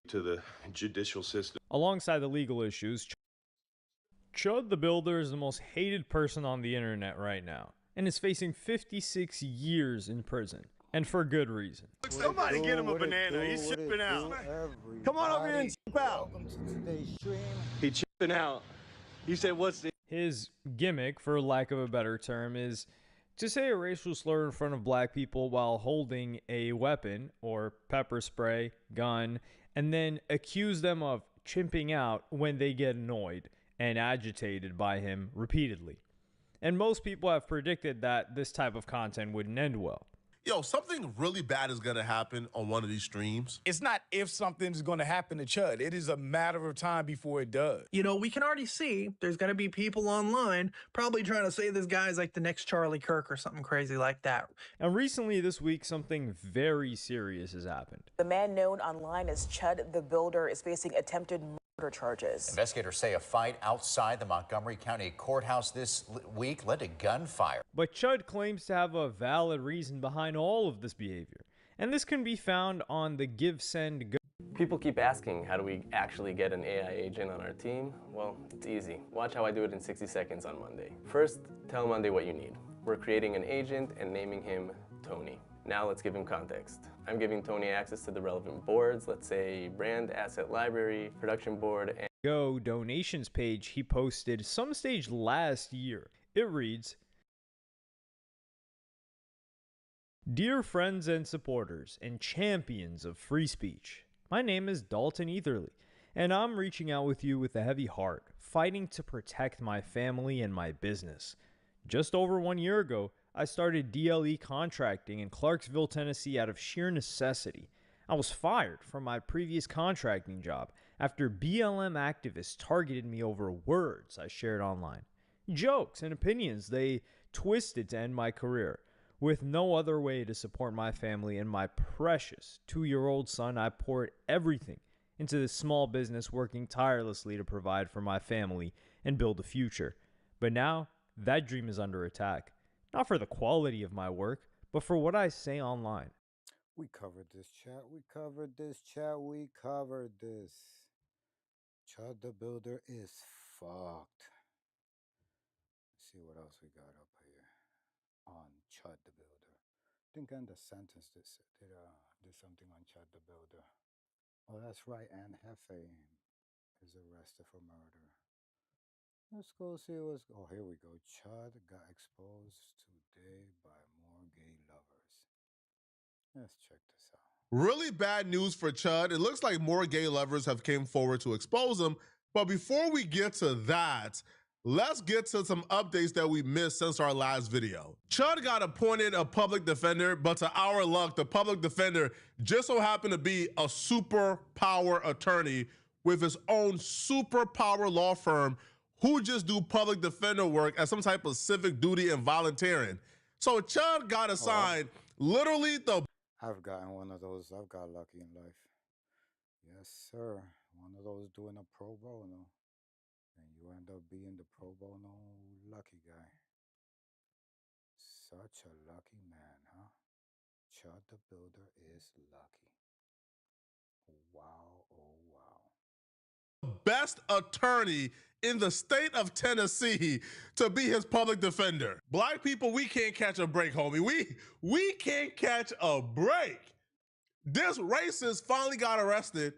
to the judicial system. Alongside the legal issues, Chud the Builder is the most hated person on the internet right now and is facing 56 years in prison, and for good reason. Somebody get him a banana. He's chipping out. Come on over here and chip out. He's chipping out. He said, what's the... His gimmick, for lack of a better term, is to say a racial slur in front of black people while holding a weapon or pepper spray, gun, and then accuse them of chimping out when they get annoyed and agitated by him repeatedly. And most people have predicted that this type of content wouldn't end well. Yo, something really bad is gonna happen on one of these streams. It's not if something's gonna happen to Chud. It is a matter of time before it does. You know, we can already see there's gonna be people online probably trying to say this guy's like the next Charlie Kirk or something crazy like that. And recently this week, something very serious has happened. The man known online as Chud the Builder is facing attempted murder charges. Investigators say a fight outside the Montgomery County courthouse this week led to gunfire. But Chud claims to have a valid reason behind all of this behavior, and this can be found on the GiveSend. People keep asking, how do we actually get an AI agent on our team? Well, it's easy. Watch how I do it in 60 seconds on Monday. First, tell Monday what you need. We're creating an agent and naming him Tony. Now let's give him context. I'm giving Tony access to the relevant boards, let's say brand, asset library, production board, and Go donations page he posted some stage last year. It reads, "Dear friends and supporters and champions of free speech, my name is Dalton Etherly, and I'm reaching out with you with a heavy heart, fighting to protect my family and my business. Just over 1 year ago, I started DLE contracting in Clarksville, Tennessee out of sheer necessity. I was fired from my previous contracting job after BLM activists targeted me over words I shared online. Jokes and opinions they twisted to end my career. With no other way to support my family and my precious 2-year-old son, I poured everything into this small business, working tirelessly to provide for my family and build a future. But now, that dream is under attack. Not for the quality of my work, but for what I say online." We covered this, chat. We covered this, chat. We covered this. Chud the Builder is fucked. Let's see what else we got up here on Chud the Builder. I think in the sentence did something on Chud the Builder. Oh, that's right. Ant Jefe is arrested for murder. Let's go see what's... Oh, here we go. Chud got exposed today by more gay lovers. Let's check this out. Really bad news for Chud. It looks like more gay lovers have came forward to expose him. But before we get to that, let's get to some updates that we missed since our last video. Chud got appointed a public defender, but to our luck, the public defender just so happened to be a superpower attorney with his own superpower law firm who just do public defender work as some type of civic duty and volunteering. So Chud got assigned literally the... I've gotten one of those. I've got lucky in life. Yes, sir. One of those doing a pro bono. And you end up being the pro bono lucky guy. Such a lucky man, huh? Chud the Builder is lucky. Wow, oh wow. Best attorney in the state of Tennessee to be his public defender. Black people, we can't catch a break, homie. We can't catch a break. This racist finally got arrested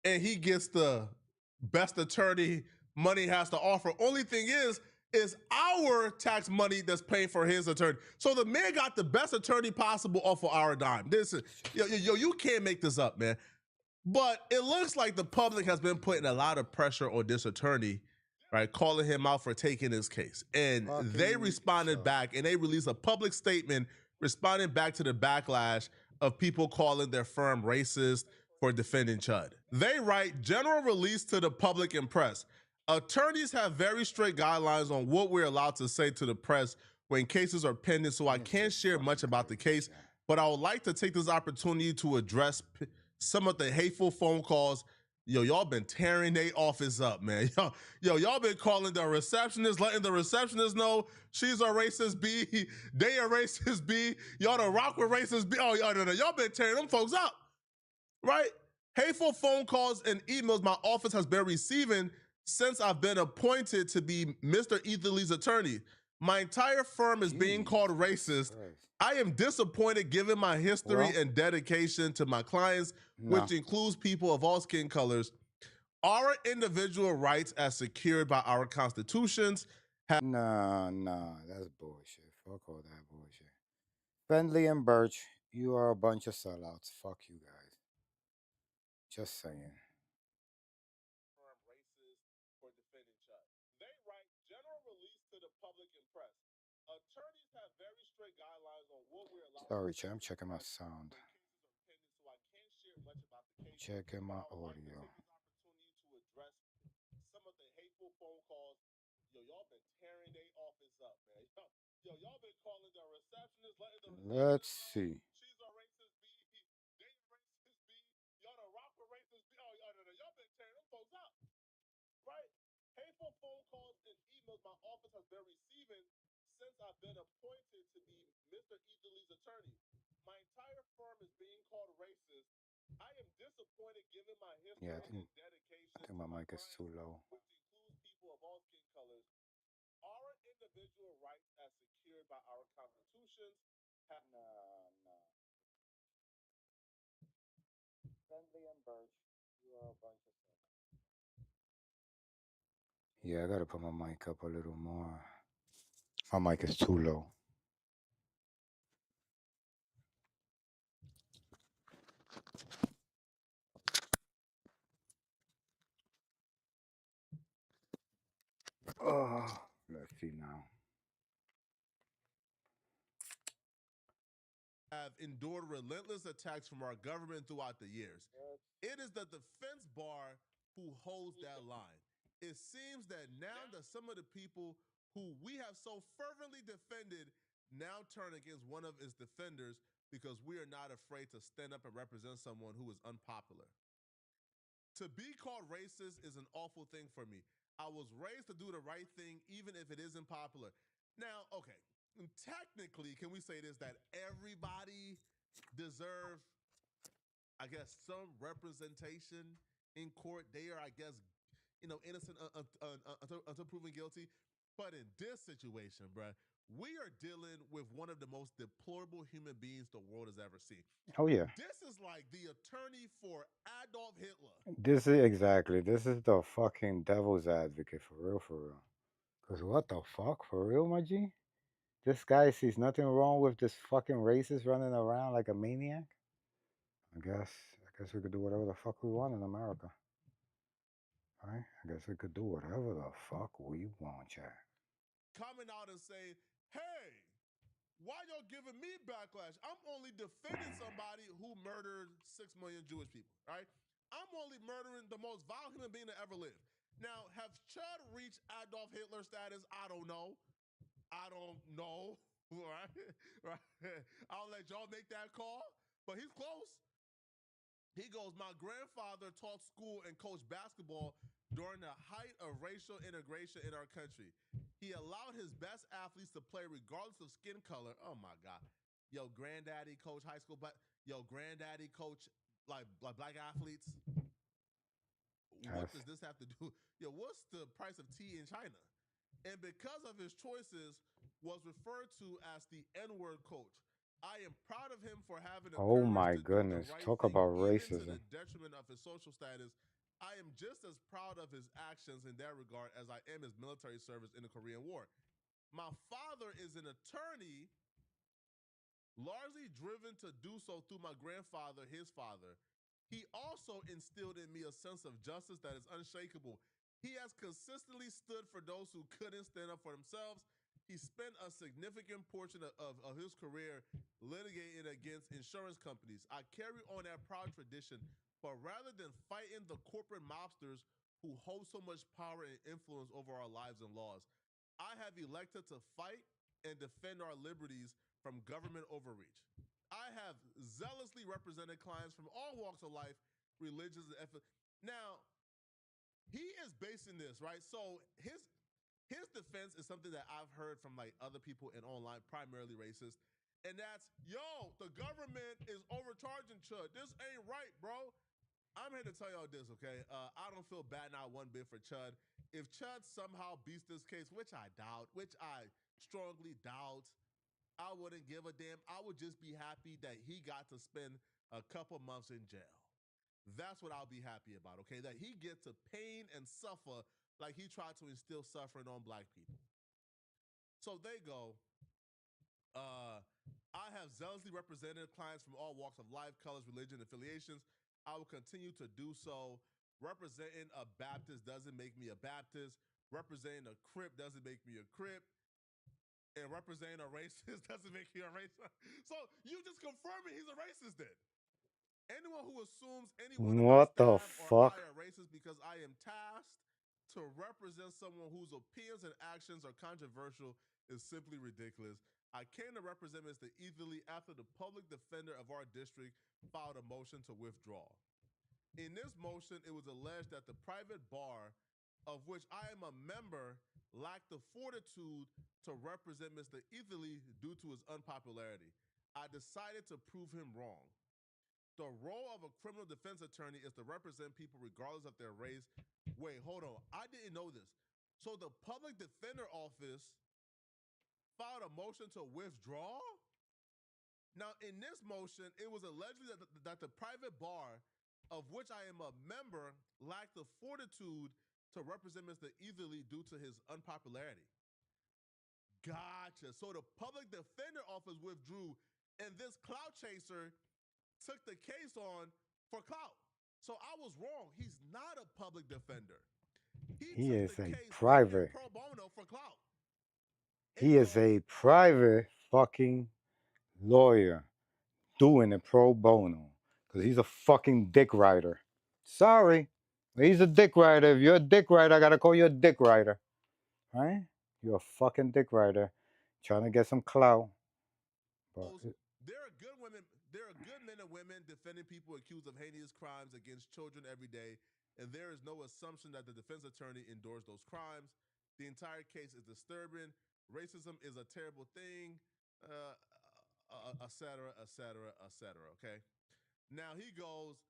and he gets the best attorney money has to offer. Only thing is our tax money that's paying for his attorney. So the man got the best attorney possible off of our dime. This is, yo, you can't make this up, man. But it looks like the public has been putting a lot of pressure on this attorney, right? Calling him out for taking his case. And they responded back and they released a public statement responding back to the backlash of people calling their firm racist for defending Chud. They write, "General release to the public and press. Attorneys have very strict guidelines on what we're allowed to say to the press when cases are pending, so I can't share much about the case, but I would like to take this opportunity to address some of the hateful phone calls. Yo, y'all been tearing their office up, man. Y'all been calling the receptionist, letting the receptionist know she's a racist B, they a racist B, y'all done rock with racist B. Oh, no, y'all been tearing them folks up, right? Hateful phone calls and emails my office has been receiving since I've been appointed to be Mr. Etherly's attorney. My entire firm is being called racist. I am disappointed given my history and dedication to my clients, which includes people of all skin colors. Our individual rights as secured by our constitutions have— Nah, that's bullshit. Fuck all that bullshit. Bentley and Birch, you are a bunch of sellouts. Fuck you guys. Just saying. Racist for defending Chud. They write general release to the public and press. Attorneys have very strict guidelines on what we're allowed. Sorry, chat. I'm checking my sound. So I can't share much about the case. Checking my audio. Opportunity to address some of the hateful phone calls. Yo, y'all been tearing their office up, man. Yo, y'all been calling the receptionist, letting the Let's see. She's a racist B. They racist B. Y'all the rocker racist B. Oh, no. Y'all been tearing them folks up. Right? Hateful phone calls and emails my office has been receiving since I've been appointed to be Mr. Etherly's attorney. My entire firm is being called racist. I am disappointed given my history and dedication. I think my mic is too low. Which includes people of all skin colors. Our individual rights as secured by our constitutions have— Bentley and Birch, you are a bunch of sellouts. Yeah, I gotta put my mic up a little more. My mic is too low. Oh, let's see now. Have endured relentless attacks from our government throughout the years. It is the defense bar who holds that line. It seems that now that some of the people who we have so fervently defended now turn against one of its defenders because we are not afraid to stand up and represent someone who is unpopular. To be called racist is an awful thing for me. I was raised to do the right thing even if it isn't popular. Now, okay, technically, can we say this, that everybody deserve, I guess, some representation in court? They are, I guess, innocent until proven guilty. But in this situation, bruh, we are dealing with one of the most deplorable human beings the world has ever seen. Oh, yeah. This is like the attorney for Adolf Hitler. This is the fucking devil's advocate, for real, for real. Because what the fuck, for real, my G? This guy sees nothing wrong with this fucking racist running around like a maniac? I guess we could do whatever the fuck we want in America. Right? I guess we could do whatever the fuck we want, chat. Coming out and saying, hey, why y'all giving me backlash? I'm only defending somebody who murdered 6 million Jewish people, right? I'm only murdering the most vile human being that ever lived. Now, have Chud reached Adolf Hitler status? I don't know. Right? I'll let y'all make that call, but he's close. He goes, my grandfather taught school and coached basketball during the height of racial integration in our country. He allowed his best athletes to play regardless of skin color. Oh my God. Yo, granddaddy coach high school, but yo, granddaddy coach like black athletes. What does this have to do? Yo, what's the price of tea in China? And because of his choices, was referred to as the N-word coach. I am proud of him for having the Oh courage my to goodness, do the right talk thing, about even racism. to the detriment of his social status. I am just as proud of his actions in that regard as I am his military service in the Korean War. My father is an attorney, largely driven to do so through my grandfather, his father. He also instilled in me a sense of justice that is unshakable. He has consistently stood for those who couldn't stand up for themselves. He spent a significant portion of his career litigating against insurance companies. I carry on that proud tradition, but rather than fighting the corporate mobsters who hold so much power and influence over our lives and laws, I have elected to fight and defend our liberties from government overreach. I have zealously represented clients from all walks of life, religions, and ethnic. Now, he is basing this, right? So his defense is something that I've heard from like other people in online, primarily racist. And that's, yo, the government is overcharging Chud. This ain't right, bro. I'm I'm here to tell y'all this, okay? I don't feel bad now one bit for Chud. If Chud somehow beats this case, which I doubt, which I strongly doubt, I wouldn't give a damn. I would just be happy that he got to spend a couple months in jail. That's what I'll be happy about, okay? That he gets to pain and suffer like he tried to instill suffering on black people. So they go. I have zealously represented clients from all walks of life, colors, religion, affiliations. I will continue to do so. Representing a Baptist doesn't make me a Baptist. Representing a Crip doesn't make me a Crip. And representing a racist doesn't make you a racist. So you just confirming he's a racist then. Anyone who assumes anyone on What the staff or fuck? I are racist because I am tasked to represent someone whose opinions and actions are controversial is simply ridiculous. I came to represent Mr. Etherly after the public defender of our district filed a motion to withdraw. In this motion, it was alleged that the private bar, of which I am a member, lacked the fortitude to represent Mr. Etherly due to his unpopularity. I decided to prove him wrong. The role of a criminal defense attorney is to represent people regardless of their race. Wait, hold on. I didn't know this. So the public defender office filed a motion to withdraw? Now, in this motion, it was alleged that the private bar, of which I am a member, lacked the fortitude to represent Mr. Etherly due to his unpopularity. Gotcha. So the public defender office withdrew, and this clout chaser took the case on for clout. So I was wrong. He's not a public defender. He took is the a case private. pro bono for clout. He is a private fucking lawyer doing it pro bono because he's a fucking dick rider. Sorry, he's a dick rider. If you're a dick rider, I gotta call you a dick rider. Right? You're a fucking dick rider trying to get some clout. But There are good women. There are good men and women defending people accused of heinous crimes against children every day, and there is no assumption that the defense attorney endorsed those crimes. The entire case is disturbing. Racism is a terrible thing, et cetera, et cetera, et cetera. Okay. Now he goes.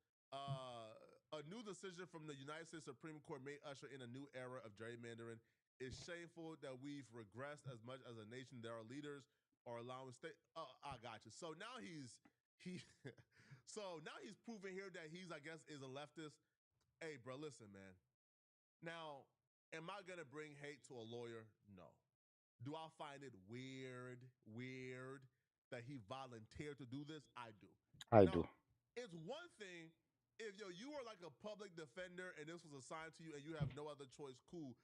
A new decision from the United States Supreme Court may usher in a new era of gerrymandering. It's shameful that we've regressed as much as a nation. There are leaders are allowing state. I got you. So now so now he's proving here that he's, I guess, is a leftist. Hey, bro, listen, man. Now, am I gonna bring hate to a lawyer? No. Do I find it weird that he volunteered to do this? I do. I do. It's one thing if you are like a public defender and this was assigned to you and you have no other choice, cool.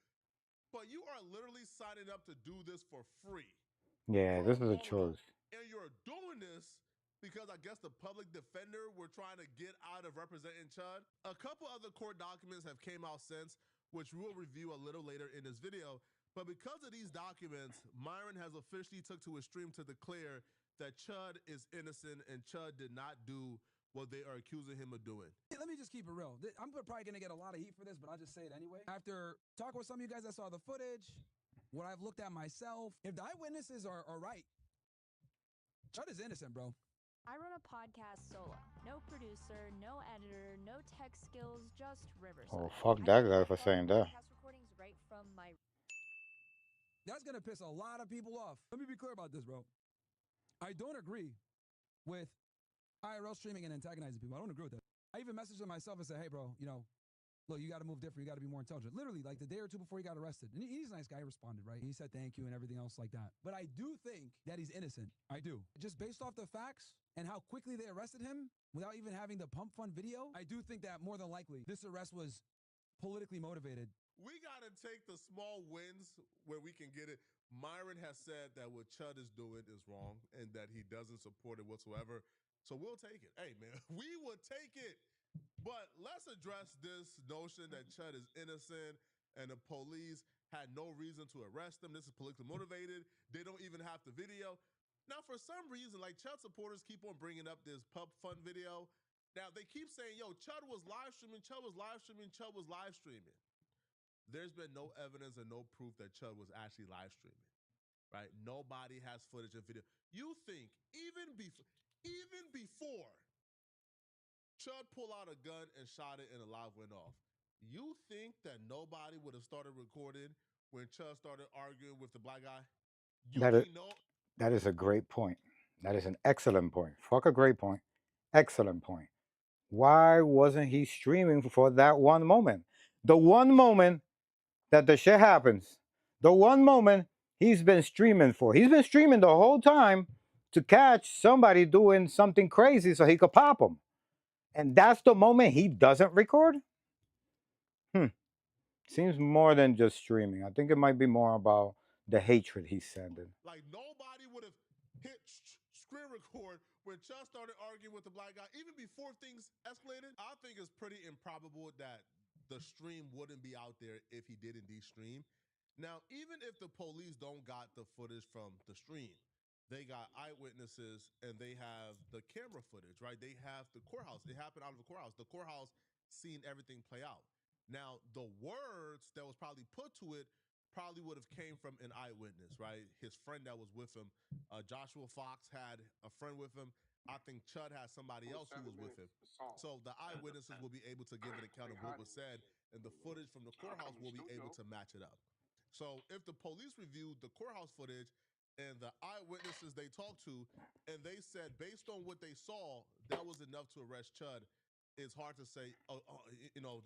But you are literally signing up to do this for free. Yeah, this is a choice. And you're doing this because I guess the public defender were trying to get out of representing Chud. A couple other court documents have came out since, which we'll review a little later in this video. But because of these documents, Myron has officially took to his stream to declare that Chud is innocent and Chud did not do what they are accusing him of doing. Let me just keep it real. I'm probably going to get a lot of heat for this, but I'll just say it anyway. After talking with some of you guys that saw the footage, what I've looked at myself, if the eyewitnesses are right, Chud is innocent, bro. I run a podcast solo. No producer, no editor, no tech skills, just Riverside. Oh, fuck that guy for saying that. Recordings right from my... That's going to piss a lot of people off. Let me be clear about this, bro. I don't agree with IRL streaming and antagonizing people. I don't agree with that. I even messaged him myself and said, hey, bro, look, you got to move different. You got to be more intelligent. Literally, like the day or two before he got arrested. And he's a nice guy. He responded, right? He said thank you and everything else like that. But I do think that he's innocent. I do. Just based off the facts and how quickly they arrested him without even having the pump fund video, I do think that more than likely this arrest was politically motivated. We got to take the small wins where we can get it. Myron has said that what Chud is doing is wrong and that he doesn't support it whatsoever. So we'll take it. Hey, man, we will take it. But let's address this notion that Chud is innocent and the police had no reason to arrest him. This is politically motivated. They don't even have the video. Now, for some reason, like Chud supporters keep on bringing up this pub fun video. Now, they keep saying, yo, Chud was live streaming, Chud was live streaming, Chud was live streaming. There's been no evidence and no proof that Chud was actually live streaming, right? Nobody has footage and video. You think even before Chud pulled out a gun and shot it and the live went off. You think that nobody would have started recording when Chud started arguing with the black guy? That is a great point. That is an excellent point. Fuck a great point. Excellent point. Why wasn't he streaming for that one moment? The one moment that the shit happens. The one moment he's been streaming for. He's been streaming the whole time to catch somebody doing something crazy so he could pop them. And that's the moment he doesn't record? Seems more than just streaming. I think it might be more about the hatred he's sending. Like nobody would have hit screen record when Chud started arguing with the black guy, even before things escalated. I think it's pretty improbable that the stream wouldn't be out there if he did indeed stream. Now, even if the police don't got the footage from the stream, they got eyewitnesses and they have the camera footage, right? They have the courthouse. It happened out of the courthouse. The courthouse seen everything play out. Now, the words that was probably put to it probably would have came from an eyewitness, right? His friend that was with him. Joshua Fox had a friend with him. I think Chud had somebody else who was with him. So the eyewitnesses will be able to give an account of what was said, and the footage from the courthouse will be able to match it up. So if the police reviewed the courthouse footage and the eyewitnesses they talked to, and they said based on what they saw, that was enough to arrest Chud, it's hard to say,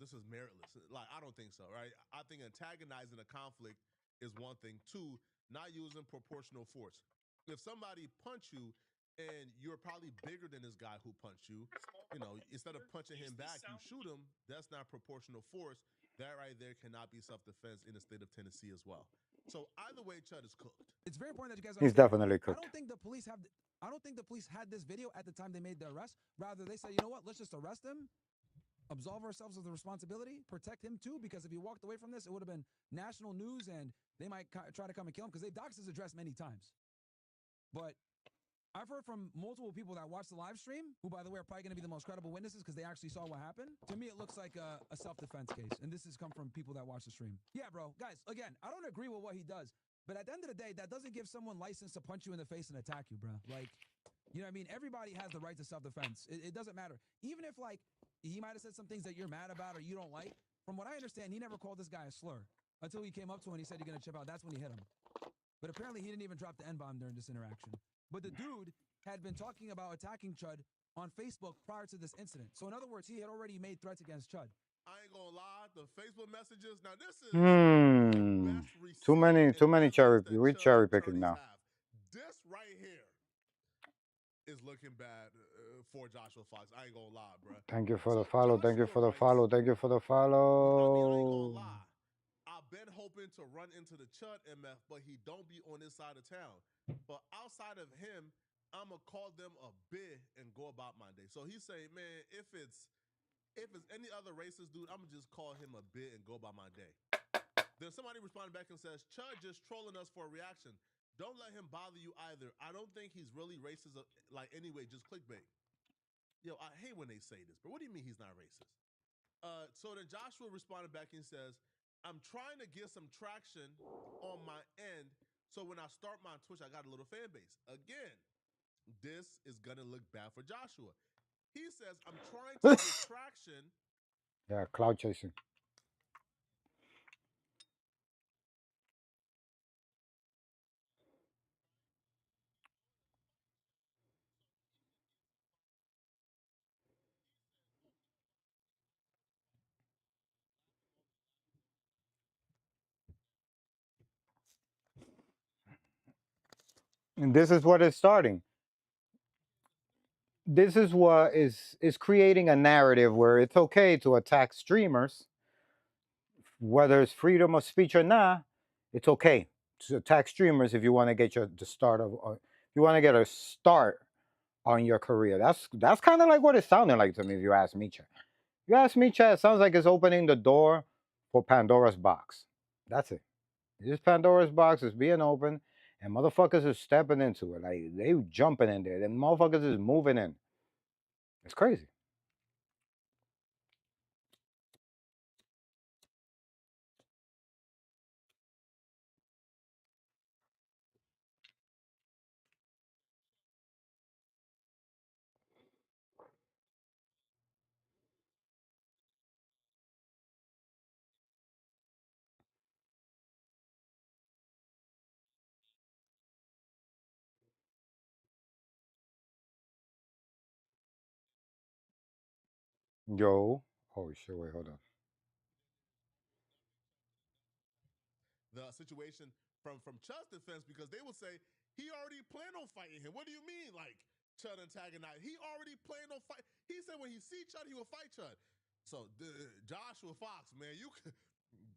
this is meritless. Like, I don't think so, right? I think antagonizing a conflict is one thing. Two, not using proportional force. If somebody punch you and you're probably bigger than this guy who punched you, instead of punching him back, you shoot him, that's not proportional force. That right there cannot be self-defense in the state of Tennessee as well. So either way, Chud is cooked. It's very important that you guys He's definitely cooked. I don't think the police had this video at the time they made the arrest. Rather, they said, you know what, let's just arrest him, absolve ourselves of the responsibility, protect him too, because if he walked away from this, it would have been national news and they might try to come and kill him because they doxed his address many times. But I've heard from multiple people that watched the live stream, who, by the way, are probably going to be the most credible witnesses because they actually saw what happened. To me, it looks like a self-defense case, and this has come from people that watch the stream. Yeah, bro. Guys, again, I don't agree with what he does, but at the end of the day, that doesn't give someone license to punch you in the face and attack you, bro. Like, you know what I mean? Everybody has the right to self-defense. It doesn't matter. Even if, like, he might have said some things that you're mad about or you don't like. From what I understand, he never called this guy a slur until he came up to him and he said, you're going to chip out. That's when he hit him. But apparently, he didn't even drop the N-bomb during this interaction. But the dude had been talking about attacking Chud on Facebook prior to this incident. So in other words, he had already made threats against Chud. I ain't gonna lie, the Facebook messages. Now this is too many cherry picking now. This right here is looking bad for Joshua Fox. I ain't gonna lie, bro. Thank you for the follow. Thank you for the follow. Thank you for the follow. I ain't gonna lie. I've been hoping to run into the Chud MF, but he don't be on this side of town. But outside of him, I'm gonna call them a bit and go about my day. So he's saying, man, if it's any other racist dude, I'm gonna just call him a bit and go about my day. Then somebody responded back and says, Chud just trolling us for a reaction. Don't let him bother you either. I don't think he's really racist. Like anyway, just clickbait. Yo, I hate when they say this, but what do you mean he's not racist? So then Joshua responded back and says, I'm trying to get some traction on my end. So when I start my Twitch, I got a little fan base. Again, this is gonna look bad for Joshua. He says, I'm trying to get traction. Yeah, cloud chasing. And this is what is starting. This is what is creating a narrative where it's okay to attack streamers, whether it's freedom of speech or not. It's okay to attack streamers if you want to get the start of, you want to get a start on your career. That's kind of like what it sounded like to me. If you ask me, Chad. You ask me, Chad. It sounds like it's opening the door for Pandora's box. That's it. This Pandora's box is being open, and motherfuckers are stepping into it. Like, they jumping in there. Then motherfuckers is moving in. It's crazy. Yo. Oh shit, wait, hold on. The situation from Chud's defense, because they will say he already planned on fighting him. What do you mean, like Chud antagonized? He already planned on fight. He said when he see Chud, he will fight Chud. So Joshua Fox, man,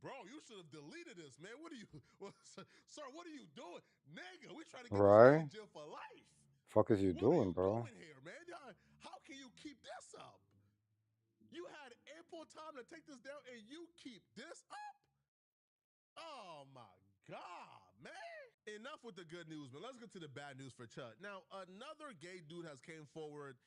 bro, you should have deleted this, man. What are you, sir? What are you doing, nigga? We trying to get this nigga Right? in jail for life. Fuck is you What are doing, you bro? doing here, man? How can you keep this up? You had ample time to take this down, and you keep this up? Oh my God, man. Enough with the good news, man. Let's get to the bad news for Chud. Now, another gay dude has came forward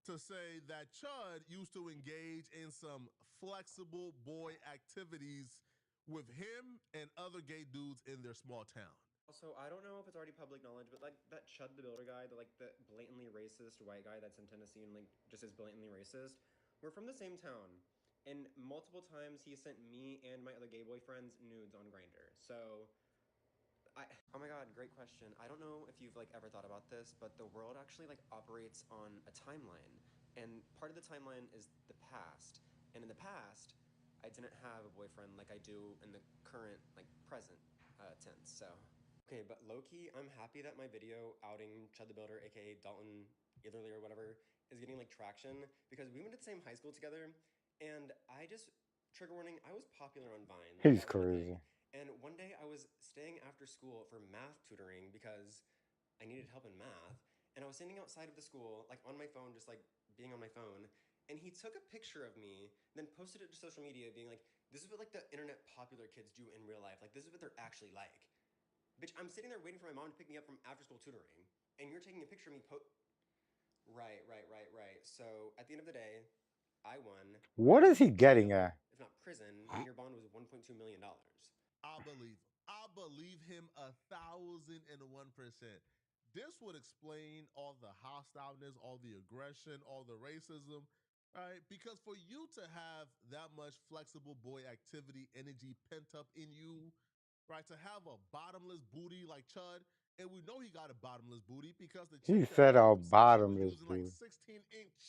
to say that Chud used to engage in some flexible boy activities with him and other gay dudes in their small town. Also, I don't know if it's already public knowledge, but like that Chud the Builder guy, the blatantly racist white guy that's in Tennessee and like just is blatantly racist, we're from the same town. And multiple times he sent me and my other gay boyfriends nudes on Grindr. So oh my god, great question. I don't know if you've like ever thought about this, but the world actually like operates on a timeline. And part of the timeline is the past. And in the past, I didn't have a boyfriend like I do in the current like present tense. So okay, but low-key, I'm happy that my video outing Chud the Builder, aka Dalton ll3r or whatever, is getting like traction because we went to the same high school together, and I just, trigger warning, I was popular on Vine. Like, He's that was a thing. crazy. And one day I was staying after school for math tutoring because I needed help in math, and I was standing outside of the school, like on my phone, just like being on my phone, and he took a picture of me, then posted it to social media being like, this is what like the internet popular kids do in real life. Like, this is what they're actually like. Bitch, I'm sitting there waiting for my mom to pick me up from after school tutoring, and you're taking a picture of me Right. So, at the end of the day, I won. What is he getting Jail, at? if not prison, and your bond was $1.2 million. I believe him 1,001%. This would explain all the hostileness, all the aggression, all the racism, right? Because for you to have that much flexible boy activity energy pent up in you, right? To have a bottomless booty like Chud, and we know he got a bottomless booty because the He chick that said a fucked him said she was bottomless using like dude. 16-inch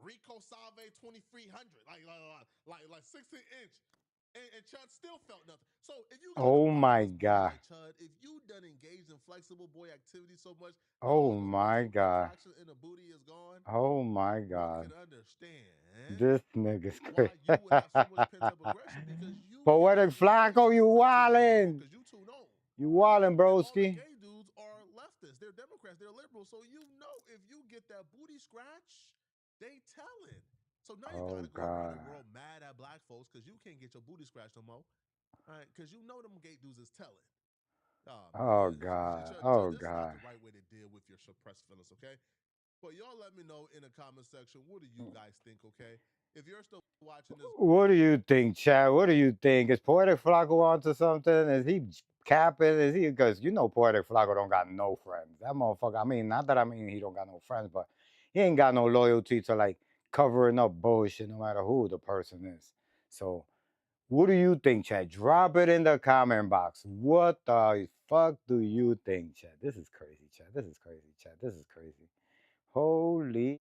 Rico Salve 2300, like 16-inch. And Chud still felt nothing. So if you got a Oh my bottomless booty god. like Chud, if you done engaged in flexible boy activity so much that Oh all the my muscle god. contraction in the booty is gone, Oh my one god. can understand This nigga's why crazy. you would have so much pent up aggression because you can't Poetic just engage Flacco, in you those activities no more wildin'. because you too known. You wildin', And all the broski. gay dudes are leftists. They're Democrats. They're liberals. So you know if you get that booty scratch, they tellin'. So now you Oh got to go around god. the world mad at black folks because you can't get your booty scratched no more. All right, because you know them gay dudes is telling. Oh Oh man, god. Chud, Oh this is not god. the right way to deal with your suppressed feelings, okay? But y'all let me know in the comment section, what do you guys think, okay? If you're still watching this, What do you think, Chad? What do you think? Is Poetic Flacco onto something? Is he capping? Is he, because you know Poetic Flacco don't got no friends. That motherfucker, I mean, not that I mean he don't got no friends, but he ain't got no loyalty to like covering up bullshit no matter who the person is. So what do you think, Chad? Drop it in the comment box. What the fuck do you think, Chad? This is crazy, Chad. This is crazy, Chad. This is crazy. Holy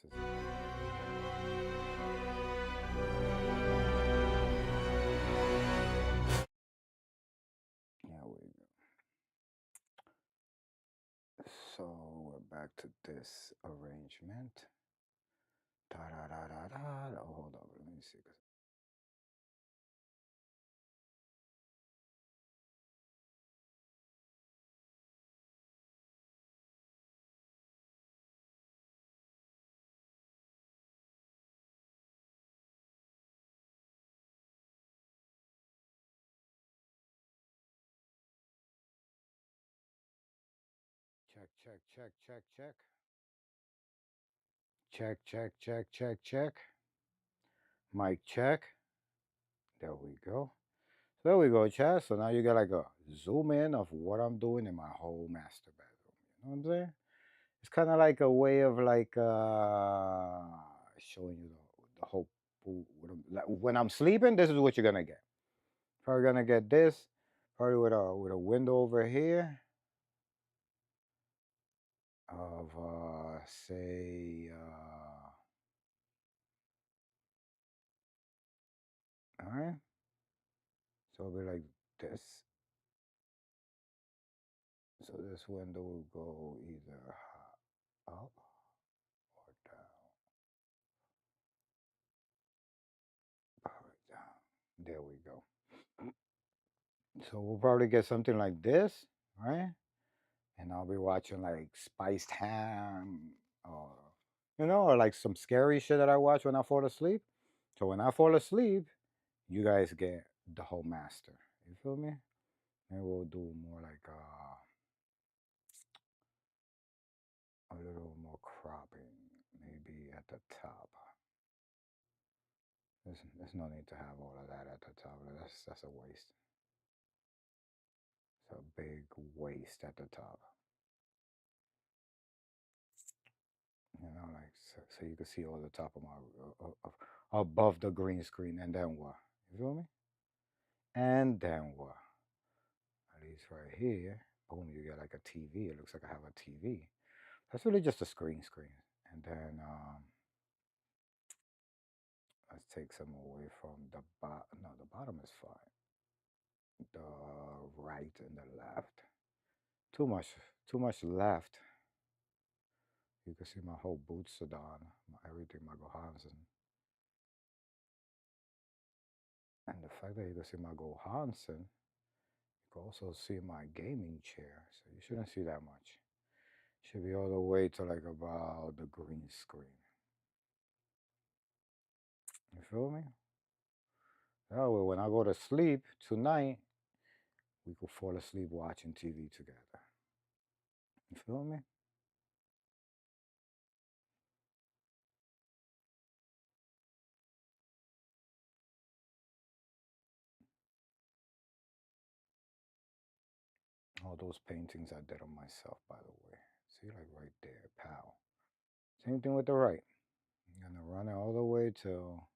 this is. There we go. So we're back to this arrangement. Da da da da da. Oh, hold on, let me see. Check, check, check, check, check. Check, check, check, check, check. Mic check. There we go. So there we go, chat. So now you get like a zoom in of what I'm doing in my whole master bedroom. You know what I'm saying? It's kind of like a way of like showing you the whole. Like when I'm sleeping, this is what you're gonna get. Probably gonna get this. Probably with a window over here of say all right. So it'll be like this. So this window will go either up or down. Or down. There we go. So we'll probably get something like this, right? And I'll be watching like Spiced Ham or, or like some scary shit that I watch when I fall asleep. So when I fall asleep, you guys get the whole master. You feel me? Maybe we'll do more like a little more cropping, maybe at the top. There's no need to have all of that at the top. That's a waste. It's a big waste at the top. Like so you can see all the top of my above the green screen, and then what? You feel me? And then what? At least right here, boom, you get like a TV. It looks like I have a TV. That's really just a screen. And then let's take some away from the bottom. No, the bottom is fine. The right and the left. Too much left. You can see my whole boot sedan, everything, my Gohansen. And the fact that you can see my Gohansen, you can also see my gaming chair. So you shouldn't see that much. Should be all the way to like about the green screen. You feel me? That way, when I go to sleep tonight, we could fall asleep watching TV together. You feel me? All those paintings I did on myself, by the way. See, like right there, pow. Same thing with the right. I'm gonna run it all the way till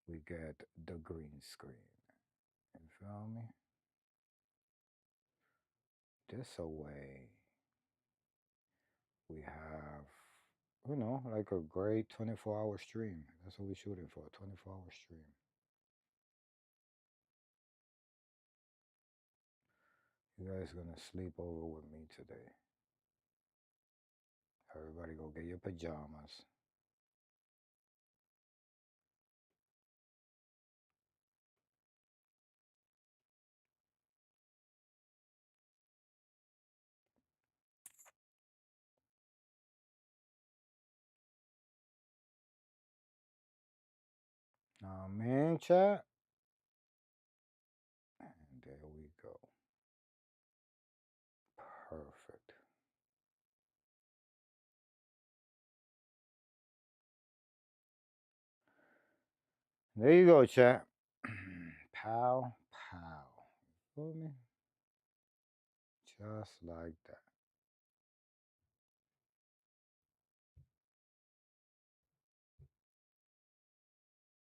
we get the green screen. You feel me? This way, we have, like a great 24-hour stream. That's what we're shooting for, a 24-hour stream. You guys gonna sleep over with me today. Everybody go get your pajamas. Man, chat. And there we go. Perfect. There you go, chat. Pow, pow. Feel me? Just like that.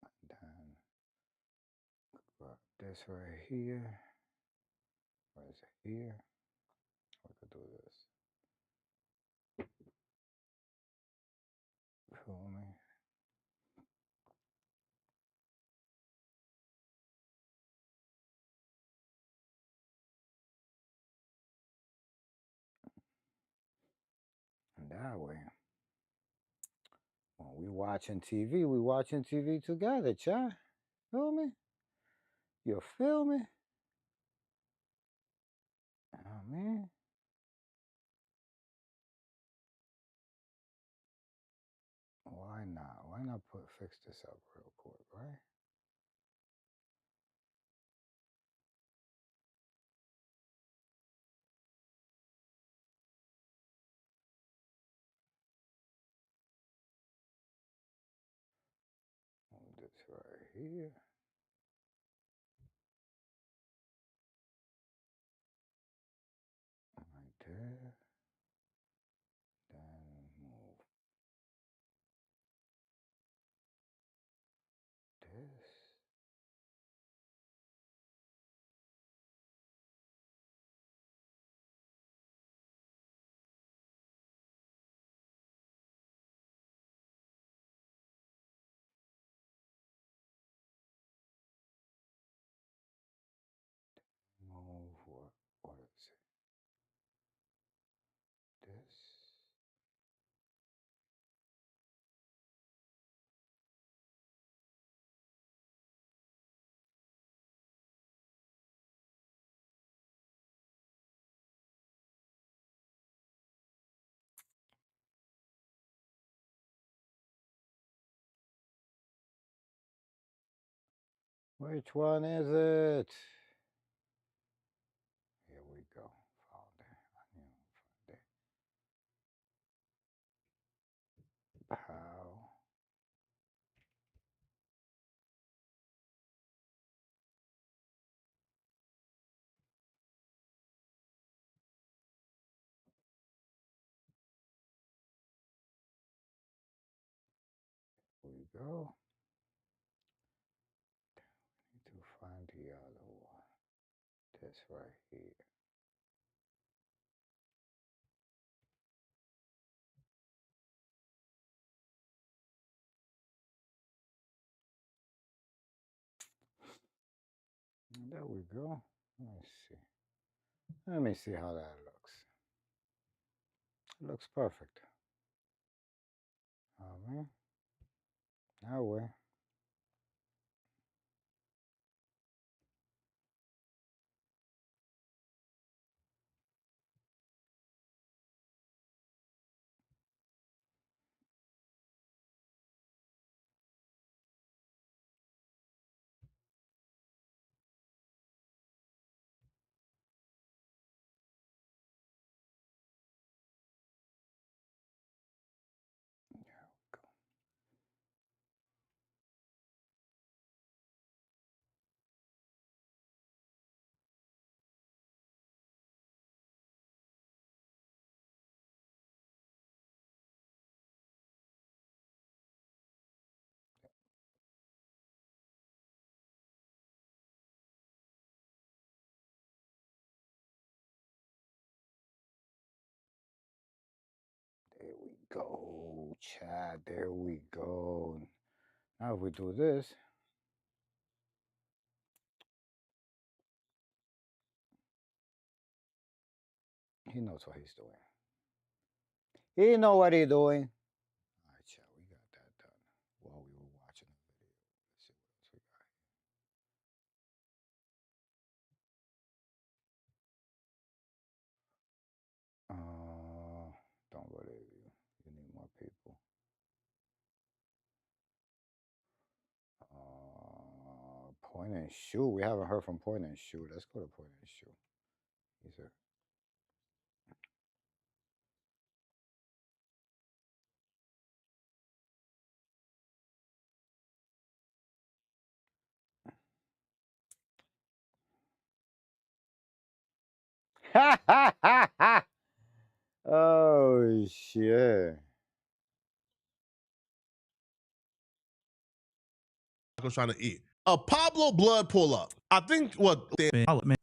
And then grab this right here. Where is it? Here. We could do this. that way. When we watching TV together, chat. Feel me? You feel me? Oh, man. Why not? Why not fix this up real quick, right? Move this right here. Right there. Then move this. Move what is it? This. Which one is it? Here we go. Found it. I knew I found it. Pow. Here we go. Need to find the other one. This right here. There we go. Let me see. Let me see how that looks. It looks perfect. Man. That way. There we go, Chad. There we go. Now if we do this, he knows what he's doing. He know what he's doing. All right, Chad, we got that done while we were watching the video. Let's see what else we got here. Don't believe you. You need more people. Point and shoot. We haven't heard from Point and shoot. Let's go to Point and shoot. He's a ha ha ha ha. Oh shit. I was trying to eat. A Pablo blood pull up. I think what development.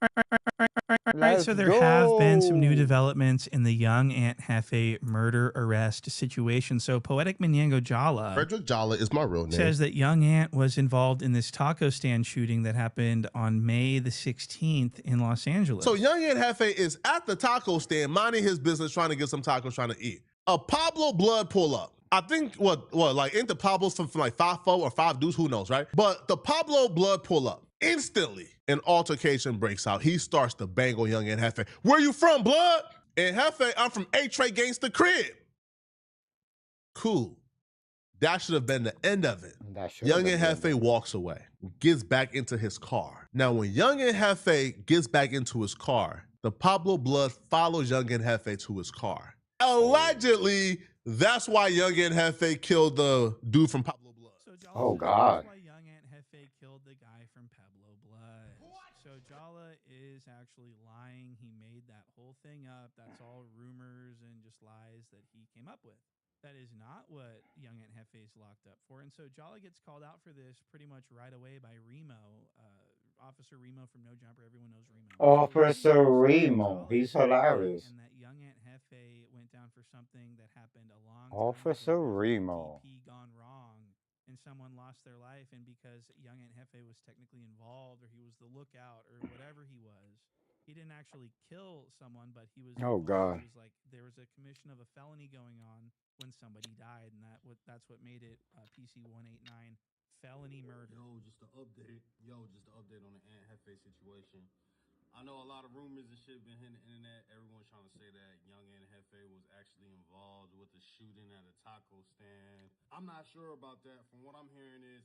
Right, so there have been some new developments in the young Ant Jefe murder arrest situation. So Poetic Manyango Jala, Frederick Jala is my real name, says that young Ant was involved in this taco stand shooting that happened on May the 16th in Los Angeles. So young Ant Jefe is at the taco stand minding his business, trying to get some tacos, trying to eat. a Pablo Blood pull up. I think what like into Pablo's from like 5'4" or 5 dudes, who knows, right? But the Pablo Blood pull up. Instantly, an altercation breaks out. He starts to bang on young Ant Jefe. Where you from, Blood? And Jefe, I'm from A-Tray Gangsta Crib. Cool. That should have been the end of it. Young Ant Jefe walks away, gets back into his car. Now, when young Ant Jefe gets back into his car, the Pablo Blood follows young Ant Jefe to his car. Allegedly, that's why young Ant Jefe killed the dude from Pablo Blood. So Jala Oh, says God. that's why young Ant Jefe killed the guy from Pablo Blood. So Jala is actually lying. He made that whole thing up. That's all rumors and just lies that he came up with. That is not what young Ant Jefe is locked up for. And so Jala gets called out for this pretty much right away by Remo, Officer Remo from No Jumper. Everyone knows Remo. Officer So Remo, Jala he's is lying, hilarious. and that young Ant Jefe went down for something that happened a long time Officer ago. Remo. DP gone wrong, and someone lost their life, and because young Ant Jefe was technically involved, or he was the lookout, or whatever he was, he didn't actually kill someone, but he was Oh, involved. God. It was like there was a commission of a felony going on when somebody died, and that's what made it PC 189 felony murder. Just an update. Just an update on the Ant Jefe situation. I know a lot of rumors and shit been hitting the internet. Everyone's trying to say that young Ant Jefe was actually involved with the shooting at a taco stand. I'm not sure about that. From what I'm hearing that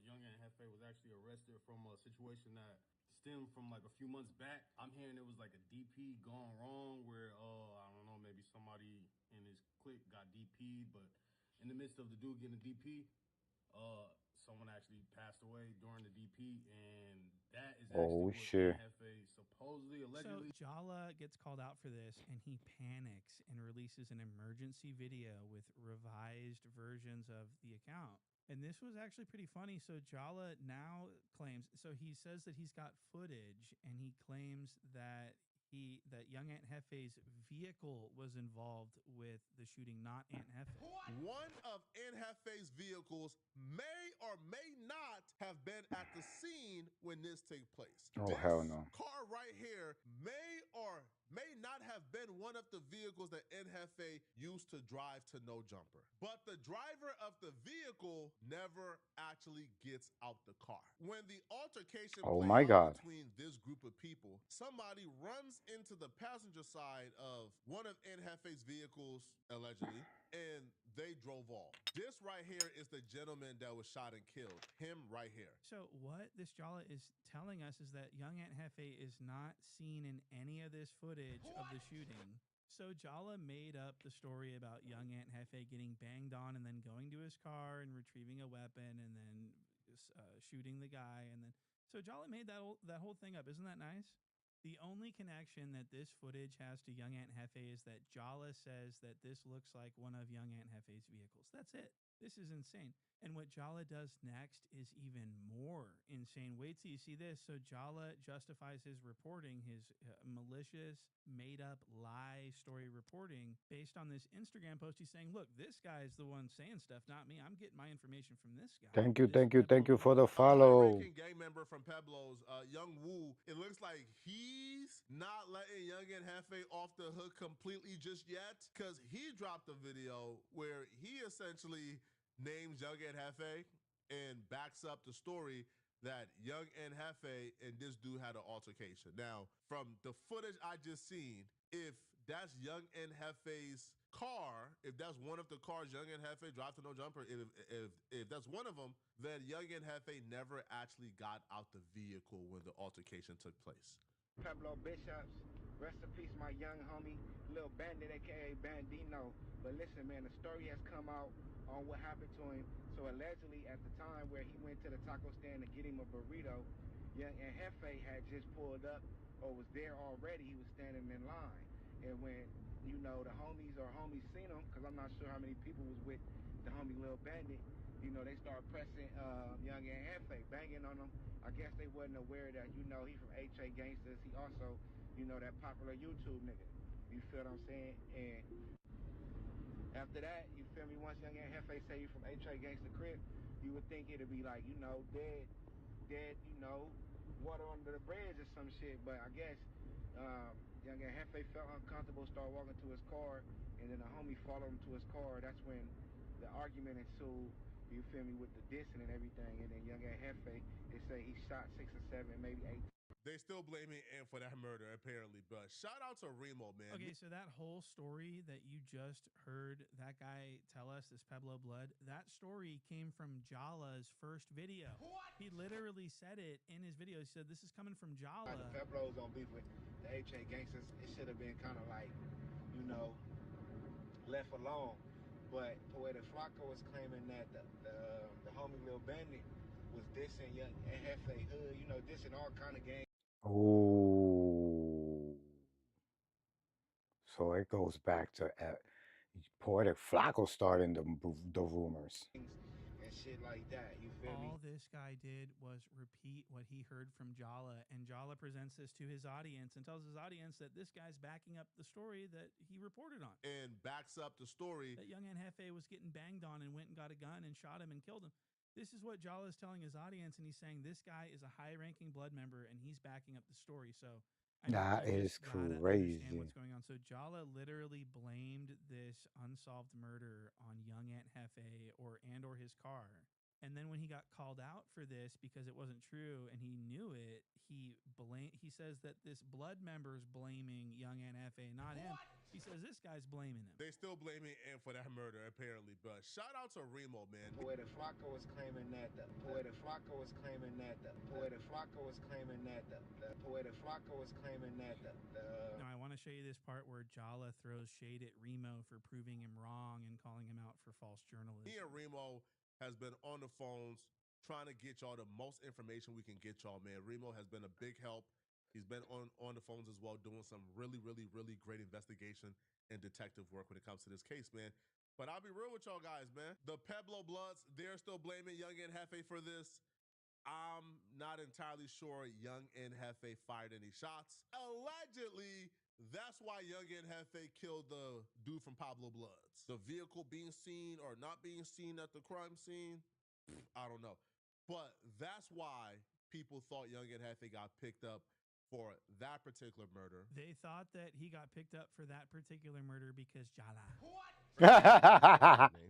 young Ant Jefe was actually arrested from a situation that stemmed from like a few months back. I'm hearing it was like a DP gone wrong where I don't know, maybe somebody in his clique got DP'd, but in the midst of the dude getting a DP, someone actually passed away during the DP, and that is actually what shit. Jefe supposedly, allegedly. So Jala gets called out for this, and he panics and releases an emergency video with revised versions of the account. And this was actually pretty funny. So Jala now claims, so he says that he's got footage, and he claims that young Ant Jefe's vehicle was involved with the shooting, not Ant Jefe. One of Ant Jefe's vehicles may or may not have been at the scene when this took place. Oh, this hell no. car right here may or may not have been one of the vehicles that Ant Jefe used to drive to No Jumper. But the driver of the vehicle never actually gets out the car. When the altercation Oh, plays my out God. between this group of people, somebody runs into the passenger side of one of Ant Jefe's vehicles, allegedly, and they drove off. This right here is the gentleman that was shot and killed. Him right here. So what this Jala is telling us is that young Ant Jefe is not seen in any of this footage of the shooting. So Jala made up the story about young Ant Jefe getting banged on and then going to his car and retrieving a weapon and then shooting the guy. And then so Jala made that whole thing up. Isn't that nice? The only connection that this footage has to young Ant Jefe is that Jala says that this looks like one of young Ant Jefe's vehicles. That's it. This is insane. And what Jala does next is even more insane. Wait till you see this. So Jala justifies his reporting, his malicious, made-up lie story reporting based on this Instagram post. He's saying, look, this guy's the one saying stuff, not me. I'm getting my information from this guy. Thank you Pablo for the Blood. follow. High-ranking gang member from Peblos, Young Woo, it looks like he's not letting young Ant Jefe off the hook completely just yet, because he dropped a video where he essentially names young Ant Jefe and backs up the story that young Ant Jefe and this dude had an altercation. Now, from the footage I just seen, if that's young Ant Jefe's car, if that's one of the cars young Ant Jefe drive to No Jumper, if that's one of them, then young Ant Jefe never actually got out the vehicle when the altercation took place. Pablo Bishops, rest in peace, my young homie, Lil Bandit, aka Bandino. But listen, man, the story has come out on what happened to him. So allegedly, at the time where he went to the taco stand to get him a burrito, young Ant Jefe had just pulled up or was there already. He was standing in line, and when the homies seen him, because I'm not sure how many people was with the homie Lil Bandit, they started pressing young Ant Jefe, banging on him. I guess they wasn't aware that, he from H.A. Gangsters. He also, that popular YouTube nigga. You feel what I'm saying? And after that, you feel me, once young Ant Jefe say you from H.A. Gangster Crib, you would think it'd be like, dead, water under the bridge or some shit. But I guess Young Ant Jefe felt uncomfortable, started walking to his car, and then the homie followed him to his car. That's when the argument ensued, you feel me, with the dissing and everything. And then Young Ant Jefe, they say he shot 6 or 7, maybe 8. They still blaming Ant for that murder, apparently. But shout out to Remo, man. Okay, so that whole story that you just heard that guy tell us, this Pueblo Blood, that story came from Jala's first video. What? He literally said it in his video. He said, this is coming from Jala. The Pueblos on beef with the HA gangsters. It should have been kind of like, you know, left alone. But where the Flacco was claiming that the homie Lil Bandit was dissing Young Ant Jefe hood, you know, dissing all kind of gangs. Ooh. So it goes back to Poetic Flacco starting the rumors. And shit like that, you feel me? All this guy did was repeat what he heard from Jala, and Jala presents this to his audience and tells his audience that this guy's backing up the story that he reported on. And backs up the story that Young Ant Jefe was getting banged on and went and got a gun and shot him and killed him. This is what Jala is telling his audience, and he's saying this guy is a high-ranking blood member, and he's backing up the story. So that is crazy. What's going on? So Jala literally blamed this unsolved murder on Young Ant Jefe or his car. And then when he got called out for this because it wasn't true and he knew it, he says that this blood member's blaming Young Ant Jefe, not him. He says this guy's blaming him. They still blaming Ant for that murder, apparently. But shout out to Remo, man. Poetic Flacco was claiming that the Poetic Flacco was claiming that the Poetic Flacco was claiming that the Poetic Flacco was claiming that the Now I want to show you this part where Jala throws shade at Remo for proving him wrong and calling him out for false journalism. Me and Remo has been on the phones trying to get y'all the most information we can get y'all, man. Remo has been a big help. He's been on the phones as well, doing some really, really, really great investigation and detective work when it comes to this case, man. But I'll be real with y'all guys, man. The Pueblo Bloods, they're still blaming Young Ant Jefe for this. I'm not entirely sure Young Ant Jefe fired any shots. Allegedly, that's why Young Ant Jefe killed the dude from Pablo Bloods. The vehicle being seen or not being seen at the crime scene, I don't know. But that's why people thought Young Ant Jefe got picked up for that particular murder. They thought that he got picked up for that particular murder because Jala. What?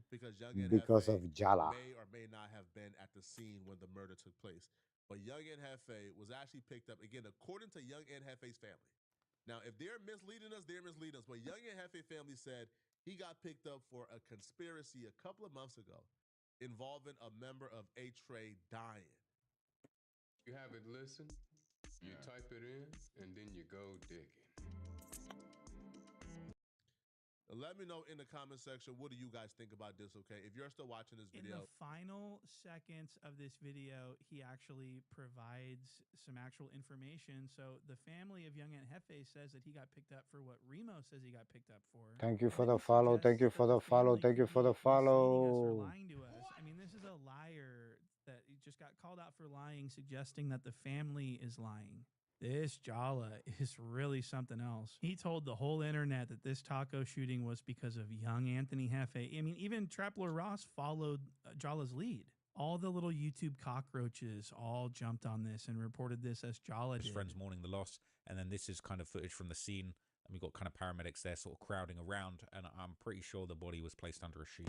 Because because of Jala may or may not have been at the scene when the murder took place. But Young Ant Jefe was actually picked up, again, according to Young Ant Jefe's family. Now, if they're misleading us, they're misleading us. But Young Ant Jefe family said he got picked up for a conspiracy a couple of months ago involving a member of A-Tray dying. You have it listen, you type it in, and then you go digging. Let me know in the comment section, what do you guys think about this, okay? If you're still watching this video. In the final seconds of this video, he actually provides some actual information. So the family of Young Ant Jefe says that he got picked up for what Remo says he got picked up for. Thank you for the follow. Thank you for the follow. Thank you for the follow. Lying to us. I mean, this is a liar that just got called out for lying, suggesting that the family is lying. This Jala is really something else. He told the whole internet that this taco shooting was because of young Anthony Jefe. I mean, even Trappler Ross followed Jala's lead. All the little YouTube cockroaches all jumped on this and reported this as Jala did. His friends mourning the loss, and then this is kind of footage from the scene, and we've got kind of paramedics there sort of crowding around, and I'm pretty sure the body was placed under a sheet.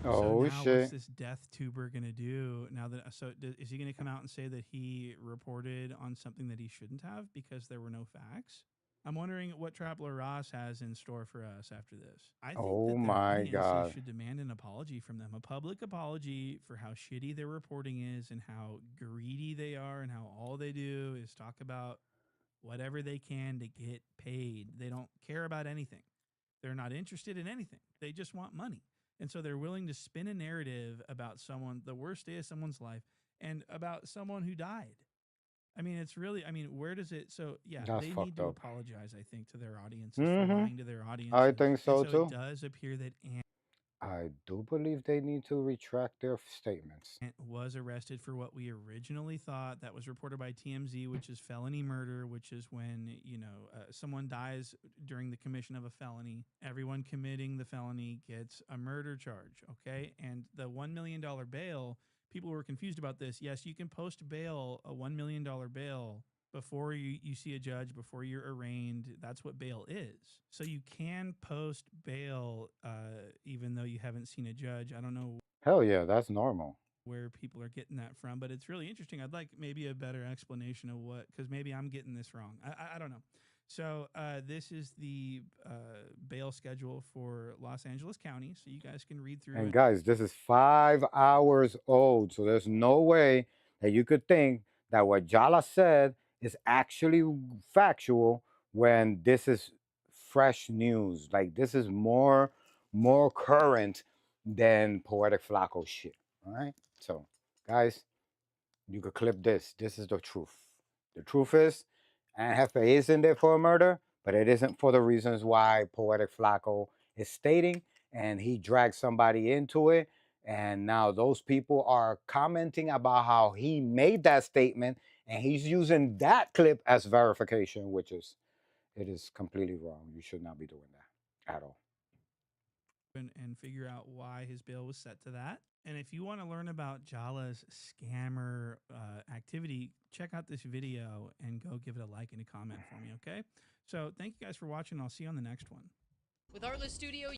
Oh, so now shit. What's this death tuber gonna do now that? So is he gonna come out and say that he reported on something that he shouldn't have because there were no facts? I'm wondering what Trappler Ross has in store for us after this. I think Oh that the my audience God. should demand an apology from them, a public apology for how shitty their reporting is and how greedy they are and how all they do is talk about whatever they can to get paid. They don't care about anything. They're not interested in anything. They just want money. And so they're willing to spin a narrative about someone, the worst day of someone's life, and about someone who died. I mean, it's really, I mean, where does it, so yeah, That's they need fucked to up. apologize, I think, to their audiences for lying to their audiences. I think so, And too. It does appear that I do believe they need to retract their statements. Ant was arrested for what we originally thought. That was reported by TMZ, which is felony murder, which is when, you know, someone dies during the commission of a felony. Everyone committing the felony gets a murder charge, okay? And the $1 million bail, people were confused about this. Yes, you can post bail, a $1 million bail, before you see a judge, before you're arraigned. That's what bail is. So you can post bail even though you haven't seen a judge. I don't know Hell yeah, that's normal. where people are getting that from, but it's really interesting. I'd like maybe a better explanation of what, because maybe I'm getting this wrong. I don't know. So this is the bail schedule for Los Angeles County, so you guys can read through And it. guys, this is 5 hours old, so there's no way that you could think that what Jala said is actually factual when this is fresh news. Like, this is more current than Poetic Flacco shit. All right. So, guys, you could clip this. This is the truth. The truth is, Ant Jefe is in there for a murder, but it isn't for the reasons why Poetic Flacco is stating, and he dragged somebody into it. And now those people are commenting about how he made that statement, and he's using that clip as verification, which is, it is completely wrong. You should not be doing that at all. And figure out why his bail was set to that. And if you want to learn about Jala's scammer activity, check out this video and go give it a like and a comment for me, okay? So thank you guys for watching. I'll see you on the next one. With Artless Studio.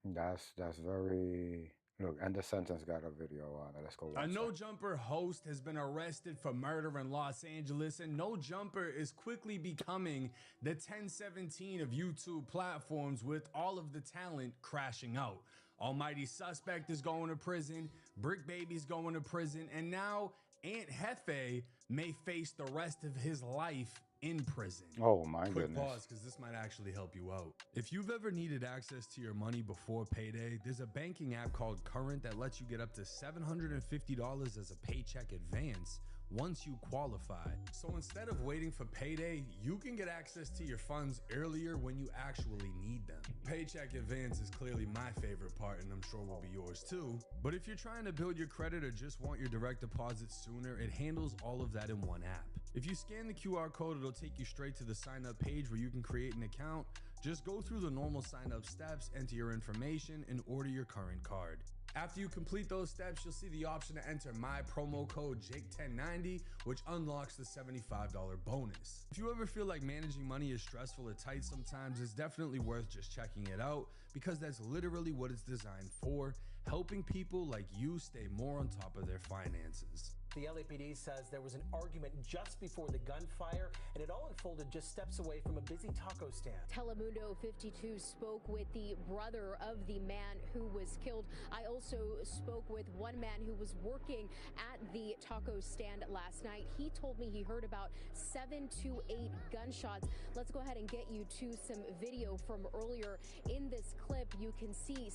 That's very... Look, and the sentence got a video on it. Let's go watch A No that. Jumper host has been arrested for murder in Los Angeles, and No Jumper is quickly becoming the 1017 of YouTube platforms, with all of the talent crashing out. Almighty Suspect is going to prison, Brick Baby's going to prison, and now Ant Jefe may face the rest of his life in prison. Oh my Quick goodness. pause, because this might actually help you out. If you've ever needed access to your money before payday, there's a banking app called Current that lets you get up to $750 as a paycheck advance once you qualify. So instead of waiting for payday, you can get access to your funds earlier when you actually need them. Paycheck advance is clearly my favorite part, and I'm sure will be yours too. But if you're trying to build your credit or just want your direct deposit sooner, it handles all of that in one app. If you scan the QR code, it'll take you straight to the sign up page where you can create an account. Just go through the normal sign up steps, enter your information, and order your current card. After you complete those steps, you'll see the option to enter my promo code Jake1090, which unlocks the $75 bonus. If you ever feel like managing money is stressful or tight sometimes, it's definitely worth just checking it out, because that's literally what it's designed for, helping people like you stay more on top of their finances. The LAPD says there was an argument just before the gunfire, and it all unfolded just steps away from a busy taco stand. Telemundo 52 spoke with the brother of the man who was killed. I also spoke with one man who was working at the taco stand last night. He told me he heard about 7 to 8 gunshots. Let's go ahead and get you to some video from earlier. In this clip, you can see...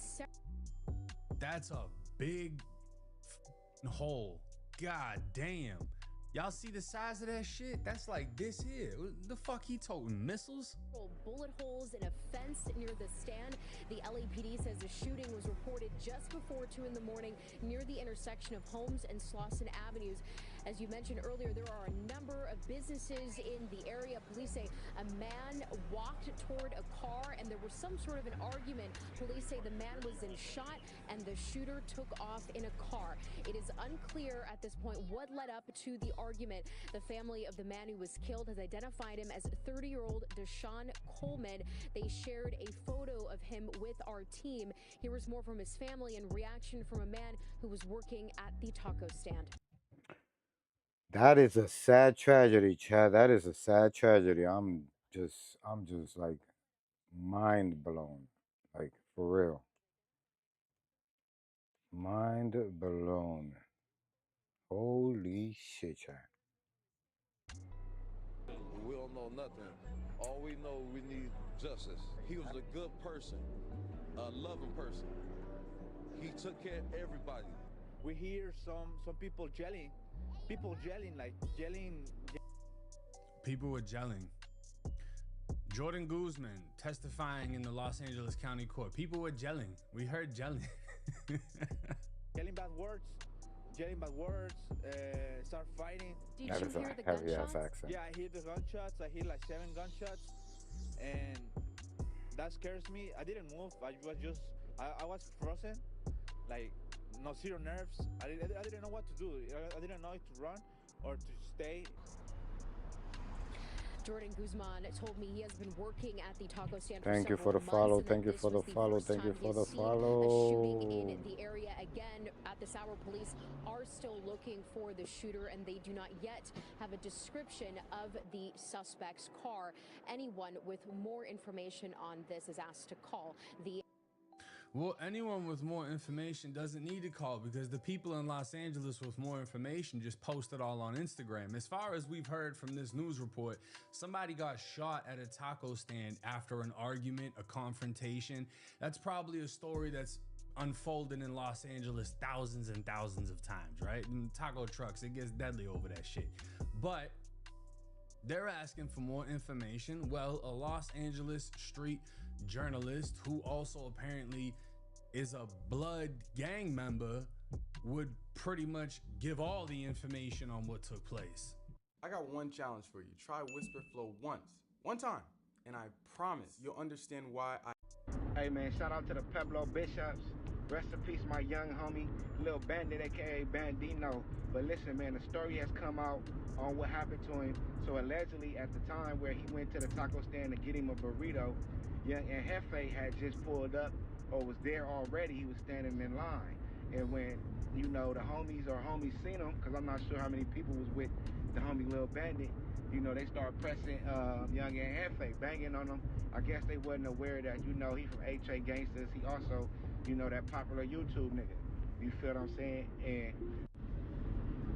That's a big hole. God damn. Y'all see the size of that shit? That's like this here. What the fuck he toting? Missiles? Bullet holes in a fence near the stand. The LAPD says the shooting was reported just before 2 in the morning near the intersection of Holmes and Slauson Avenues. As you mentioned earlier, there are a number of businesses in the area. Police say a man walked toward a car and there was some sort of an argument. Police say the man was then shot and the shooter took off in a car. It is unclear at this point what led up to the argument. The family of the man who was killed has identified him as 30-year-old Deshaun Coleman. They shared a photo of him with our team. Here was more from his family and reaction from a man who was working at the taco stand. That is a sad tragedy, Chad. That is a sad tragedy. I'm just like mind blown. Like, for real. Mind blown. Holy shit, Chad. We don't know nothing. All we know, we need justice. He was a good person, a loving person. He took care of everybody. We hear some people yelling. People yelling, like yelling. People were gelling. Jordan Guzman testifying in the Los Angeles County Court. People were gelling. We heard gelling. Yelling bad words. Yelling bad words. Start fighting. Did you hear the gunshots? Accent. Yeah, I hear the gunshots. I hear like 7 gunshots, and that scares me. I didn't move. I was frozen, like no zero nerves. I didn't know what to do. I didn't know if to run or to stay. Jordan Guzman told me he has been working at the taco stand Thank you for the follow. Thank you for the follow. Thank you for the follow. A shooting in the area again. At this hour, police are still looking for the shooter, and they do not yet have a description of the suspect's car. Anyone with more information on this is asked to call the. Well, anyone with more information doesn't need to call, because the people in Los Angeles with more information just post it all on Instagram. As far as we've heard from this news report, somebody got shot at a taco stand after an argument, a confrontation. That's probably a story that's unfolded in Los Angeles thousands and thousands of times, right? In taco trucks, it gets deadly over that shit. But they're asking for more information. Well, a Los Angeles street journalist who also apparently is a blood gang member would pretty much give all the information on what took place. I got one challenge for you. Try Whisper Flow one time, and I promise you'll understand why Hey man, shout out to the Pueblo Bishops. Rest in peace, my young homie, Lil Bandit, aka Bandino. But listen, man, the story has come out on what happened to him. So allegedly, at the time where he went to the taco stand to get him a burrito, Young Ant Jefe had just pulled up or was there already. He was standing in line. And when, you know, the homies seen him, because I'm not sure how many people was with the homie Lil Bandit, you know, they start pressing Young Ant Jefe, banging on him. I guess they wasn't aware that, you know, he from H.A. Gangsters. He also, you know, that popular YouTube nigga. You feel what I'm saying? And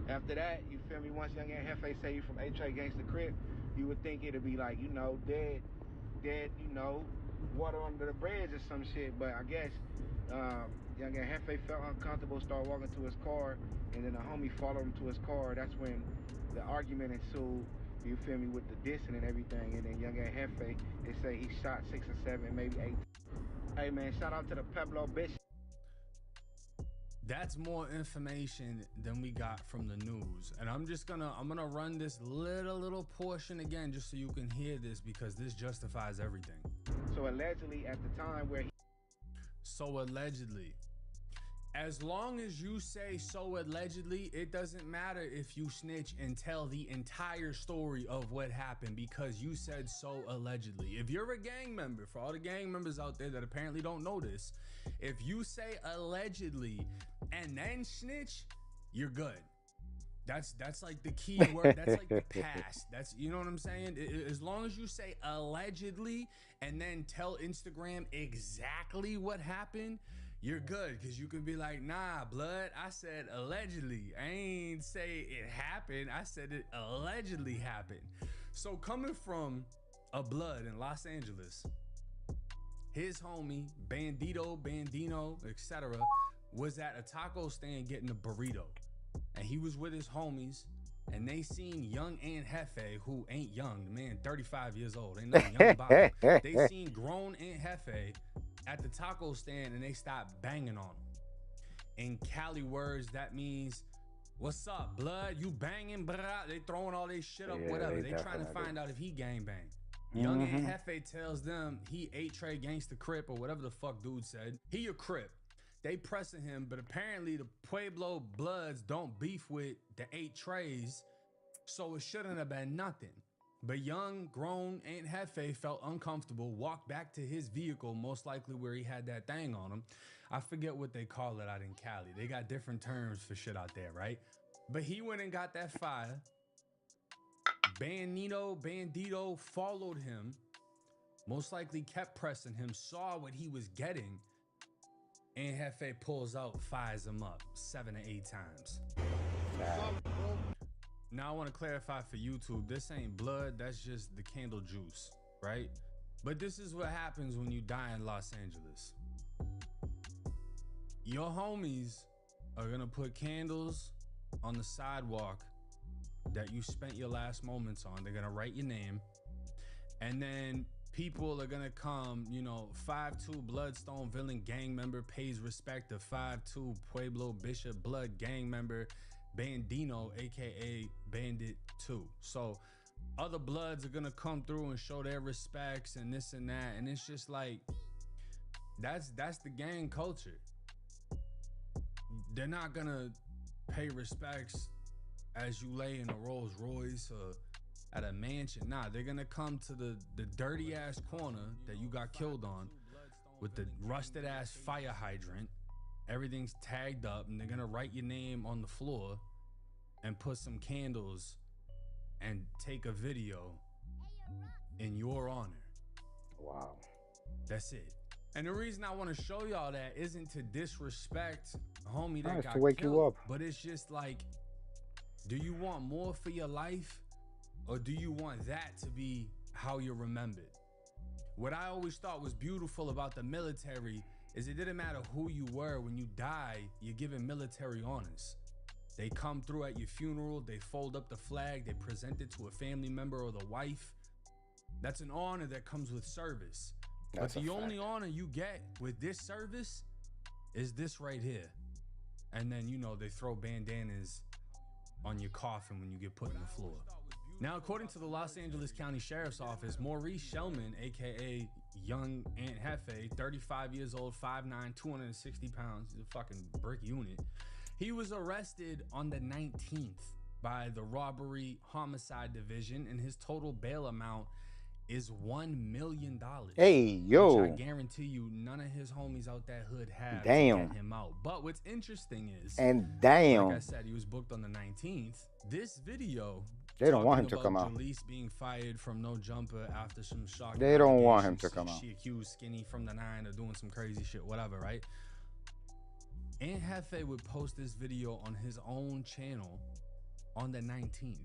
after that, you feel me, once Young Ant Jefe say you from H.A. Gangster Crib, you would think it'd be like, you know, dead, you know, water under the bridge or some shit. But I guess Young Ant Jefe felt uncomfortable, started walking to his car, and then a homie followed him to his car. That's when the argument ensued, you feel me, with the dissing and everything. And then Young Ant Jefe, they say he shot 6 or 7, maybe 8. Hey man, shout out to the Pueblo Bishop. That's more information than we got from the news. And I'm gonna run this little portion again just so you can hear this, because this justifies everything. So allegedly at the time where allegedly. As long as you say so allegedly, it doesn't matter if you snitch and tell the entire story of what happened, because you said so allegedly. If you're a gang member, for all the gang members out there that apparently don't know this, if you say allegedly and then snitch, you're good. That's like the key word. That's like the past. That's, you know what I'm saying? As long as you say allegedly and then tell Instagram exactly what happened, you're good, because you can be like, nah, blood, I said allegedly. I ain't say it happened. I said it allegedly happened. So coming from a blood in Los Angeles, his homie, Bandino, etc., was at a taco stand getting a burrito. And he was with his homies, and they seen young Ant Jefe, who ain't young. The man, 35 years old. Ain't nothing young about him. They seen grown Ant Jefe at the taco stand, and they stopped banging on him. In Cali words, that means, what's up, blood? You banging, brah? They throwing all this shit up, whatever. They trying to find out if he gang bang. Young Ant Jefe tells them he 8-tray gangster Crip, or whatever the fuck dude said. He a Crip. They pressing him, but apparently the Pueblo Bloods don't beef with the 8-trays, so it shouldn't have been nothing. But young, grown Ant Jefe felt uncomfortable, walked back to his vehicle, most likely where he had that thing on him. I forget what they call it out in Cali. They got different terms for shit out there, right? But he went and got that fire. Bandito followed him, most likely kept pressing him, saw what he was getting, and Jefe pulls out, fires him up 7 or 8 times. Now I want to clarify for YouTube, this ain't blood, that's just the candle juice, right? But this is what happens when you die in Los Angeles. Your homies are gonna put candles on the sidewalk that you spent your last moments on. They're gonna write your name, and then people are gonna come, you know, 5'2" Bloodstone villain gang member pays respect to 5'2" Pueblo Bishop Blood gang member Bandino, aka Bandit 2. So other Bloods are gonna come through and show their respects and this and that, and it's just like, that's the gang culture. They're not gonna pay respects as you lay in a Rolls Royce or at a mansion. Nah, they're gonna come to the dirty ass corner that you got killed on with the rusted ass fire hydrant. Everything's tagged up, and they're gonna write your name on the floor and put some candles and take a video in your honor. Wow. That's it. And the reason I want to show y'all that isn't to disrespect a homie that Nice got to wake killed, you up. but it's just like, do you want more for your life, or do you want that to be how you're remembered? What I always thought was beautiful about the military is it didn't matter who you were. When you die, you're given military honors. They come through at your funeral, they fold up the flag, they present it to a family member or the wife. That's an honor that comes with service. That's but the a fact. only honor you get with this service is this right here. And then, you know, they throw bandanas on your coffin when you get put on the floor. Now, according to the Los Angeles County Sheriff's Office, Maurice Shellman, aka Young Ant Jefe, 35 years old, 5'9", 260 pounds, he's a fucking brick unit. He was arrested on the 19th by the Robbery Homicide Division, and his total bail amount is $1 million. Hey, yo. Which I guarantee you none of his homies out that hood have Damn. to get him out. But what's interesting is, And damn. like I said, he was booked on the 19th. This video, They don't want him talking to come about out. Jaleese being fired from No Jumper after some shocking They don't want him to allegations. come out. She accused Skinny from the 9 of doing some crazy shit, whatever, right? Ant Jefe would post this video on his own channel on the 19th,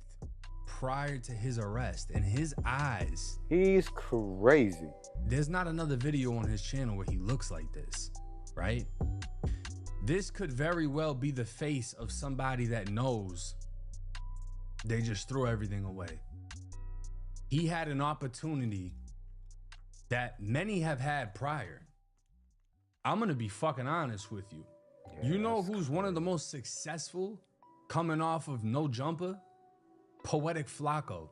prior to his arrest. In his eyes, he's crazy. There's not another video on his channel where he looks like this, right? This could very well be the face of somebody that knows they just threw everything away. He had an opportunity that many have had prior. I'm gonna be fucking honest with you. You know who's one of the most successful coming off of No Jumper? Poetic Flacco.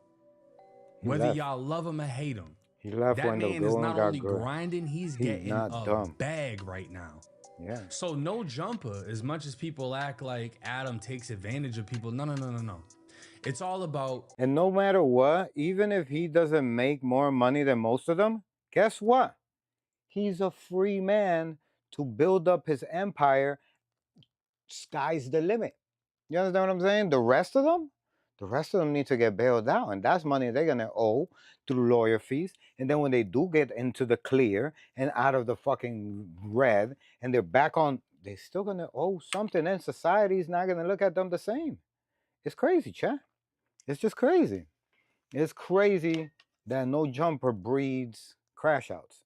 He Whether left. y'all love him or hate him, He left that when the man is going not got only good. grinding, he's He's getting not a dumb. bag right now. Yeah. So No Jumper, as much as people act like Adam takes advantage of people, no. It's all about, And no matter what, even if he doesn't make more money than most of them, guess what? He's a free man to build up his empire. Sky's the limit. You understand what I'm saying? The rest of them need to get bailed out. And that's money they're going to owe through lawyer fees. And then when they do get into the clear and out of the fucking red and they're back on, they're still going to owe something. And society's not going to look at them the same. It's crazy, chat. It's just crazy. It's crazy that No Jumper breeds crash outs.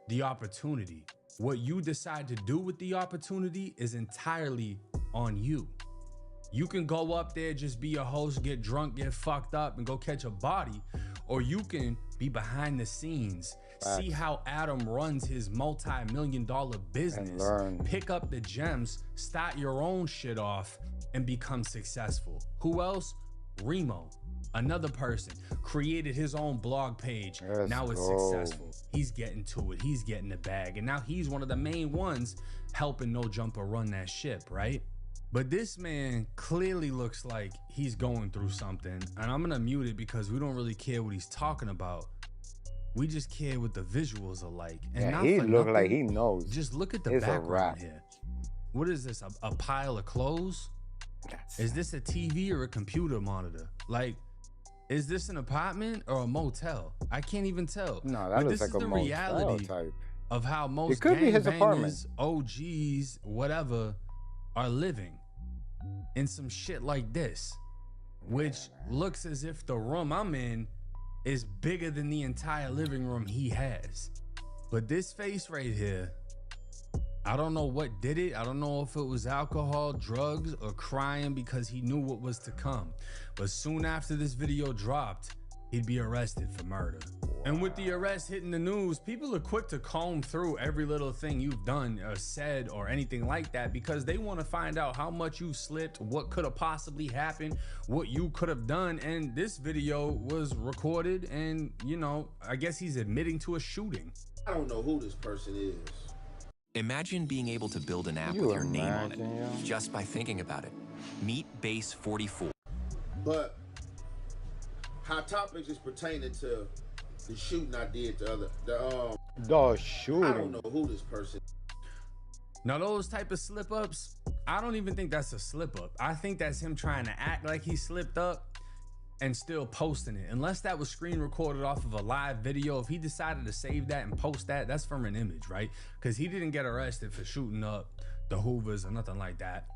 the opportunity. What you decide to do with the opportunity is entirely on you. You can go up there, just be a host, get drunk, get fucked up, and go catch a body. Or you can be behind the scenes, see how Adam runs his multi-million-dollar business, pick up the gems, start your own shit off, and become successful. Who else? Remo, another person, created his own blog page. Now it's successful. He's getting to it. He's getting the bag. And now he's one of the main ones helping No Jumper run that ship, right? But this man clearly looks like he's going through something. And I'm gonna mute it because we don't really care what he's talking about. We just care what the visuals are like. And Yeah, he look like he knows. Just look at the It's a background wrap. here. What is this? A pile of clothes? Is this a TV or a computer monitor? Like, is this an apartment or a motel? I can't even tell. No, that But looks this is like a the motel reality type. of how most could be his apartment. gangbangers, OGs, whatever, are living in some shit like this, which looks as if the room I'm in is bigger than the entire living room he has. But this face right here, I don't know what did it. I don't know if it was alcohol, drugs, or crying because he knew what was to come. But soon after this video dropped, he'd be arrested for murder. And with the arrest hitting the news, people are quick to comb through every little thing you've done or said or anything like that because they want to find out how much you slipped, what could have possibly happened, what you could have done. And this video was recorded and, you know, I guess he's admitting to a shooting. I don't know who this person is. Imagine being able to build an app with your name on it just by thinking about it. Meet Base 44. But Hot Topics is pertaining to the shooting I did The shooting. I don't know who this person. Now those type of slip ups, I don't even think that's a slip up. I think that's him trying to act like he slipped up and still posting it. Unless that was screen recorded off of a live video. If he decided to save that and post that, that's from an image, right? Because he didn't get arrested for shooting up the Hoovers or nothing like that.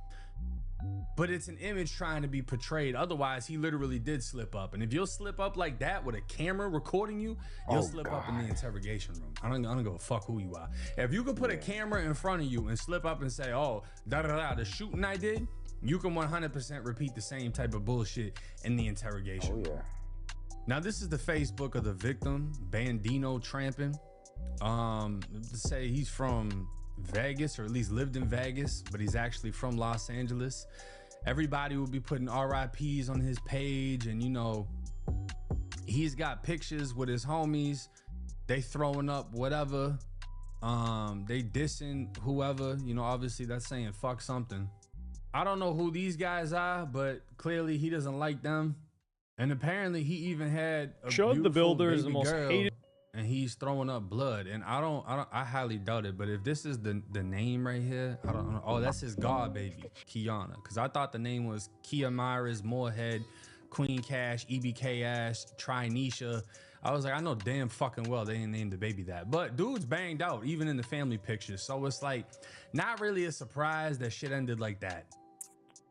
But it's an image trying to be portrayed. Otherwise, he literally did slip up. And if you'll slip up like that with a camera recording you, you'll slip up in the interrogation room. I don't give a fuck who you are. If you could put a camera in front of you and slip up and say, oh, the shooting I did, you can 100% repeat the same type of bullshit in the interrogation room. Now, this is the Facebook of the victim, Bandino Trampin'. To say he's from Vegas, or at least lived in Vegas, but he's actually from Los Angeles. Everybody will be putting RIPs on his page, and you know, he's got pictures with his homies. They throwing up whatever. They dissing whoever, you know, obviously that's saying fuck something. I don't know who these guys are, but clearly he doesn't like them. And apparently he even had a Chud the Builder is the most girl, hated. and he's throwing up blood. And I highly doubt it. But if this is the name right here, I don't know. Oh, that's his god baby, Kiana. Because I thought the name was Kia Myers, Moorhead, Queen Cash, EBK Ash, Trinisha. I was like, I know damn fucking well they didn't name the baby that. But dude's banged out, even in the family pictures. So it's like, not really a surprise that shit ended like that.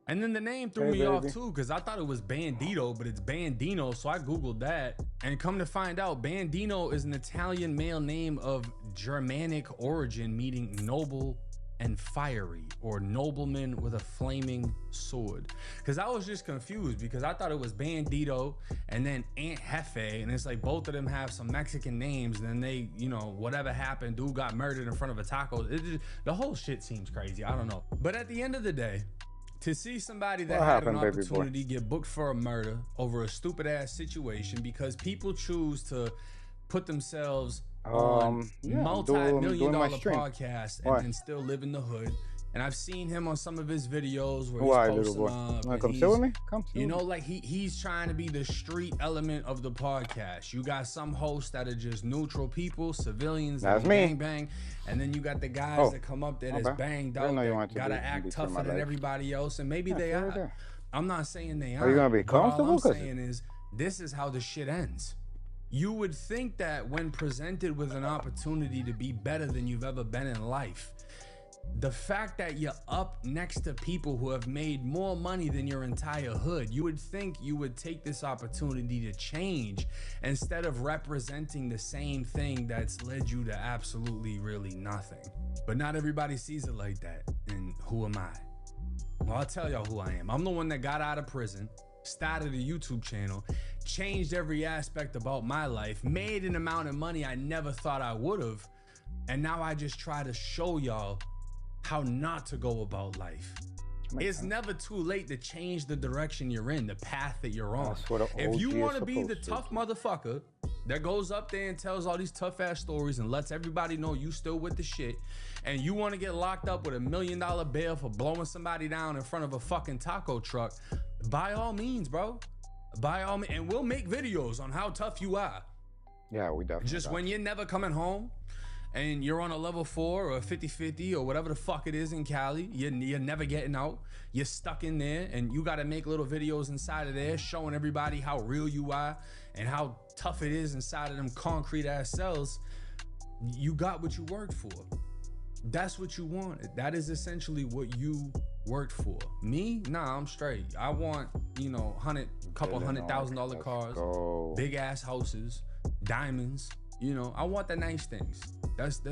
And then the name threw me off too, because I thought it was Bandito, but it's Bandino. So I Googled that, and come to find out, Bandino is an Italian male name of Germanic origin, meaning noble and fiery, or nobleman with a flaming sword. Because I was just confused, because I thought it was Bandito and then Ant Jefe, and it's like both of them have some Mexican names, and then they, you know, whatever happened, dude got murdered in front of a taco. The whole shit seems crazy. I don't know. But at the end of the day, to see somebody that had an opportunity get booked for a murder over a stupid ass situation because people choose to put themselves on multi-million-dollar podcasts and then still live in the hood. And I've seen him on some of his videos where he's posting up. Wanna come sit with me? Come sit You know, with me. like he's trying to be the street element of the podcast. You got some hosts that are just neutral people, civilians, That's that me. bang bang, and then you got the guys that come up there that's banged out, that gotta act tougher than everybody else, and maybe they are. I'm not saying they Are you gonna be comfortable? All I'm saying is this is how the shit ends. You would think that when presented with an opportunity to be better than you've ever been in life, the fact that you're up next to people who have made more money than your entire hood, you would think you would take this opportunity to change instead of representing the same thing that's led you to absolutely really nothing. But not everybody sees it like that. And who am I? Well, I'll tell y'all who I am. I'm the one that got out of prison, started a YouTube channel, changed every aspect about my life, made an amount of money I never thought I would have, and now I just try to show y'all how not to go about life. It's never too late to change the direction you're in, the path that you're on. If you want to be the tough motherfucker that goes up there and tells all these tough ass stories and lets everybody know you still with the shit, and you want to get locked up with $1 million bail for blowing somebody down in front of a fucking taco truck, by all means, bro. By all means, and we'll make videos on how tough you are. Yeah, we definitely. Just when you're never coming home, and you're on a level 4 or a 50-50 or whatever the fuck it is in Cali, you're never getting out. You're stuck in there, and you got to make little videos inside of there showing everybody how real you are and how tough it is inside of them concrete ass cells. You got what you worked for. That's what you wanted. That is essentially what you worked for. Me? Nah, I'm straight. I want, you know, couple $100,000 cars, big ass houses, diamonds. You know, I want the nice things.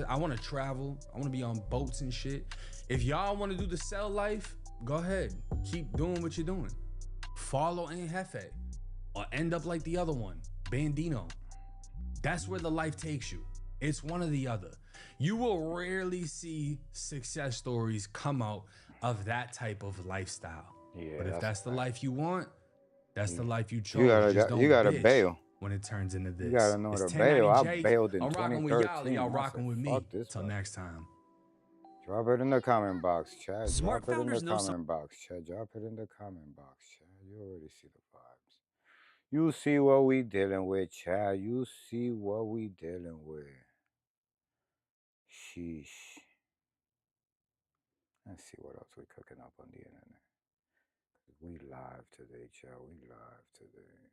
I want to travel. I want to be on boats and shit. If y'all want to do the cell life, go ahead. Keep doing what you're doing. Follow Ant Jefe or end up like the other one, Bandino. That's where the life takes you. It's one or the other. You will rarely see success stories come out of that type of lifestyle. Yeah, but if that's the life you want, that's the life you chose. You gotta bail. When it turns into this. You gotta know the bail. I bailed in 2013. Y'all rocking with me. Till next time. Drop it in the comment box, Chad. Smart Drop it in the founders know comment box, Chad. Drop it in the comment box, Chad. You already see the vibes. You see what we dealing with, child. You see what we dealing with. Sheesh. Let's see what else we cooking up on the internet. We live today, child. We live today.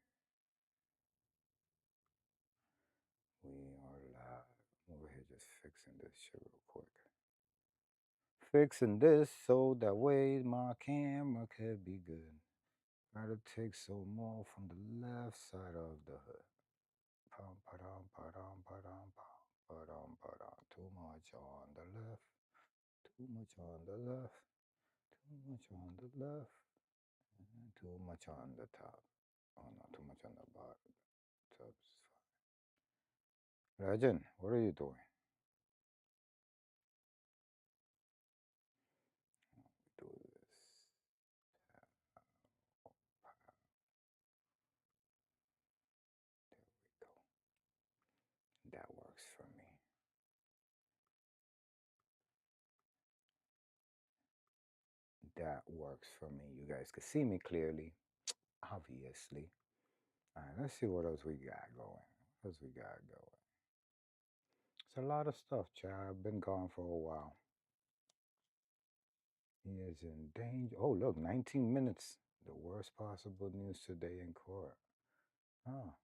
We are live. I'm over here just fixing this shit real quick. Fixing this so that way my camera could be good. Gotta take some more from the left side of the hood. Pum, pa-dum, pa-dum, pa-dum, pum, pa-dum, pa-dum. Too much on the left. Too much on the left. Too much on the left. And too much on the top. Oh no, too much on the bottom. Top is fine. Legend, what are you doing? Do this. That works for me. That works for me. You guys can see me clearly, obviously. All right, let's see what else we got going. What else we got going? It's a lot of stuff, child. I've been gone for a while. He is in danger. Oh, look, 19 minutes. The worst possible news today in court. Oh.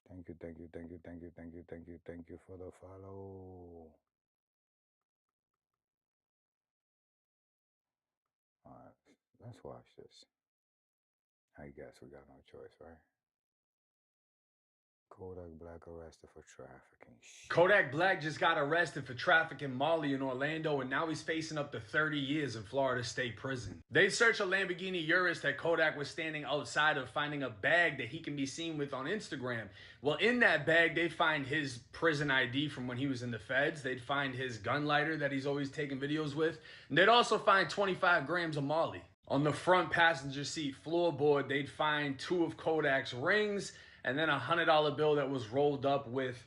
Thank you, thank you, thank you, thank you, thank you, thank you, thank you for the follow. All right, let's watch this. I guess we got no choice, right? Kodak Black arrested for trafficking. Kodak Black just got arrested for trafficking Molly in Orlando, and now he's facing up to 30 years in Florida State Prison. They searched a Lamborghini Urus that Kodak was standing outside of, finding a bag that he can be seen with on Instagram. Well, in that bag, they find his prison ID from when he was in the feds. They'd find his gun lighter that he's always taking videos with. And they'd also find 25 grams of Molly. On the front passenger seat floorboard, they'd find 2 of Kodak's rings, and then a $100 bill that was rolled up with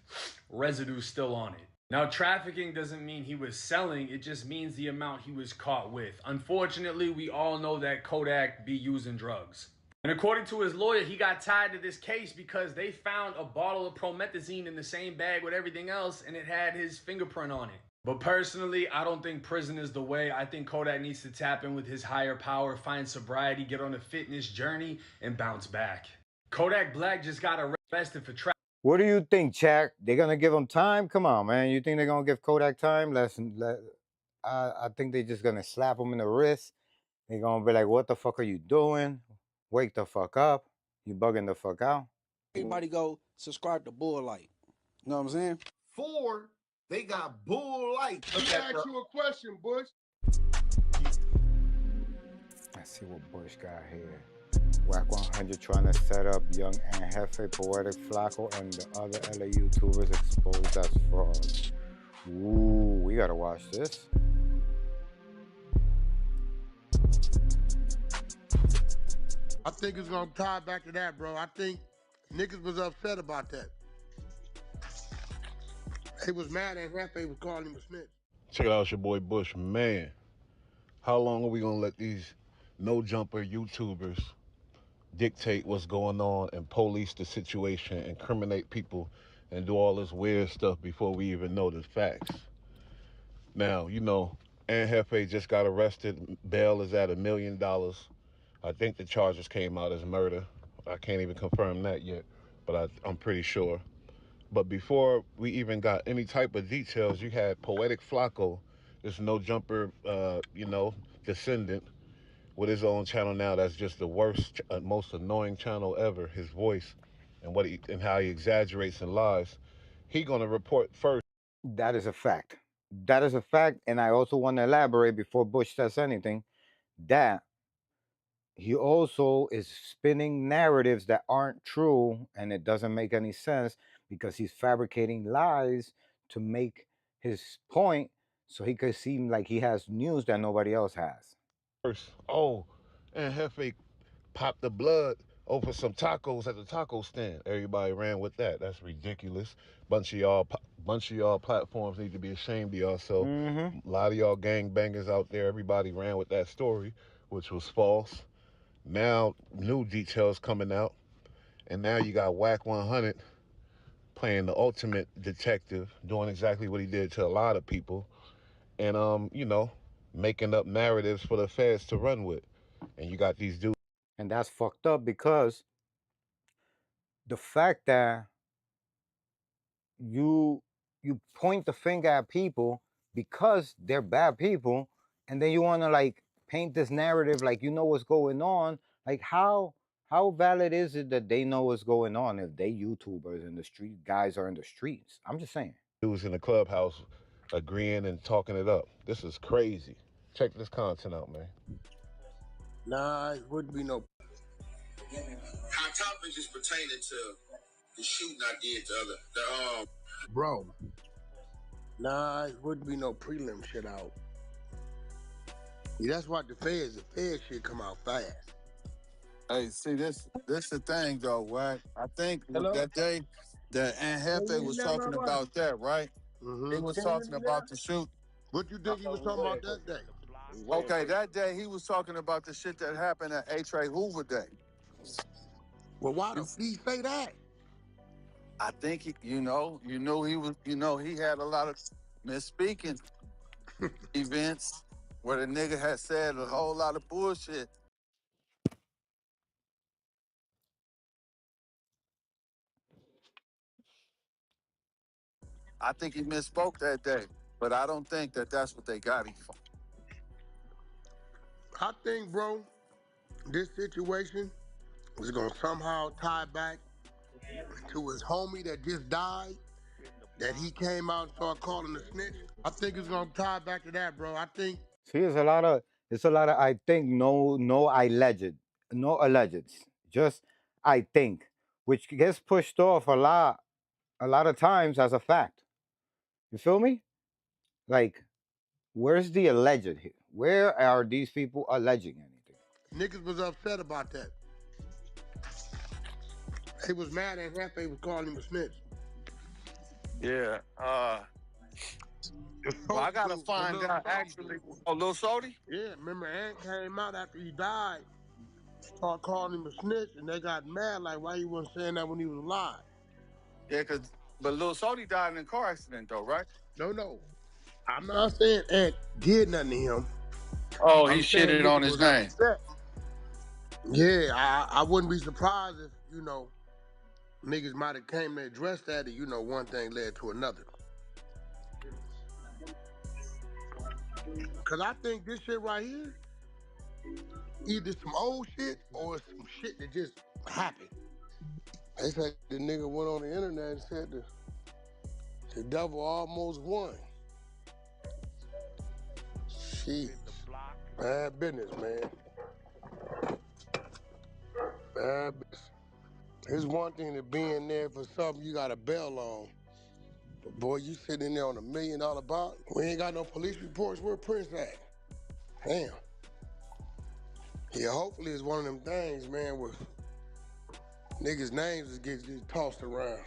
residue still on it. Now, trafficking doesn't mean he was selling, it just means the amount he was caught with. Unfortunately, we all know that Kodak be using drugs. And according to his lawyer, he got tied to this case because they found a bottle of promethazine in the same bag with everything else, and it had his fingerprint on it. But personally, I don't think prison is the way. I think Kodak needs to tap in with his higher power, find sobriety, get on a fitness journey, and bounce back. Kodak Black just got arrested for trafficking. What do you think, Chad? They're gonna give him time? Come on, man. You think they're gonna give Kodak time? I think they're just gonna slap him in the wrist. They're gonna be like, "What the fuck are you doing? Wake the fuck up! You bugging the fuck out." Everybody go subscribe to Bull Light. You know what I'm saying? 4, they got Bull Light. Let me ask you a question, Bush. Let's see what Bush got here. Whack 100 trying to set up Young Ant Jefe, Poetic Flacco, and the other LA YouTubers exposed as frauds. Ooh, we gotta watch this. I think it's gonna tie back to that, bro. I think niggas was upset about that. They was mad at Jefe was calling him a snitch. Check it out, it's your boy Bush. Man, how long are we gonna let these no-jumper YouTubers dictate what's going on and police the situation, incriminate people, and do all this weird stuff before we even know the facts? Now, you know, Ant Jefe just got arrested. Bail is at $1 million. I think the charges came out as murder. I can't even confirm that yet, but I'm pretty sure. But before we even got any type of details, you had Poetic Flacco, this no-jumper, descendant, with his own channel now. That's just the worst, most annoying channel ever. His voice and how he exaggerates and lies. He gonna report first. That is a fact. That is a fact, and I also want to elaborate before Bush says anything. That he also is spinning narratives that aren't true, and it doesn't make any sense because he's fabricating lies to make his point, so he could seem like he has news that nobody else has. First, oh, and Jefe popped the blood open some tacos at the taco stand. Everybody ran with that. That's ridiculous. Bunch of y'all platforms need to be ashamed of yourself. A lot of y'all gangbangers out there, everybody ran with that story, which was false. Now new details coming out, and now you got Whack 100 playing the ultimate detective, doing exactly what he did to a lot of people, and making up narratives for the feds to run with. And you got these dudes. And that's fucked up because the fact that you point the finger at people because they're bad people, and then you want to like paint this narrative like you know what's going on. Like how valid is it that they know what's going on if they YouTubers and the street guys are in the streets? I'm just saying. Dudes in the clubhouse agreeing and talking it up. This is crazy. Check this content out, man. Nah, it wouldn't be no. Hot topics is pertaining to the shooting I did Bro. Nah, it wouldn't be no prelim shit out. Yeah, that's what the feds shit come out fast. Hey, see, this the thing, though, right? I think that day that Ant Jefe was talking about that, right? He was talking about the shoot. What you think he was talking about that day? Okay, that day he was talking about the shit that happened at A. Hoover Day. Well, why did he say that? I think he, he was, he had a lot of misspeaking events where the nigga had said a whole lot of bullshit. I think he misspoke that day, but I don't think that that's what they got him for. I think, bro, this situation is gonna somehow tie back to his homie that just died, that he came out and started calling the snitch. I think it's gonna tie back to that, bro. I think. See, it's a lot of I think, no alleged, just I think, which gets pushed off a lot of times as a fact. You feel me? Like, where's the alleged here? Where are these people alleging anything? Niggas was upset about that. They was mad at Jefe was calling him a snitch. Yeah. Well, I gotta find out actually. Oh, Lil Sody? Yeah, remember Ant came out after he died, started calling him a snitch, and they got mad like why he wasn't saying that when he was alive. Yeah, but Lil Sody died in a car accident though, right? No. I'm not saying Ant did nothing to him. Oh, he shitted on his name. Upset. Yeah, I wouldn't be surprised if, niggas might have came to address that and, one thing led to another. Cause I think this shit right here, either some old shit or some shit that just happened. They said the nigga went on the internet and said the devil almost won. Shit. Bad business, man. Bad business. It's one thing to be in there for something you got a bail on. But boy, you sitting there on $1 million bond. We ain't got no police reports. Where Prince at? Damn. Yeah, hopefully it's one of them things, man, where niggas' names just get tossed around.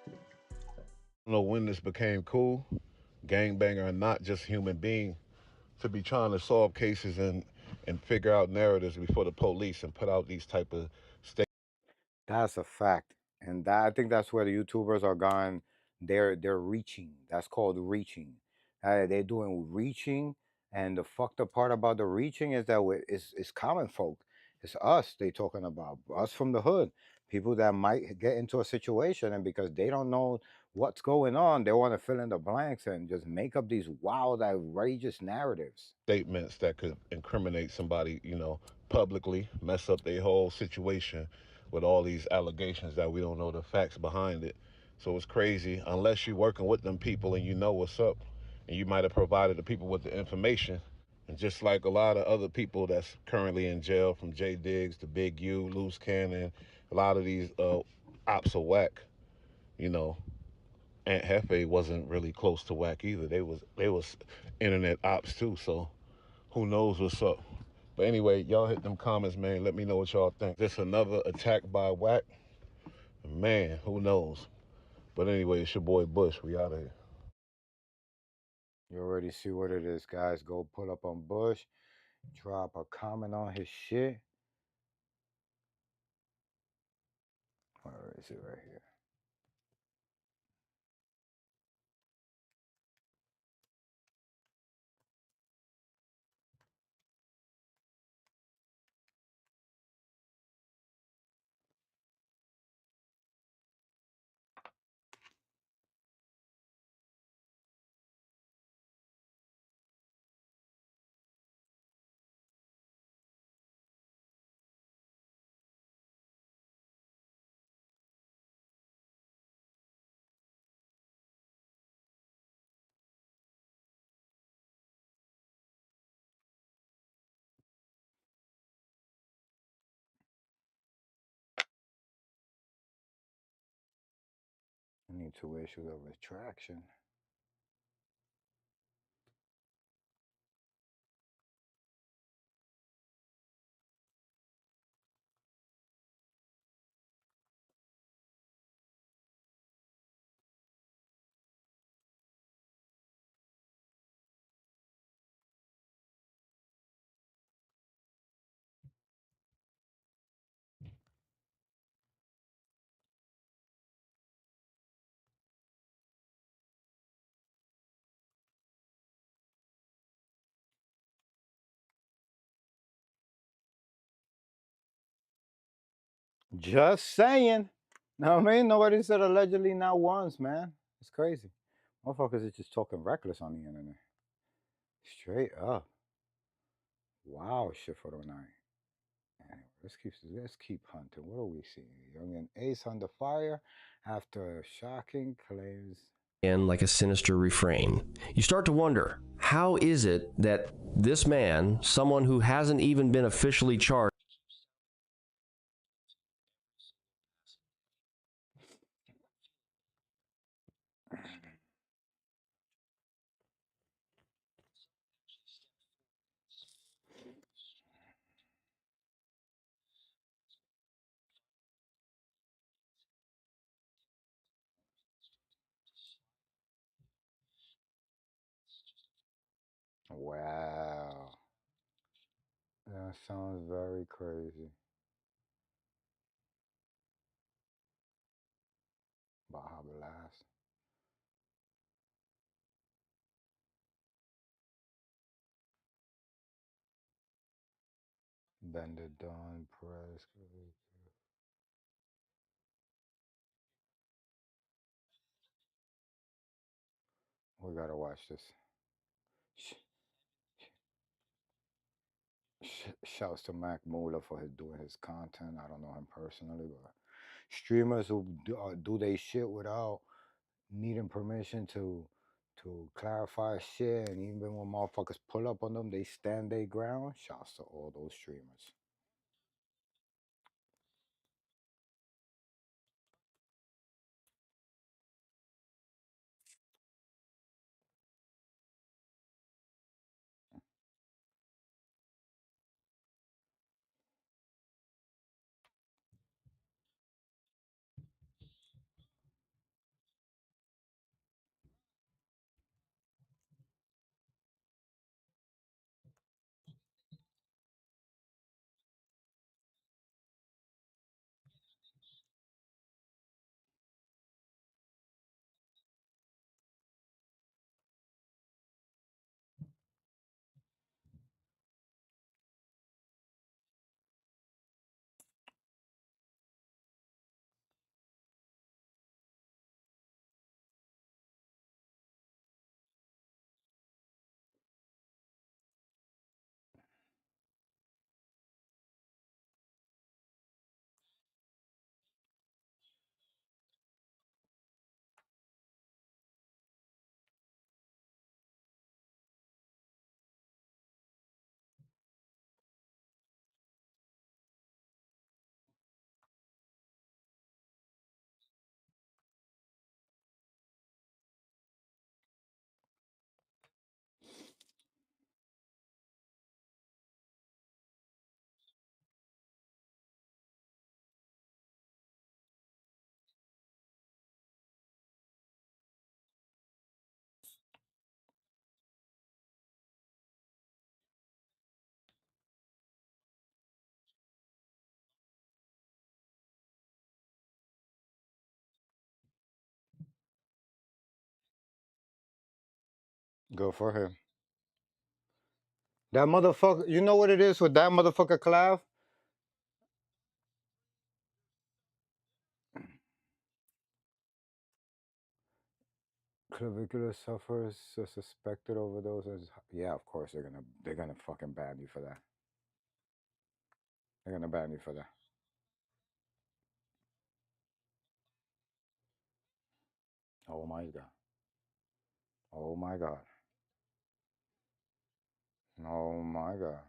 I don't know when this became cool. Gangbanger are not just human being to be trying to solve cases and figure out narratives before the police and put out these type of statements. That's a fact, and I think that's where the YouTubers are gone. They're reaching. That's called reaching. They're doing reaching, and the fucked up part about the reaching is that it's common folk. It's us they talking about. Us from the hood, people that might get into a situation, and because they don't know what's going on, they want to fill in the blanks and just make up these wild, outrageous narratives. Statements that could incriminate somebody, publicly, mess up their whole situation with all these allegations that we don't know the facts behind it. So it's crazy unless you're working with them people and you know what's up, and you might have provided the people with the information. And just like a lot of other people that's currently in jail, from J Diggs to Big U, Loose Cannon, a lot of these ops are whack. Ant Jefe wasn't really close to whack either. They was internet ops too. So who knows what's up? But anyway, y'all hit them comments, man. Let me know what y'all think. This another attack by Whack? Man, who knows? But anyway, it's your boy Bush. We out of here. You already see what it is, guys. Go pull up on Bush. Drop a comment on his shit. Where is it? Right here. I need to issue a retraction. Just saying. Know what I mean? Nobody said allegedly not once, man. It's crazy. Motherfuckers are just talking reckless on the internet. Straight up. Wow, shit for the night. Anyway, let's keep hunting. What are we seeing? Youngin Ace under fire after shocking claims. And like a sinister refrain. You start to wonder, how is it that this man, someone who hasn't even been officially charged, Wow. That sounds very crazy. Baja Blast. Bend it down, press. We gotta watch this. Shouts to Mac Moolah for doing his content. I don't know him personally, but streamers who do they shit without needing permission to clarify shit, and even when motherfuckers pull up on them, they stand their ground. Shouts to all those streamers. Good for him. That motherfucker, you know what it is with that motherfucker Clav? Clavicular suffers a suspected overdose. Yeah, of course they're gonna fucking ban you for that. They're gonna ban you for that. Oh my god. Oh my god. Oh my god.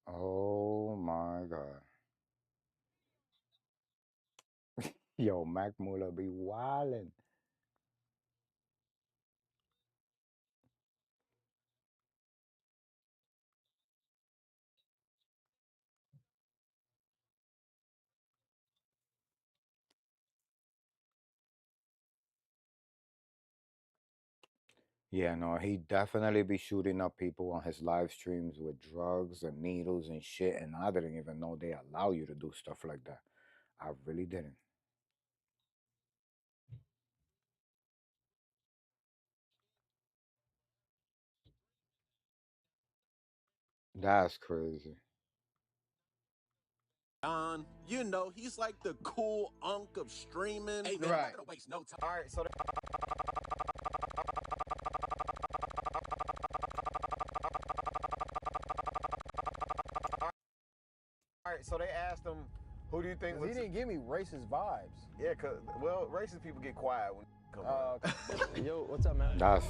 Oh my god. Yo, Mac Muller be wildin'. Yeah, no, he definitely be shooting up people on his live streams with drugs and needles and shit, and I didn't even know they allow you to do stuff like that. I really didn't. That's crazy. You know, he's like the cool unk of streaming. Hey, man, I'm not gonna waste no time. All right, so they asked him, who do you think was... He didn't give me racist vibes. Yeah, because, well, racist people get quiet when come Yo, what's up, man? That's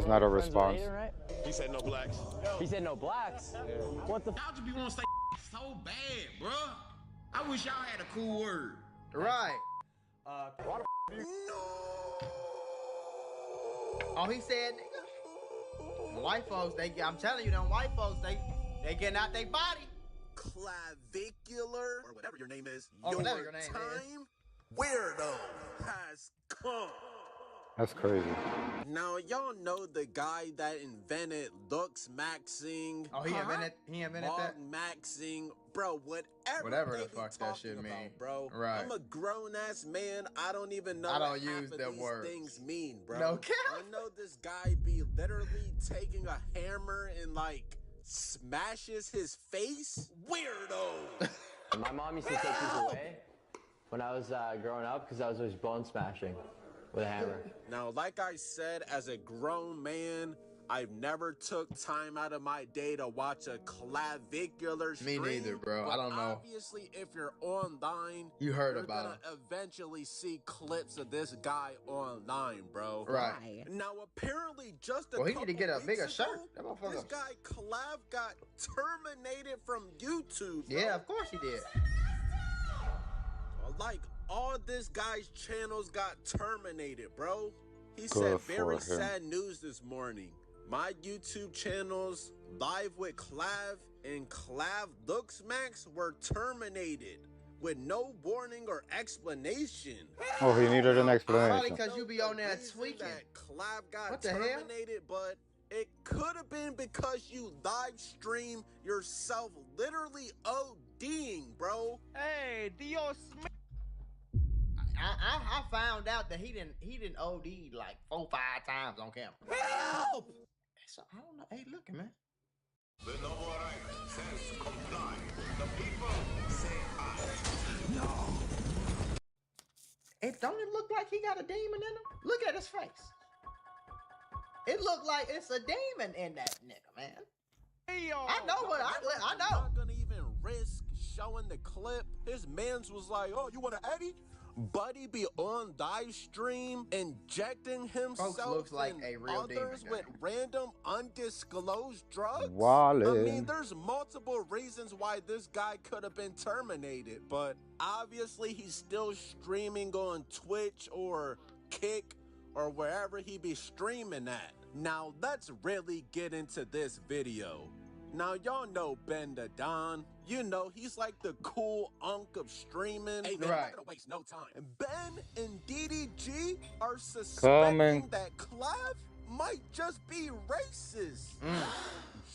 not a response. Aiden, right? He said no blacks. He said no blacks? Yeah. What the... How'd you be want to say so bad, bro? I wish y'all had a cool word. Right. Why the No. Oh, he said, nigga. White folks, I'm telling you, them white folks, they getting out their body. Clavicular, or whatever your name is, Your time weirdo has come. That's crazy. Now, y'all know the guy that invented looks maxing. Oh, he invented that? Maxing. Bro, whatever they the fuck be that shit talking mean. about, bro. Right. I'm a grown-ass man. I don't even know I don't what use half of them these words. things mean, bro. No cap. I know this guy be literally taking a hammer and, like, smashes his face. Weirdo. My mom used to take these away when I was growing up because I was always bone smashing with a hammer. Now, like I said, as a grown man, I've never took time out of my day to watch a clavicular stream. Me neither, bro. I don't know. Obviously, if you're online, You heard you're about gonna eventually see clips of this guy online, bro. Right. Now, apparently, just a Well, he need to get a bigger shirt. That ago, motherfucker. this guy Clav got terminated from YouTube. Bro. Yeah, of course he did. Like, all this guy's channels got terminated, bro. He Good said for very him. sad news this morning. My YouTube channels, Live with Clav and Clav Looks Max, were terminated with no warning or explanation. Oh, he needed an Probably explanation. because you be on there Reason tweaking. that Clav got What the hell? terminated, but it could have been because you live stream yourself literally ODing, bro. Hey, Dios. I found out that he didn't OD like 4-5 times on camera. Help! So I don't know. Hey, look, man. The noble right says comply. The people say I. No. Don't it look like he got a demon in him? Look at his face. It look like it's a demon in that nigga, man. I know what I know. I'm not gonna even risk showing the clip. His mans was like, "Oh, you want to Eddie?" Buddy be on live stream injecting himself looks like and a real others demon with random undisclosed drugs. Wallin'. I mean, there's multiple reasons why this guy could have been terminated, but obviously he's still streaming on Twitch or Kick or wherever he be streaming at. Now let's really get into this video. Now, y'all know Ben the Don. You know, he's like the cool unk of streaming. Hey, man, I'm not gonna waste no time. Ben and DDG are suspecting that Clav might just be racist.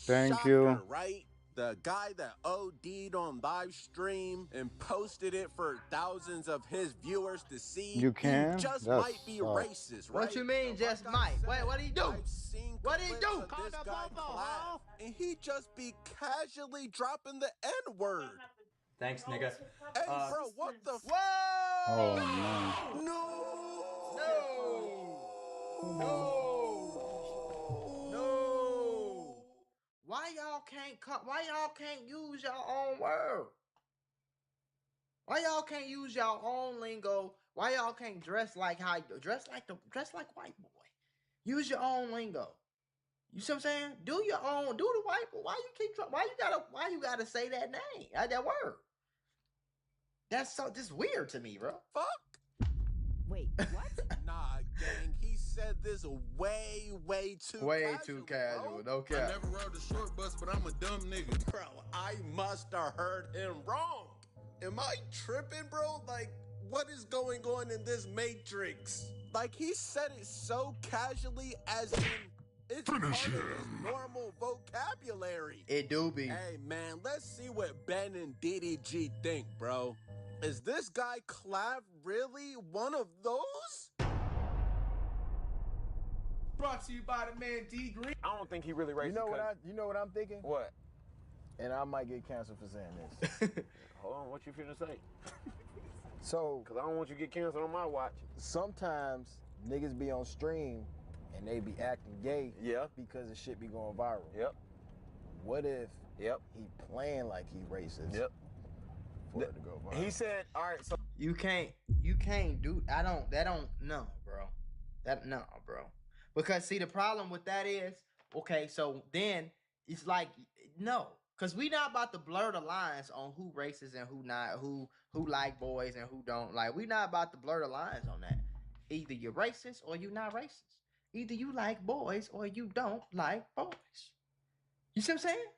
Thank Shocker, you. right? The guy that OD'd on live stream and posted it for thousands of his viewers to see. You can? He just That might be sucks. racist, right? What you mean, just might? Wait, what did he do? What did he do? This guy Clav, and he just be casually dropping the N-word. Thanks, nigga. Hey, bro, what the? Whoa! Oh, man. No! Why y'all can't use your own word? Why y'all can't use your own lingo? Why y'all can't dress like white boy? Use your own lingo. You see what I'm saying? Do your own. Do the white boy. Why you gotta say that name? That word. That's so just weird to me, bro. Fuck. Wait, what? Nah, gang. He said this way too casual. No cap. I never rode the short bus, but I'm a dumb nigga. Bro, I must have heard him wrong. Am I tripping, bro? Like, what is going on in this matrix? Like, he said it so casually as in it's part of his normal vocabulary. It do be. Hey, man, let's see what Ben and DDG think, bro. Is this guy Clav really one of those? Brought to you by the man D Green. I don't think he really racist. You know what I'm thinking? What? And I might get canceled for saying this. Hold on, what you finna say? So, cause I don't want you to get canceled on my watch. Sometimes niggas be on stream and they be acting gay. Yeah. Because the shit be going viral. Yep. What if he playing like he racist? Yep. For it to go viral. He said, all right, so You can't do no, bro. Because see, the problem with that is, okay, so then it's like, no. Because we not about to blur the lines on who racist and who not, who like boys and who don't like. We not about to blur the lines on that. Either you're racist or you're not racist. Either you like boys or you don't like boys. You see what I'm saying?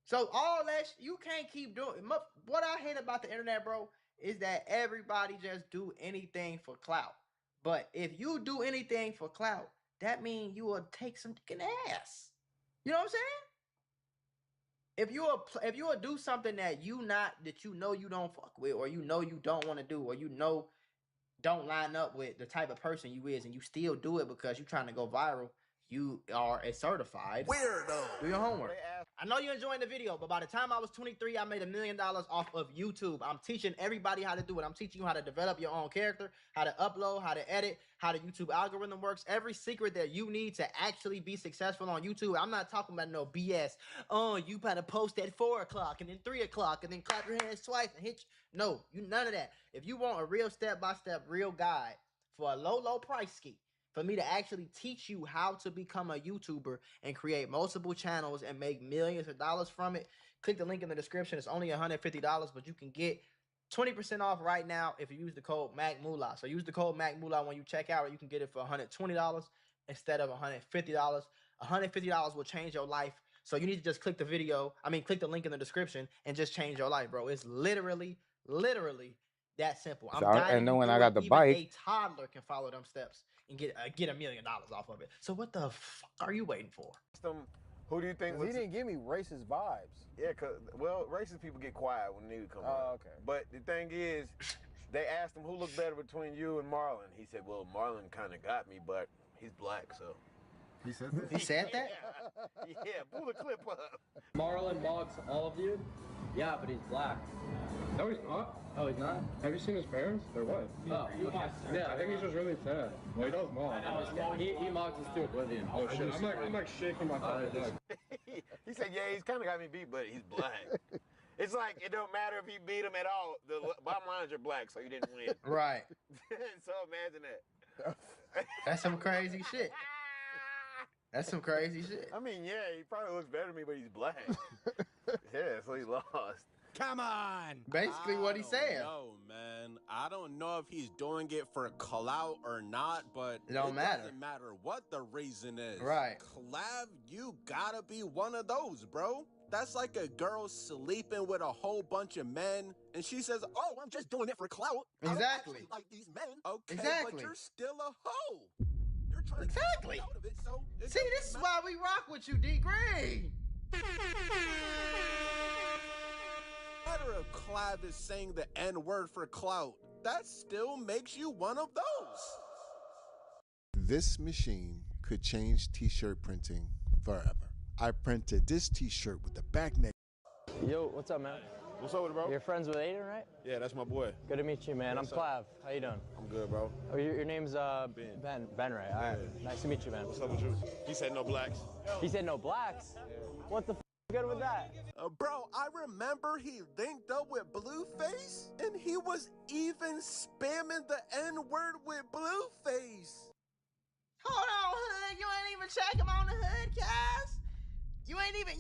So all that, you can't keep doing. What I hate about the internet, bro, is that everybody just do anything for clout. But if you do anything for clout, that means you will take some fucking ass. You know what I'm saying? If you will do something that you know you don't fuck with, or you know you don't want to do, or you know don't line up with the type of person you is, and you still do it because you're trying to go viral, you are a certified weirdo. Do your homework. I know you're enjoying the video, but by the time I was 23, I made $1 million off of YouTube. I'm teaching everybody how to do it. I'm teaching you how to develop your own character, how to upload, how to edit, how the YouTube algorithm works. Every secret that you need to actually be successful on YouTube. I'm not talking about no BS. Oh, you better post at 4 o'clock and then 3 o'clock and then clap your hands twice and hit you. No, none of that. If you want a real step-by-step, real guide for a low price ski, for me to actually teach you how to become a YouTuber and create multiple channels and make millions of dollars from it, click the link in the description. It's only $150, but you can get 20% off right now if you use the code MACMoolah. So use the code MACMoolah when you check out, or you can get it for $120 instead of $150. $150 will change your life. So you need to just click the link in the description and just change your life, bro. It's literally that simple. And then when I got the bike, a toddler can follow them steps and get $1 million off of it. So what the fuck are you waiting for? Who do you think was... He didn't give me racist vibes. Yeah, well, racist people get quiet when they come out. Oh, okay. But the thing is, they asked him who looked better between you and Marlon. He said, well, Marlon kind of got me, but he's black, so... He said that? He said that? Yeah, pull the clip up. Marlon mocks all of you? Yeah, but he's black. No, he's not. Oh, he's not? Have you seen his parents? They're white. Oh, Yeah, I think he's just really sad. Well, he does mock. He mocks us to oblivion. Oh shit, I'm like shaking my head. He said, yeah, he's kind of got me beat, but he's black. It's like, it don't matter if he beat him at all. The bottom line is you're black, so you didn't win. Right. So imagine that. That's some crazy shit. That's some crazy shit. I mean, yeah, he probably looks better than me, but he's black. Yeah, so he lost. Come on. Basically what he said. No, man. I don't know if he's doing it for clout or not, but it doesn't matter what the reason is. Right. Clav, you gotta be one of those, bro. That's like a girl sleeping with a whole bunch of men, and she says, oh, I'm just doing it for clout. Exactly. I don't actually like these men. Okay, exactly. But you're still a hoe. You're trying exactly. to get out of it, so see, this is why we rock with you, D Green. matter if Clav is saying the N-word for clout, that still makes you one of those. This machine could change t-shirt printing forever. I printed this t-shirt with the back neck. Yo, what's up, man? What's up with it, bro? You're friends with Aiden, right? Yeah, that's my boy. Good to meet you, man. Yes, I'm Clav. How you doing? I'm good, bro. Oh, your name's Ben. Ben, right? All right. Nice to meet you, man. What's up with you? He said no blacks. He said no blacks? What the good with that? Bro, I remember he linked up with Blueface, and he was even spamming the N-word with Blueface. Hold on, hood. You ain't even check him on the hood, cuz. You ain't even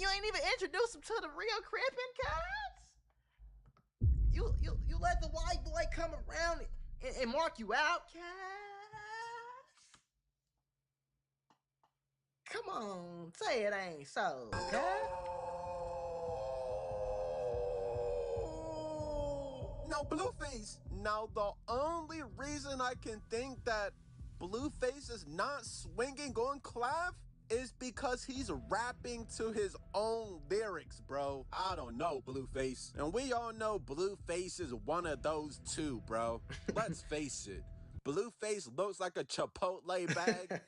introduce him to the real Crippin', cuz. You let the white boy come around and mark you out, cuz. Come on, say it ain't so, cuz. No, Blueface. Now, the only reason I can think that Blueface is not swinging on Clav is because he's rapping to his own lyrics, bro. I don't know, Blueface. And we all know Blueface is one of those two, bro. Let's face it. Blueface looks like a Chipotle bag.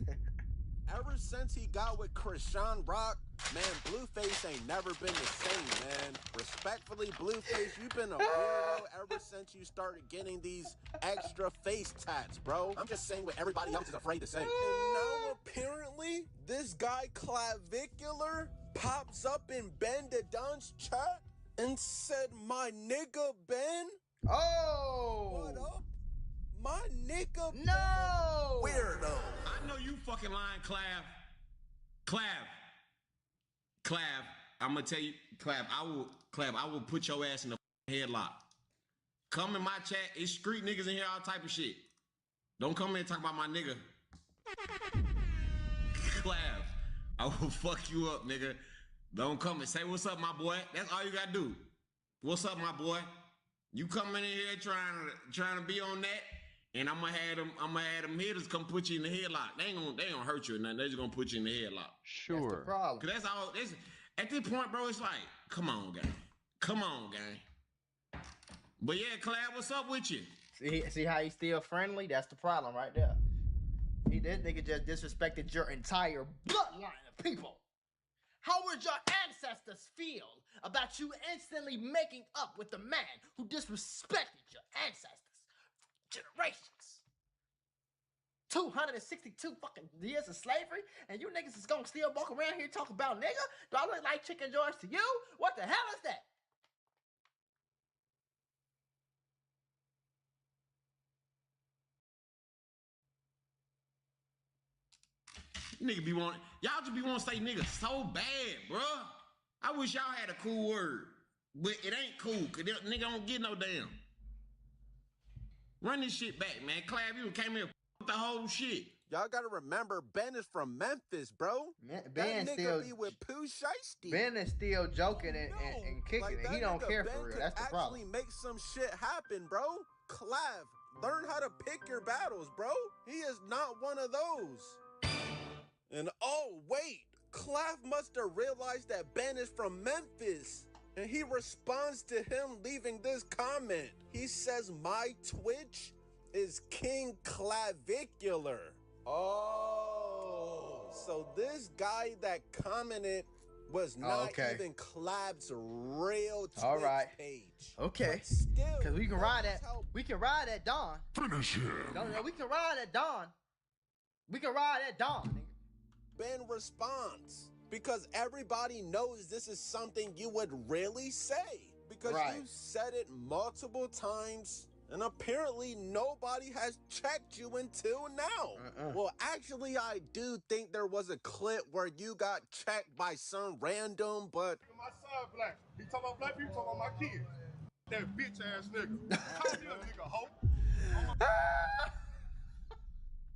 Ever since he got with Krishan Rock, man, Blueface ain't never been the same, man. Respectfully, Blueface, you've been a weirdo ever since you started getting these extra face tats, bro. I'm just saying what everybody else is afraid to say. And now, apparently, this guy, Clavicular, pops up in Ben Dedon's chat and said, "My nigga Ben." Oh! What up? My nigga Ben. No! Weirdo. I know you fucking lying, Clav. Clav, I'm gonna tell you, Clav, I will put your ass in the headlock. Come in my chat, it's street niggas in here, all type of shit. Don't come in and talk about my nigga. Clav, I will fuck you up, nigga. Don't come and say, "What's up, my boy?" That's all you gotta do. "What's up, my boy?" You coming in here trying to be on that, and I'm gonna have them hitters come put you in the headlock. They ain't gonna hurt you or nothing. They just gonna put you in the headlock. Sure. That's the problem. Cause that's all. At this point, bro, it's like, come on, gang. Come on, gang. But yeah, Clav, what's up with you? See how he's still friendly? That's the problem right there. This nigga just disrespected your entire bloodline of people. How would your ancestors feel about you instantly making up with the man who disrespected your ancestors for generations? 262 fucking years of slavery, and you niggas is gonna still walk around here talking about nigga? Do I look like Chicken George to you? What the hell is that? Y'all just be wanting to say nigga so bad, bro. I wish y'all had a cool word, but it ain't cool, cause nigga don't get no damn. Run this shit back, man. Clav, you came here with the whole shit. Y'all gotta remember, Ben is from Memphis, bro. Ben that nigga still be with Pooh Shiesty. Ben is still joking and kicking like it. He don't care for real. That's the problem. Actually make some shit happen, bro. Clav, learn how to pick your battles, bro. He is not one of those. And oh wait, Clav must have realized that Ben is from Memphis. And he responds to him leaving this comment. He says, "My Twitch is King Clavicular." Oh, so this guy that commented was not even Clav's real Twitch page. Okay. But still, because we can ride at dawn. Finish him. No, we can ride at dawn. We can ride at dawn. Ben responds because everybody knows this is something you would really say because you said it multiple times. And apparently nobody has checked you until now. Well, actually, I do think there was a clip where you got checked by some random, but... My son black. He talking about black people, talking about my kids. That bitch ass nigga. Call me a nigga, hoe.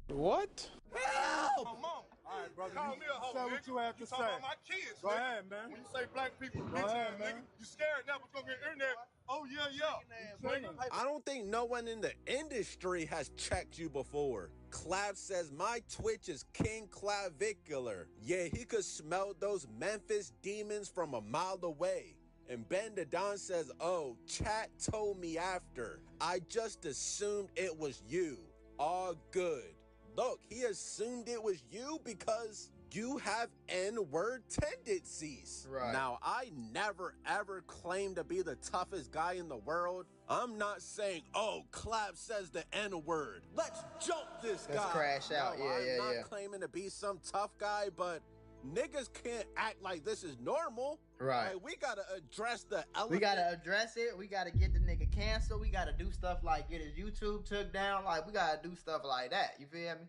What? Help! My mom. All right, brother. Call me a hoe, say nigga. what you have to you say. Talking about my kids, Go nigga. ahead, man. When you say black people, Go bitch ahead, ass man. nigga, you scared now, but go get internet. Oh, yeah. I don't think no one in the industry has checked you before. Clav says my Twitch is King Clavicular. Yeah, he could smell those Memphis demons from a mile away. And Ben the Don says, oh, chat told me after. I just assumed it was you. All good. Look, he assumed it was you because you have N-word tendencies. Right. Now, I never ever claimed to be the toughest guy in the world. I'm not saying, oh, Clav says the N-word. Let's jump this guy. Let's crash out. No, I'm not claiming to be some tough guy, but niggas can't act like this is normal. Right. Like, we gotta address the elephant. We gotta address it. We gotta get the nigga canceled. We gotta do stuff like get his YouTube took down. Like, we gotta do stuff like that. You feel me?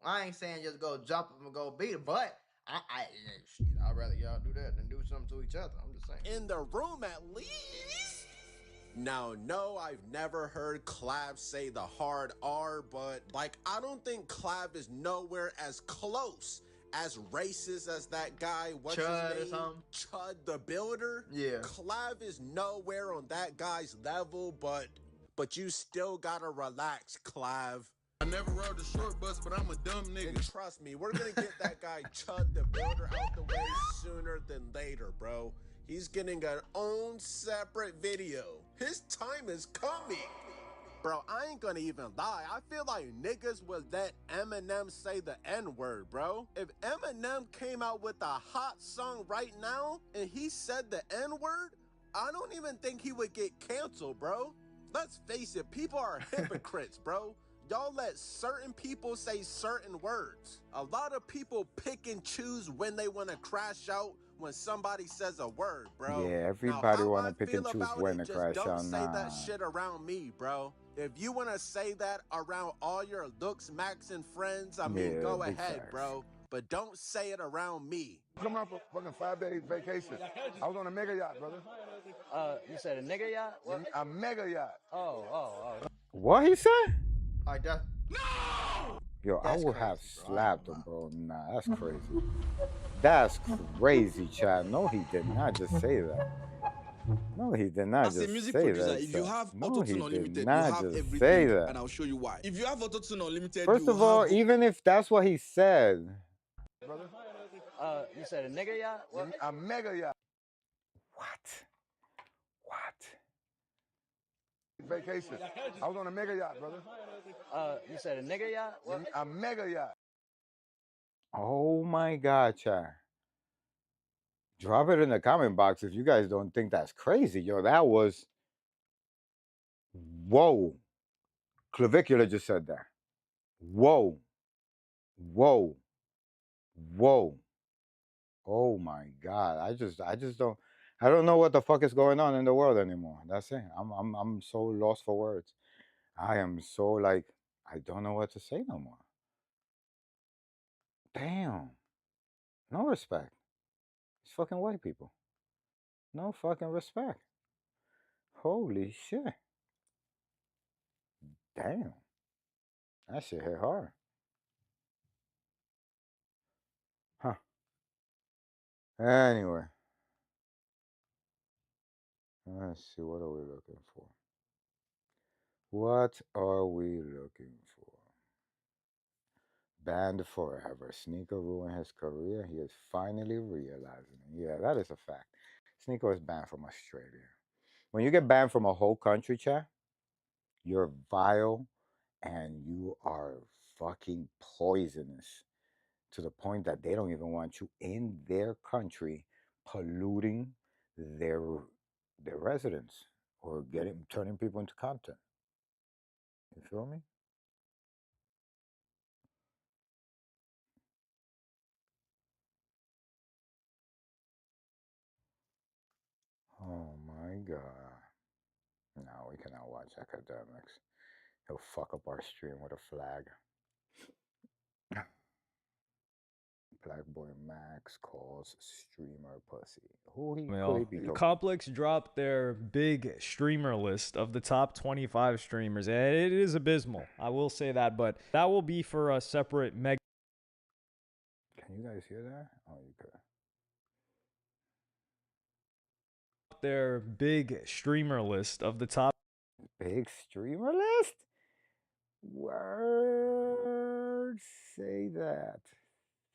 I ain't saying just go jump him and go beat him, but I'd rather y'all do that than do something to each other. I'm just saying. In the room, at least. Now, no, I've never heard Clav say the hard R, but like, I don't think Clav is nowhere as close as racist as that guy. What's Chud his name? or something? Chud the Builder. Yeah. Clav is nowhere on that guy's level, but you still gotta relax, Clav. I never rode the short bus, but I'm a dumb nigga. And trust me, we're gonna get that guy Chud the Builder out the way sooner than later, bro. He's getting an own separate video. His time is coming. Bro, I ain't gonna even lie. I feel like niggas would let Eminem say the N-word, bro. If Eminem came out with a hot song right now and he said the N-word, I don't even think he would get canceled, bro. Let's face it, people are hypocrites, bro. Y'all let certain people say certain words. A lot of people pick and choose when they want to crash out when somebody says a word, bro. Yeah, everybody want to pick and choose when to crash out. Don't say that shit around me, bro. If you want to say that around all your looks, Max, and friends, I mean, go ahead, bro. But don't say it around me. Coming off a fucking 5 days vacation. I was on a mega yacht, brother. You said a nigga yacht? What? A mega yacht. Oh. What he said? Like that. No! Yo, That's I would crazy, have bro. slapped him, bro. Nah, that's crazy. That's crazy, Chad. No, he did not just say that. No, he did not As just a music say producer, that. if you have No, Auto-Tune he did Unlimited, you not have just everything, say that. and I'll show you why. If you have Auto-Tune Unlimited, First you of all, have... even if that's what he said. Brother. You said a nigga yacht? What? A mega yacht. What? Vacation. I was on a mega yacht, brother. You said a nigga yacht? What? A mega yacht. Oh my God, Chad. Drop it in the comment box if you guys don't think that's crazy. Yo, that was... Whoa. Clavicular just said that. Whoa. Oh my God. I don't know what the fuck is going on in the world anymore. That's it. I'm so lost for words. I am so like, I don't know what to say no more. Damn. No respect. It's fucking white people. No fucking respect. Holy shit. Damn. That shit hit hard. Huh. Anyway. Let's see, what are we looking for? What are we looking for? Banned forever. Sneaker ruined his career. He is finally realizing it. Yeah, that is a fact. Sneaker was banned from Australia. When you get banned from a whole country, chat, you're vile and you are fucking poisonous to the point that they don't even want you in their country polluting their residents or turning people into content. You feel me? Oh my God. No, we cannot watch academics. He'll fuck up our stream with a flag. Black boy Max calls streamer pussy. Who he could be talking? Complex dropped their big streamer list of the top 25 streamers, and it is abysmal. I will say that, but that will be for a separate mega. Can you guys hear that? Oh, you could. their big streamer list of the top. Big streamer list? Word. Say that.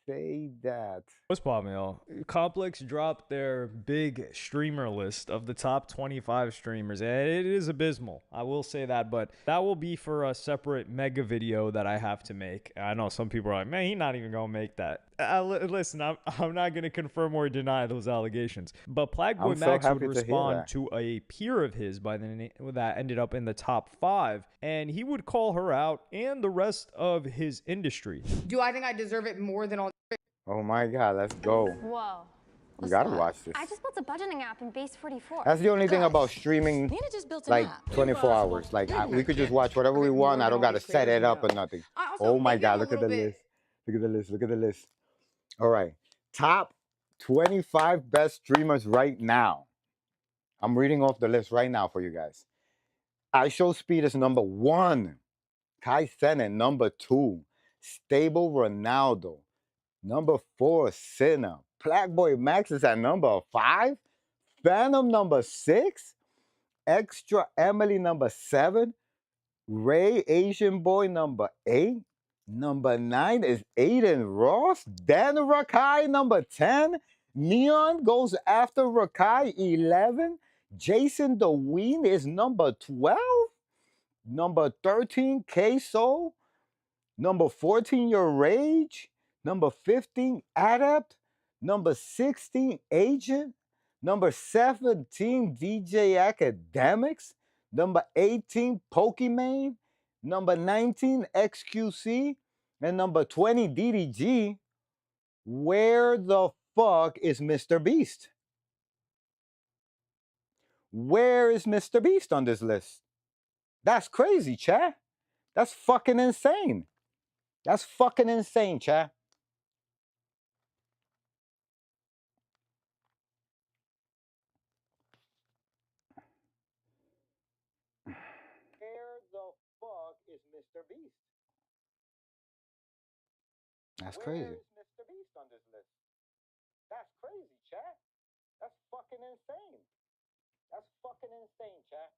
Say that. What's poppin', y'all? Complex dropped their big streamer list of the top 25 streamers, and it is abysmal. I will say that, but that will be for a separate mega video that I have to make. I know some people are like, man, he's not even gonna make that. Listen, I'm not gonna confirm or deny those allegations. But Plagboy Max would respond to a peer of his by the name that ended up in the top 5, and he would call her out and the rest of his industry. Do I think I deserve it more than all? Oh my God, let's go. Whoa. You gotta watch this. I just built a budgeting app in Base 44. That's the only thing about streaming, like 24 hours. Like we could just watch whatever we want. I don't gotta set it up or nothing. Oh my God, look at the list. Look at the list. Look at the list. All right, top 25 best streamers right now. I'm reading off the list right now for you guys. iShowSpeed is number 1. Kai Cenat, number 2. Stable Ronaldo. Number 4, Sinner. Plagboy Max is at number 5. Phantom number 6. Extra Emily number 7. Ray Asian Boy number 8. Number 9 is Aiden Ross. Dan Rakai number 10. Neon goes after Rakai 11. Jason DeWeen is number 12. Number 13, K-Soul. Number 14, Your Rage. Number 15, Adept. Number 16, Agent. Number 17, DJ Academics. Number 18, Pokimane. Number 19, XQC. And number 20, DDG. Where the fuck is Mr. Beast? Where is Mr. Beast on this list? That's crazy, chat. That's fucking insane. That's fucking insane, chat. Where the fuck is Mr. Beast? That's crazy. Where is Mr. Beast on this list? That's crazy, chat. That's fucking insane. That's fucking insane, chat.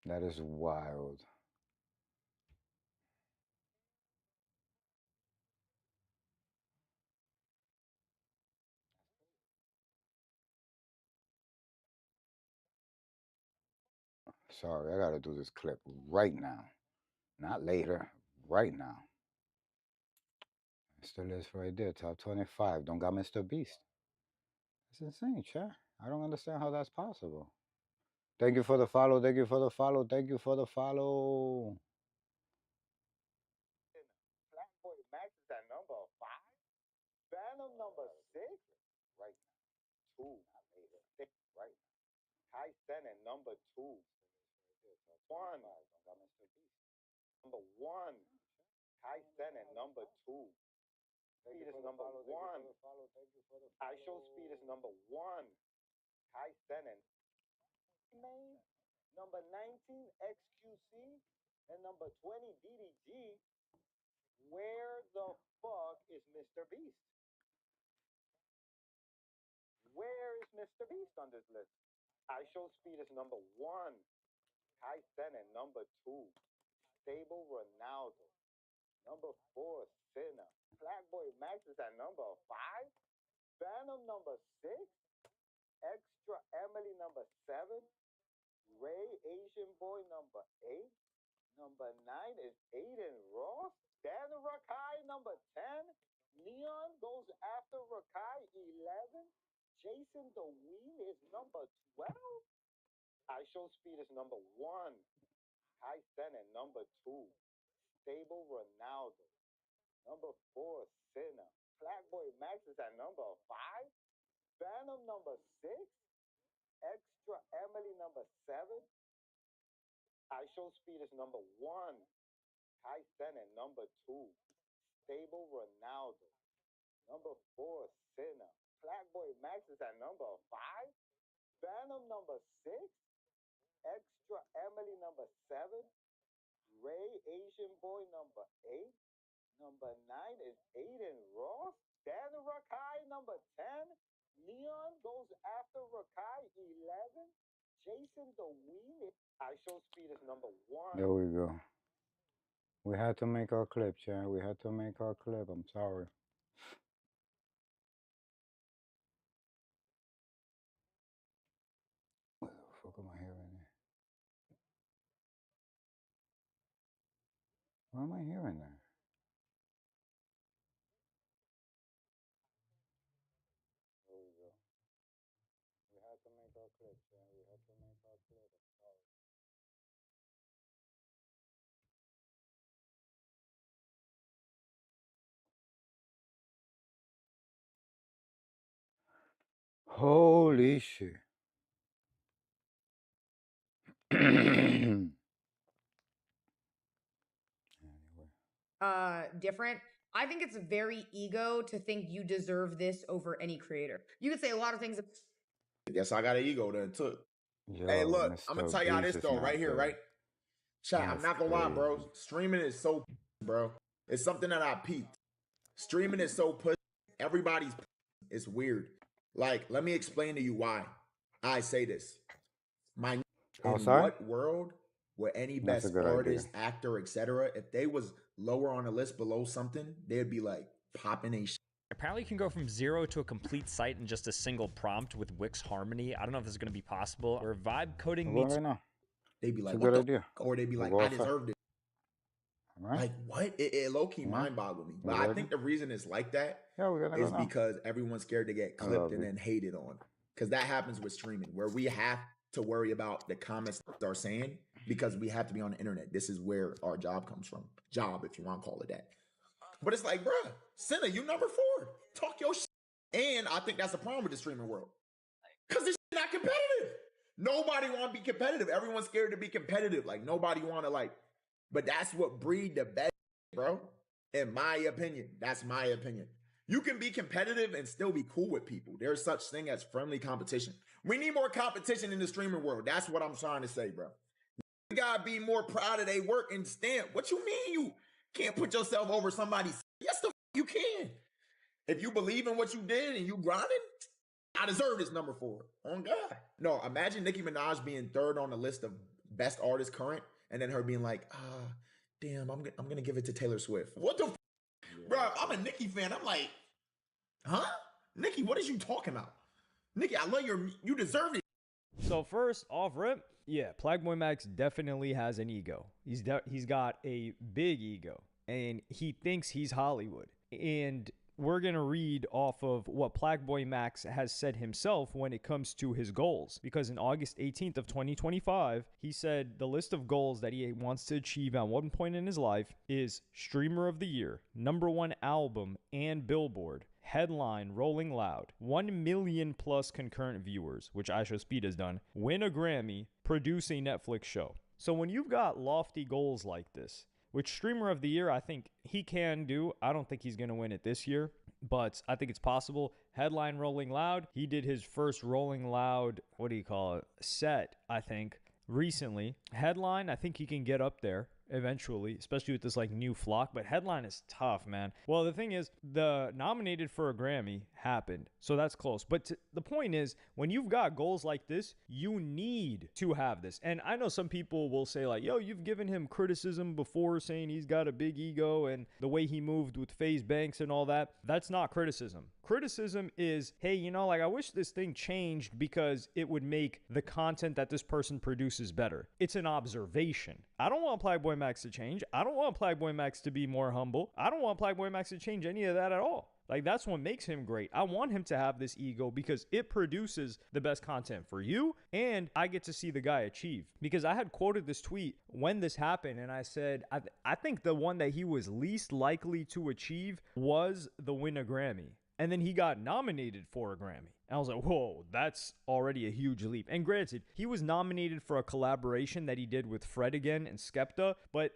That is wild. Sorry, I gotta do this clip right now. Not later, right now. Mr. List right there, top 25. Don't got Mr. Beast. That's insane, chat. I don't understand how that's possible. Thank you for the follow. Thank you for the follow. Thank you for the follow. Blackboy Max is at number 5. Phantom number 6. Right now. 2. Not later. 6. Right now. Kai Cenat number 2. 1. Don't got Mr. Beast. Number 1. Kai Cenat number 2. Speed is number 1. iShowSpeed is number 1. Kai Cenat. Number 19, XQC. And number 20, DDG. Where the fuck is Mr. Beast? Where is Mr. Beast on this list? iShowSpeed is number 1. Kai Cenat number 2. Stable Ronaldo. Number 4, Sinner. Plagboy Max is at number 5. Phantom number 6. Extra Emily number 7. Ray Asian Boy number 8. Number 9 is Aiden Ross. Dan Rakai number 10. Neon goes after Rakai 11. Jason DeWeen is number 12. iShowSpeed is number 1. Kai Cenat number 2. Stable Ronaldo. Number 4, Sinner. Plagboy Max is at number 5. Phantom number 6. Extra Emily number 7. iShowSpeed is number 1. Kai Cenat number 2. Stable Ronaldo. Number 4, Sinner. Plagboy Max is at number 5. Phantom number 6. Extra Emily number 7. Ray Asian Boy number 8. Number 9 is Aiden Ross. Then Rakai number 10. Neon goes after Rakai 11. Jason the Wee. ISO speed is number 1. There we go. We had to make our clip, Chad. We had to make our clip. I'm sorry. What the fuck am I hearing there? What am I hearing there? There we go. We had to make our clip, Chad. We had to make our clip. I'm sorry. Holy shit. Different. I think it's very ego to think you deserve this over any creator. You could say a lot of things. Guess I got an ego then too. Yo, Hey, look, I'm gonna Mr. tell y'all this Beast is though, not right here, there. right? Chat, I'm That's not gonna lie, crazy. bro. Streaming is so, bro. It's something that I peeped. Streaming is so pussy. Everybody's pussy. It's weird. Like, let me explain to you why I say this. In Outside? what world would any That's a best good idea. artist, actor, etc., if they was lower on the list below something, they'd be like popping a shit. Apparently you can go from 0 to a complete site in just a single prompt with Wix Harmony. I don't know if this is going to be possible. Or vibe coding We're meets... going right now. They'd be It's like, a what good the idea. f-? Or they'd be We'll like, go I outside. deserved it. Right? Like, what? It low-key Yeah. mind-boggled me. You But I ready? think the reason it's like that Yeah, we're gonna is go now. because everyone's scared to get I clipped love and you. then hated on. Because that happens with streaming, where we have to worry about the comments are saying because we have to be on the internet. This is where our job comes from. Job, if you want to call it that. But it's like, bruh, Senna, you number 4. Talk your shit. And I think that's the problem with the streaming world. Because this shit not competitive. Nobody want to be competitive. Everyone's scared to be competitive. Like, nobody want to, like, but that's what breed the best, bro. In my opinion. That's my opinion. You can be competitive and still be cool with people. There's such thing as friendly competition. We need more competition in the streaming world. That's what I'm trying to say, bro. You gotta be more proud of their work and stand. What you mean you can't put yourself over somebody's? Yes, the f you can. If you believe in what you did and you grinding, I deserve this number 4. On God. No, imagine Nicki Minaj being 3rd on the list of best artists current, and then her being like, damn, I'm gonna give it to Taylor Swift. What the f? Bro, I'm a Nicki fan. I'm like, huh? Nicki, what is you talking about? Nicki, I love you deserve it. So first, off rip, yeah, Plagueboy Max definitely has an ego. He's got a big ego, and he thinks he's Hollywood. And we're going to read off of what Plagueboy Max has said himself when it comes to his goals. Because in August 18th of 2025, he said the list of goals that he wants to achieve at one point in his life is Streamer of the Year, #1 album and Billboard, headline Rolling Loud, 1 million plus concurrent viewers, which IShowSpeed has done, win a Grammy, produce a Netflix show. So when you've got lofty goals like this, which Streamer of the Year, I think he can do. I don't think he's going to win it this year, but I think it's possible. Headline Rolling Loud. He did his first Rolling Loud, set, I think, recently. Headline, I think he can get up there eventually, especially with this like new flock, but headline is tough, man. Well, the thing is, the nominated for a Grammy happened, so that's close. But the point is, when you've got goals like this, you need to have this. And I know some people will say like, yo, you've given him criticism before saying he's got a big ego and the way he moved with FaZe Banks and all that. That's not criticism. Criticism is, hey, you know, like I wish this thing changed because it would make the content that this person produces better. It's an observation. I don't want Plagueboy Max to change. I don't want Plagueboy Max to be more humble. I don't want Plagueboy Max to change any of that at all. Like, that's what makes him great. I want him to have this ego because it produces the best content for you, and I get to see the guy achieve. Because I had quoted this tweet when this happened, and I said, I think the one that he was least likely to achieve was the win a Grammy. And then he got nominated for a Grammy. And I was like, whoa, that's already a huge leap. And granted, he was nominated for a collaboration that he did with Fred again and Skepta, but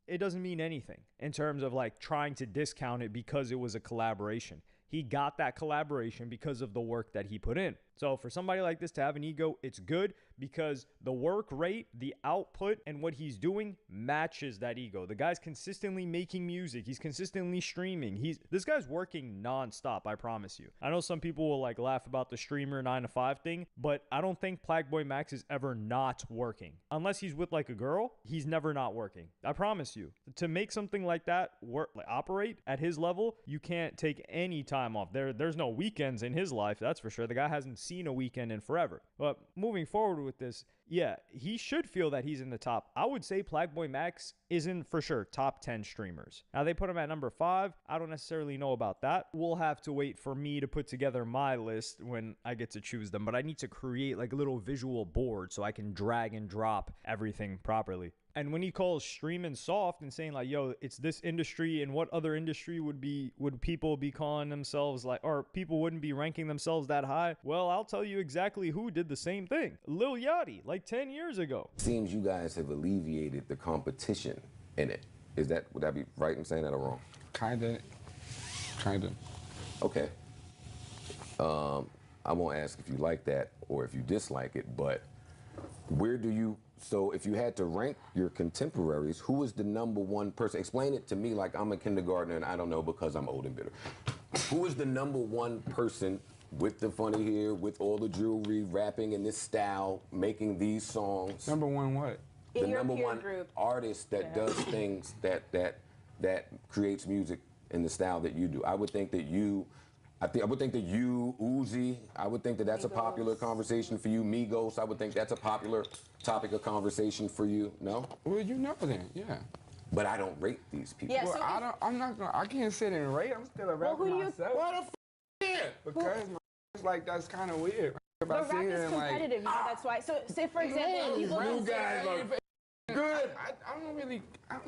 it doesn't mean anything in terms of like trying to discount it because it was a collaboration. He got that collaboration because of the work that he put in. So for somebody like this to have an ego, it's good because the work rate, the output, and what he's doing matches that ego. The guy's consistently making music. He's consistently streaming. This guy's working nonstop, I promise you. I know some people will like laugh about the streamer 9 to 5 thing, but I don't think Plagueboy Max is ever not working. Unless he's with like a girl, he's never not working. I promise you. To make something like that work, like operate at his level, you can't take any time off. There's no weekends in his life, that's for sure. The guy hasn't seen a weekend in forever. But moving forward with this, yeah, he should feel that he's in the top. I would say Plagueboy Max isn't for sure top 10 streamers. Now they put him at number 5. I don't necessarily know about that. We'll have to wait for me to put together my list when I get to choose them, but I need to create like a little visual board so I can drag and drop everything properly. And when he calls streaming soft and saying like, yo, it's this industry, and what other industry would people be calling themselves like, or people wouldn't be ranking themselves that high? Well, I'll tell you exactly who did the same thing. Lil Yachty, like 10 years ago. Seems you guys have alleviated the competition in it. Would that be right in saying that or wrong? Kinda. Okay. I won't ask if you like that or if you dislike it, but so if you had to rank your contemporaries, who is the number one person? Explain it to me like I'm a kindergartner and I don't know because I'm old and bitter. Who is the number one person with the funny hair, with all the jewelry, rapping in this style, making these songs? Number one what? The number one artist that does things that creates music in the style that you do. I would think that you, Uzi, I would think that that's a popular conversation for you. Migos, I would think that's a popular topic of conversation for you. No? Well, you know then, yeah. But I don't rate these people. Yeah, well, I can't sit and rate. I'm still a rapper myself. Why the Because it's like, that's kind of weird. But rap is competitive, you know, that's why. So, say for example, you guys are good. I don't really.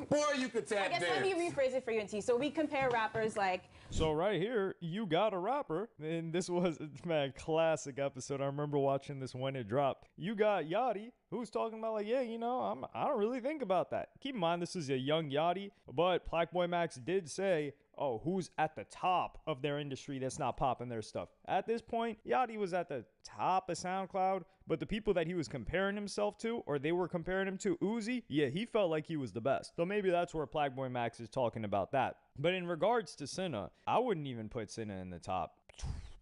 Boy, you could tap I guess let me rephrase it for you, T. So we compare rappers like. So right here, you got a rapper, and this was, man, classic episode. I remember watching this when it dropped. You got Yachty, who's talking about like, yeah, you know, I don't really think about that. Keep in mind, this is a young Yachty, but Plagueboy Max did say, oh, who's at the top of their industry that's not popping their stuff? At this point, Yachty was at the top of SoundCloud, but the people that he was comparing himself to, or they were comparing him to, Uzi, yeah, he felt like he was the best. So maybe that's where Plagueboy Max is talking about that. But in regards to Cinna, I wouldn't even put Cinna in the top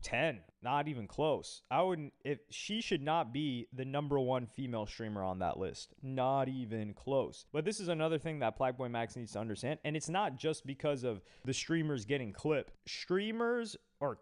10, not even close. She should not be the number one female streamer on that list, not even close. But this is another thing that Plagueboy Max needs to understand, and it's not just because of the streamers getting clipped. Streamers or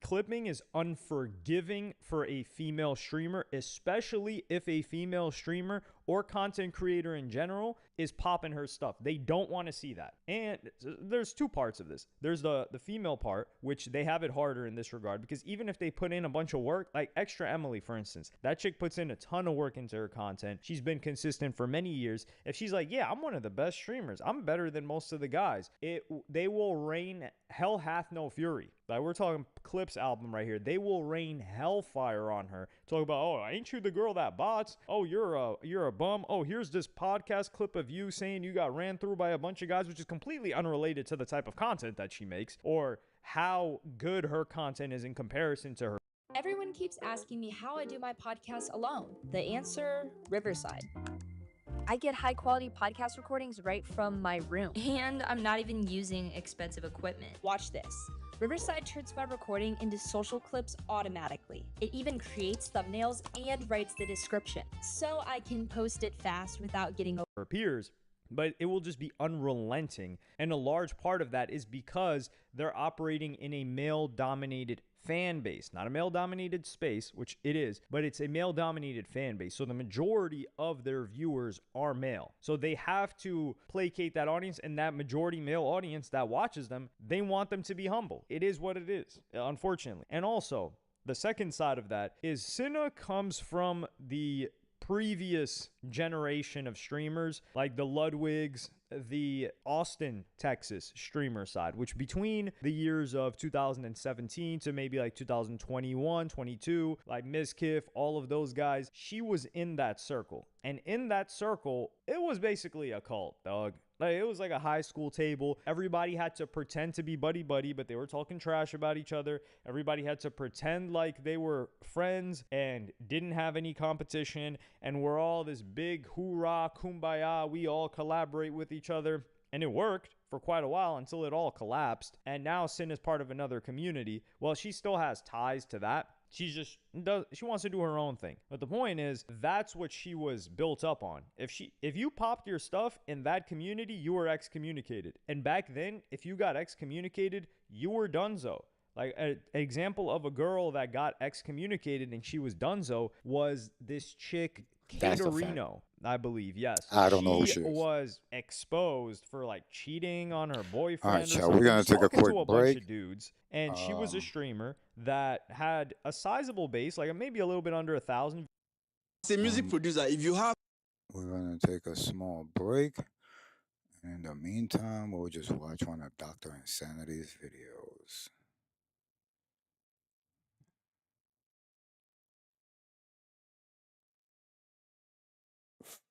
clipping is unforgiving for a female streamer, especially if a female streamer or content creator in general is popping her stuff. They don't want to see that. And there's two parts of this. There's the female part, which they have it harder in this regard, because even if they put in a bunch of work, like Extra Emily, for instance, that chick puts in a ton of work into her content. She's been consistent for many years. If she's like, yeah, I'm one of the best streamers, I'm better than most of the guys, they will rain hell hath no fury. Like, we're talking Clips album right here. They will rain hellfire on her. Talk about, oh, ain't you the girl that bots? Oh, you're a bum. Oh, here's this podcast clip of you saying you got ran through by a bunch of guys, which is completely unrelated to the type of content that she makes or how good her content is in comparison to her. Everyone keeps asking me how I do my podcast alone. The answer, Riverside. I get high quality podcast recordings right from my room. And I'm not even using expensive equipment. Watch this. Riverside turns my recording into social clips automatically. It even creates thumbnails and writes the description, so I can post it fast without getting over her peers. But it will just be unrelenting. And a large part of that is because they're operating in a male-dominated fan base, not a male-dominated space, which it is, but it's a male-dominated fan base. So the majority of their viewers are male. So they have to placate that audience, and that majority male audience that watches them, they want them to be humble. It is what it is, unfortunately. And also, the second side of that is Cinna comes from the previous generation of streamers, like the Ludwigs, the Austin, Texas streamer side, which between the years of 2017 to maybe like 2021, 22, like Ms. Kiff, all of those guys, she was in that circle. And in that circle, it was basically a cult, dog. Like, it was like a high school table. Everybody had to pretend to be buddy-buddy, but they were talking trash about each other. Everybody had to pretend like they were friends and didn't have any competition. And we're all this big hoorah, kumbaya. We all collaborate with each other. And it worked for quite a while until it all collapsed. And now Sin is part of another community. Well, she still has ties to that. She wants to do her own thing. But the point is, that's what she was built up on. If you popped your stuff in that community, you were excommunicated. And back then, if you got excommunicated, you were donezo. Like, an example of a girl that got excommunicated and she was donezo was this chick, Caterino, I believe. Yes. I don't know who she is. She was exposed for like cheating on her boyfriend. All right, or Chad, something. we're going to take a quick to a break. bunch of dudes, and she was a streamer that had a sizable base, like maybe a little bit under 1,000. As a music producer, if you have... We're going to take a small break. And in the meantime, we'll just watch one of Dr. Insanity's videos.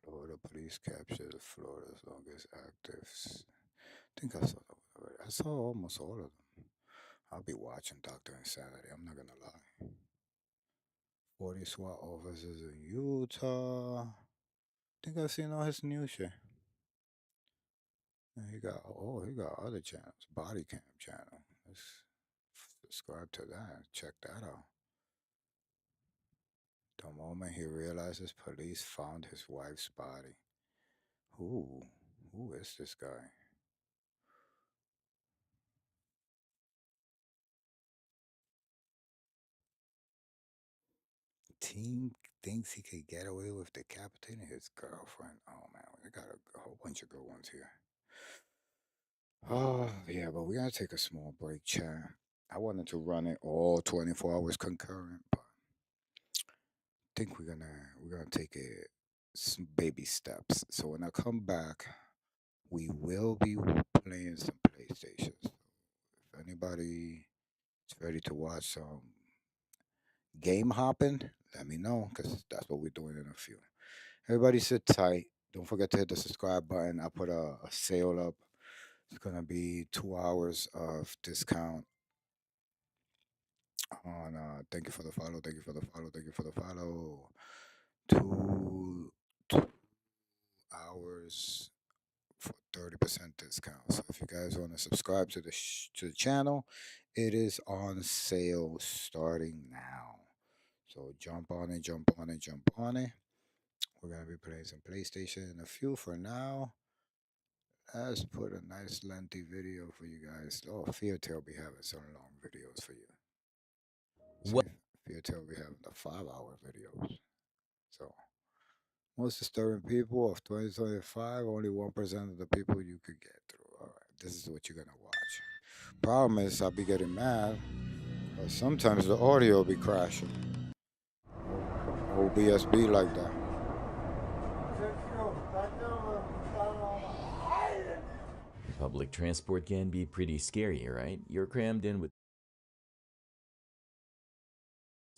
Florida police captured Florida's longest actives. I think I saw that already. I saw almost all of them. I'll be watching Dr. Insanity. I'm not going to lie. 40 SWAT officers in Utah. I think I've seen all his new shit. And he got other channels. Body cam channel. Let's subscribe to that. Check that out. The moment he realizes police found his wife's body. Who is this guy? Team thinks he could get away with decapitating his girlfriend. Oh man, we got a whole bunch of good ones here. Oh yeah, but we're gonna take a small break, chat. I wanted to run it all 24 hours concurrent, but I think we're gonna take it some baby steps. So when I come back, we will be playing some PlayStations. If anybody is ready to watch some game hopping, let me know, because that's what we're doing in a few. Everybody sit tight. Don't forget to hit the subscribe button. I put a sale up. It's gonna be 2 hours of discount on thank you for the follow, thank you for the follow, thank you for the follow. 2 hours for 30% discount. So if you guys want to subscribe to the channel, it is on sale starting now. So jump on it, jump on it, jump on it. We're gonna be playing some PlayStation in a few. For now, let's put a nice lengthy video for you guys. Oh, Feartail be having some long videos for you. What? Feartail be having the 5-hour videos. So most disturbing people of 2025, only 1% of the people you could get through. All right, this is what you're gonna watch. Problem is, I'll be getting mad, but sometimes the audio be crashing. OBS be like that. Public transport can be pretty scary, right? You're crammed in with...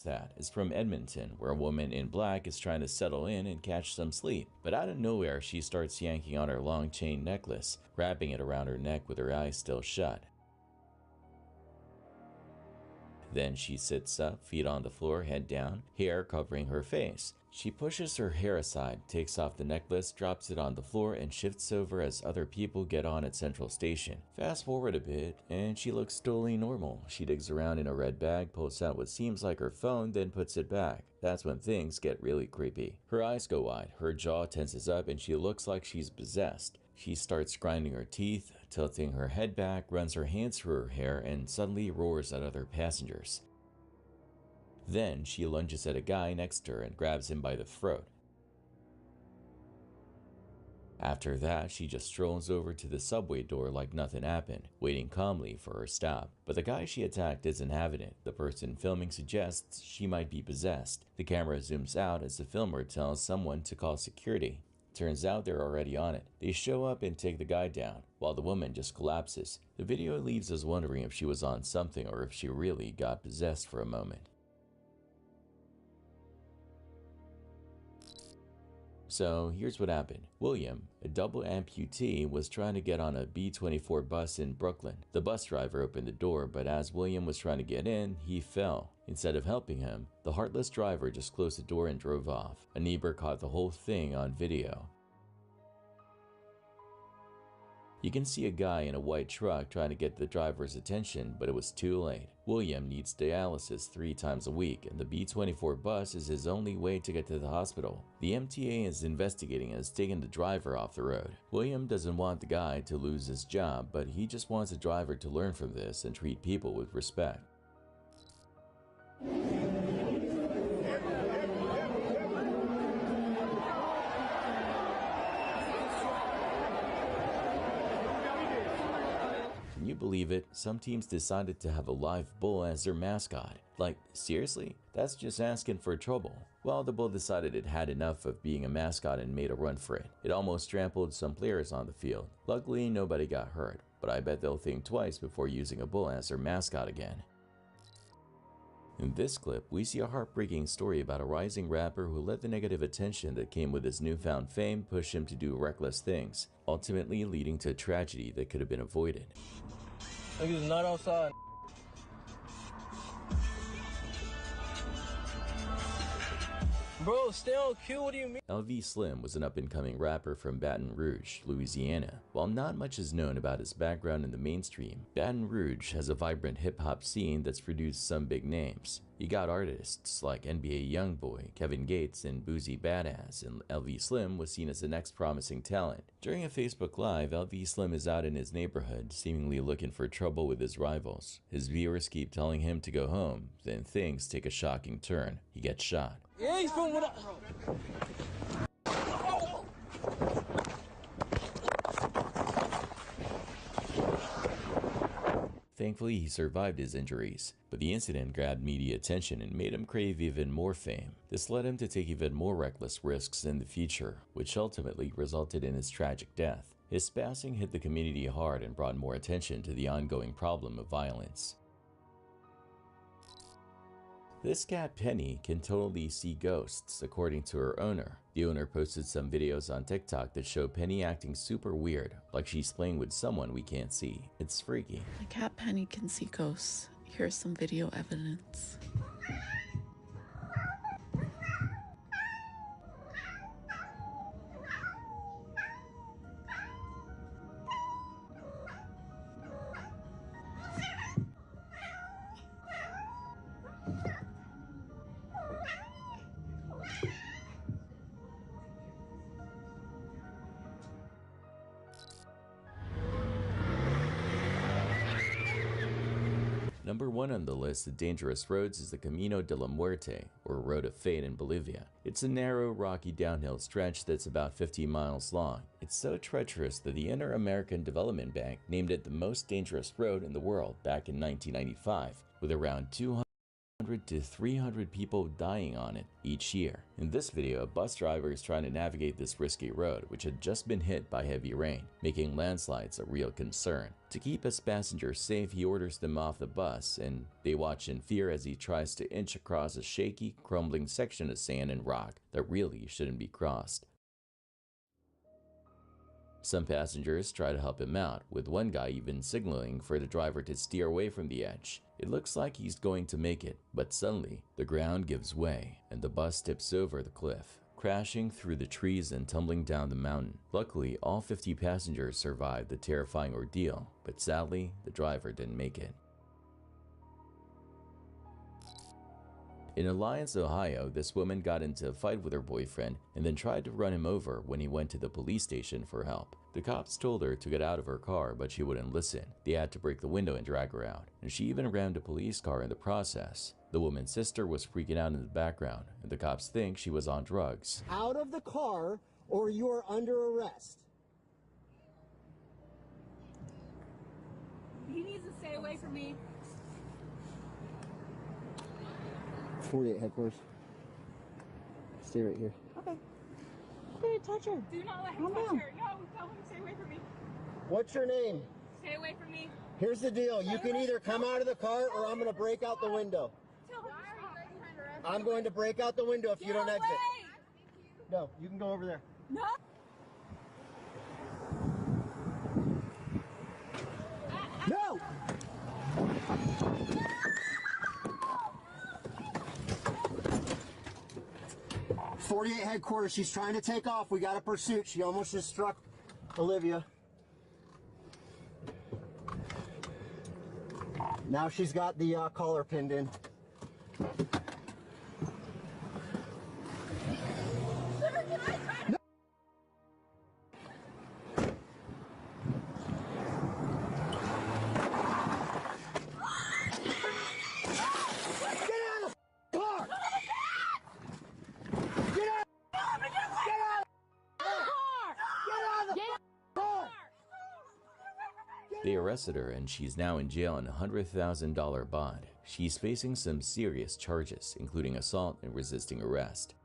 That is from Edmonton, where a woman in black is trying to settle in and catch some sleep. But out of nowhere, she starts yanking on her long chain necklace, wrapping it around her neck with her eyes still shut. Then she sits up, feet on the floor, head down, hair covering her face. She pushes her hair aside, takes off the necklace, drops it on the floor, and shifts over as other people get on at Central Station. Fast forward a bit, and she looks totally normal. She digs around in a red bag, pulls out what seems like her phone, then puts it back. That's when things get really creepy. Her eyes go wide, her jaw tenses up, and she looks like she's possessed. She starts grinding her teeth, tilting her head back, runs her hands through her hair, and suddenly roars at other passengers. Then she lunges at a guy next to her and grabs him by the throat. After that, she just strolls over to the subway door like nothing happened, waiting calmly for her stop. But the guy she attacked isn't having it. The person filming suggests she might be possessed. The camera zooms out as the filmer tells someone to call security. Turns out they're already on it. They show up and take the guy down, while the woman just collapses. The video leaves us wondering if she was on something or if she really got possessed for a moment. So here's what happened. William, a double amputee, was trying to get on a B-24 bus in Brooklyn. The bus driver opened the door, but as William was trying to get in, he fell. Instead of helping him, the heartless driver just closed the door and drove off. A neighbor caught the whole thing on video. You can see a guy in a white truck trying to get the driver's attention, but it was too late. William needs dialysis 3 times a week, and the B-24 bus is his only way to get to the hospital. The MTA is investigating and has taken the driver off the road. William doesn't want the guy to lose his job, but he just wants the driver to learn from this and treat people with respect. Can you believe it? Some teams decided to have a live bull as their mascot. Like, seriously? That's just asking for trouble. Well, the bull decided it had enough of being a mascot and made a run for it. It almost trampled some players on the field. Luckily, nobody got hurt, but I bet they'll think twice before using a bull as their mascot again. In this clip, we see a heartbreaking story about a rising rapper who let the negative attention that came with his newfound fame push him to do reckless things, ultimately leading to a tragedy that could have been avoided. Niggas not outside. Bro, stay on cue, what do you mean? LV Slim was an up-and-coming rapper from Baton Rouge, Louisiana. While not much is known about his background in the mainstream, Baton Rouge has a vibrant hip-hop scene that's produced some big names. You got artists like NBA Youngboy, Kevin Gates, and Boozy Badass, and LV Slim was seen as the next promising talent. During a Facebook Live, LV Slim is out in his neighborhood, seemingly looking for trouble with his rivals. His viewers keep telling him to go home, then things take a shocking turn. He gets shot. Yeah, he's from what Thankfully, he survived his injuries, but the incident grabbed media attention and made him crave even more fame. This led him to take even more reckless risks in the future, which ultimately resulted in his tragic death. His passing hit the community hard and brought more attention to the ongoing problem of violence. This cat Penny can totally see ghosts, according to her owner. The owner posted some videos on TikTok that show Penny acting super weird, like she's playing with someone we can't see. It's freaky. My cat Penny can see ghosts. Here's some video evidence. Number 1 on the list of dangerous roads is the Camino de la Muerte, or Road of Fate in Bolivia. It's a narrow, rocky downhill stretch that's about 50 miles long. It's so treacherous that the Inter-American Development Bank named it the most dangerous road in the world back in 1995, with around 200 to 300 people dying on it each year. In this video, a bus driver is trying to navigate this risky road, which had just been hit by heavy rain, making landslides a real concern. To keep his passengers safe, he orders them off the bus, and they watch in fear as he tries to inch across a shaky, crumbling section of sand and rock that really shouldn't be crossed. Some passengers try to help him out, with one guy even signaling for the driver to steer away from the edge. It looks like he's going to make it, but suddenly, the ground gives way, and the bus tips over the cliff, crashing through the trees and tumbling down the mountain. Luckily, all 50 passengers survived the terrifying ordeal, but sadly, the driver didn't make it. In Alliance, Ohio, this woman got into a fight with her boyfriend and then tried to run him over when he went to the police station for help. The cops told her to get out of her car, but she wouldn't listen. They had to break the window and drag her out, and she even rammed a police car in the process. The woman's sister was freaking out in the background, and the cops think she was on drugs. Out of the car, or you are under arrest. He needs to stay away from me. 48 headquarters. Stay right here. Okay. Touch her. Do not let him touch her. No, tell him to stay away from me. What's your name? Stay away from me. Here's the deal. You can either come out of the car or I'm going to break out the window. Tell him to stop. I'm going to break out the window if you don't exit. No, you can go over there. No. 48 headquarters. She's trying to take off. We got a pursuit. She almost just struck Olivia. Now she's got the collar pinned in. They arrested her and she's now in jail on a $100,000 bond. She's facing some serious charges, including assault and resisting arrest.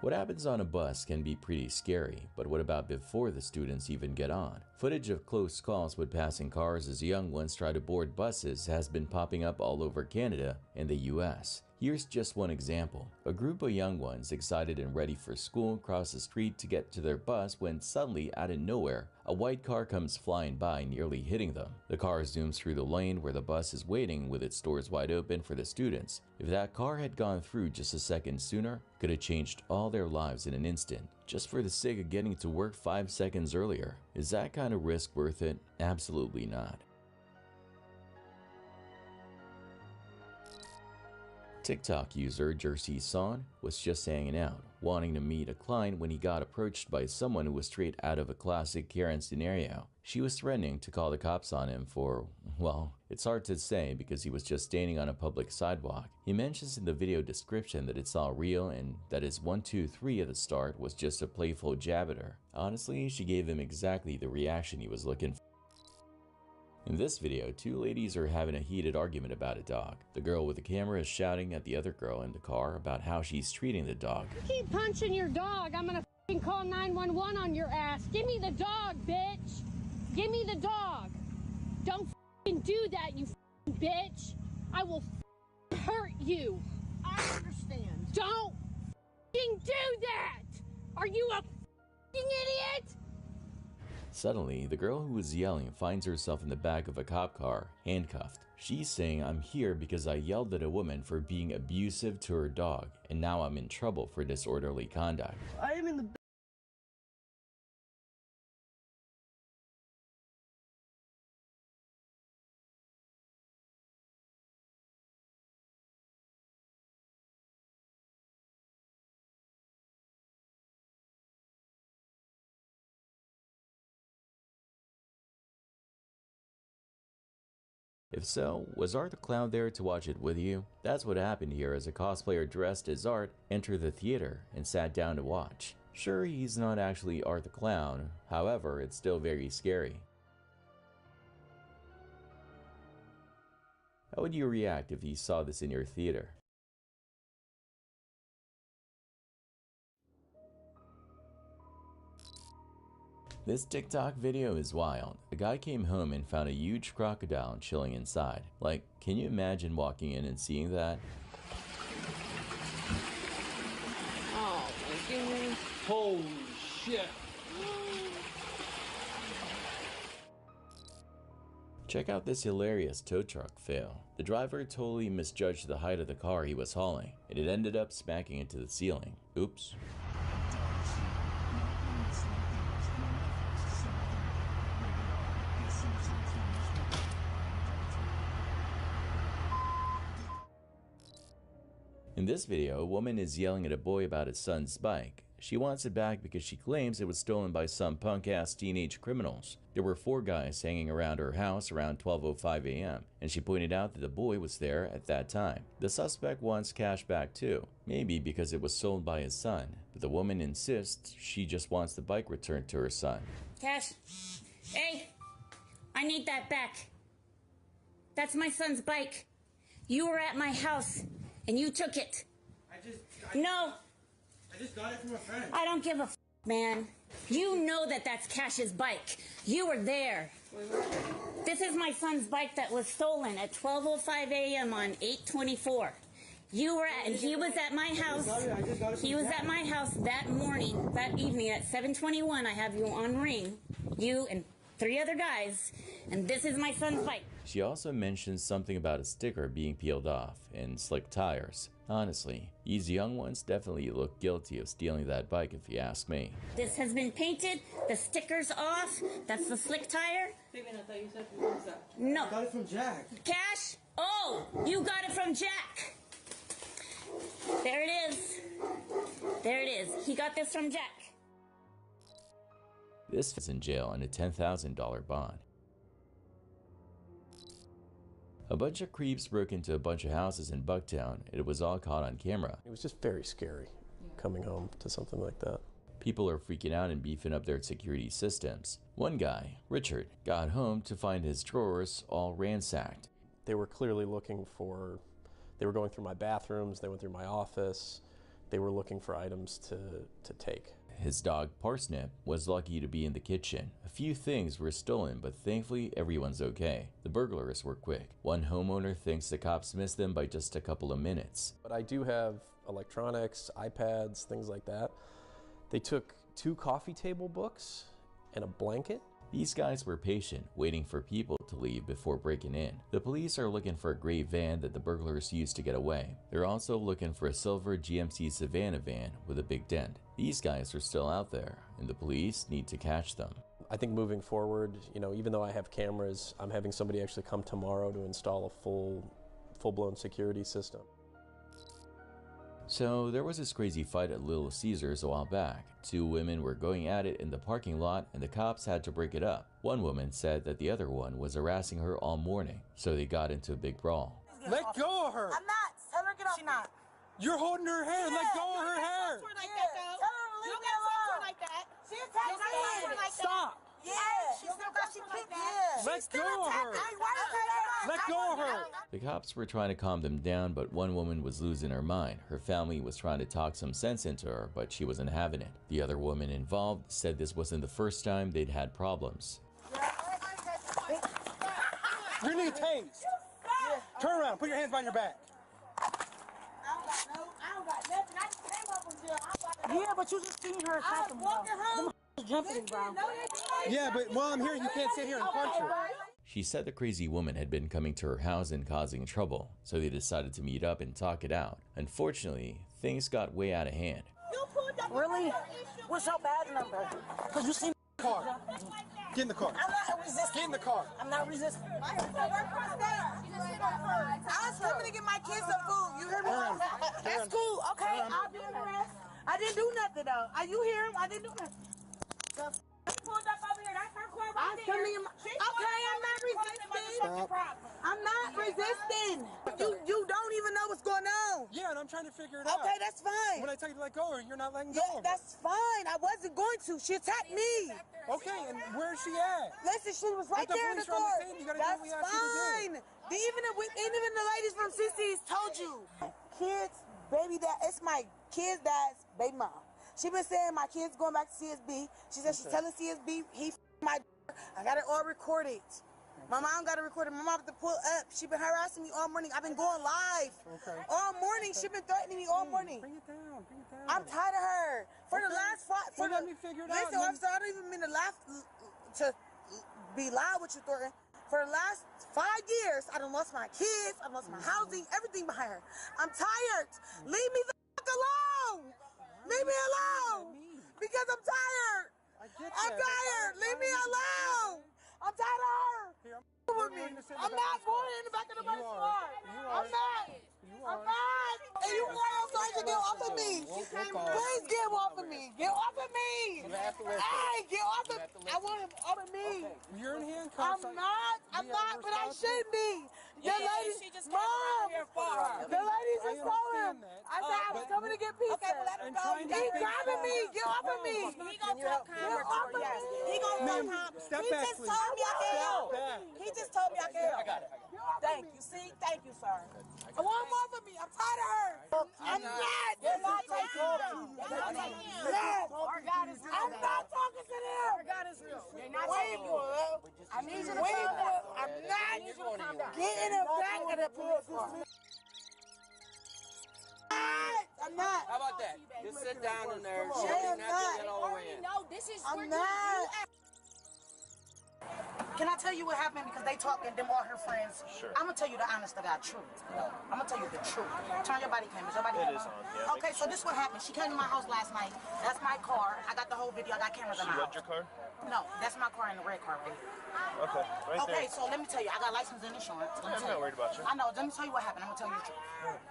What happens on a bus can be pretty scary, but what about before the students even get on? Footage of close calls with passing cars as young ones try to board buses has been popping up all over Canada and the US. Here's just one example. A group of young ones, excited and ready for school, cross the street to get to their bus when suddenly, out of nowhere, a white car comes flying by, nearly hitting them. The car zooms through the lane where the bus is waiting with its doors wide open for the students. If that car had gone through just a second sooner, could have changed all their lives in an instant, just for the sake of getting to work 5 seconds earlier. Is that kind of risk worth it? Absolutely not. TikTok user Jersey Son was just hanging out, wanting to meet a client when he got approached by someone who was straight out of a classic Karen scenario. She was threatening to call the cops on him for, well, it's hard to say because he was just standing on a public sidewalk. He mentions in the video description that it's all real and that his 1, 2, 3 at the start was just a playful jab at her. Honestly, she gave him exactly the reaction he was looking for. In this video, two ladies are having a heated argument about a dog. The girl with the camera is shouting at the other girl in the car about how she's treating the dog. You keep punching your dog, I'm gonna f***ing call 911 on your ass. Give me the dog, bitch. Give me the dog. Don't f***ing do that, you f***ing bitch. I will f***ing hurt you. I understand. Don't f***ing do that. Are you a f***ing idiot? Suddenly, the girl who was yelling finds herself in the back of a cop car, handcuffed. She's saying, "I'm here because I yelled at a woman for being abusive to her dog, and now I'm in trouble for disorderly conduct." I am in the If so, was Art the Clown there to watch it with you? That's what happened here as a cosplayer dressed as Art entered the theater and sat down to watch. Sure, he's not actually Art the Clown, however, it's still very scary. How would you react if you saw this in your theater? This TikTok video is wild. A guy came home and found a huge crocodile chilling inside. Like, can you imagine walking in and seeing that? Oh my goodness. Holy shit. Check out this hilarious tow truck fail. The driver totally misjudged the height of the car he was hauling, and it ended up smacking into the ceiling. Oops. In this video, a woman is yelling at a boy about his son's bike. She wants it back because she claims it was stolen by some punk-ass teenage criminals. There were 4 guys hanging around her house around 12:05 a.m., and she pointed out that the boy was there at that time. The suspect wants cash back too, maybe because it was sold by his son, but the woman insists she just wants the bike returned to her son. Cash, hey, I need that back. That's my son's bike. You were at my house. And you took it. No. I just got it from a friend. I don't give a f, man. You know that that's Cash's bike. You were there. This is my son's bike that was stolen at 12:05 a.m. on 8/24. You were at, and he was at my house. He was at my house that morning, that evening at 7:21. I have you on Ring, you and 3 other guys, and this is my son's bike. She also mentioned something about a sticker being peeled off and slick tires. Honestly, these young ones definitely look guilty of stealing that bike if you ask me. This has been painted, the sticker's off, that's the slick tire. No. I got it from Jack. Cash? Oh, you got it from Jack. There it is. There it is. He got this from Jack. This is in jail on a $10,000 bond. A bunch of creeps broke into a bunch of houses in Bucktown. It was all caught on camera. It was just very scary coming home to something like that. People are freaking out and beefing up their security systems. One guy, Richard, got home to find his drawers all ransacked. They were clearly looking for, they were going through my bathrooms, they went through my office, they were looking for items to take. His dog, Parsnip, was lucky to be in the kitchen. A few things were stolen, but thankfully everyone's okay. The burglars were quick. One homeowner thinks the cops missed them by just a couple of minutes. But I do have electronics, iPads, things like that. They took 2 coffee table books and a blanket. These guys were patient, waiting for people to leave before breaking in. The police are looking for a gray van that the burglars used to get away. They're also looking for a silver GMC Savannah van with a big dent. These guys are still out there, and the police need to catch them. I think moving forward, you know, even though I have cameras, I'm having somebody actually come tomorrow to install a full-blown security system. So there was this crazy fight at Little Caesars a while back. 2 women were going at it in the parking lot and the cops had to break it up. One woman said that the other one was harassing her all morning, so they got into a big brawl. Let go of her! I'm not! Tell her to get off. She's not. You're holding her hair! Let go of her hair! Tell her to leave me alone! Like that. She attacked me! Like Stop! Yeah, she still got she kicked me. Let go of her! Let go of her! The cops were trying to calm them down, but one woman was losing her mind. Her family was trying to talk some sense into her, but she wasn't having it. The other woman involved said this wasn't the first time they'd had problems. You're gonna get tased. Turn around, put your hands behind your back. I don't got nothing. I just came up from jail. Yeah, but you just seen her attack him. Jumping, bro. Yeah, but while I'm here, you can't sit here and punch her. She said the crazy woman had been coming to her house and causing trouble, so they decided to meet up and talk it out. Unfortunately, things got way out of hand. Really? What's your badge number? Because you seen the car. Get in the car. I'm not resisting. Get in the car. I'm not resisting. I was coming to get my kids some food. You hear me? That's cool. Okay, I'll be in the rest. I didn't do nothing though. You hear him? I didn't do nothing. Pulled up over here. That's her car right there. Okay, I'm not resisting. I'm not resisting. You don't even know what's going on. Yeah, and I'm trying to figure it out. Okay, that's fine. When I tell you to let go, you're not letting go. Yeah, that's fine. I wasn't going to. She attacked me. Okay, and where is she at? Listen, she was right there in the car. That's fine. Even the ladies from CC's told you. Kids, baby dad, it's my kid's dad's baby mom. She been saying my kid's going back to CSB. She said she's telling CSB he my. I got it all recorded. My mom got it recorded. My mom had to pull up. She been harassing me all morning. I've been going live all morning. She been threatening me all morning. Bring it down. Bring it down. I'm tired of her. For the last 5. Let me figure it out. Listen, officer, I don't even mean to laugh to be loud with you, Thornton. For the last 5 years, I done lost my kids. I lost my housing, everything behind her. I'm tired. Leave me the fuck alone. Leave me alone! Because I'm tired! I'm tired! Leave me alone! I'm tired of her! I'm not going in the back of the bus car! I'm not! I'm not! And you girls trying to get off of me! Please get off of me! Get off of me! Hey, get off of me! I want him off of me! You're in handcuffs. I'm not, but I should be! The ladies, Mom! The ladies just told him! I said I was coming to get pizza. Okay, well, let him go. He's grabbing me. Get off of me. He gonna talk calm. He gonna talk calm. He just told me I can help. He just told me I can help. I got it. Thank you. See? Thank you, sir. I want him off of me. I'm tired of her. I'm not. You're not taking him. Yes. I'm not talking to them. God is real. Wait. I need you to calm down. I'm not getting in the back of the police car. I'm not. How about that? Just sit down in there. Come on. She I'm doesn't have to get not. all the way in. No, this is I'm not. Can I tell you what happened? Because they talking, them all her friends. Sure. I'm gonna tell you the honest to God truth. I'm gonna tell you the truth. Turn your body cameras. Your body camera. Yeah, okay, so this what happened. She came to my house last night. That's my car. I got the whole video. I got cameras in my house. She wrecked your car? No, that's my car in the red car right here. Okay, right there. Okay, so let me tell you. I got license and insurance. I'm not worried about you. I know. Let me tell you what happened. I'm gonna tell you the truth.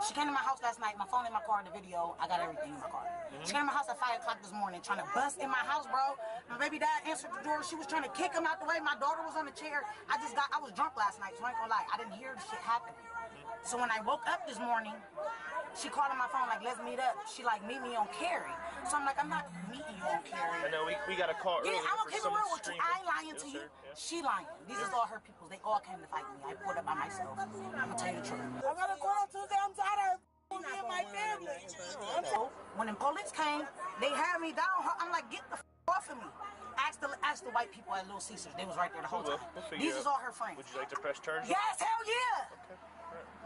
She came to my house last night. My phone in my car, the video. I got everything in my car. She came to my house at 5 o'clock this morning trying to bust in my house, bro. My baby dad answered the door. She was trying to kick him out the way. My daughter was on the chair. I was drunk last night, so I ain't gonna lie. I didn't hear the shit happening. So when I woke up this morning, she called on my phone like, let's meet up. She like, meet me on Cary. So I'm like, I'm not meeting you on Cary. I know, we got a call Yeah, earlier I'm for okay with someone real with you. streaming. I ain't lying to Yes, you. sir. Yeah. She lying. These is all her people. They all came to fight me. I pulled up by myself. I'm gonna tell you the truth. I got a call on Tuesday. I'm tired of me and my family. When the police came, they had me down. I'm like, get the off of me. Ask the white people at Little Caesars. They was right there the whole time. These is all her friends. Would you like to press charges? Yes, hell yeah.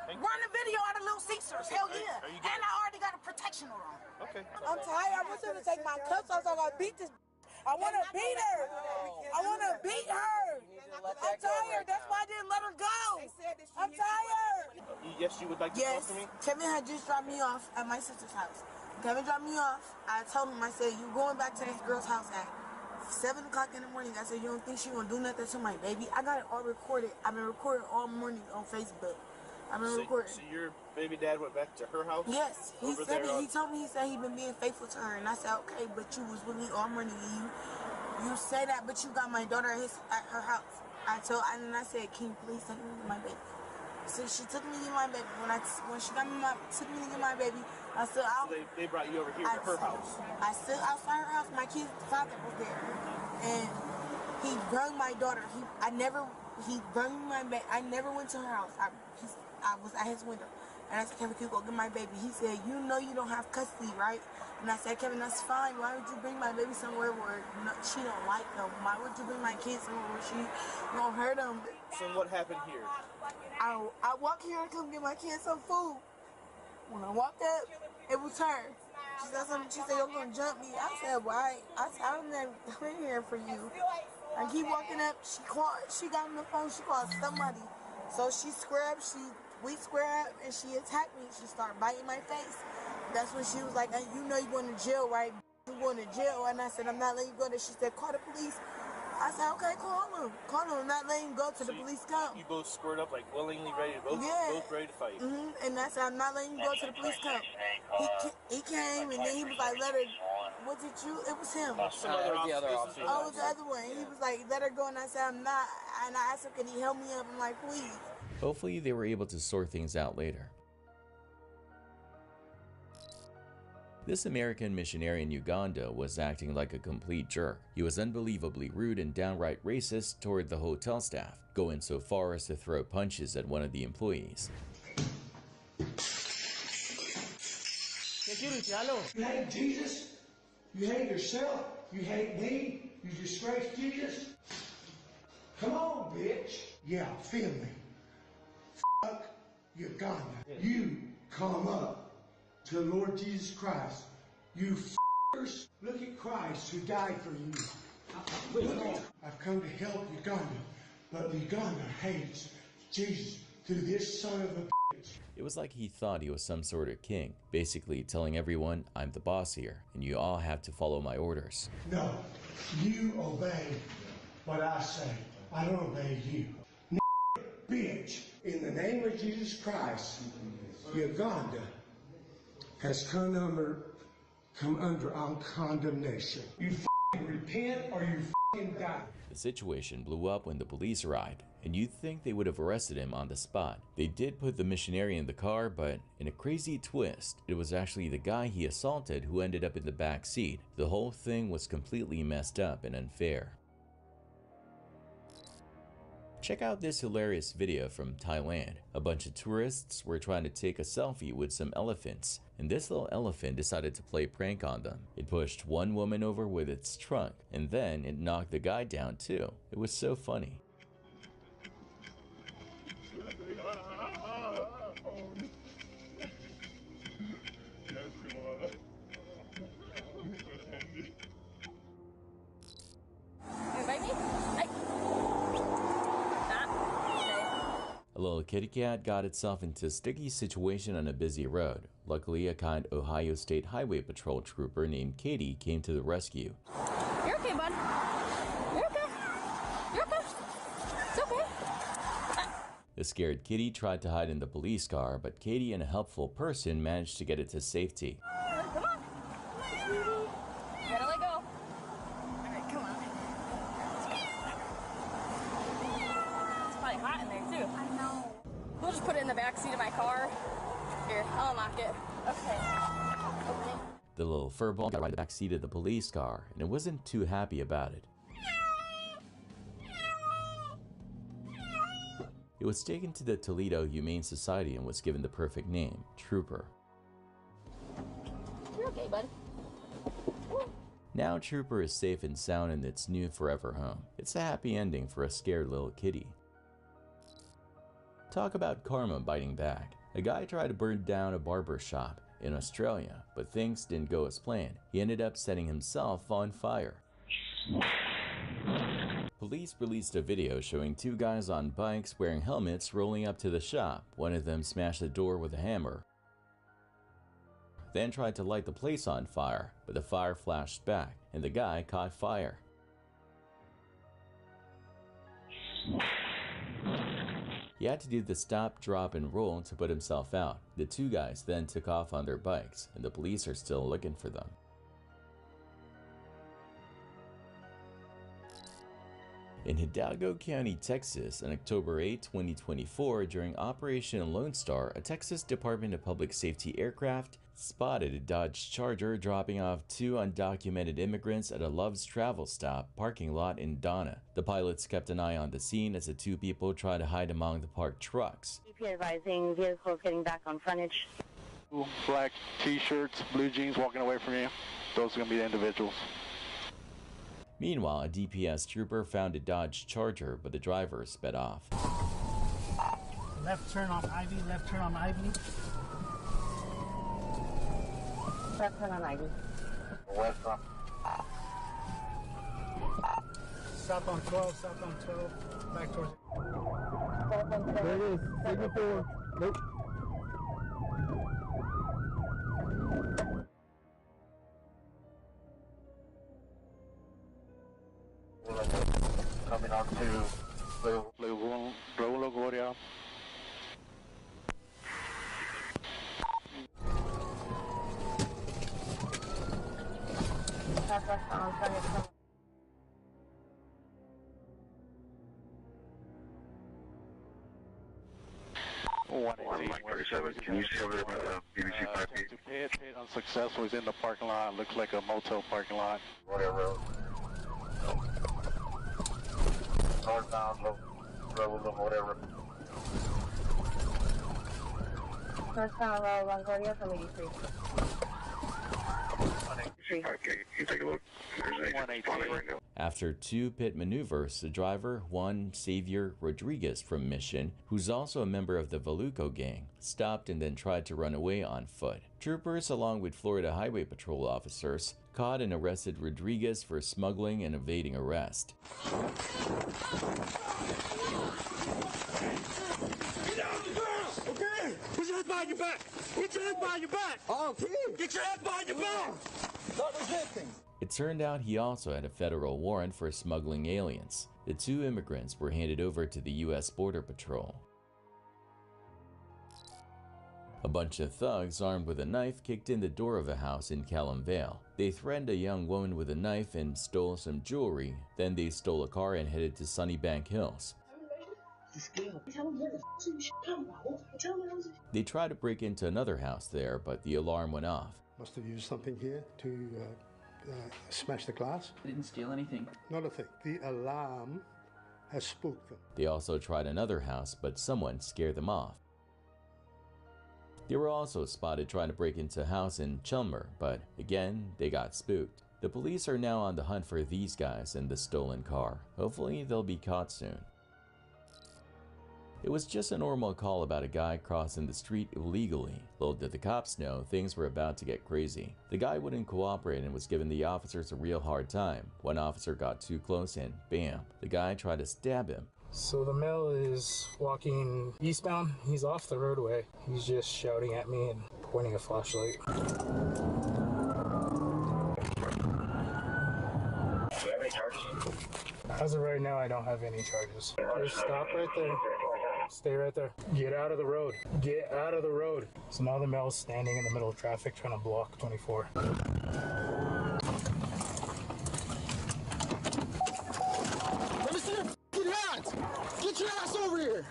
Okay. Run the video out of Little Caesars. Hell yeah. Are you And I already got a protection order on. Okay. I'm tired. I want them to take my cuffs off so I gotta beat this. I want to beat her. I want to beat her. I'm tired. That's why I didn't let her go. I'm tired. Yes, you would like to talk to me? Kevin had just dropped me off at my sister's house. Kevin dropped me off. I told him, I said, you going back to this girl's house at 7 o'clock in the morning. I said, you don't think she gonna do nothing to my baby? I got it all recorded. I've been recording all morning on Facebook. I've been recording. So your baby dad went back to her house? Yes. He Over said there he told me, he said he been being faithful to her. And I said, okay, but you was with me all morning. You say that, but you got my daughter at her house. And I said, can you please take me to my baby? So she took me to my baby. When she took me to get my baby, I stood out. So they brought you over here to her house? I stood outside her house. My kid's father was there. And he brought my daughter. He brought me my baby. I never went to her house. I was at his window. And I said, Kevin, can you go get my baby? He said, you know you don't have custody, right? And I said, Kevin, that's fine. Why would you bring my baby somewhere where she don't like them? Why would you bring my kids somewhere where she don't hurt them? So what happened here? I walked here and come get my kids some food. When I walked up, it was her. She said something. She said, you're going to jump me. I said, why? I said, I'm in here for you. I keep walking up. She got on the phone. She called somebody. So we square up, and she attacked me. She started biting my face. That's when she was like, you know you're going to jail, right? You're going to jail. And I said, I'm not letting you go there. She said, call the police. I said, okay, call him. I'm not letting him go till the police come. You both squared up like willingly ready to both ready to fight. And I said, I'm not letting you go till the police come. He came, and then he was like, let her, was it you? It was him. Some other officers. Oh, it was the other one. He was like, let her go, and I said, I'm not. And I asked him, can he help me up? I'm like, please. Hopefully they were able to sort things out later. This American missionary in Uganda was acting like a complete jerk. He was unbelievably rude and downright racist toward the hotel staff, going so far as to throw punches at one of the employees. You hate Jesus, you hate yourself, you hate me, you disgrace Jesus. Come on, bitch. Yeah, feel me. Fuck Uganda. You come up to the Lord Jesus Christ. You f***ers, look at Christ who died for you. I've come to help Uganda, but Uganda hates Jesus through this son of a bitch. It was like he thought he was some sort of king, basically telling everyone, I'm the boss here, and you all have to follow my orders. No, you obey what I say. I don't obey you. Bitch, in the name of Jesus Christ, Uganda has come under our condemnation. You f***ing repent or you f***ing die. The situation blew up when the police arrived, and you'd think they would have arrested him on the spot. They did put the missionary in the car, but in a crazy twist, it was actually the guy he assaulted who ended up in the back seat. The whole thing was completely messed up and unfair. Check out this hilarious video from Thailand. A bunch of tourists were trying to take a selfie with some elephants, and this little elephant decided to play a prank on them. It pushed one woman over with its trunk, and then it knocked the guy down too. It was so funny. little kitty cat got itself into a sticky situation on a busy road. Luckily, a kind Ohio State Highway Patrol trooper named Katie came to the rescue. You're okay, bud. You're okay. You're okay. It's okay. The scared kitty tried to hide in the police car, but Katie and a helpful person managed to get it to safety. Come on. You gotta let go. All right, come on. It's probably hot in there, too. I know. We'll just put it in the back seat of my car. Here, I'll unlock it. Okay. Okay. The little furball got right in the back seat of the police car, and it wasn't too happy about it. It was taken to the Toledo Humane Society and was given the perfect name, Trooper. You're okay, bud. Now Trooper is safe and sound in its new forever home. It's a happy ending for a scared little kitty. Talk about karma biting back. A guy tried to burn down a barber shop in Australia, but things didn't go as planned. He ended up setting himself on fire. Police released a video showing two guys on bikes wearing helmets rolling up to the shop. One of them smashed the door with a hammer, then tried to light the place on fire, but the fire flashed back and the guy caught fire. He had to do the stop, drop, and roll to put himself out. The two guys then took off on their bikes, and the police are still looking for them. In Hidalgo County, Texas, on October 8, 2024, during Operation Lone Star, a Texas Department of Public Safety aircraft spotted a Dodge Charger dropping off two undocumented immigrants at a Love's Travel Stop parking lot in Donna. The pilots kept an eye on the scene as the two people tried to hide among the parked trucks. DP advising vehicles getting back on frontage. Black t-shirts, blue jeans walking away from you. Those are going to be the individuals. Meanwhile, a DPS trooper found a Dodge Charger, but the driver sped off. Left turn on Ivy, left turn on Ivy. Left turn on Ivy. West on. South on 12, south on 12. Back towards it. There it is. Signal 4. Nope. Coming on to Gloria. Southwest on frontage. 187. Can you see over there by the BBC 5P? Hit unsuccessful. He's in the parking lot. Looks like a motel parking lot. Whatever. Northbound, whatever. Northbound row, Longoria from 83. Okay, you take a look. There's a 118 right now. After two pit maneuvers, the driver, Juan Xavier Rodriguez from Mission, who's also a member of the Voluco gang, stopped and then tried to run away on foot. Troopers, along with Florida Highway Patrol officers, caught and arrested Rodriguez for smuggling and evading arrest. Get down the ground, okay? Put your hands behind your back. Get your hands behind your back. Okay. Get your hands behind your back. Not resisting. It turned out he also had a federal warrant for smuggling aliens. The two immigrants were handed over to the U.S. Border Patrol. A bunch of thugs armed with a knife kicked in the door of a house in Callum Vale. They threatened a young woman with a knife and stole some jewelry. Then they stole a car and headed to Sunnybank Hills. They tried to break into another house there, but the alarm went off. Must have used something here to smash the glass. I didn't steal anything. Not a thing. The alarm has spooked them. They also tried another house, but someone scared them off. They were also spotted trying to break into a house in Chelmer, but again, they got spooked. The police are now on the hunt for these guys and the stolen car. Hopefully, they'll be caught soon. It was just a normal call about a guy crossing the street illegally. Little did the cops know things were about to get crazy. The guy wouldn't cooperate and was giving the officers a real hard time. One officer got too close and bam, the guy tried to stab him. So the male is walking eastbound. He's off the roadway. He's just shouting at me and pointing a flashlight. Do you have any charges? As of right now, I don't have any charges. Just stop right there. Stay right there. Get out of the road. Get out of the road. So now the male's standing in the middle of traffic trying to block 24. Let me see your f***ing hands! Get your ass over here!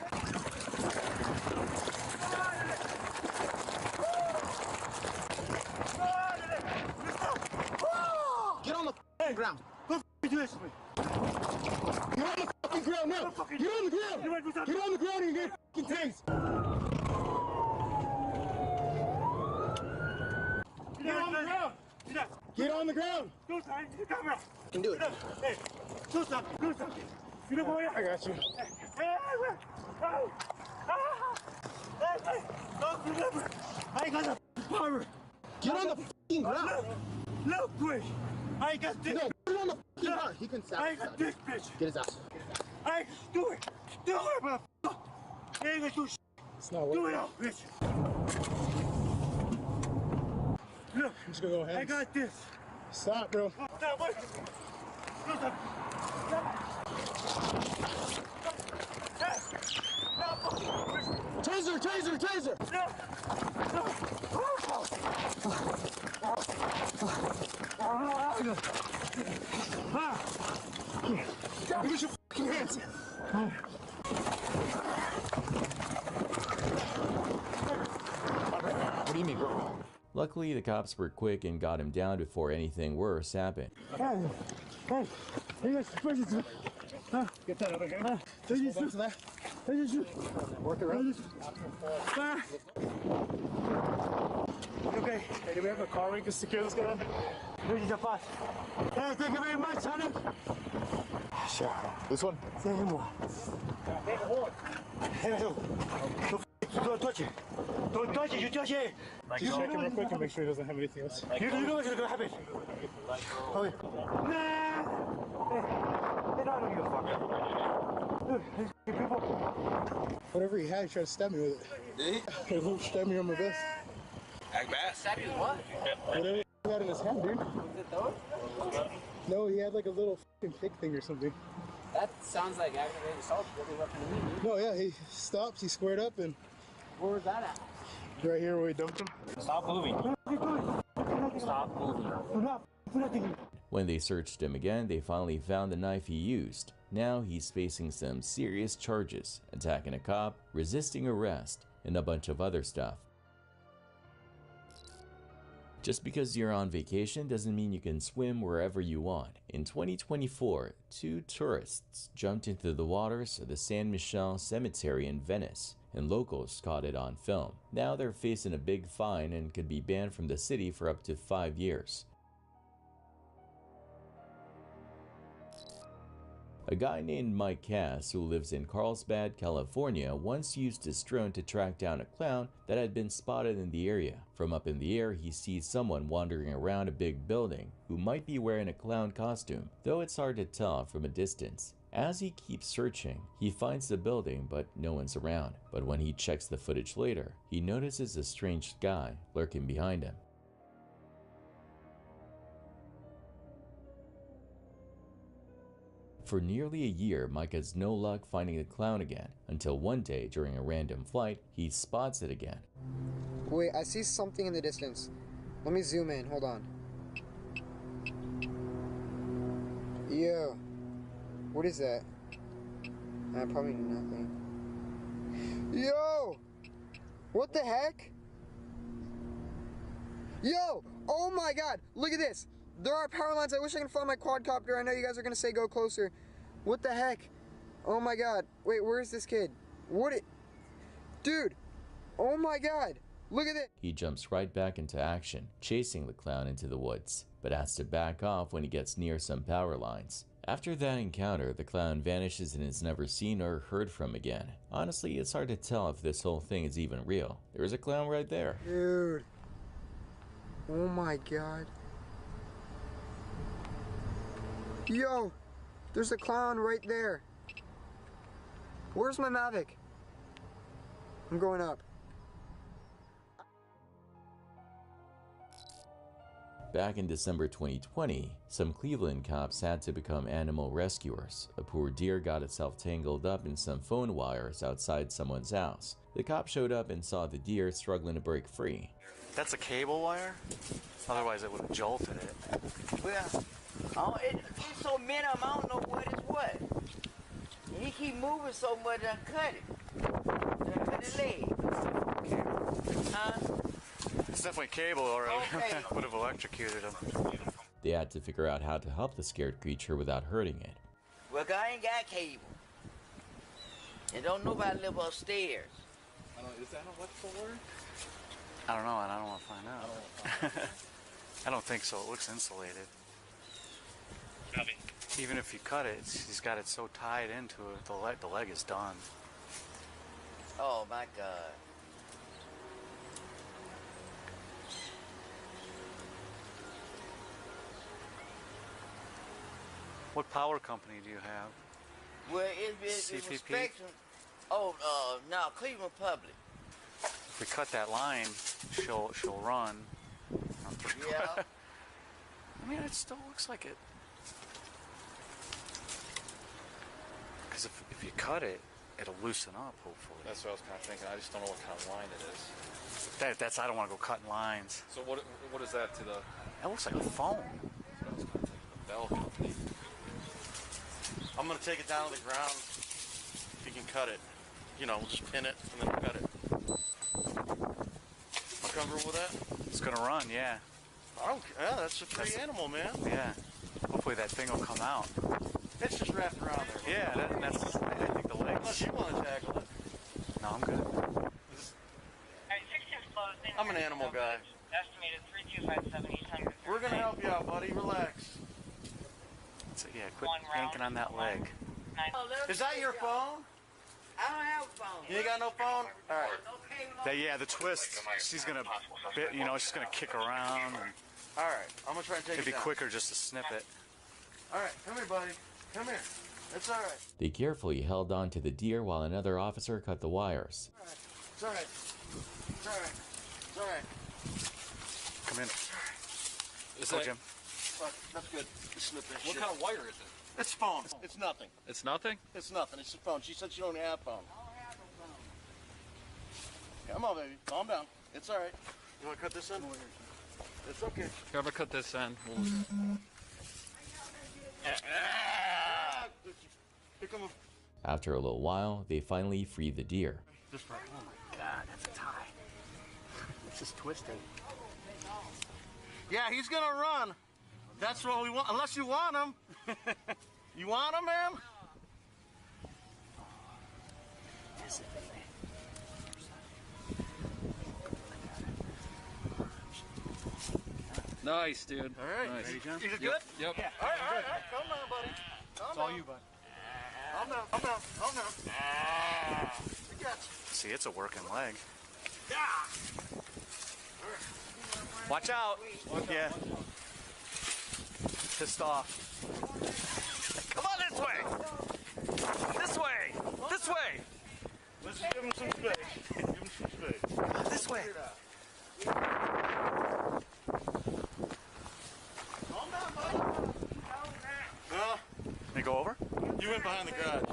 Get on the f***ing ground. What the f*** you do this to me? Get on the f***ing ground now! Get on the ground! Get on the ground and get f***ing tased! Get on the ground! Get on the ground! Do something! You come here! You can do it. Hey, do something! Do something! You know what? I got you. Hey, don't remember! I ain't got the power! Get on the f***ing ground! Look, quick! I ain't got this! No, put it on the f***ing ground! He can I ain't got this, bitch! Get his ass. I ain't do it! Do it, bro! You ain't gonna do shit! It's not Do it out, bitch! Look, I'm just gonna go ahead. I got this! Stop, bro. Stop, wait! Do something! Taser, taser, taser! Give me your fucking hands! What do you mean, bro? Luckily, the cops were quick and got him down before anything worse happened. Hey, you guys push it. Get that over here. Work it right. Okay. Hey, do we have a car we can secure this guy? This is the pass. Hey, thank you very much, honey. Sure. This one? Hey, don't touch it. Don't touch it. You touch it. Just check him real quick and make sure he doesn't have anything else. You know what's gonna happen. Okay. Nah. Hey, I don't give a fuck. Look, these people. Whatever he had, he tried to stab me with it. Did He stabbed me on my vest. Act bad. Stab you what? Whatever he had in his hand, dude. Was it those? No, he had like a little fucking pig thing or something. That sounds like aggravated assault. Really weapon to me, dude. No, yeah, he stopped, he squared up, and Where was that at? right here where we dumped him. Stop moving. Stop moving. When they searched him again, they finally found the knife he used. Now he's facing some serious charges, attacking a cop, resisting arrest, and a bunch of other stuff. Just because you're on vacation doesn't mean you can swim wherever you want. In 2024, 2 tourists jumped into the waters of the San Michele Cemetery in Venice, and locals caught it on film. Now they're facing a big fine and could be banned from the city for up to 5 years. A guy named Mike Cass, who lives in Carlsbad, California, once used his drone to track down a clown that had been spotted in the area. From up in the air, he sees someone wandering around a big building who might be wearing a clown costume, though it's hard to tell from a distance. As he keeps searching, he finds the building, but no one's around. But when he checks the footage later, he notices a strange guy lurking behind him. For nearly a year, Mike has no luck finding the clown again, until one day during a random flight, he spots it again. Wait, I see something in the distance. Let me zoom in, hold on. Yo, what is that? Probably nothing. Yo! What the heck? Yo! Oh my god! Look at this! There are power lines. I wish I could find my quadcopter. I know you guys are gonna say go closer. What the heck? Oh my god. Wait, where's this kid? Dude! Oh my god! Look at it! He jumps right back into action, chasing the clown into the woods, but has to back off when he gets near some power lines. After that encounter, the clown vanishes and is never seen or heard from again. Honestly, it's hard to tell if this whole thing is even real. There's a clown right there. Dude. Oh my god. Yo, there's a clown right there. Where's my Mavic? I'm going up. Back in December 2020, some Cleveland cops had to become animal rescuers. A poor deer got itself tangled up in some phone wires outside someone's house. The cop showed up and saw the deer struggling to break free. That's a cable wire? Otherwise it would have jolted it. Well, it's so many of them, I don't know what is what. And he keep moving so much, I cut it. I cut his leg. Huh? It's definitely cable, or Okay. it would have electrocuted him. They had to figure out how to help the scared creature without hurting it. Well, I ain't got cable. And don't nobody live upstairs. Is that an electrical wire? I don't know, and I don't want to find out. I don't think so. It looks insulated. Even if you cut it, he's got it so tied into it, the leg is done. Oh my God. What power company do you have? Well, it was CPP? Spectrum. Oh, no, Cleveland Public. If we cut that line, she'll run. Yeah. I mean, it still looks like it. Because if you cut it, it'll loosen up, hopefully. That's what I was kind of thinking. I just don't know what kind of line it is. That's I don't want to go cutting lines. So what is that to the? That looks like a phone. The bell company. I'm gonna take it down to the ground. If you can cut it, you know, we'll just pin it and then cut it. I'm comfortable with that. It's gonna run, yeah. Yeah, that's a free animal, man. Yeah. Hopefully that thing will come out. It's just wrapped around there. Yeah, that's I think the legs. Unless you want to tackle it. No, I'm good. I'm an animal guy. Estimated 3257 We're gonna help you out, buddy. Relax. So, yeah, quit yanking on that leg. Is that your phone? I don't have a phone. You ain't got no phone? All right. Yeah, the twist. She's gonna, she's gonna kick around. And all right. I'm gonna try and take it it'd be down. quicker just to snip it. All right, come here, buddy. Come here. It's all right. They carefully held on to the deer while another officer cut the wires. It's all right. It's all right. It's all right. Come in. Is Go, that, Jim. That's good. Just snip that What shit. kind of wire is it? It's phone. It's nothing. It's nothing? It's nothing. It's a phone. She said she don't have phone. Come on, baby. Calm down. It's all right. You want to cut this in? It's okay. You ever cut this end? Here, come on. After a little while, they finally freed the deer. Just right. Oh my God, that's a tie. This is twisting. Yeah, he's gonna run. That's what we want. Unless you want him. You want him, man? Nice, dude. All right. Nice. Ready, John? Is it Yep. good? Yep. Yeah. All right. Come on, buddy. It's all you, bud. Calm down. Calm down. Calm down. I got you. See, it's a working leg. Yeah. Watch out. Yeah. Pissed off. Come on this way. This way. This way. Let's give him some space. Give him some space. This way. Calm down, buddy. Can you go over? You went behind the garage.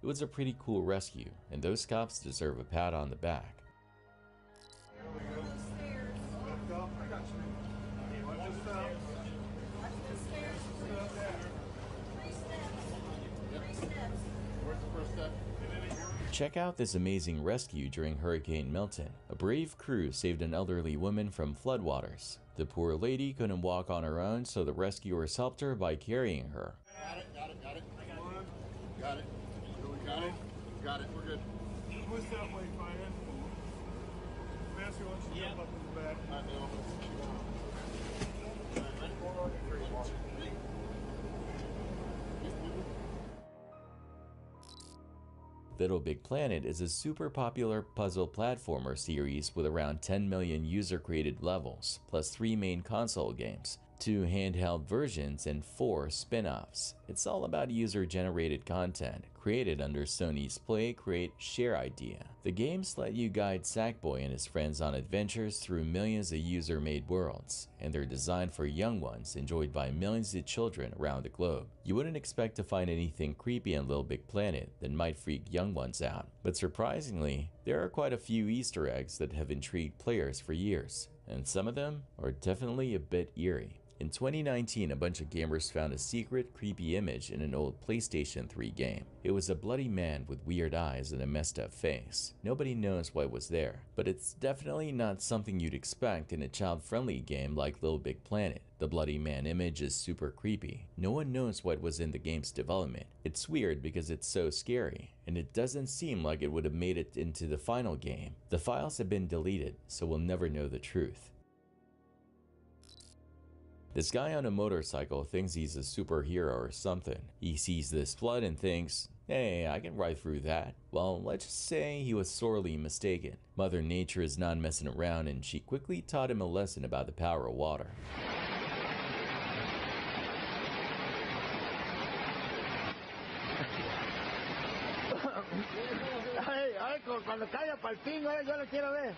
It was a pretty cool rescue, and those cops deserve a pat on the back. Check out this amazing rescue during Hurricane Milton. A brave crew saved an elderly woman from floodwaters. The poor lady couldn't walk on her own, so the rescuers helped her by carrying her. Got it. Got it. Got it. Got it. Got it. Got it. We're good. What's that way, Brian? Nancy wants to jump up in the back. I know. Little Big Planet is a super popular puzzle platformer series with around 10 million user-created levels, plus 3 main console games, 2 handheld versions, and 4 spin-offs. It's all about user-generated content, created under Sony's Play, Create, Share idea. The games let you guide Sackboy and his friends on adventures through millions of user-made worlds, and they're designed for young ones enjoyed by millions of children around the globe. You wouldn't expect to find anything creepy in Little Big Planet that might freak young ones out, but surprisingly, there are quite a few Easter eggs that have intrigued players for years, and some of them are definitely a bit eerie. In 2019, a bunch of gamers found a secret, creepy image in an old PlayStation 3 game. It was a bloody man with weird eyes and a messed up face. Nobody knows what was there, but it's definitely not something you'd expect in a child-friendly game like Little Big Planet. The bloody man image is super creepy. No one knows what was in the game's development. It's weird because it's so scary, and it doesn't seem like it would have made it into the final game. The files have been deleted, so we'll never know the truth. This guy on a motorcycle thinks he's a superhero or something. He sees this flood and thinks, hey, I can ride through that. Well, let's just say he was sorely mistaken. Mother Nature is not messing around, and she quickly taught him a lesson about the power of water. Cuando caiga pa'l pingo, yo lo quiero ver.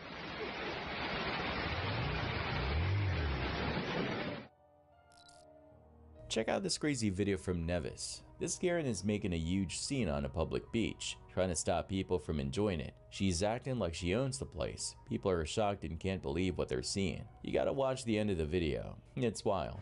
Check out this crazy video from Nevis. This Karen is making a huge scene on a public beach, trying to stop people from enjoying it. She's acting like she owns the place. People are shocked and can't believe what they're seeing. You gotta watch the end of the video. It's wild.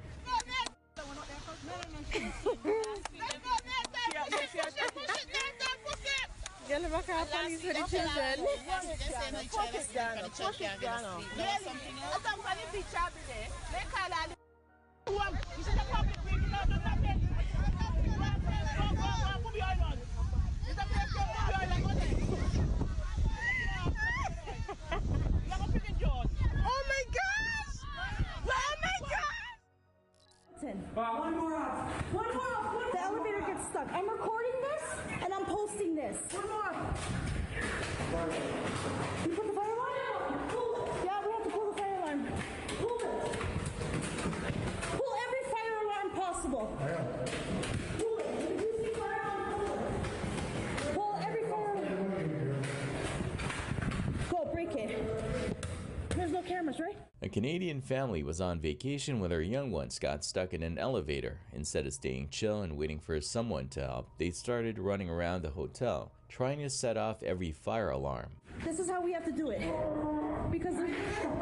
One more up. The elevator gets stuck. I'm recording this and I'm posting this. One more. You put the fire alarm? Pull it. Yeah, we have to pull the fire alarm. Pull it. Pull every fire alarm possible. Pull it. If you see fire alarm, pull it. Pull every fire alarm. Go, break it. There's no cameras, right? A Canadian family was on vacation when their young ones got stuck in an elevator. Instead of staying chill and waiting for someone to help, they started running around the hotel, trying to set off every fire alarm. This is how we have to do it. Because who cares? Who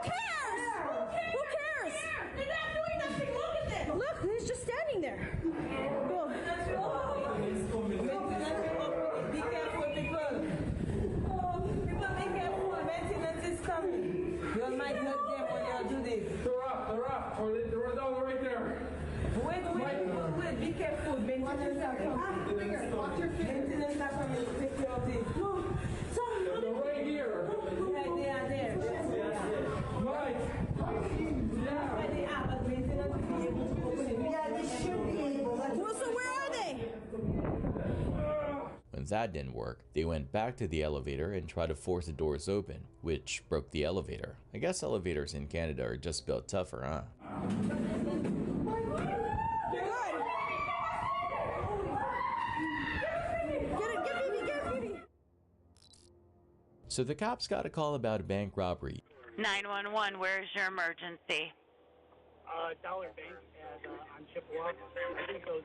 cares? They're not doing nothing. Look at this. Look, he's just standing there. Go. Be careful, people. People, be careful. Maintenance is coming. You might hurt them when you do this. They're up. They're down right there. Wait. Be careful. Maintenance are coming. Watch your feet. Maintenance are coming. Take care of this. No. They're right here. Yeah, they are there. Right. Yeah. They are, but maintenance will be able to open it. Yeah, they should be able. So where are they? When that didn't work, they went back to the elevator and tried to force the doors open, which broke the elevator. I guess elevators in Canada are just built tougher, huh? So the cops got a call about a bank robbery. 911, where's your emergency? Dollar Bank on Chippewa. I think those,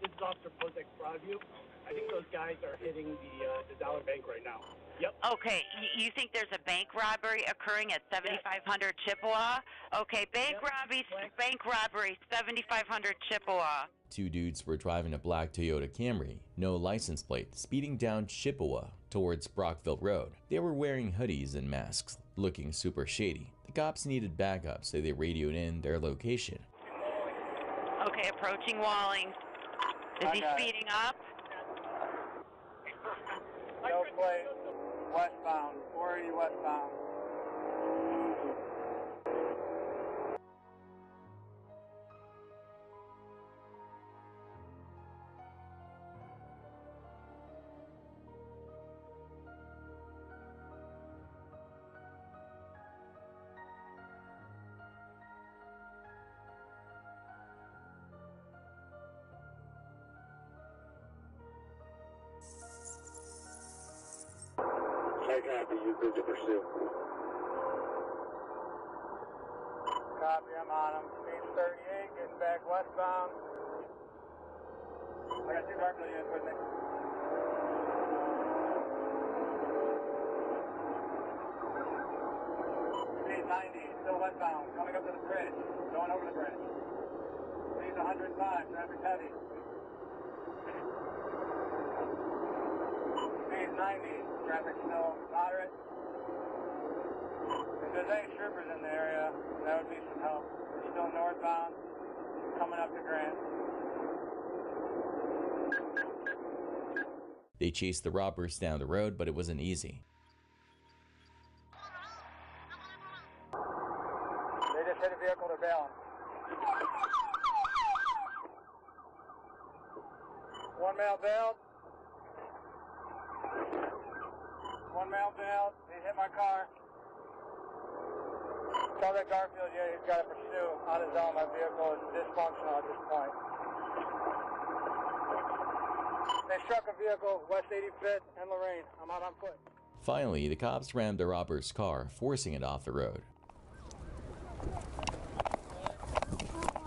this is Officer Bozek Broadview. I think those guys are hitting the Dollar Bank right now. Yep. Okay, you think there's a bank robbery occurring at 7500 Chippewa? Okay, bank robbery, 7500 Chippewa. Two dudes were driving a black Toyota Camry, no license plate, speeding down Chippewa towards Brockville Road. They were wearing hoodies and masks, looking super shady. The cops needed backup, so they radioed in their location. Okay, approaching Walling. Is he speeding up? No plate. Westbound. 480 westbound. copy, you good to pursue. Copy, I'm on him. Speed 38, getting back westbound. I got 2 Dark units with me. Speed 90, still westbound, coming up to the bridge, going over the bridge. Speed 105, traffic heavy. Speed 90, traffic still moderate. If there's any troopers in the area, that would be some help. We're still northbound, coming up to Grant. They chased the robbers down the road, but it wasn't easy. They just hit a vehicle, they're bailing. One male bailed. One male bailed. He hit my car. Tell that Garfield, yeah, he's got to pursue on his own. My vehicle is dysfunctional at this point. They struck a vehicle, West 85th and Lorraine. I'm out on foot. Finally, the cops rammed the robber's car, forcing it off the road.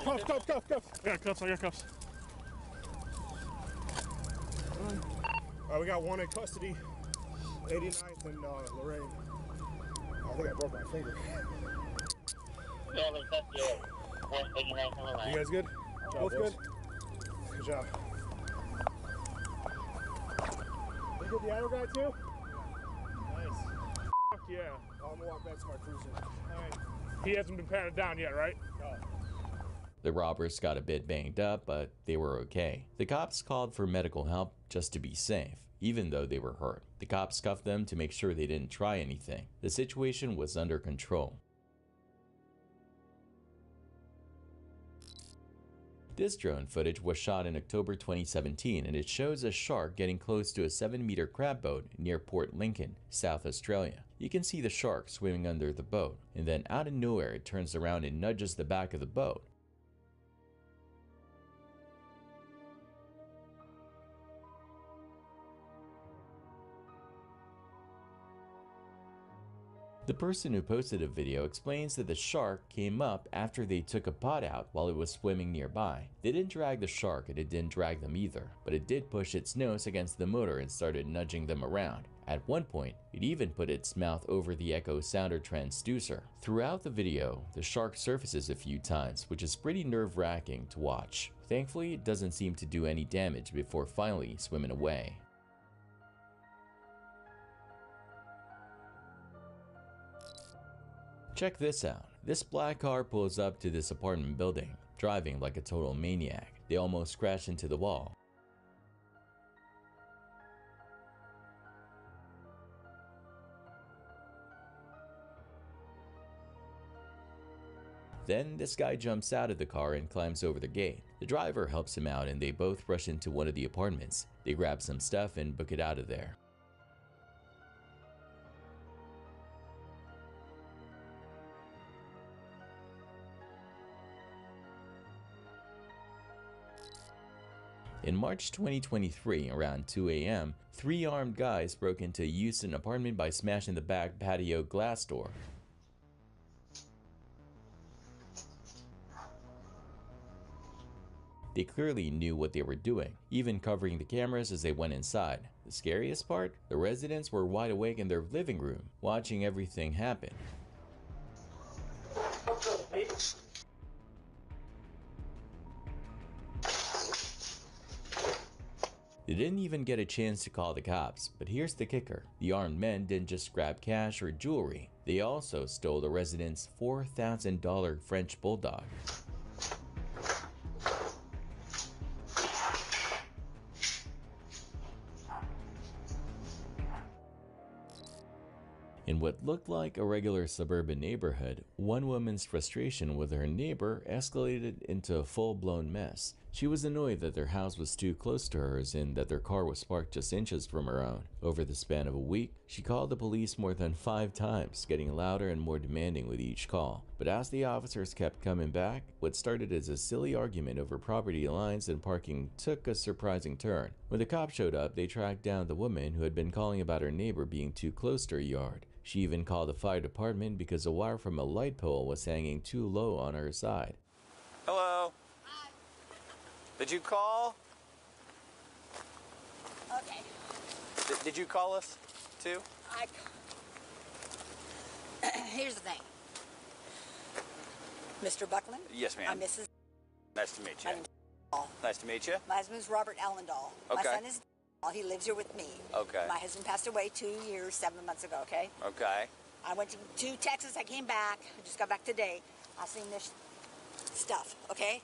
Cuffs. I got cuffs. We got one in custody, 89th and Lorraine. I think I broke my finger. You guys good? Both good? Good job. You get the idle guy too? Nice. Fuck yeah. I'm gonna walk back to my cruiser. Alright. He hasn't been patted down yet, right? No. The robbers got a bit banged up, but they were okay. The cops called for medical help just to be safe, even though they were hurt. The cops cuffed them to make sure they didn't try anything. The situation was under control. This drone footage was shot in October 2017, and it shows a shark getting close to a 7-meter crab boat near Port Lincoln, South Australia. You can see the shark swimming under the boat, and then out of nowhere it turns around and nudges the back of the boat. The person who posted a video explains that the shark came up after they took a pot out while it was swimming nearby. They didn't drag the shark and it didn't drag them either, but it did push its nose against the motor and started nudging them around. At one point, it even put its mouth over the echo sounder transducer. Throughout the video, the shark surfaces a few times, which is pretty nerve-wracking to watch. Thankfully, it doesn't seem to do any damage before finally swimming away. Check this out. This black car pulls up to this apartment building, driving like a total maniac. They almost crash into the wall. Then this guy jumps out of the car and climbs over the gate. The driver helps him out and they both rush into one of the apartments. They grab some stuff and book it out of there. In March 2023, around 2 a.m., 3 armed guys broke into a Houston apartment by smashing the back patio glass door. They clearly knew what they were doing, even covering the cameras as they went inside. The scariest part? The residents were wide awake in their living room, watching everything happen. They didn't even get a chance to call the cops, but here's the kicker. The armed men didn't just grab cash or jewelry, they also stole the resident's $4,000 French bulldog. In In what looked like a regular suburban neighborhood, one woman's frustration with her neighbor escalated into a full-blown mess. She was annoyed that their house was too close to hers and that their car was parked just inches from her own. Over the span of a week, she called the police more than 5 times, getting louder and more demanding with each call. But as the officers kept coming back, what started as a silly argument over property lines and parking took a surprising turn. When the cops showed up, they tracked down the woman who had been calling about her neighbor being too close to her yard. She even called the fire department because a wire from a light pole was hanging too low on her side. Hello? Hi. Did you call? Okay. Did you call us too? Here's the thing. Mr. Buckland? Yes, ma'am. I'm Mrs. Nice to meet you. My name's Dahl. Nice to meet you. My husband's Robert Allendahl. Okay. My son is Dahl. He lives here with me. Okay. My husband passed away 2 years, 7 months ago, okay? Okay. I went to Texas. I came back. I just got back today. I seen this stuff, okay?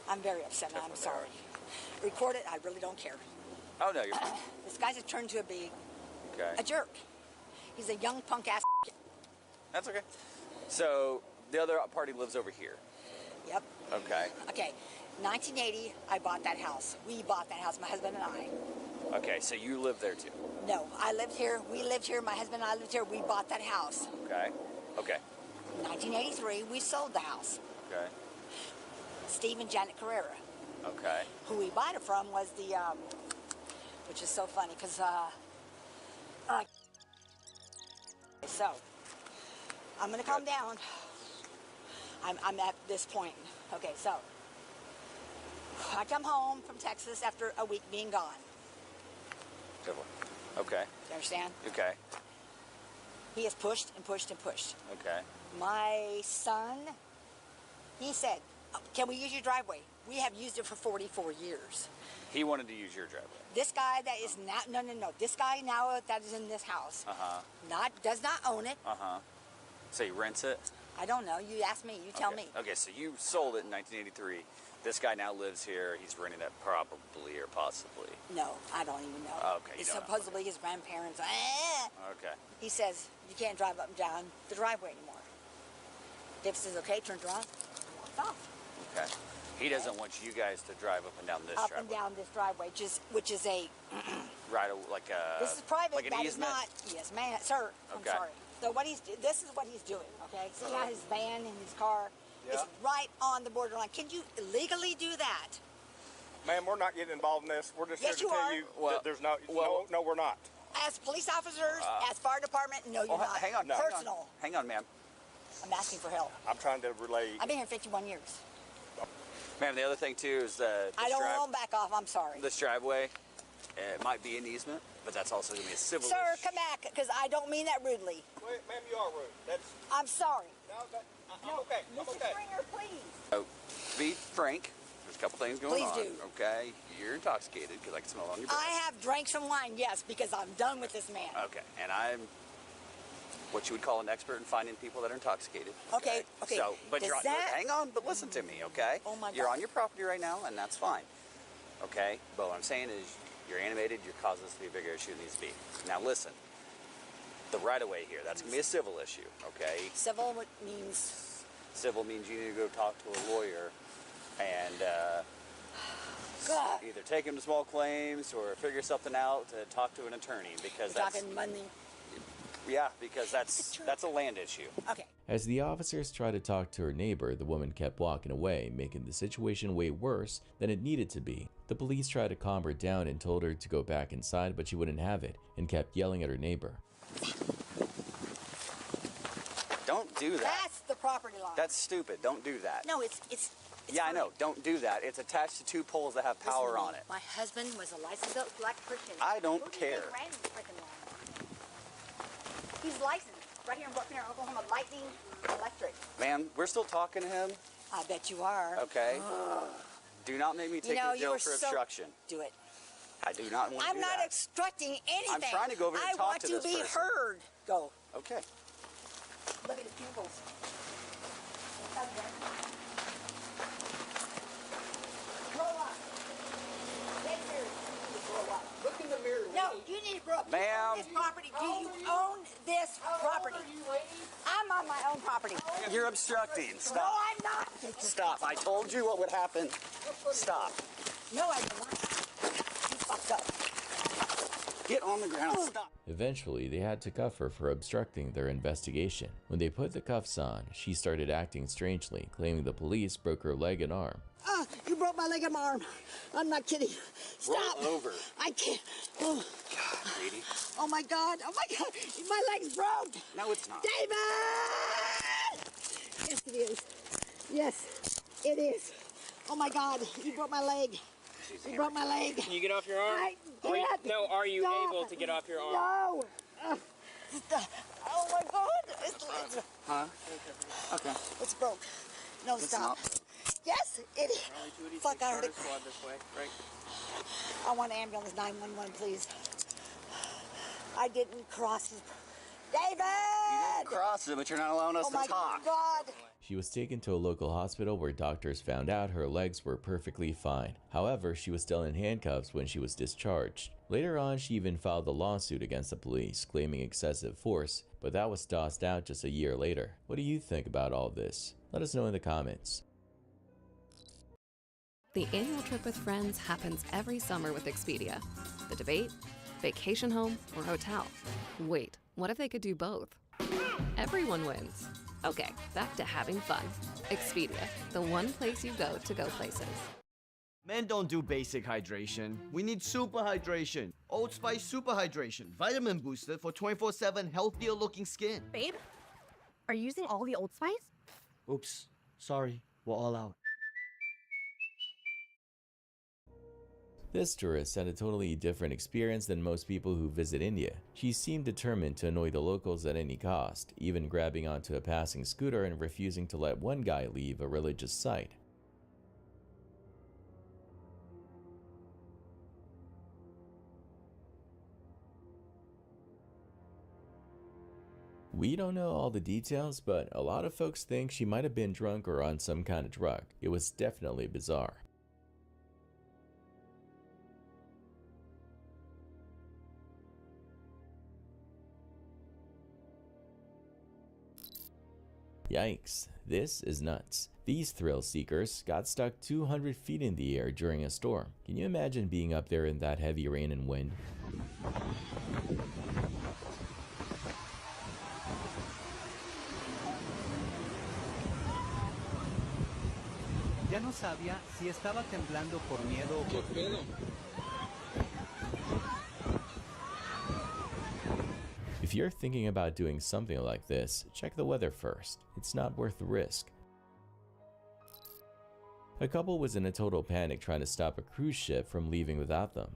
I'm very upset. I'm sorry. Record it. I really don't care. Oh, no, you're fine. This guy's turned to be Okay. a jerk. He's a young punk ass. That's okay. So, the other party lives over here. Yep. Okay. Okay. 1980, I bought that house. We bought that house, my husband and I. Okay, so you live there too? No, I lived here. We lived here. My husband and I lived here. We bought that house. Okay. Okay. 1983, we sold the house. Okay. Steve and Janet Carrera. Okay. Who we bought it from was the, which is so funny, because, so, I'm going to calm down. I'm at this point. Okay, so, I come home from Texas after a week being gone. Okay. You understand? Okay. He has pushed and pushed and pushed. Okay. My son, he said, can we use your driveway? We have used it for 44 years. He wanted to use your driveway. This guy that is not, no. This guy now that is in this house, does not own it. So he rents it? I don't know. You ask me. You tell me. Okay, so you sold it in 1983. This guy now lives here. He's renting it probably or possibly. No, I don't even know. Okay, It's you don't know. supposedly his grandparents. Okay. He says you can't drive up and down the driveway anymore. Dave says, okay, turns around, walks off. Okay. He doesn't want you guys to drive up and down this Up driveway. and down this driveway, which is a... Right, like a... This is private. Like an that is easement? not... Yes, man, sir. Okay. I'm sorry. So this is what he's doing, okay? See how his van and his car is right on the borderline. Can you legally do that? Ma'am, we're not getting involved in this. We're just Yes, here to you tell are. you that there's no, we're not. As police officers, as fire department, no, you're not. Hang on. Personal. Hang on, ma'am. I'm asking for help. I'm trying to relay. I've been here 51 years. Ma'am, the other thing too is that I don't want to back off. I'm sorry. this driveway, it might be an easement, but that's also going to be a civil Sir, come back, because I don't mean that rudely. Wait, ma'am, you are rude. That's. I'm sorry. No, I'm okay. I'm Mr. okay. Springer, please. So, to be frank, there's a couple things going Please on. do. Okay, you're intoxicated because I can smell it on your breath. I have drank some wine, yes, because I'm done with this man. Okay, and I'm what you would call an expert in finding people that are intoxicated. Okay. So, but Does you're that- hang on, but listen to me, okay? Oh my You're God. on your property right now, and that's fine. Okay, but what I'm saying is, you're animated. Your cause this to be a bigger issue than it needs to be. Now listen, the right of way here, that's gonna be a civil issue, okay? Civil means Civil means you need to go talk to a lawyer and God. either take him to small claims or figure something out to talk to an attorney because We're that's talking money. yeah, because that's a land issue. Okay. As the officers tried to talk to her neighbor, the woman kept walking away, making the situation way worse than it needed to be. The police tried to calm her down and told her to go back inside, but she wouldn't have it and kept yelling at her neighbor. Don't do that. That's the property line. That's stupid. Don't do that. No, it's yeah, I fine. know. Don't do that. It's attached to 2 poles that have power Listen to on me. it. My husband was a licensed electrician. I don't Who do you think care. ran this freaking line? He's licensed. Right here in Brook Billionaires, Oklahoma, Lightning Electric. Ma'am, we're still talking to him. I bet you are. Okay. Do not make me take you to jail for obstruction. Do it. I do not want to I'm do not that. obstructing anything. I'm trying to go over and talk to this I want to be person. heard. Go. Okay. Look at the pupils. Grow up. Get serious. Grow up. Look in the mirror. No, you need to grow up. Ma'am. This property. Do you own this property? I'm on my own property. You're obstructing. Stop. No, I'm not. Stop. I told you what would happen. Stop. No, I did not. You fucked up. Get on the ground. Stop. Eventually, they had to cuff her for obstructing their investigation. When they put the cuffs on, she started acting strangely, claiming the police broke her leg and arm. You broke my leg and my arm. I'm not kidding. Stop. Roll over. I can't. Oh. God, lady. Oh my God. Oh my God. My leg's broke. No, it's not. David! Yes, it is. Yes, it is. Oh my God. You broke my leg. You broke my leg. Can you get off your arm? I can't. Are you Stop. able to get off your arm? No. Stop. Oh my God. It's Huh? Okay. It's broke. No, It's stop. not. Yes, it is. Fuck, I heard it. Squad this way, right? I want an ambulance 911, please. I didn't cross his... David! You didn't cross it, but you're not allowing us Oh to my talk. God. She was taken to a local hospital where doctors found out her legs were perfectly fine. However, she was still in handcuffs when she was discharged. Later on, she even filed a lawsuit against the police, claiming excessive force, but that was tossed out just a year later. What do you think about all this? Let us know in the comments. The annual trip with friends happens every summer with Expedia. The debate? Vacation home or hotel? Wait, what if they could do both? Everyone wins. Okay, back to having fun. Expedia, the one place you go to go places. Men don't do basic hydration. We need super hydration. Old Spice Super Hydration. Vitamin booster for 24/7 healthier looking skin. Babe, are you using all the Old Spice? Oops, sorry. We're all out. This tourist had a totally different experience than most people who visit India. She seemed determined to annoy the locals at any cost, even grabbing onto a passing scooter and refusing to let one guy leave a religious site. We don't know all the details, but a lot of folks think she might have been drunk or on some kind of drug. It was definitely bizarre. Yikes, this is nuts. These thrill seekers got stuck 200 feet in the air during a storm. Can you imagine being up there in that heavy rain and wind? Ya no sabía si estaba temblando por miedo o por pedo. If you're thinking about doing something like this, check the weather first. It's not worth the risk. A couple was in a total panic trying to stop a cruise ship from leaving without them.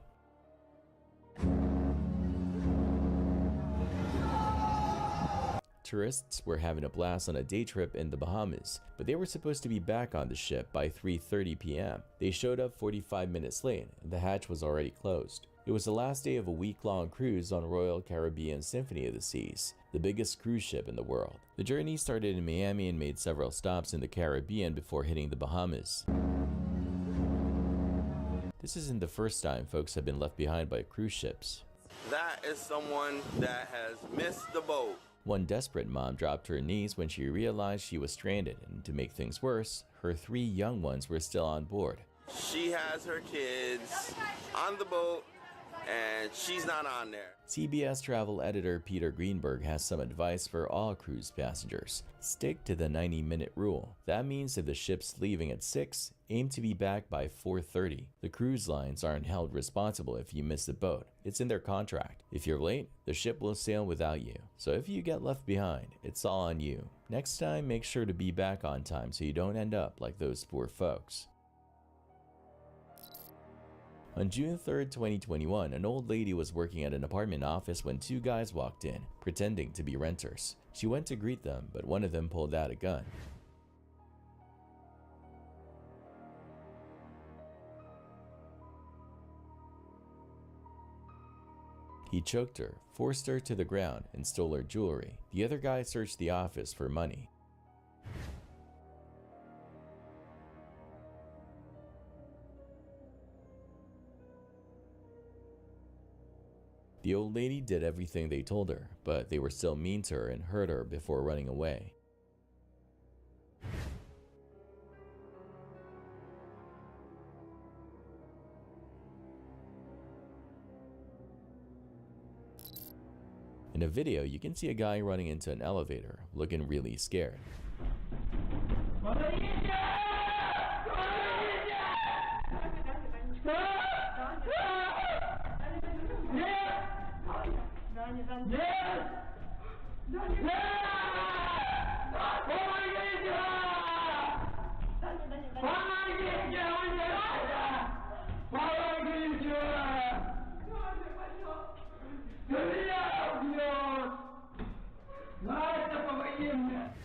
Tourists were having a blast on a day trip in the Bahamas, but they were supposed to be back on the ship by 3:30 p.m. They showed up 45 minutes late, and the hatch was already closed. It was the last day of a week-long cruise on Royal Caribbean Symphony of the Seas, the biggest cruise ship in the world. The journey started in Miami and made several stops in the Caribbean before hitting the Bahamas. This isn't the first time folks have been left behind by cruise ships. That is someone that has missed the boat. One desperate mom dropped to her knees when she realized she was stranded, and to make things worse, her 3 young ones were still on board. She has her kids on the boat, and she's not on there. CBS travel editor Peter Greenberg has some advice for all cruise passengers. Stick to the 90-minute rule. That means if the ship's leaving at 6, aim to be back by 4:30. The cruise lines aren't held responsible if you miss the boat. It's in their contract. If you're late, the ship will sail without you. So if you get left behind, it's all on you. Next time, make sure to be back on time so you don't end up like those poor folks. On June 3rd, 2021, an old lady was working at an apartment office when 2 guys walked in, pretending to be renters. She went to greet them, but one of them pulled out a gun. He choked her, forced her to the ground, and stole her jewelry. The other guy searched the office for money. The The old lady did everything they told her, but they were still mean to her and hurt her before running away. In a video, you can see a guy running into an elevator, looking really scared.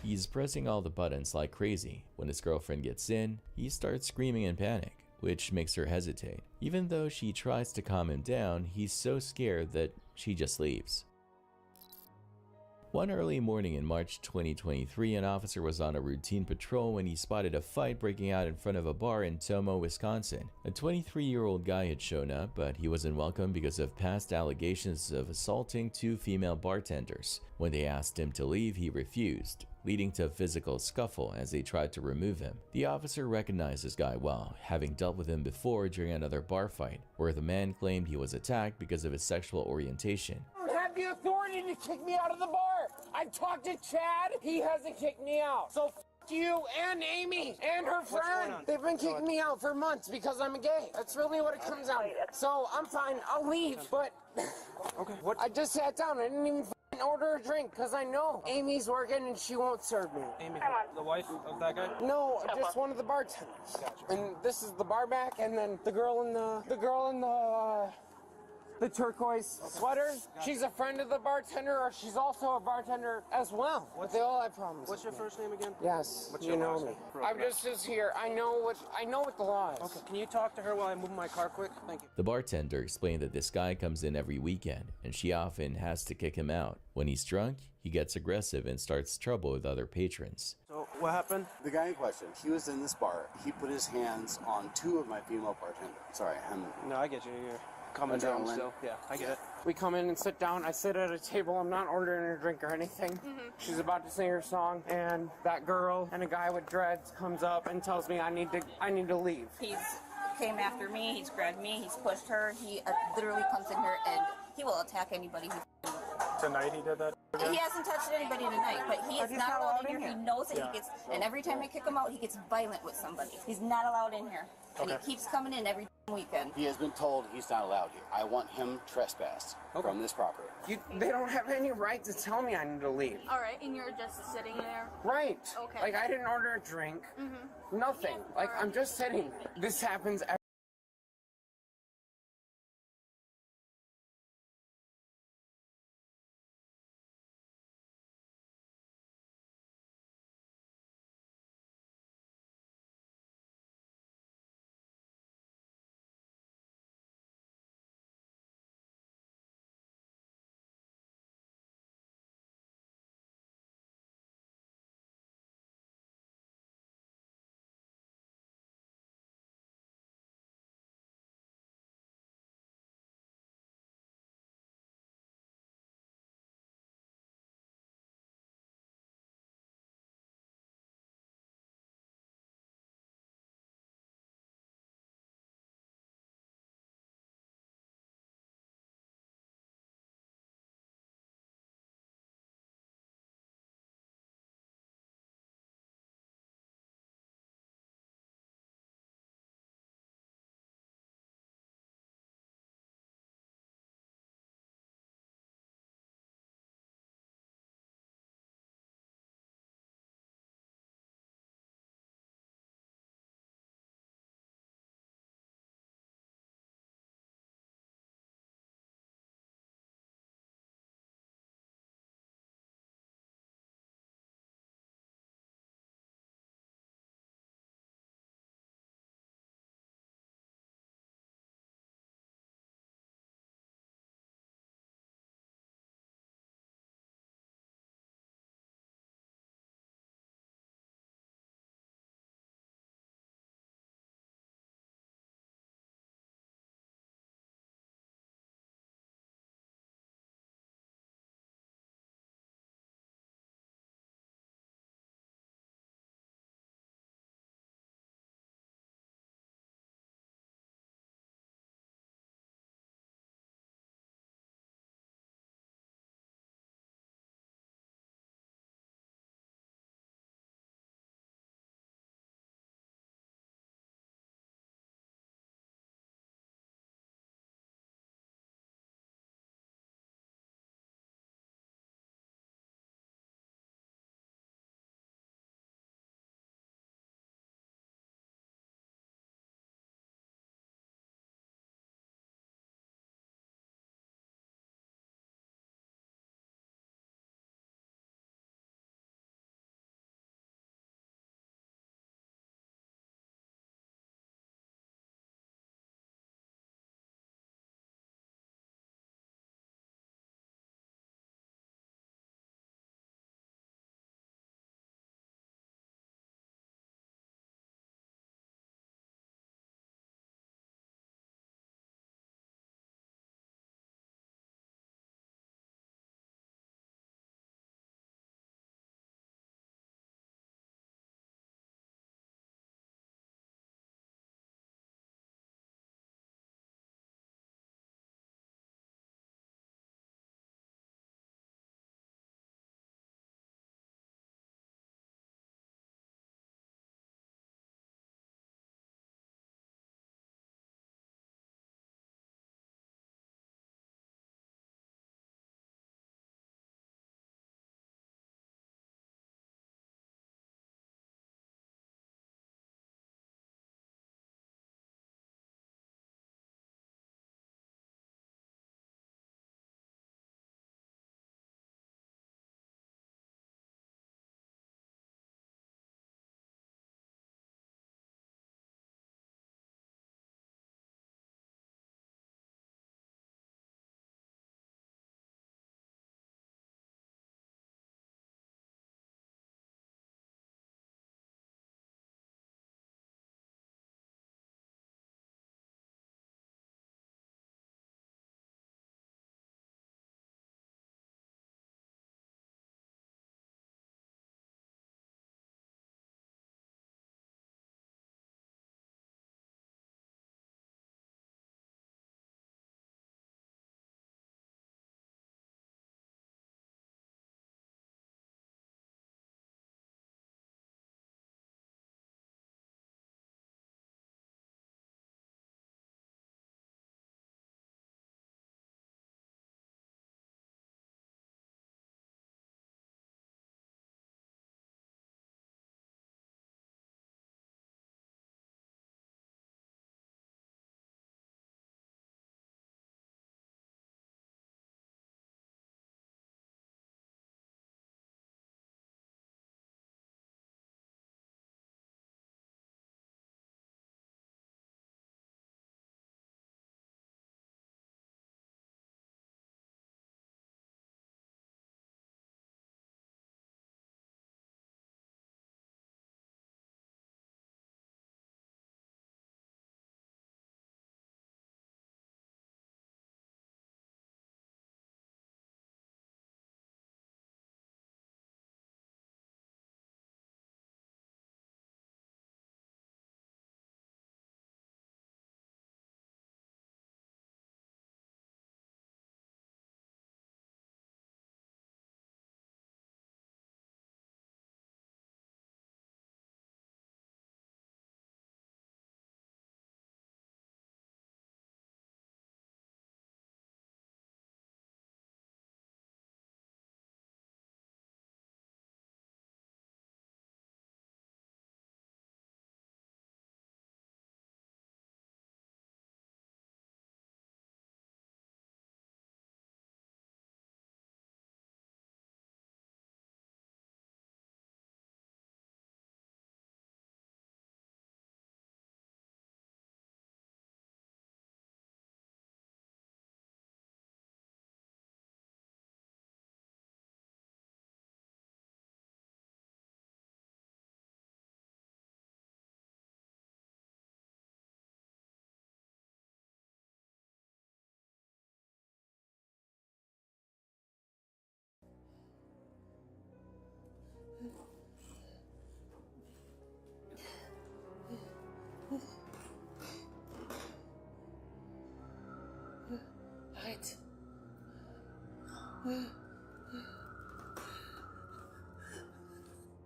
He's pressing all the buttons like crazy. When his girlfriend gets in, he starts screaming in panic, which makes her hesitate. Even though she tries to calm him down, he's so scared that she just leaves. One early morning in March 2023, an officer was on a routine patrol when he spotted a fight breaking out in front of a bar in Tomo, Wisconsin. A 23-year-old guy had shown up, but he wasn't welcome because of past allegations of assaulting 2 female bartenders. When they asked him to leave, he refused, leading to a physical scuffle as they tried to remove him. The officer recognized this guy well, having dealt with him before during another bar fight, where the man claimed he was attacked because of his sexual orientation. I don't have the authority to kick me out of the bar. I've talked to Chad. He hasn't kicked me out. So f you and Amy and her friend. They've been kicking me out for months because I'm a gay. That's really what it comes down to. So I'm fine. I'll leave. But okay. What? I just sat down. I didn't even order a drink because I know Amy's working and she won't serve me. Amy, the wife of that guy? No, just one of the bartenders. Gotcha. And this is the bar back, and then the girl in the turquoise sweater. She's a friend of the bartender, or she's also a bartender as well. They all have problems. What's your first name again? Yes, What's you your know last me. name? I'm just here. I know what the law is. Okay, can you talk to her while I move my car quick? Thank you. The bartender explained that this guy comes in every weekend, and she often has to kick him out. When he's drunk, he gets aggressive and starts trouble with other patrons. So, what happened? The guy in question, he was in this bar. He put his hands on 2 of my female bartenders. Sorry, No, I get you. You're coming down still. Yeah, I get it. We come in and sit down. I sit at a table. I'm not ordering a drink or anything. She's about to sing her song, and that girl and a guy with dreads comes up and tells me I need to leave. He's came after me. He's grabbed me. He's pushed her. He literally comes in here and he will attack anybody who. Tonight he did that? He hasn't touched anybody tonight, but he is not allowed in here. He knows that he gets, and every time I kick him out, he gets violent with somebody. He's not allowed in here. And he keeps coming in every weekend. He has been told he's not allowed here. I want him trespassed from this property. They don't have any right to tell me I need to leave. All right, and you're just sitting there? Right. Okay. Like, I didn't order a drink. Nothing. Like, I'm just sitting there. This happens every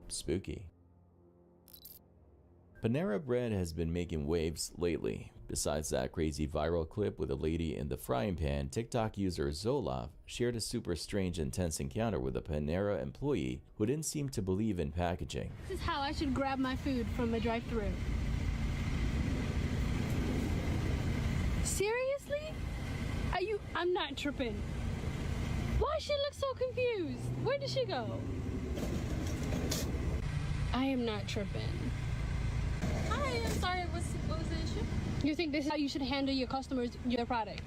Spooky. Panera Bread has been making waves lately. Besides that crazy viral clip with a lady in the frying pan, TikTok user Zolov shared a super strange and tense encounter with a Panera employee who didn't seem to believe in packaging. This is how I should grab my food from a drive-thru. Seriously? I'm not tripping. Why she look so confused? Where did she go? I am not tripping. Hi, I'm sorry, what was the issue? You think this is how you should handle your customers, your product?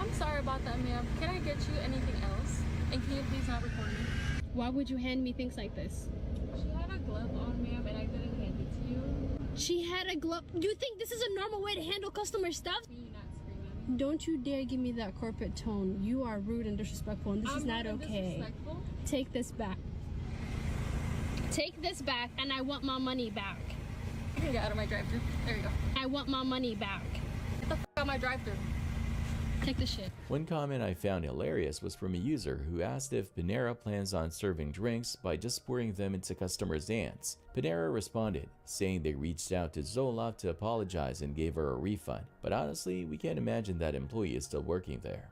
I'm sorry about that, ma'am. Can I get you anything else? And can you please not record me? Why would you hand me things like this? She had a glove on, ma'am, and I didn't hand it to you. She had a glove. Do you think this is a normal way to handle customer stuff? Can you not scream? Don't you dare give me that corporate tone. You are rude and disrespectful, and this is not okay. Take this back. Take this back, and I want my money back. You can get out of my drive-thru. There you go. I want my money back. Get the f out of my drive-thru. Take the shit. One comment I found hilarious was from a user who asked if Panera plans on serving drinks by just pouring them into customers' hands. Panera responded, saying they reached out to Zolov to apologize and gave her a refund. But honestly, we can't imagine that employee is still working there.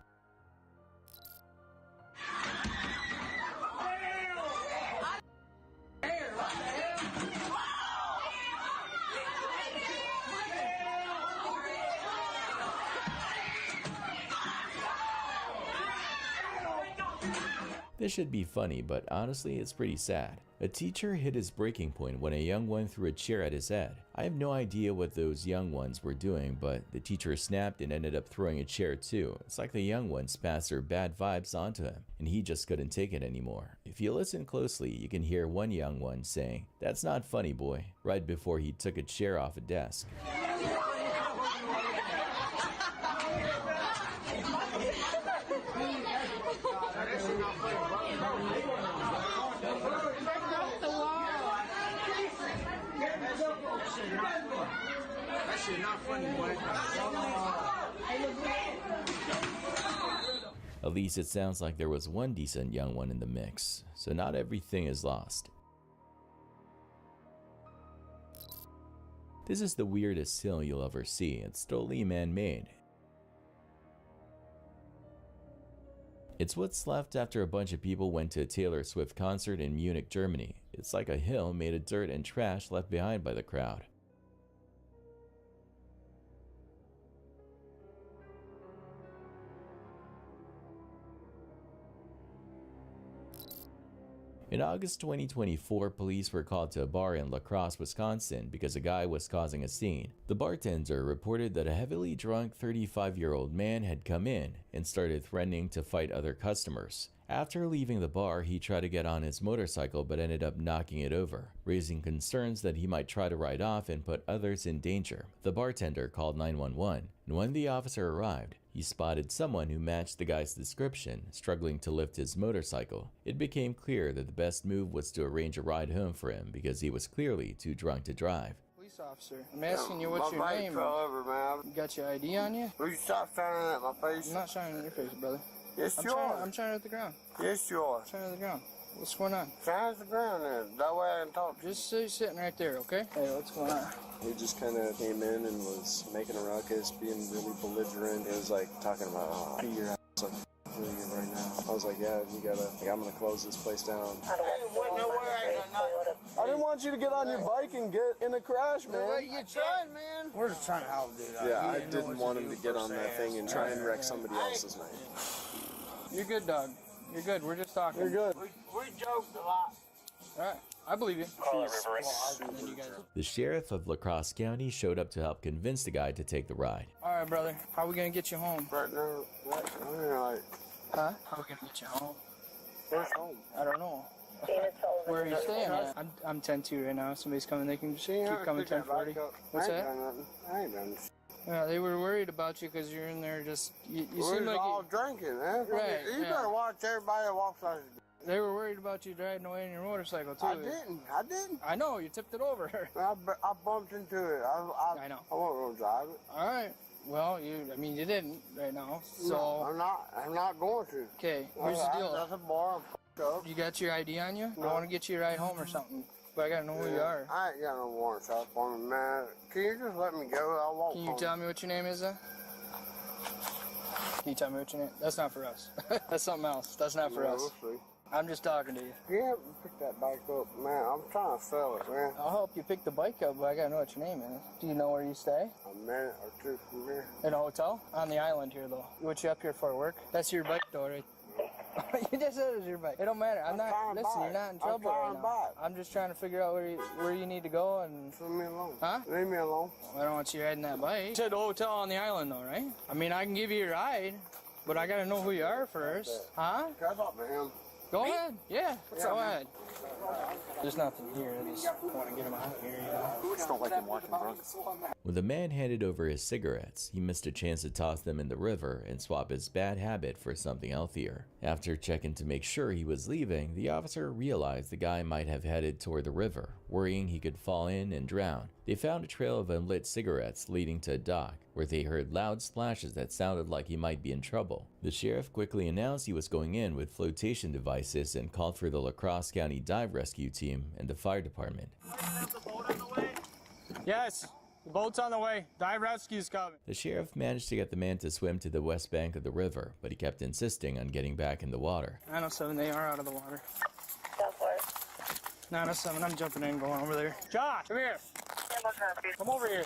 This should be funny, but honestly, it's pretty sad. A teacher hit his breaking point when a young one threw a chair at his head. I have no idea what those young ones were doing, but the teacher snapped and ended up throwing a chair too. It's like the young ones passed their bad vibes onto him, and he just couldn't take it anymore. If you listen closely, you can hear one young one saying, "That's not funny, boy," right before he took a chair off a desk. At least it sounds like there was one decent young one in the mix, so not everything is lost. This is the weirdest hill you'll ever see. It's totally man-made. It's what's left after a bunch of people went to a Taylor Swift concert in Munich, Germany. It's like a hill made of dirt and trash left behind by the crowd. In August 2024, police were called to a bar in La Crosse, Wisconsin because a guy was causing a scene. The bartender reported that a heavily drunk 35-year-old man had come in and started threatening to fight other customers. After leaving the bar, he tried to get on his motorcycle but ended up knocking it over, raising concerns that he might try to ride off and put others in danger. The bartender called 911, and when the officer arrived, he spotted someone who matched the guy's description, struggling to lift his motorcycle. It became clear that the best move was to arrange a ride home for him because he was clearly too drunk to drive. Police officer, I'm asking you what's your name. Over, man. You got your ID on you? Will you stop shining at my face? I'm not shining at your face, brother. Yes, you are. I'm shining at the ground. Yes, you are. I'm shining at the ground. What's going on? Shine at the ground then. That way I can talk to you. Just sitting right there, okay? Hey, what's going on? He just kind of came in and was making a ruckus, being really belligerent. It was like talking about, oh, I'll beat your ass like doing it right now. I was like, yeah, you gotta, like, I'm gonna close this place down. I didn't want you to get on your bike and get in a crash, man. You tried, man. We're just trying to help, dude. Yeah, I didn't want him to get on that thing and try and wreck somebody else's night. You're good, dog. You're good. We're just talking. You're good. We joked a lot. All right. I believe you. The sheriff of La Crosse County showed up to help convince the guy to take the ride. All right, brother. How are we going to get you home? Right now. Right. Huh? How are we going to get you home? Where's home? I don't know. Where are you staying at? I'm 10-2 right now. Somebody's coming. They can just keep coming 10-40. What's that? I ain't done this. Yeah, they were worried about you because you're in there just... You We're seem like all drinking, man. Right. You better watch everybody that walks out. They were worried about you driving away in your motorcycle, too. I didn't. I know, you tipped it over. I bumped into it. I know. I won't go drive it. All right. Well, I mean, you didn't right now, so... No, I'm not going to. Okay, here's the deal. That's a bar, I'm f***ed up. You got your ID on you? No. I want to get you a ride home or something, but I gotta know who you are. I ain't got no warrants out for me, man. Can you just let me go? I'll walk Can you home. tell me what your name is, then? Can you tell me what your name? That's not for us. That's something else. That's not for us. We'll see. I'm just talking to you. You have to pick that bike up, man. I'm trying to sell it, man. I'll help you pick the bike up, but I gotta know what your name is. Do you know where you stay? A minute or two from here. In a hotel? On the island here, though. What you up here for, work? That's your bike, though, right? You just said it was your bike. It don't matter. Listen, you're not in trouble right now. I'm just trying to figure out where you need to go and... Leave me alone. Huh? Leave me alone. I don't want you riding that bike. You said the hotel on the island, though, right? I mean, I can give you a ride, but I gotta know who you are first. Huh? Can I talk to him? Go ahead. Yeah, go ahead. There's nothing here. I just want to get him out here, you know? I just don't like him walking drunk. When the man handed over his cigarettes, he missed a chance to toss them in the river and swap his bad habit for something healthier. After checking to make sure he was leaving, the officer realized the guy might have headed toward the river, worrying he could fall in and drown. They found a trail of unlit cigarettes leading to a dock, where they heard loud splashes that sounded like he might be in trouble. The sheriff quickly announced he was going in with flotation devices and called for the La Crosse County Dive Rescue Team and the fire department. Yes, the boat's on the way. Dive rescue's coming. The sheriff managed to get the man to swim to the west bank of the river, but he kept insisting on getting back in the water. 907, they are out of the water. 907, I'm jumping in, going over there. Josh, come here. Come over here.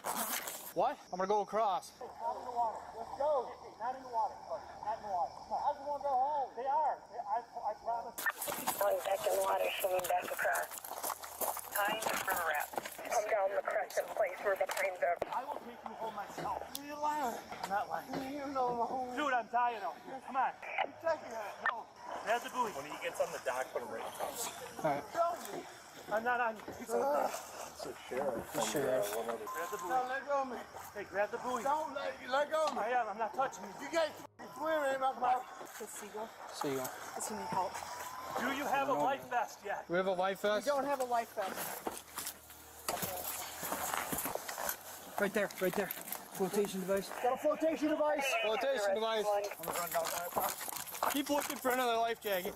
What? I'm gonna go across. Not in the water. Let's go. Not in the water. Not in the water. I just want to go home. They are. I promise. Going back in the water, swimming back across. Time for a wrap. Come down the crescent place where the pines are. I will take you home myself. You're lying. I'm not lying. You know my home. Dude, I'm tired though. Come on. I'm checking it. No. Grab the buoy. When he gets on the dock, put him right across. Alright. I'm not on you. It's a sheriff. Sheriff. Grab the buoy. Don't let go of me. Hey, grab the buoy. Don't let go of me. I am. I'm not touching you. You can't swim in my mouth. The seagull. Seagull. Does he need help? Do you have a life vest yet? We have a life vest? We don't have a life vest. Right there, right there. Flotation device. Got a flotation device. Flotation device. I'm gonna run down there. Keep looking for another life jacket.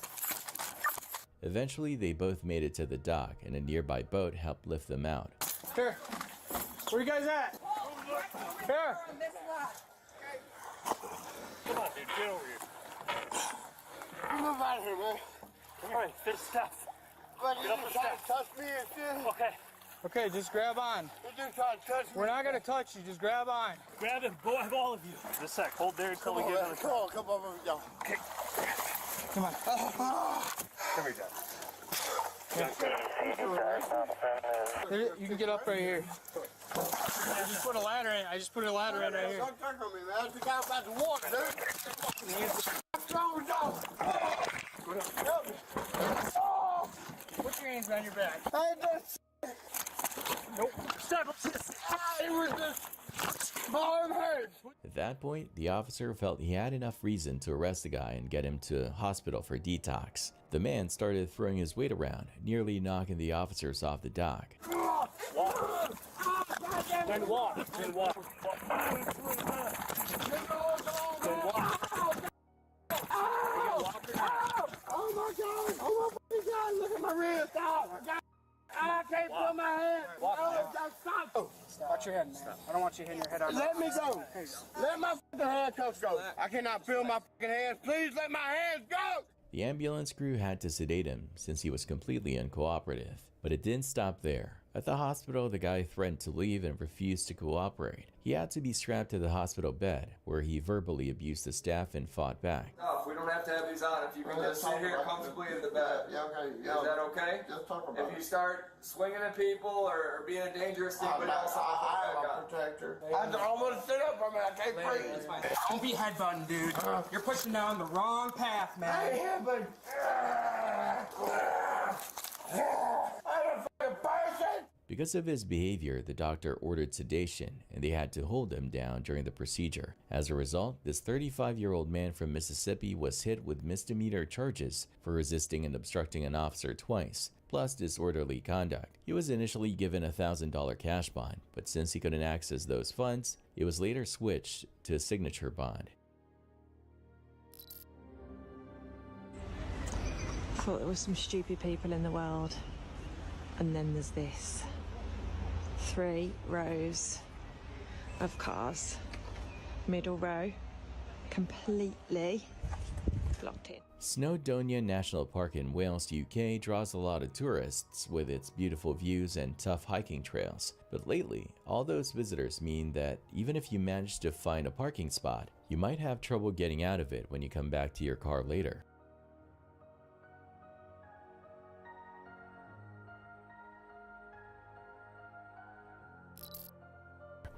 Eventually, they both made it to the dock, and a nearby boat helped lift them out. Here. Where you guys at? Here. Come on, dude. Get over here. Move out of here, man. All right, there's stuff. But you just trying to touch me and shit. Okay. Okay, just grab on. You just trying to touch me. We're not gonna touch you, just grab on. Grab him, all of you. Just a sec, hold there until we get another. Come on, come on, yo. Okay. Come on. Come here, John. You can get up right here. I just put a ladder in. I just put a ladder in right here. Don't touch on me, man. That's the guy about the water, dude. What's wrong with y'all? Help me. Oh! Put your hands on your back. I ain't done shit. Nope. Stop. It was just... My arm hurts. At that point, the officer felt he had enough reason to arrest the guy and get him to a hospital for detox. The man started throwing his weight around, nearly knocking the officers off the dock. Walk. Then walk. Then walk. Oh my God! Oh my God! Look at my ribs! I can't feel my head! Stop! Watch your head, man. I don't want you hitting your head on Let me go! Let my fucking handcuffs go! I cannot feel my fucking hands! Please let my hands go! The ambulance crew had to sedate him since he was completely uncooperative. But it didn't stop there. At the hospital, the guy threatened to leave and refused to cooperate. He had to be strapped to the hospital bed, where he verbally abused the staff and fought back. No, we don't have to have these on. If you can just sit here comfortably in the bed. Yeah, okay. Is that okay? Just talk about If you start swinging at people or being a dangerous thing, but else I am a protector. I almost sit up from it. I can't breathe. Don't be headbutting, dude. You're pushing down the wrong path, man. I am a... I'm a fucking person! Because of his behavior, the doctor ordered sedation, and they had to hold him down during the procedure. As a result, this 35-year-old man from Mississippi was hit with misdemeanor charges for resisting and obstructing an officer twice. plus disorderly conduct. He was initially given a $1,000 cash bond, but since he couldn't access those funds, it was later switched to a signature bond. I thought there were some stupid people in the world, and then there's this. 3 rows of cars. Middle row, completely blocked in. Snowdonia National Park in Wales, UK draws a lot of tourists with its beautiful views and tough hiking trails. But lately, all those visitors mean that even if you manage to find a parking spot, you might have trouble getting out of it when you come back to your car later.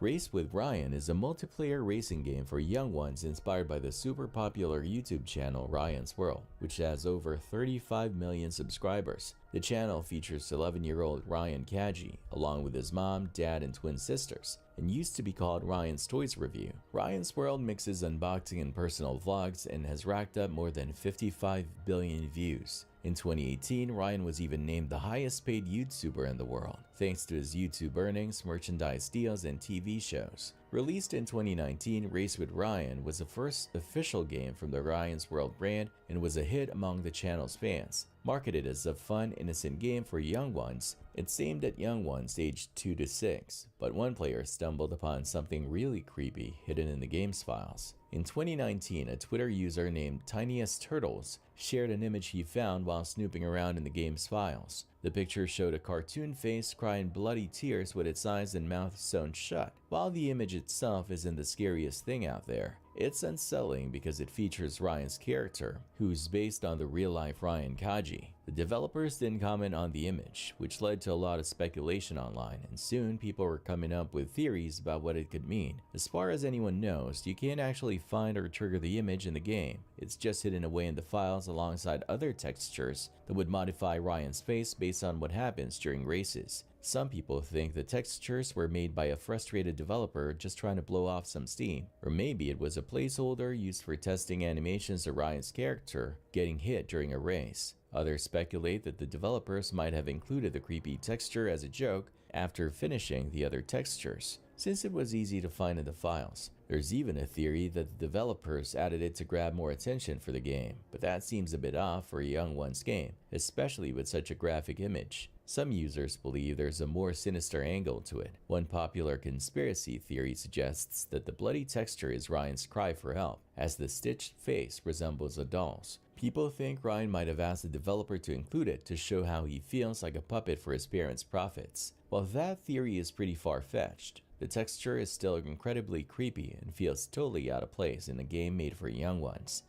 Race with Ryan is a multiplayer racing game for young ones inspired by the super popular YouTube channel Ryan's World, which has over 35 million subscribers. The channel features 11-year-old Ryan Kaji, along with his mom, dad, and twin sisters, and used to be called Ryan's Toys Review. Ryan's World mixes unboxing and personal vlogs and has racked up more than 55 billion views. In 2018, Ryan was even named the highest paid YouTuber in the world, thanks to his YouTube earnings, merchandise deals, and TV shows. Released in 2019, Race with Ryan was the first official game from the Ryan's World brand and was a hit among the channel's fans. Marketed as a fun, innocent game for young ones, it's aimed at young ones aged 2 to 6, but one player stumbled upon something really creepy hidden in the game's files. In 2019, a Twitter user named Tiniest Turtles shared an image he found while snooping around in the game's files. The picture showed a cartoon face crying bloody tears with its eyes and mouth sewn shut. While the image itself isn't the scariest thing out there, it's unsettling because it features Ryan's character, who's based on the real-life Ryan Kaji. The developers didn't comment on the image, which led to a lot of speculation online, and soon people were coming up with theories about what it could mean. As far as anyone knows, you can't actually find or trigger the image in the game. It's just hidden away in the files alongside other textures that would modify Ryan's face based on what happens during races. Some people think the textures were made by a frustrated developer just trying to blow off some steam, or maybe it was a placeholder used for testing animations of Ryan's character getting hit during a race. Others speculate that the developers might have included the creepy texture as a joke after finishing the other textures, since it was easy to find in the files. There's even a theory that the developers added it to grab more attention for the game, but that seems a bit off for a young one's game, especially with such a graphic image. Some users believe there's a more sinister angle to it. One popular conspiracy theory suggests that the bloody texture is Ryan's cry for help, as the stitched face resembles a doll's. People think Ryan might have asked the developer to include it to show how he feels like a puppet for his parents' profits. While that theory is pretty far-fetched, the texture is still incredibly creepy and feels totally out of place in a game made for young ones.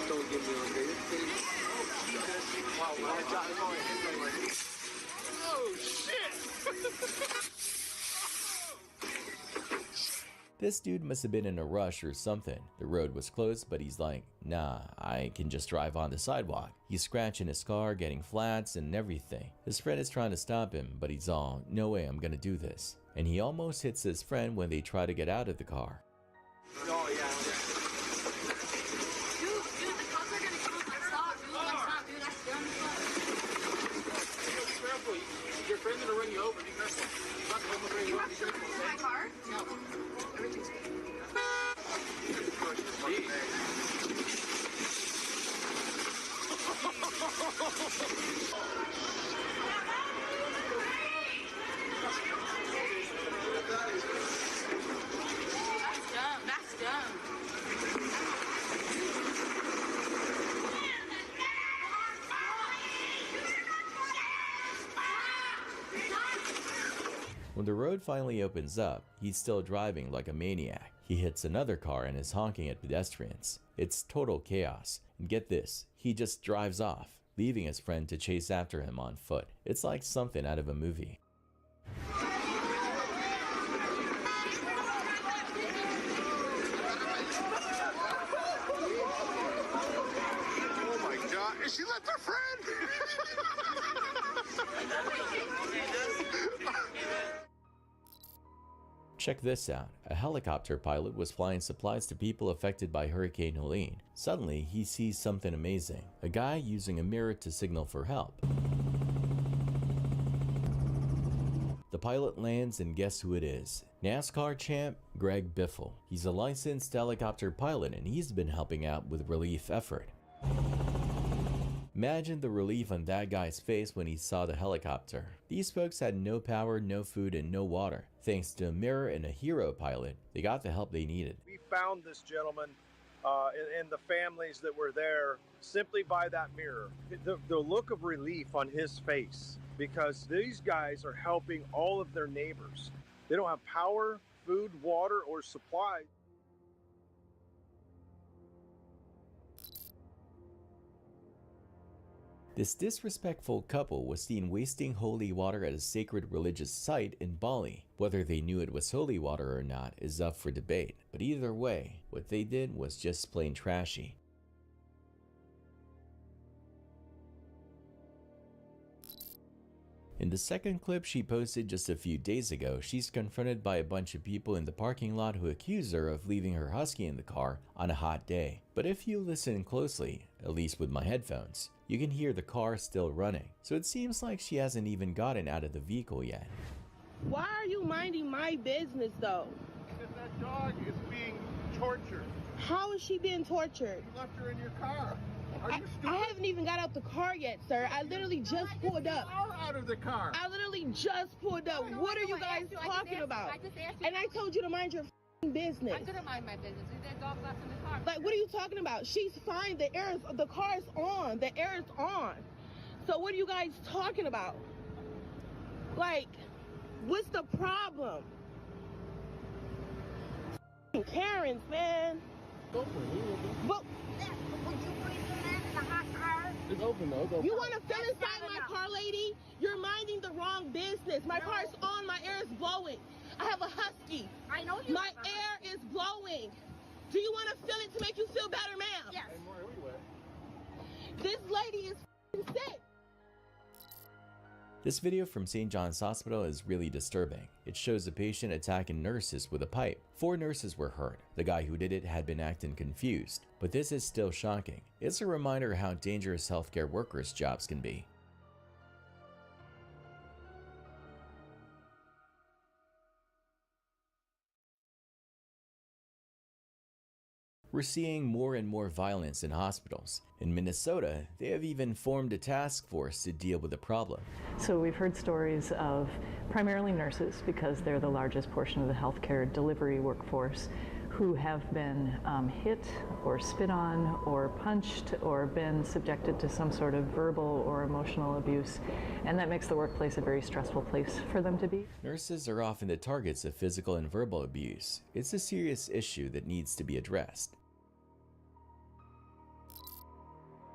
Don't give me Oh shit! This dude must have been in a rush or something. The road was closed, but he's like, nah, I can just drive on the sidewalk. He's scratching his car, getting flats and everything. His friend is trying to stop him, but he's all, no way I'm gonna do this. And he almost hits his friend when they try to get out of the car. Oh, yeah. Dude, the cops are gonna come. Like, stop, dude. Like, stop, dude. That's dumb as fuck. Your friend's gonna run you over. Be careful. He's not gonna run you over. Be careful. In my car? No. Everything's good. That's dumb. That's dumb. When the road finally opens up, he's still driving like a maniac. He hits another car and is honking at pedestrians. It's total chaos. And get this, he just drives off, leaving his friend to chase after him on foot. It's like something out of a movie. Oh my god, and she left her friend! Check this out. A helicopter pilot was flying supplies to people affected by Hurricane Helene. Suddenly, he sees something amazing. A guy using a mirror to signal for help. The pilot lands, and guess who it is? NASCAR champ Greg Biffle. He's a licensed helicopter pilot, and he's been helping out with relief effort. Imagine the relief on that guy's face when he saw the helicopter. These folks had no power, no food, and no water. Thanks to a mirror and a hero pilot, they got the help they needed. We found this gentleman and the families that were there simply by that mirror. The look of relief on his face, because these guys are helping all of their neighbors. They don't have power, food, water, or supplies. This disrespectful couple was seen wasting holy water at a sacred religious site in Bali. Whether they knew it was holy water or not is up for debate, but either way, what they did was just plain trashy. In the second clip she posted just a few days ago, she's confronted by a bunch of people in the parking lot who accuse her of leaving her husky in the car on a hot day. But if you listen closely, at least with my headphones, you can hear the car still running. So it seems like she hasn't even gotten out of the vehicle yet. Why are you minding my business though? Because that dog is being tortured. How is she being tortured? You left her in your car. Are you stupid? I haven't even got out the car yet, sir. I literally just pulled up. You are out of the car. I literally just pulled up. What are you guys talking about? And I told you to mind your business. I'm gonna mind my business. There's dog left in the car. Like, what are you talking about? She's fine. The car is on. The air is on. So what are you guys talking about? Like, what's the problem? Karens, man. But it's open though. You want to fill inside my car, lady? You're minding the wrong business. My car is on. My air is blowing. I have a husky. I know you. My air is blowing. Do you want to fill it to make you feel better, ma'am? Yes. This lady is sick. This video from St. John's Hospital is really disturbing. It shows a patient attacking nurses with a pipe. 4 nurses were hurt. The guy who did it had been acting confused. But this is still shocking. It's a reminder how dangerous healthcare workers' jobs can be. We're seeing more and more violence in hospitals. In Minnesota, they have even formed a task force to deal with the problem. So we've heard stories of primarily nurses, because they're the largest portion of the healthcare delivery workforce, who have been hit or spit on or punched or been subjected to some sort of verbal or emotional abuse. And that makes the workplace a very stressful place for them to be. Nurses are often the targets of physical and verbal abuse. It's a serious issue that needs to be addressed.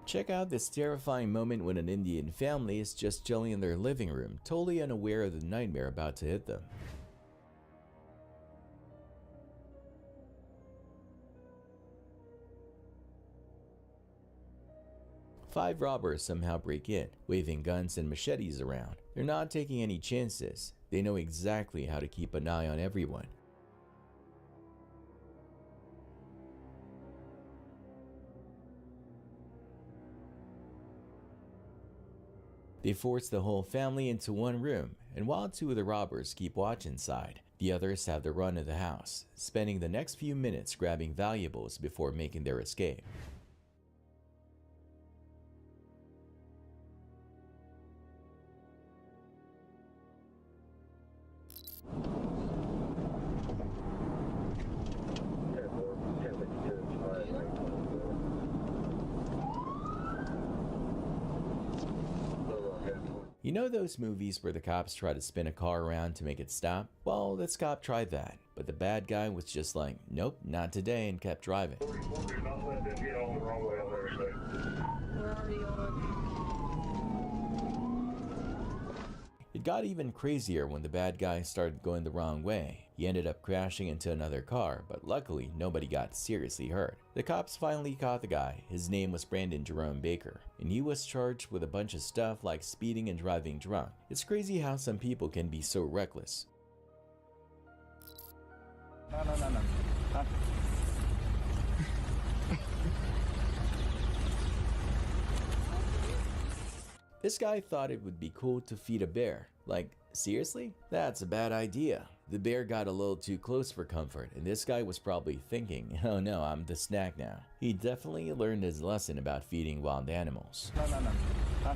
Check out this terrifying moment when an Indian family is just chilling in their living room, totally unaware of the nightmare about to hit them. Five robbers somehow break in, waving guns and machetes around. They're not taking any chances. They know exactly how to keep an eye on everyone. They force the whole family into one room, and while 2 of the robbers keep watch inside, the others have the run of the house, spending the next few minutes grabbing valuables before making their escape. You know those movies where the cops try to spin a car around to make it stop? Well, this cop tried that, but the bad guy was just like, nope, not today, and kept driving. It got even crazier when the bad guy started going the wrong way. He ended up crashing into another car, but luckily nobody got seriously hurt. The cops finally caught the guy. His name was Brandon Jerome Baker, and he was charged with a bunch of stuff like speeding and driving drunk. It's crazy how some people can be so reckless. No. Huh? This guy thought it would be cool to feed a bear. Like, seriously? That's a bad idea. The bear got a little too close for comfort, and this guy was probably thinking, oh no, I'm the snack now. He definitely learned his lesson about feeding wild animals. No. Huh?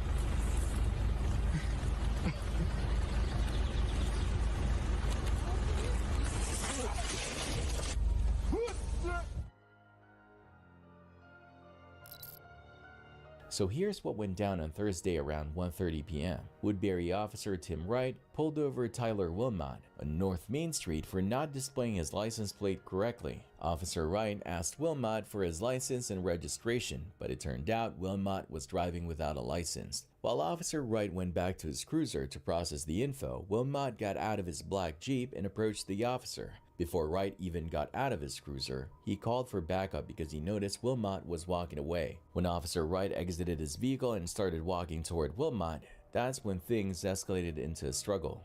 So here's what went down on Thursday around 1:30 p.m. Woodbury officer Tim Wright pulled over Tyler Wilmot on North Main Street for not displaying his license plate correctly. Officer Wright asked Wilmot for his license and registration, but it turned out Wilmot was driving without a license. While Officer Wright went back to his cruiser to process the info, Wilmot got out of his black Jeep and approached the officer. Before Wright even got out of his cruiser, he called for backup because he noticed Wilmot was walking away. When Officer Wright exited his vehicle and started walking toward Wilmot, that's when things escalated into a struggle.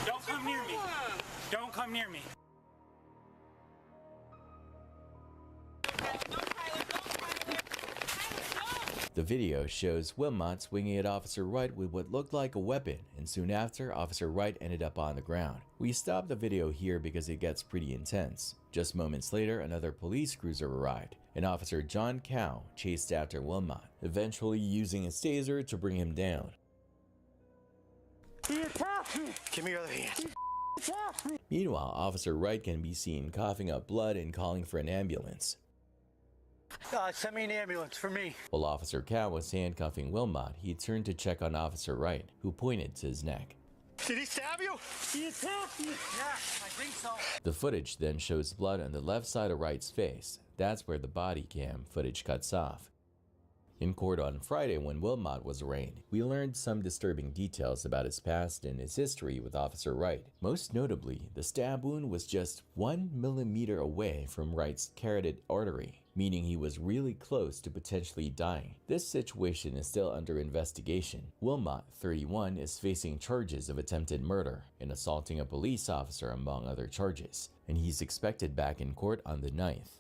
Don't come near me. Don't come near me. The video shows Wilmot swinging at Officer Wright with what looked like a weapon, and soon after, Officer Wright ended up on the ground. We stopped the video here because it gets pretty intense. Just moments later, another police cruiser arrived, and Officer John Cow chased after Wilmot, eventually using a taser to bring him down. Give me your other hand. Meanwhile, Officer Wright can be seen coughing up blood and calling for an ambulance. Send me an ambulance for me. While Officer Cow was handcuffing Wilmot, he turned to check on Officer Wright, who pointed to his neck. Did he stab you? He attacked me. Yeah, I think so. The footage then shows blood on the left side of Wright's face. That's where the body cam footage cuts off. In court on Friday, when Wilmot was arraigned, we learned some disturbing details about his past and his history with Officer Wright. Most notably, the stab wound was just 1 millimeter away from Wright's carotid artery, meaning he was really close to potentially dying. This situation is still under investigation. Wilmot, 31, is facing charges of attempted murder and assaulting a police officer, among other charges, and he's expected back in court on the 9th.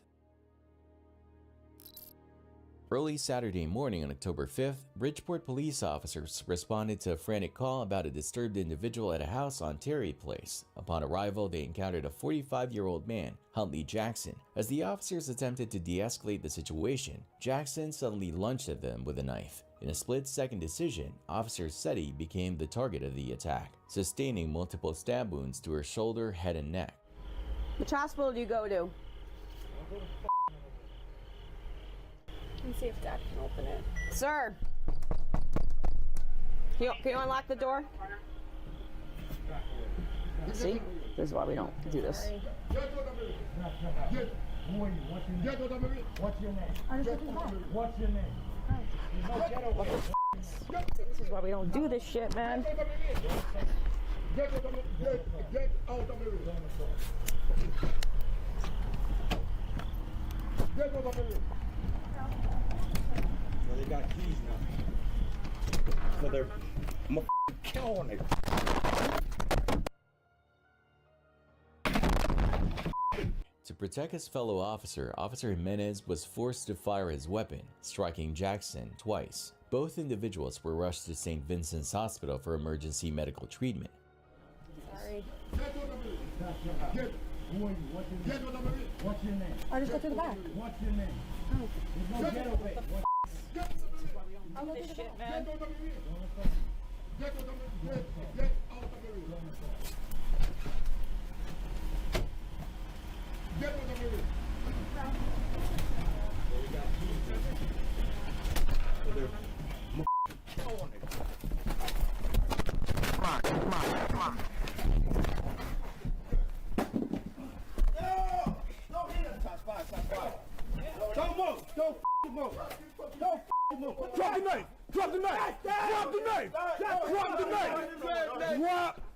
Early Saturday morning on October 5th, Bridgeport police officers responded to a frantic call about a disturbed individual at a house on Terry Place. Upon arrival, they encountered a 45-year-old man, Huntley Jackson. As the officers attempted to de-escalate the situation, Jackson suddenly lunged at them with a knife. In a split-second decision, Officer Setti became the target of the attack, sustaining multiple stab wounds to her shoulder, head, and neck. Which hospital do you go to? Let's see if Dad can open it. Sir! Can you unlock the door? See? This is why we don't do this. What's your name? What's your name? This is why we don't do this shit, man. Get out of the room. Get out of the room. Well, they got keys now. So they're killing it. To protect his fellow officer, Officer Jimenez was forced to fire his weapon, striking Jackson twice. Both individuals were rushed to St. Vincent's Hospital for emergency medical treatment. Sorry. What's your name? I just go through the back. What's your name? Oh. No, get away. I love this shit, man. Get out of the room. Get out of the room. Get out of the room. They got keys now. So they're killing it. Come on. Don't hit him. Top five. Don't move. Don't move. Don't move. Drop the knife. Drop the knife. Drop the knife. Drop the knife.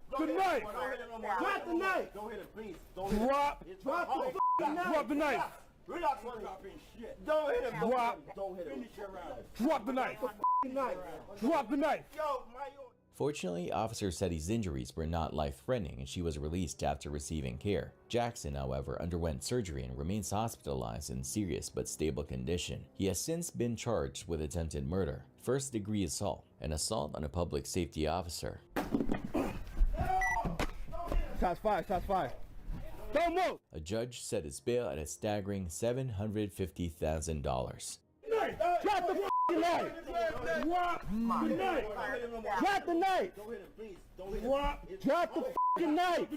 Drop the knife. Drop the knife. Don't hit him, please. Drop the knife. We're not dropping shit. Don't hit him. Don't hit him. Drop the knife. Drop the knife. Yo, my. Fortunately, officers said his injuries were not life-threatening and she was released after receiving care. Jackson, however, underwent surgery and remains hospitalized in serious but stable condition. He has since been charged with attempted murder, first-degree assault, and assault on a public safety officer. Shots fired, shots fired. Don't move! A judge set his bail at a staggering $750,000. Drop the knife! Drop the knife! Drop the knife! Drop the knife!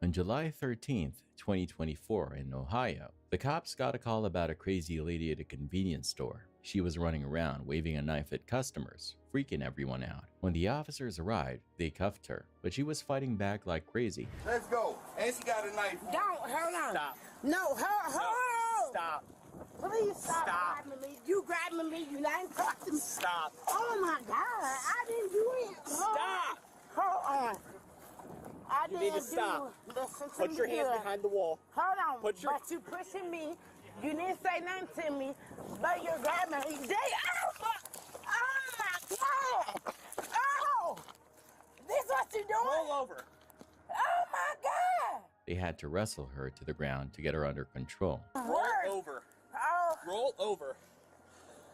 On July 13th, 2024 in Ohio, the cops got a call about a crazy lady at a convenience store. She was running around waving a knife at customers, freaking everyone out. When the officers arrived, they cuffed her, but she was fighting back like crazy. Let's go. And she got a knife. Don't, hold on. Stop. No, hold. Stop. Please stop grabbing me. You grabbing me. You ain't talking me. Stop. Oh my God. I didn't do it. Stop. Hold on. I You didn't need to stop. Listen to Put me your hands good. behind the wall. Hold on. Put your... But you pushing me. You didn't say nothing to me. But you're grabbing me. Oh my God. Oh. This what you doing? Roll over. Oh my God. They had to wrestle her to the ground to get her under control. Roll over. Oh. Roll over.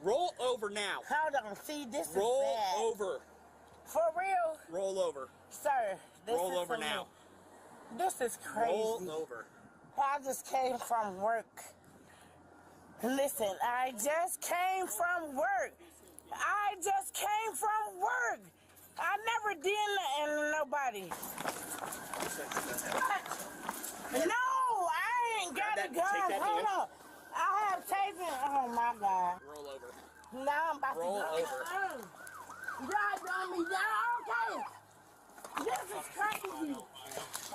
Roll over now. Hold on. See, this is Roll bad. over. For real? Roll over. Sir, this Roll is over for now. Me. This is crazy. Roll over. I just came from work. Listen, I just came from work. I just came from work. I never did nothing to nobody. No, I ain't got a gun. Hold on. I have taken. Oh my God. Roll over. Now I'm about Roll to go. over. God done me down. Okay. This is crazy.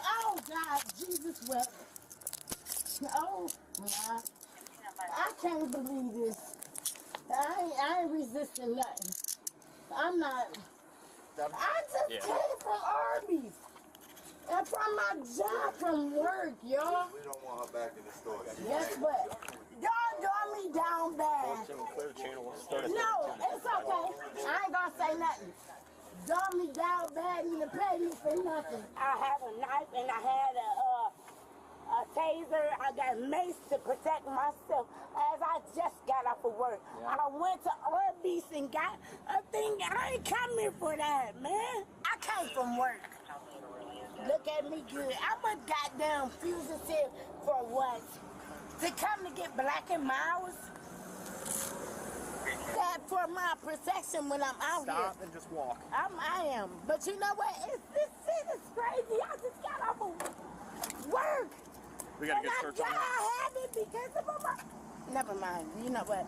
Oh God, Jesus wept. Oh my. I can't believe this. I ain't resisting nothing. I'm not. I just came from Arby's. And from my job from work, y'all. We don't want her back in the store. Guess what? Y'all got me down bad. No, it's okay. I ain't gonna say nothing. Got me down bad and didn't pay me for nothing. I have a knife and I had a taser. I got mace to protect myself as I just got off of work. I went to Arby's and got a thing. I ain't come here for that, man. I came from work. Look at me good. I'm a goddamn fugitive for what? To come to get black and miles? That for my protection when I'm out here. Stop and just walk. I am. But you know what? This shit is crazy. I just got off of work. We gotta get search on I have it because of my... Never mind. You know what?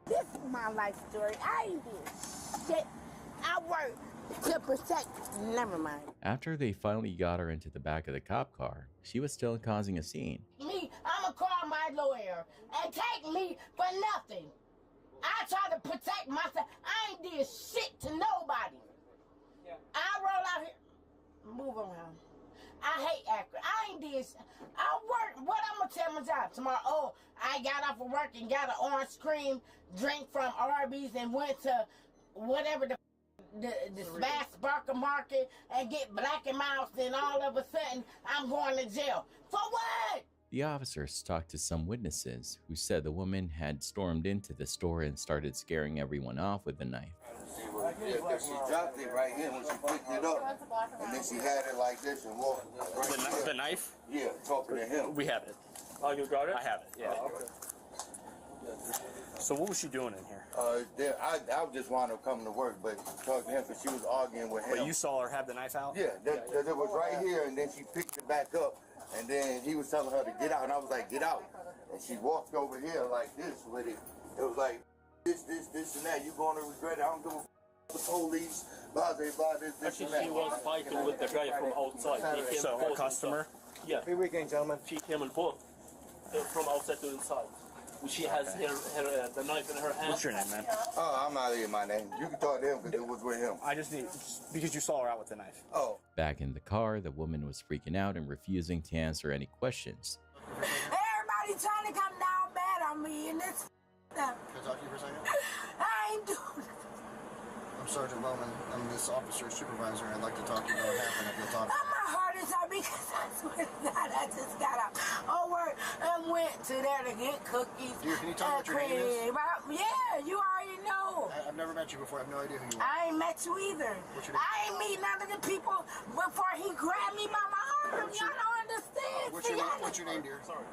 This is my life story. I ain't did shit. I work to protect. Never mind. After they finally got her into the back of the cop car, she was still causing a scene. Me, I'ma call my lawyer and take me for nothing. I try to protect myself. I ain't did shit to nobody. I roll out here. Move around. I hate Akron. I ain't did shit. I work. What I'm gonna tell my job tomorrow? Oh, I got off of work and got an orange cream drink from Arby's and went to whatever the Bass Barker Market and get black and mouse, then all of a sudden I'm going to jail. For what? The officers talked to some witnesses who said the woman had stormed into the store and started scaring everyone off with the knife. Yeah, because she dropped it right here when she picked it up. And then she had it like this and walked right The knife? Yeah, talking to him. We have it. Oh, you got it? I have it, yeah. Oh, okay. So what was she doing in here? I just wanted to come to work, but talking to him because she was arguing with him. But you saw her have the knife out? Yeah, it was right here, and then she picked it back up, and then he was telling her to get out, and I was like, get out. And she walked over here like this with it. It was like, this, and that. You going to regret it. I don't give a the police, blah, this, Actually, and that. she was fighting with the guy from outside. He came So, a customer? Yeah. Happy weekend, gentlemen. She came and both from outside to inside. She has the knife in her hand. What's your name, man? Oh, I'm not in my name. You can talk to him because it was with him. I just need, because you saw her out with the knife. Oh. Back in the car, the woman was freaking out and refusing to answer any questions. Everybody trying to come down bad on me, and it's up. Can I talk to you for a second? I I ain't doing it. I'm Sergeant Bowman. I'm this officer's supervisor. I'd like to talk to you about what happened if you'll talk. My heart is out because I swear to God, I just got out of work and went to there to get cookies. Dear, can you tell me what your name is? Yeah, you already know. I've never met you before. I have no idea who you are. I ain't met you either. What's your name? I ain't meet none of the people before he grabbed me by my arm. Y'all don't understand. What's your name, dear? Sorry.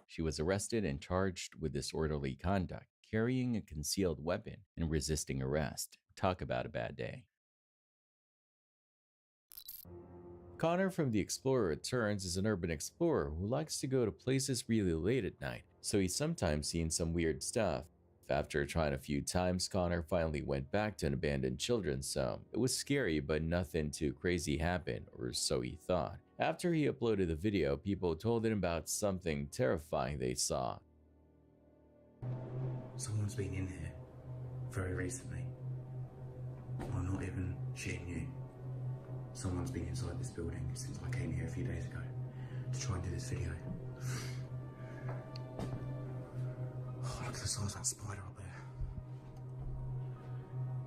She was arrested and charged with disorderly conduct, carrying a concealed weapon, and resisting arrest. Talk about a bad day. Connor from The Explorer Returns is an urban explorer who likes to go to places really late at night, so he's sometimes seen some weird stuff. After trying a few times, Connor finally went back to an abandoned children's home. It was scary, but nothing too crazy happened, or so he thought. After he uploaded the video, people told him about something terrifying they saw. Someone's been in here very recently. I'm not even shitting you. Someone's been inside this building since I came here a few days ago to try and do this video. Oh, look at the size of that spider up there.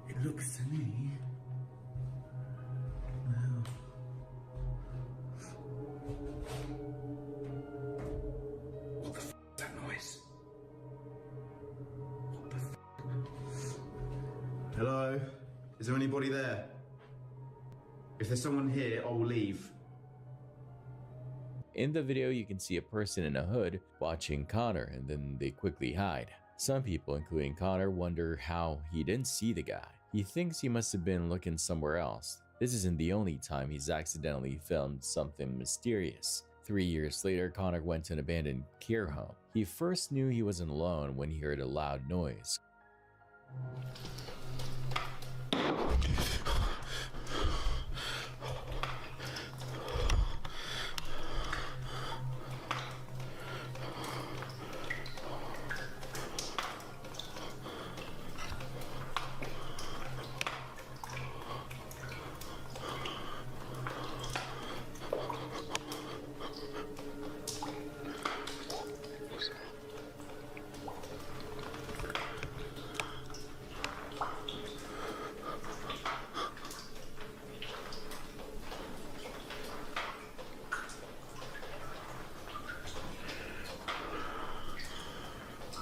It looks to me... well... what the f*** is that noise? What the f***? Hello? Is there anybody there? If there's someone here, I will leave. In the video, you can see a person in a hood watching Connor, and then they quickly hide. Some people, including Connor, wonder how he didn't see the guy. He thinks he must have been looking somewhere else. This isn't the only time he's accidentally filmed something mysterious. 3 years later, Connor went to an abandoned care home. He first knew he wasn't alone when he heard a loud noise.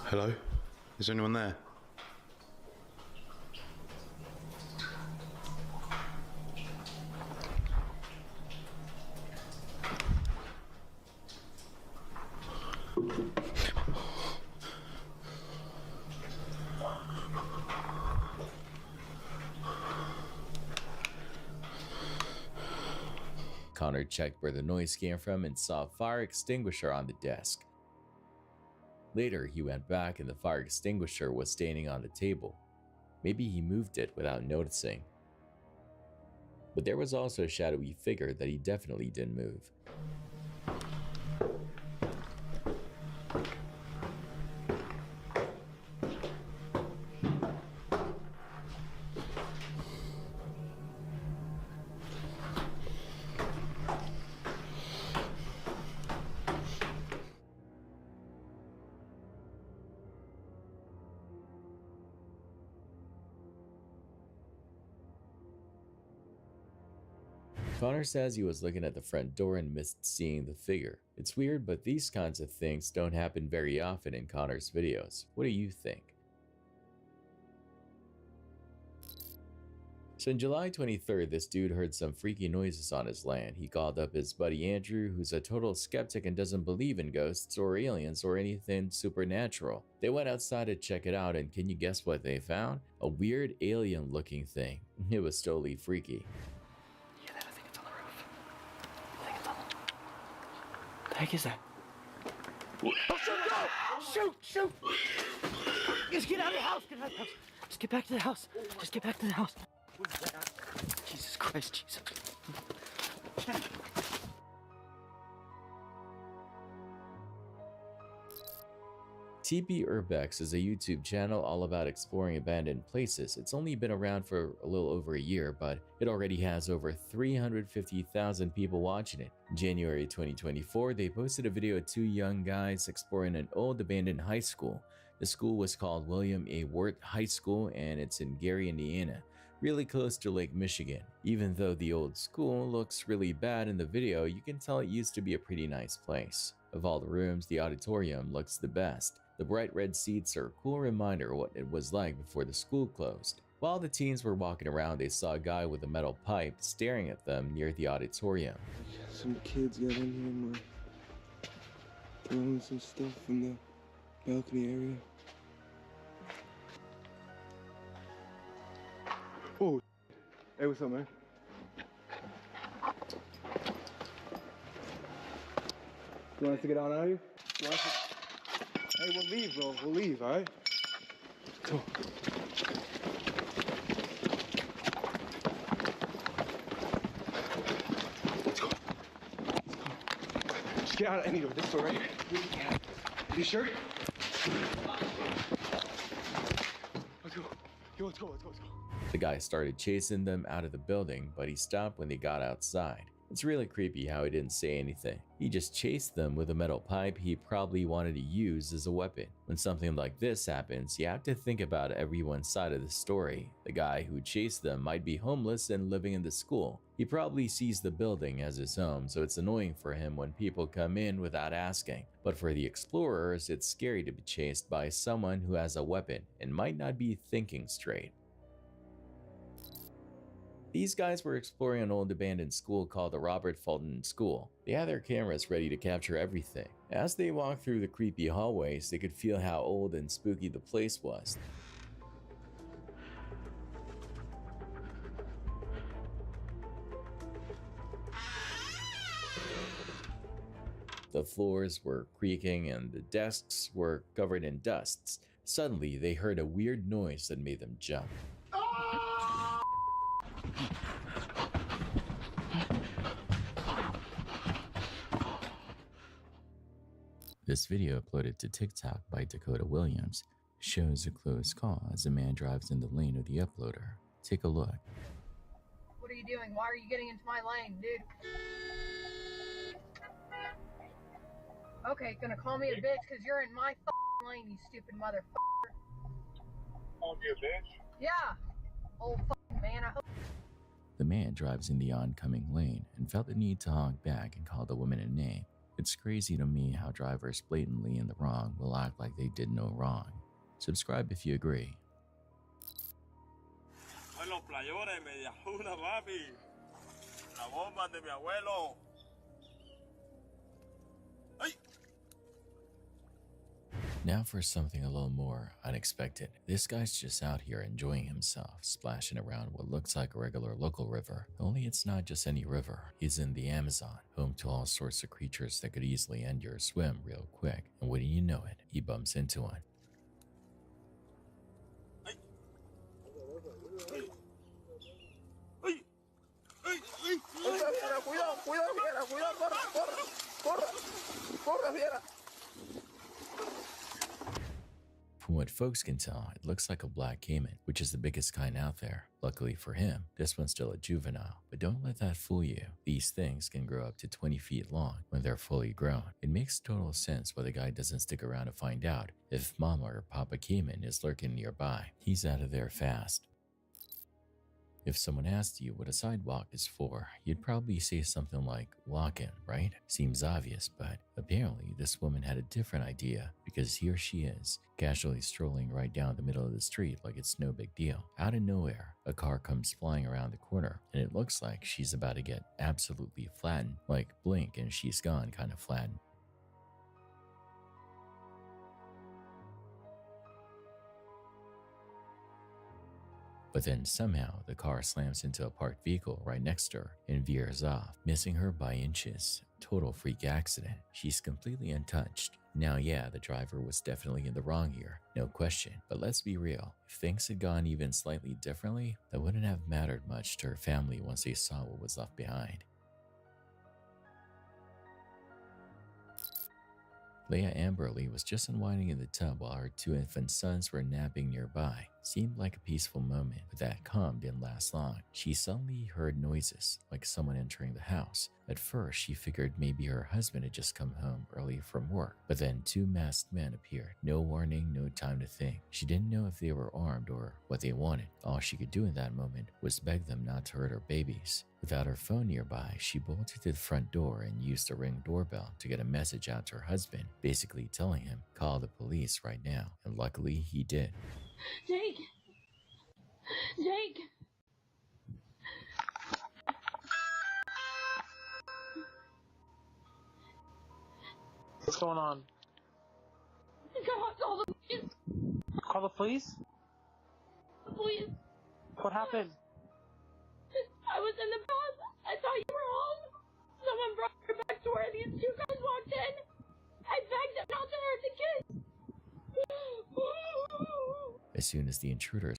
Hello? Is there anyone there? Connor checked where the noise came from and saw a fire extinguisher on the desk. Later, he went back and the fire extinguisher was standing on the table. Maybe he moved it without noticing. But there was also a shadowy figure that he definitely didn't move. Connor says he was looking at the front door and missed seeing the figure. It's weird, but these kinds of things don't happen very often in Connor's videos. What do you think? So on July 23rd, this dude heard some freaky noises on his land. He called up his buddy Andrew, who's a total skeptic and doesn't believe in ghosts or aliens or anything supernatural. They went outside to check it out, and can you guess what they found? A weird alien looking thing. It was totally freaky. The heck is that? Oh, shoot, shoot! Just get out of the house, get out of the house. Just get back to the house. Just get back to the house. Jesus Christ, Jesus. TP Urbex is a YouTube channel all about exploring abandoned places. It's only been around for a little over a year, but it already has over 350,000 people watching it. In January 2024, they posted a video of two young guys exploring an old abandoned high school. The school was called William A. Wirt High School, and it's in Gary, Indiana, really close to Lake Michigan. Even though the old school looks really bad in the video, you can tell it used to be a pretty nice place. Of all the rooms, the auditorium looks the best. The bright red seats are a cool reminder of what it was like before the school closed. While the teens were walking around, they saw a guy with a metal pipe staring at them near the auditorium. Some kids got in here and were throwing some stuff from the balcony area. Oh, hey, what's up, man? You want us to get on out of here? Hey, we'll leave, bro. We'll leave, all right? Come on. Let's go. Just get out of any door. This door right here. You sure? Let's go. Yo, let's go. The guy started chasing them out of the building, but he stopped when they got outside. It's really creepy how he didn't say anything. He just chased them with a metal pipe he probably wanted to use as a weapon. When something like this happens, you have to think about everyone's side of the story. The guy who chased them might be homeless and living in the school. He probably sees the building as his home, so it's annoying for him when people come in without asking. But for the explorers, it's scary to be chased by someone who has a weapon and might not be thinking straight. These guys were exploring an old abandoned school called the Robert Fulton School. They had their cameras ready to capture everything. As they walked through the creepy hallways, they could feel how old and spooky the place was. The floors were creaking and the desks were covered in dusts. Suddenly, they heard a weird noise that made them jump. This video uploaded to TikTok by Dakota Williams shows a close call as a man drives in the lane of the uploader. Take a look. What are you doing? Why are you getting into my lane, dude? Okay, gonna call me a bitch because you're in my lane, you stupid motherfucker. Called you a bitch? Yeah, old man. I hope. The man drives in the oncoming lane and felt the need to honk back and call the woman a name. It's crazy to me how drivers blatantly in the wrong will act like they did no wrong. Subscribe if you agree. Now for something a little more unexpected. This guy's just out here enjoying himself, splashing around what looks like a regular local river. Only it's not just any river. He's in the Amazon, home to all sorts of creatures that could easily end your swim real quick. And wouldn't you know it, he bumps into one. From what folks can tell, it looks like a black caiman, which is the biggest kind out there. Luckily for him, this one's still a juvenile, but don't let that fool you. These things can grow up to 20 feet long when they're fully grown. It makes total sense why the guy doesn't stick around to find out if Mama or Papa Caiman is lurking nearby. He's out of there fast. If someone asked you what a sidewalk is for, you'd probably say something like walking, right? Seems obvious, but apparently this woman had a different idea, because here she is, casually strolling right down the middle of the street like it's no big deal. Out of nowhere, a car comes flying around the corner, and it looks like she's about to get absolutely flattened, like blink and she's gone kind of flattened. But then somehow the car slams into a parked vehicle right next to her and veers off, missing her by inches. Total freak accident. She's completely untouched. Now yeah, the driver was definitely in the wrong here, no question. But let's be real, if things had gone even slightly differently, that wouldn't have mattered much to her family once they saw what was left behind. Leah Amberly was just unwinding in the tub while her 2 infant sons were napping nearby. Seemed like a peaceful moment, but that calm didn't last long. She suddenly heard noises, like someone entering the house. At first, she figured maybe her husband had just come home early from work, but then two masked men appeared. No warning, no time to think. She didn't know if they were armed or what they wanted. All she could do in that moment was beg them not to hurt her babies. Without her phone nearby, she bolted to the front door and used the Ring doorbell to get a message out to her husband, basically telling him, call the police right now, and luckily he did. Jake! Jake! What's going on? Call the police! Call the police? Please! What happened? I was in the bath. I thought you were home. Someone brought her back to where these two guys walked in. I begged them not to hurt the kids. As soon as the intruders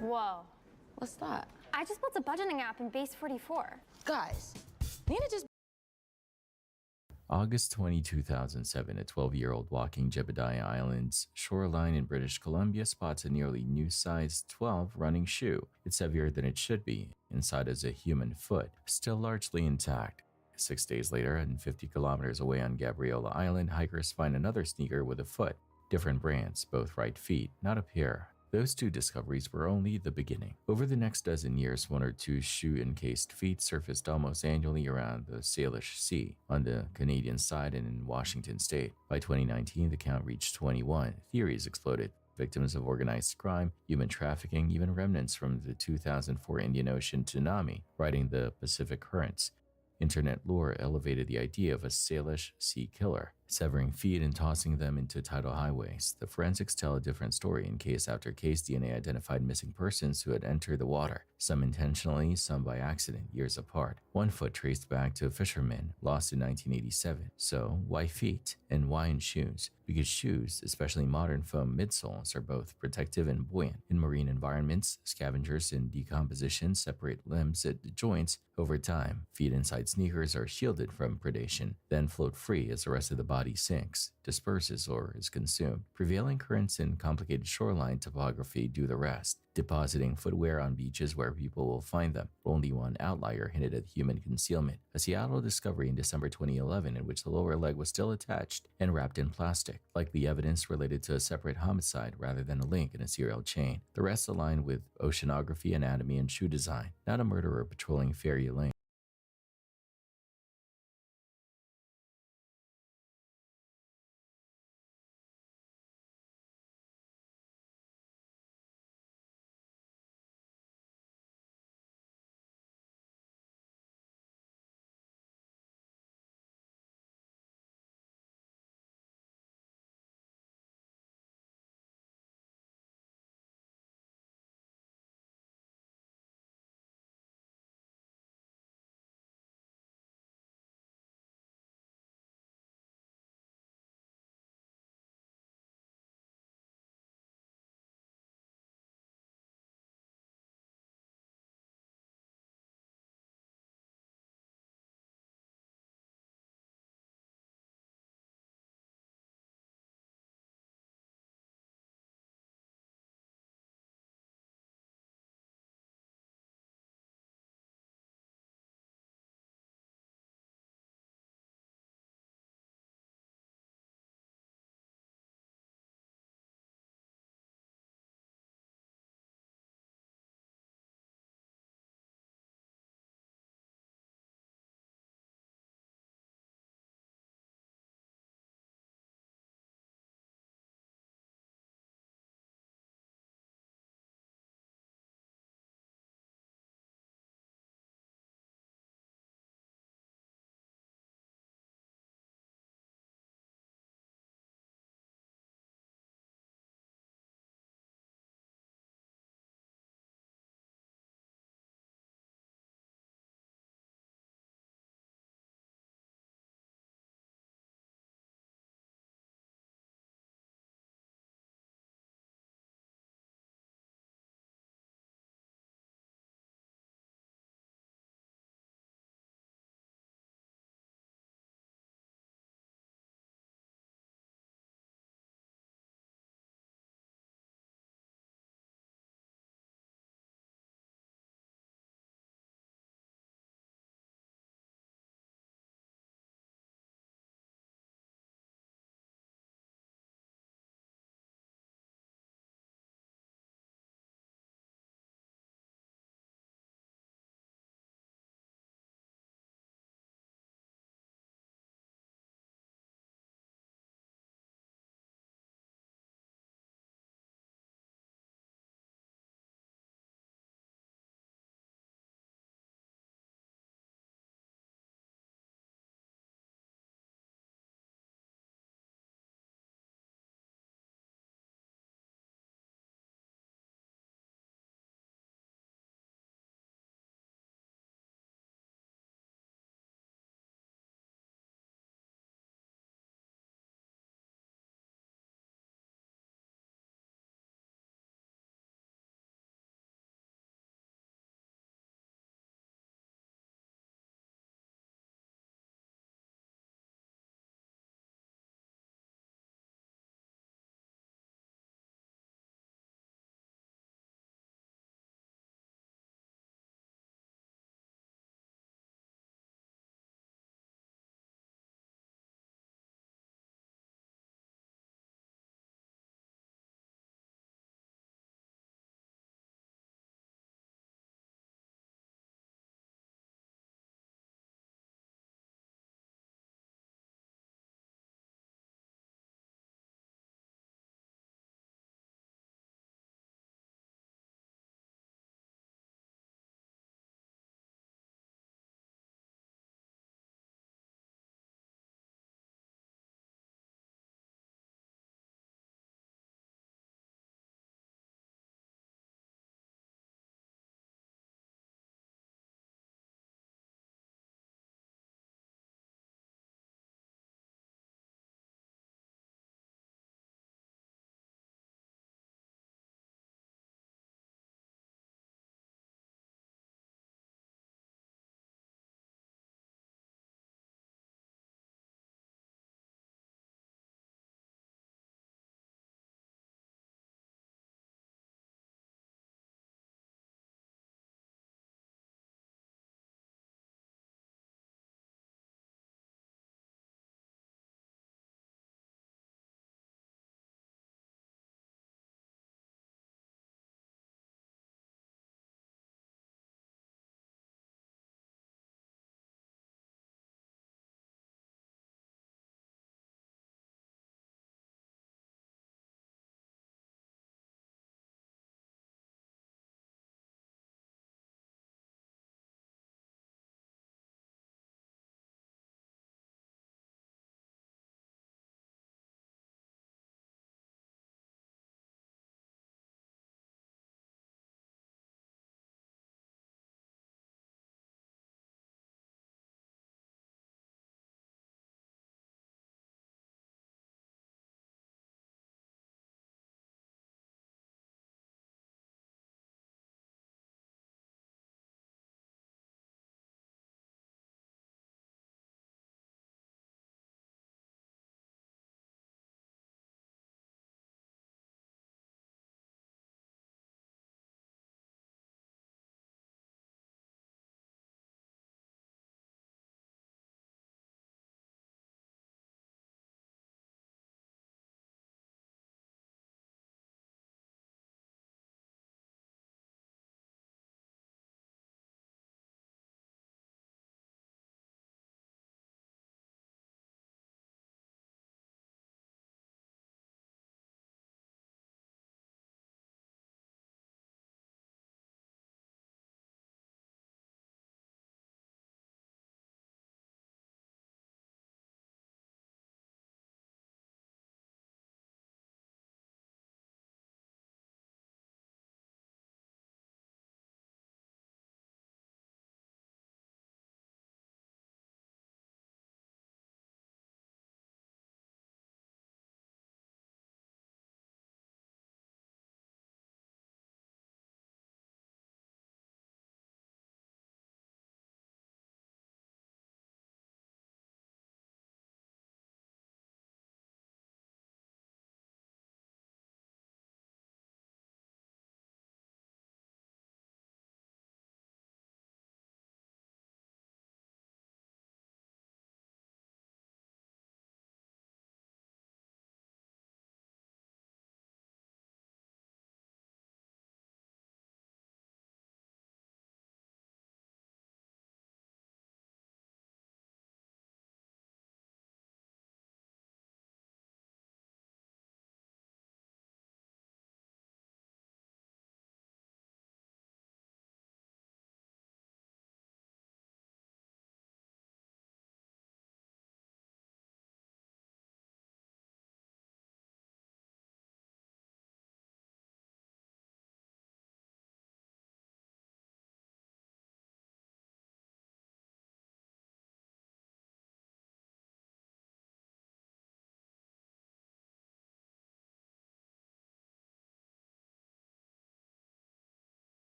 Whoa. What's that? I just built a budgeting app in Base 44. Guys, Nina just... August 20, 2007, a 12-year-old walking Jebediah Island's shoreline in British Columbia spots a nearly new-sized 12 running shoe. It's heavier than it should be. Inside is a human foot, still largely intact. 6 days later, and 50 kilometers away on Gabriola Island, hikers find another sneaker with a foot. Different brands, both right feet, not a pair. Those two discoveries were only the beginning. Over the next dozen years, one or two shoe-encased feet surfaced almost annually around the Salish Sea, on the Canadian side and in Washington state. By 2019, the count reached 21. Theories exploded. Victims of organized crime, human trafficking, even remnants from the 2004 Indian Ocean tsunami, riding the Pacific currents. Internet lore elevated the idea of a Salish sea killer, severing feet and tossing them into tidal highways. The forensics tell a different story. In case after case, DNA identified missing persons who had entered the water, some intentionally, some by accident, years apart. One foot traced back to a fisherman, lost in 1987. So, why feet? And why in shoes? Because shoes, especially modern foam midsoles, are both protective and buoyant. In marine environments, scavengers in decomposition separate limbs at the joints. Over time, feet inside sneakers are shielded from predation, then float free as the rest of the body sinks, disperses, or is consumed. Prevailing currents and complicated shoreline topography do the rest, depositing footwear on beaches where people will find them. Only one outlier hinted at human concealment, a Seattle discovery in December 2011 in which the lower leg was still attached and wrapped in plastic, likely evidence related to a separate homicide rather than a link in a serial chain. The rest aligned with oceanography, anatomy, and shoe design, not a murderer patrolling Ferry Lane.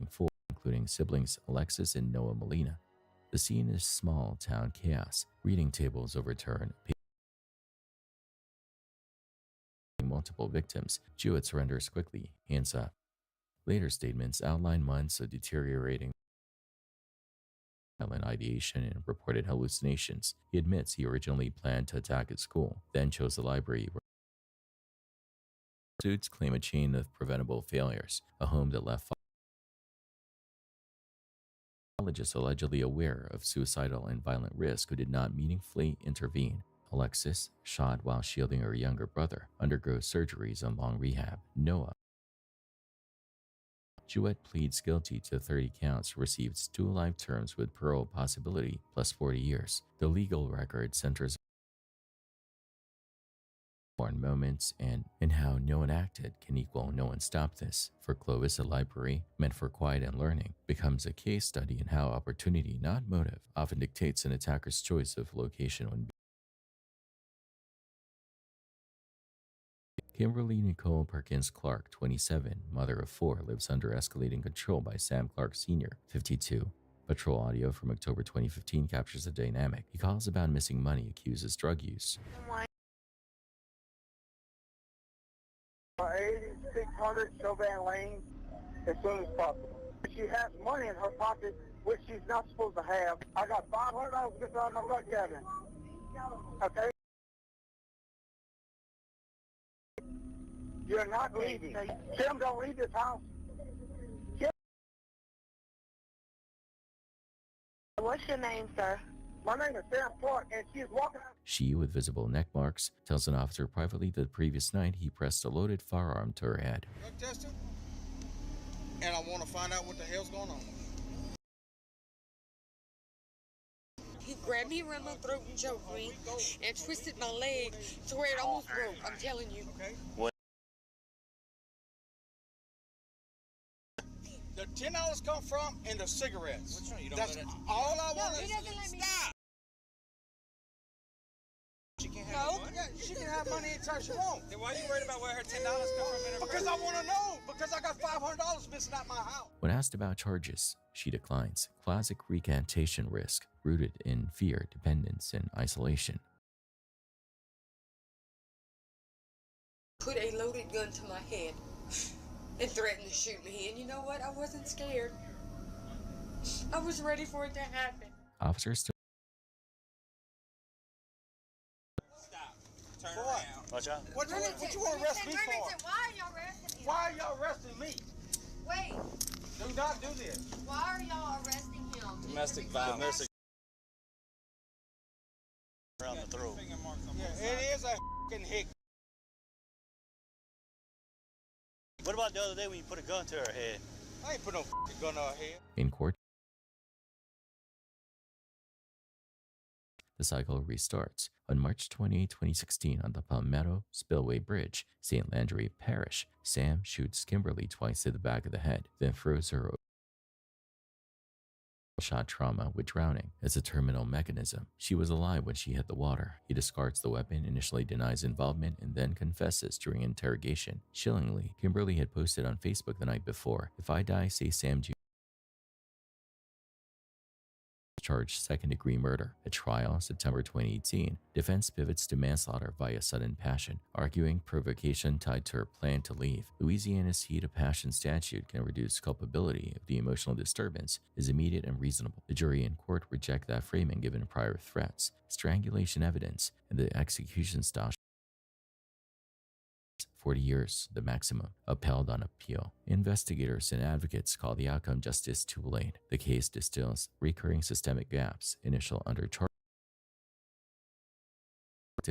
four, including siblings Alexis and Noah Molina. The scene is small town chaos. Reading tables overturned. Multiple victims. Jewett surrenders quickly, hands up. Later statements outline months of deteriorating violent ideation and reported hallucinations. He admits he originally planned to attack at school, then chose the library. Suits claim a chain of preventable failures, a home that left psychologists allegedly aware of suicidal and violent risk who did not meaningfully intervene. Alexis, shot while shielding her younger brother, undergoes surgeries and long rehab. Noah Jewett pleads guilty to 30 counts, receives 2 life terms with parole possibility plus 40 years. The legal record centers on moments and how no one acted can equal no one stopped this. For Clovis, a library meant for quiet and learning becomes a case study in how opportunity, not motive, often dictates an attacker's choice of location when Kimberly Nicole Perkins Clark, 27, mother of 4, lives under escalating control by Sam Clark Sr., 52. Patrol audio from October 2015 captures the dynamic. He calls about missing money, accuses drug use. 8600 Chauvin Lane as soon as possible. She has money in her pocket, which she's not supposed to have. I got $500 just out of my blood cabinet. Okay? You're not leaving. Kim, don't leave this house. Kim. What's your name, sir? My name is Sam Clark, and she's walking out. She, with visible neck marks, tells an officer privately that the previous night he pressed a loaded firearm to her head. Drug testing, and I want to find out what the hell's going on. He grabbed me around my throat and choked me and twisted my leg to where it almost broke, I'm telling you. Okay. What? The $10 come from and the cigarettes. Which one? You don't That's all I want. No, he doesn't let me. Stop. She can't have money. Yeah, she can have money anytime she wants. Then why are you worried about where her $10 come from? In her because I want to know. Because I got $500 missing out my house. When asked about charges, she declines. Classic recantation risk, rooted in fear, dependence, and isolation. Put a loaded gun to my head and threatened to shoot me. And you know what? I wasn't scared. I was ready for it to happen. Officers still. Turn around. Watch out. What you want to arrest me for? Why are y'all arresting me? Why are y'all arresting me? Wait. Do not do this. Why are y'all arresting him? Domestic violence. Around the throat. Yeah, it is a f***ing hick. What about the other day when you put a gun to her head? I ain't put no f***ing gun to her head. In court, the cycle restarts. On March 28, 2016, on the Palmetto Spillway Bridge, St. Landry Parish, Sam shoots Kimberly twice to the back of the head, then throws her shot trauma with drowning as a terminal mechanism. She was alive when she hit the water. He discards the weapon, initially denies involvement, and then confesses during interrogation. Chillingly, Kimberly had posted on Facebook the night before, "If I die, say Sam Jr." Charged second-degree murder. At trial, September 2018, defense pivots to manslaughter via sudden passion, arguing provocation tied to her plan to leave. Louisiana's heat of passion statute can reduce culpability if the emotional disturbance is immediate and reasonable. The jury in court reject that framing given prior threats, strangulation evidence, and the execution style. 40 years, the maximum, upheld on appeal. Investigators and advocates call the outcome justice too late. The case distills recurring systemic gaps, initial undercharge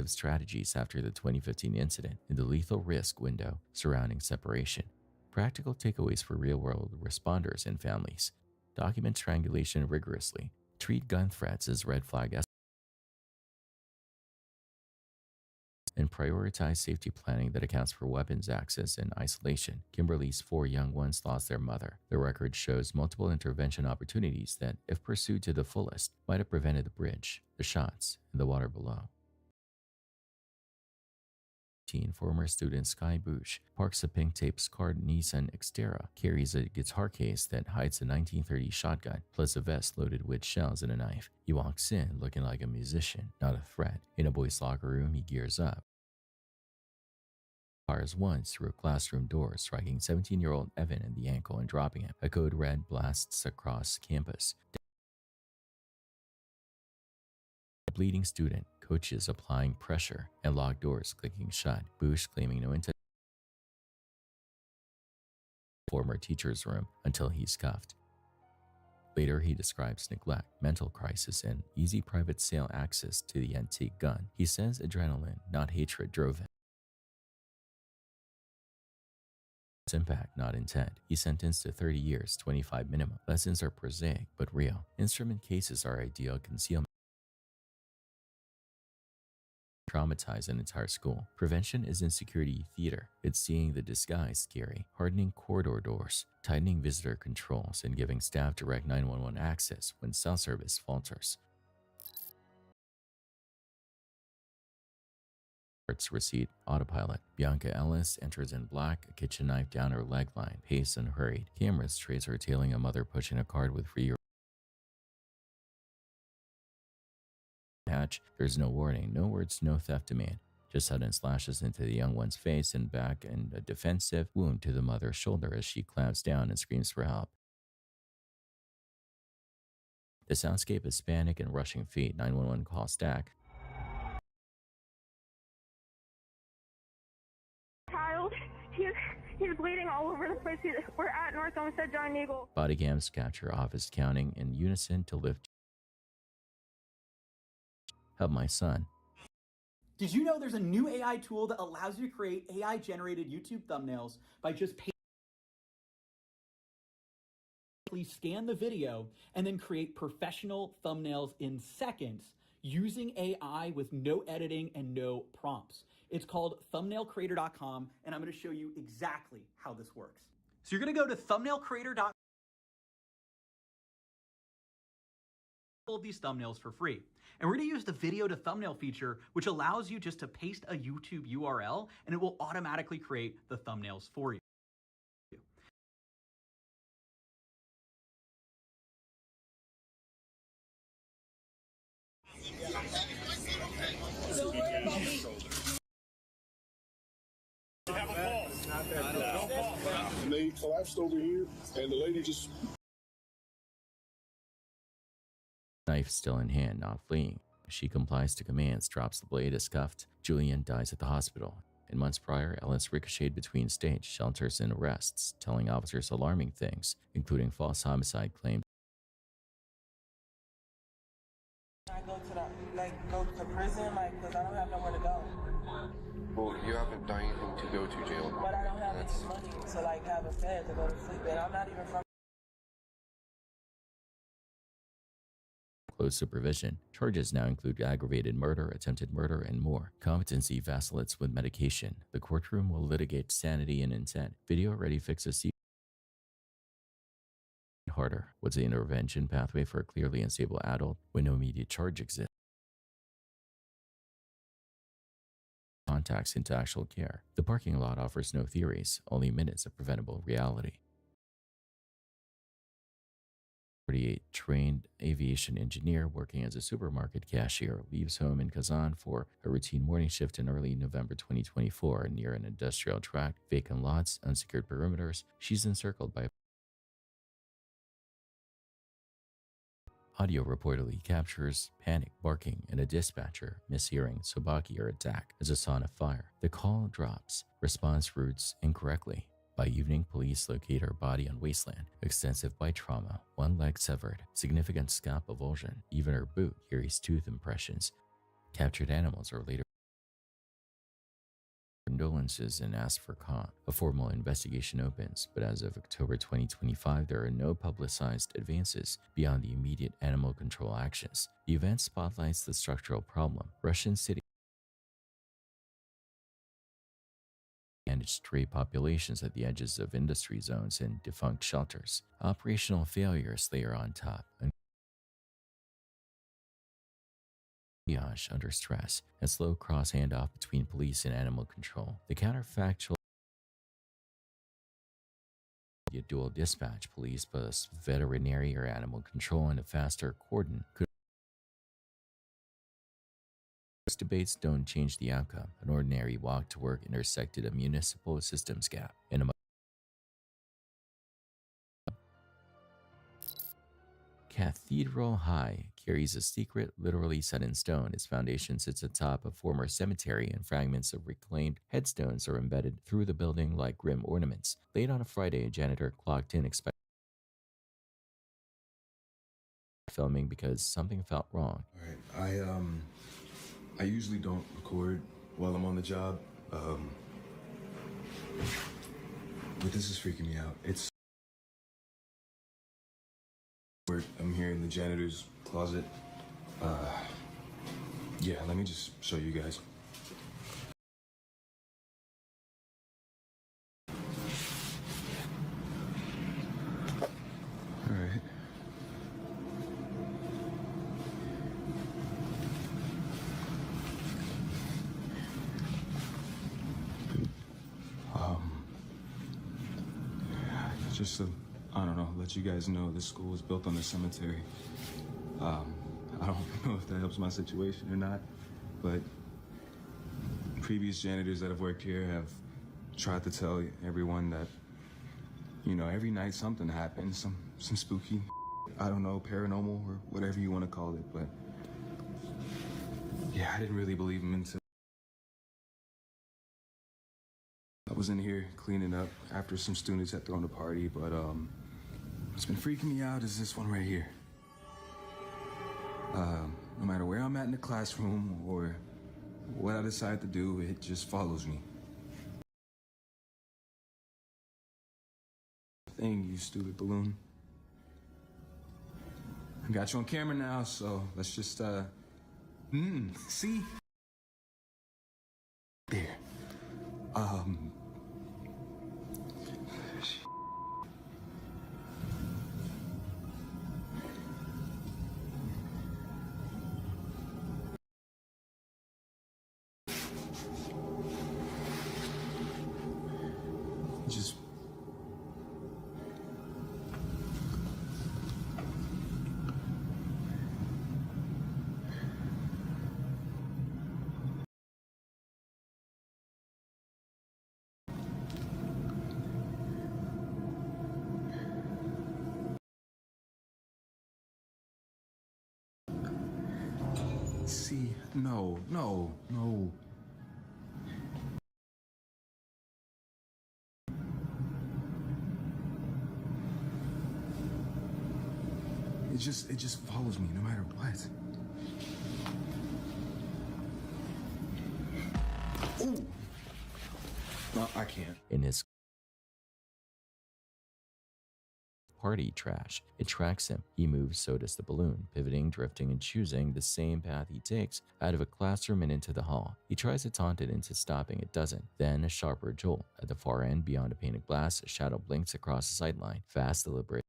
strategies after the 2015 incident, and the lethal risk window surrounding separation. Practical takeaways for real-world responders and families. Document strangulation rigorously. Treat gun threats as red flag and prioritize safety planning that accounts for weapons access and isolation. Kimberly's 4 young ones lost their mother. The record shows multiple intervention opportunities that, if pursued to the fullest, might have prevented the bridge, the shots, and the water below. Former student Sky Bush parks a pink tape-scarred Nissan Xterra, carries a guitar case that hides a 1930 shotgun, plus a vest loaded with shells and a knife. He walks in looking like a musician, not a threat. In a boys' locker room, he gears up. Fires once through a classroom door, striking 17-year-old Evan in the ankle and dropping him. A code red blasts across campus. A bleeding student, coaches applying pressure, and locked doors clicking shut. Bush claiming no intent. Former teacher's room until he's cuffed. Later, he describes neglect, mental crisis, and easy private sale access to the antique gun. He says adrenaline, not hatred, drove him. Impact, not intent. He's sentenced to 30 years, 25 minimum. Lessons are prosaic but real. Instrument cases are ideal concealment. Traumatize an entire school. Prevention isn't security theater. It's seeing the disguise scary, hardening corridor doors, tightening visitor controls, and giving staff direct 911 access when cell service falters. Receipt, autopilot. Bianca Ellis enters in black, a kitchen knife down her leg line, pace unhurried. Cameras trace her tailing a mother pushing a cart with 3-year hatch. There's no warning, no words, no theft demand. Just sudden slashes into the young one's face and back and a defensive wound to the mother's shoulder as she clamps down and screams for help. The soundscape is panic and rushing feet. 911 call stack. Child, he's bleeding all over the place. We're at North Olmsted Giant Eagle. Body cams capture office counting in unison to lift. Help my son. Did you know there's a new AI tool that allows you to create AI-generated YouTube thumbnails by just scan the video and then create professional thumbnails in seconds using AI with no editing and no prompts? It's called thumbnailcreator.com, and I'm going to show you exactly how this works. So you're going to go to thumbnailcreator.com. These thumbnails for free. And we're going to use the video to thumbnail feature, which allows you just to paste a YouTube URL and it will automatically create the thumbnails for you. And they collapsed over here and the lady just... Knife still in hand, not fleeing. She complies to commands, drops the blade as cuffed. Julian dies at the hospital. And months prior, Ellis ricocheted between stage shelters and arrests, telling officers alarming things, including false homicide claims. I go to prison, because I don't have nowhere to go. Well, you haven't done anything to go to jail. But I don't have any money to have a bed to go to sleep in. I'm not even from. Close supervision. Charges now include aggravated murder, attempted murder, and more. Competency vacillates with medication. The courtroom will litigate sanity and intent. Video already fixes harder. What's the intervention pathway for a clearly unstable adult when no immediate charge exists? Contacts into actual care. The parking lot offers no theories, only minutes of preventable reality. 48 trained aviation engineer working as a supermarket cashier leaves home in Kazan for a routine morning shift in early November 2024 near an industrial tract, vacant lots, unsecured perimeters. She's encircled by audio reportedly captures panic, barking, and a dispatcher mishearing Sobaki or attack as a son of fire. The call drops. Response routes incorrectly. By evening, police locate her body on wasteland. Extensive bite trauma, one leg severed, significant scalp avulsion. Even her boot carries tooth impressions. Captured animals are later condolences and asked for comment. A formal investigation opens, but as of October 2025, there are no publicized advances beyond the immediate animal control actions. The event spotlights the structural problem. Russian city managed stray populations at the edges of industry zones and defunct shelters. Operational failures layer on top. triage under stress, and slow cross handoff between police and animal control. The counterfactual dual dispatch police plus veterinary or animal control in a faster cordon could. Those debates don't change the outcome. An ordinary walk to work intersected a municipal systems gap in a Cathedral High carries a secret literally set in stone. Its foundation sits atop a former cemetery, and fragments of reclaimed headstones are embedded through the building like grim ornaments. Late on a Friday, a janitor clocked in filming because something felt wrong. All right, I usually don't record while I'm on the job, but this is freaking me out. I'm here in the janitor's closet. Yeah, let me just show you guys. All right. Just to, I don't know, let you guys know this school was built on a cemetery. I don't know if that helps my situation or not, but previous janitors that have worked here have tried to tell everyone that, you know, every night something happens, some spooky, I don't know, paranormal or whatever you want to call it, but yeah, I didn't really believe them until I was in here cleaning up after some students had thrown a party, but what's been freaking me out is this one right here. No matter where I'm at in the classroom or what I decide to do, it just follows me. Thing, you stupid balloon. I got you on camera now, so let's just, see? There. Just see, no. It just follows me no matter what. Ooh. No, I can't. In his party trash, it tracks him. He moves, so does the balloon, pivoting, drifting, and choosing the same path he takes out of a classroom and into the hall. He tries to taunt it into stopping, it doesn't. Then a sharper jolt. At the far end, beyond a pane of glass, a shadow blinks across the sightline. Fast, deliberate.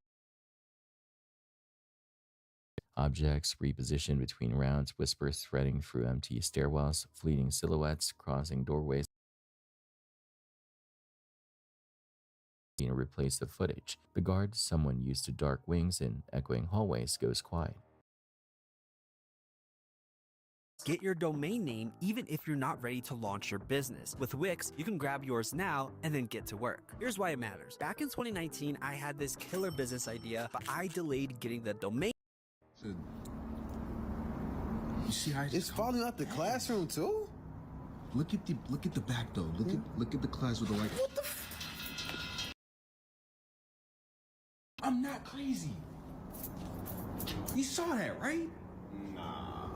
Objects repositioned between rounds, whispers threading through empty stairwells, fleeting silhouettes crossing doorways. Replace the footage. The guard, someone used to dark wings and echoing hallways, goes quiet. Get your domain name even if you're not ready to launch your business. With Wix, you can grab yours now and then get to work. Here's why it matters. Back in 2019, I had this killer business idea, but I delayed getting the domain. You see how it's falling out the classroom too? Look at the back though. Look at the class with the white. What the I'm not crazy. You saw that, right? Nah,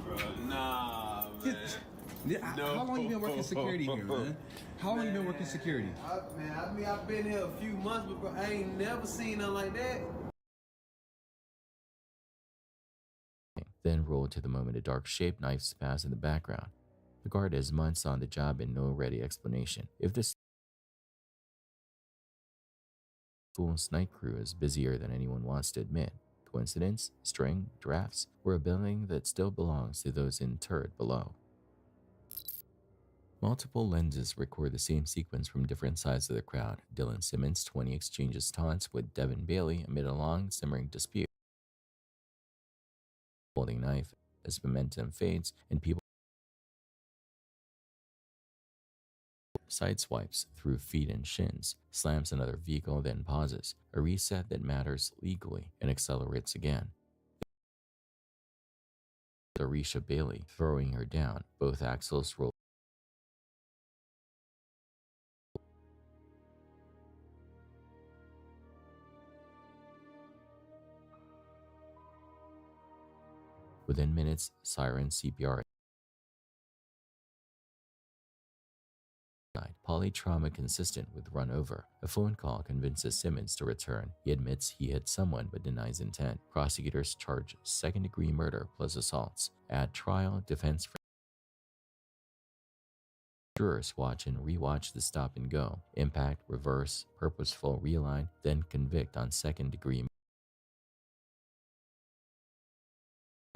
bro. Nah, man. How long you been working security here, man? How long you been working security? I've been here a few months, but bro, I ain't never seen nothing like that. Then roll to the moment a dark shape knifes past in the background. The guard has months on the job and no ready explanation. If this school's night crew is busier than anyone wants to admit, Coincidence, string, drafts, or a building that still belongs to those interred below. Multiple lenses record the same sequence from different sides of the crowd. Dylan Simmons 20 exchanges taunts with Devin Bailey amid a long, simmering dispute. Holding knife as momentum fades and people sideswipes through feet and shins, slams another vehicle, then pauses. A reset that matters legally and accelerates again. Arisha Bailey throwing her down. Both axles roll. Within minutes, siren CPR. Polytrauma consistent with run over. A phone call convinces Simmons to return. He admits he hit someone but denies intent. Prosecutors charge second-degree murder plus assaults. At trial, defense jurors watch and rewatch the stop and go. Impact, reverse, purposeful realign, then convict on second-degree murder.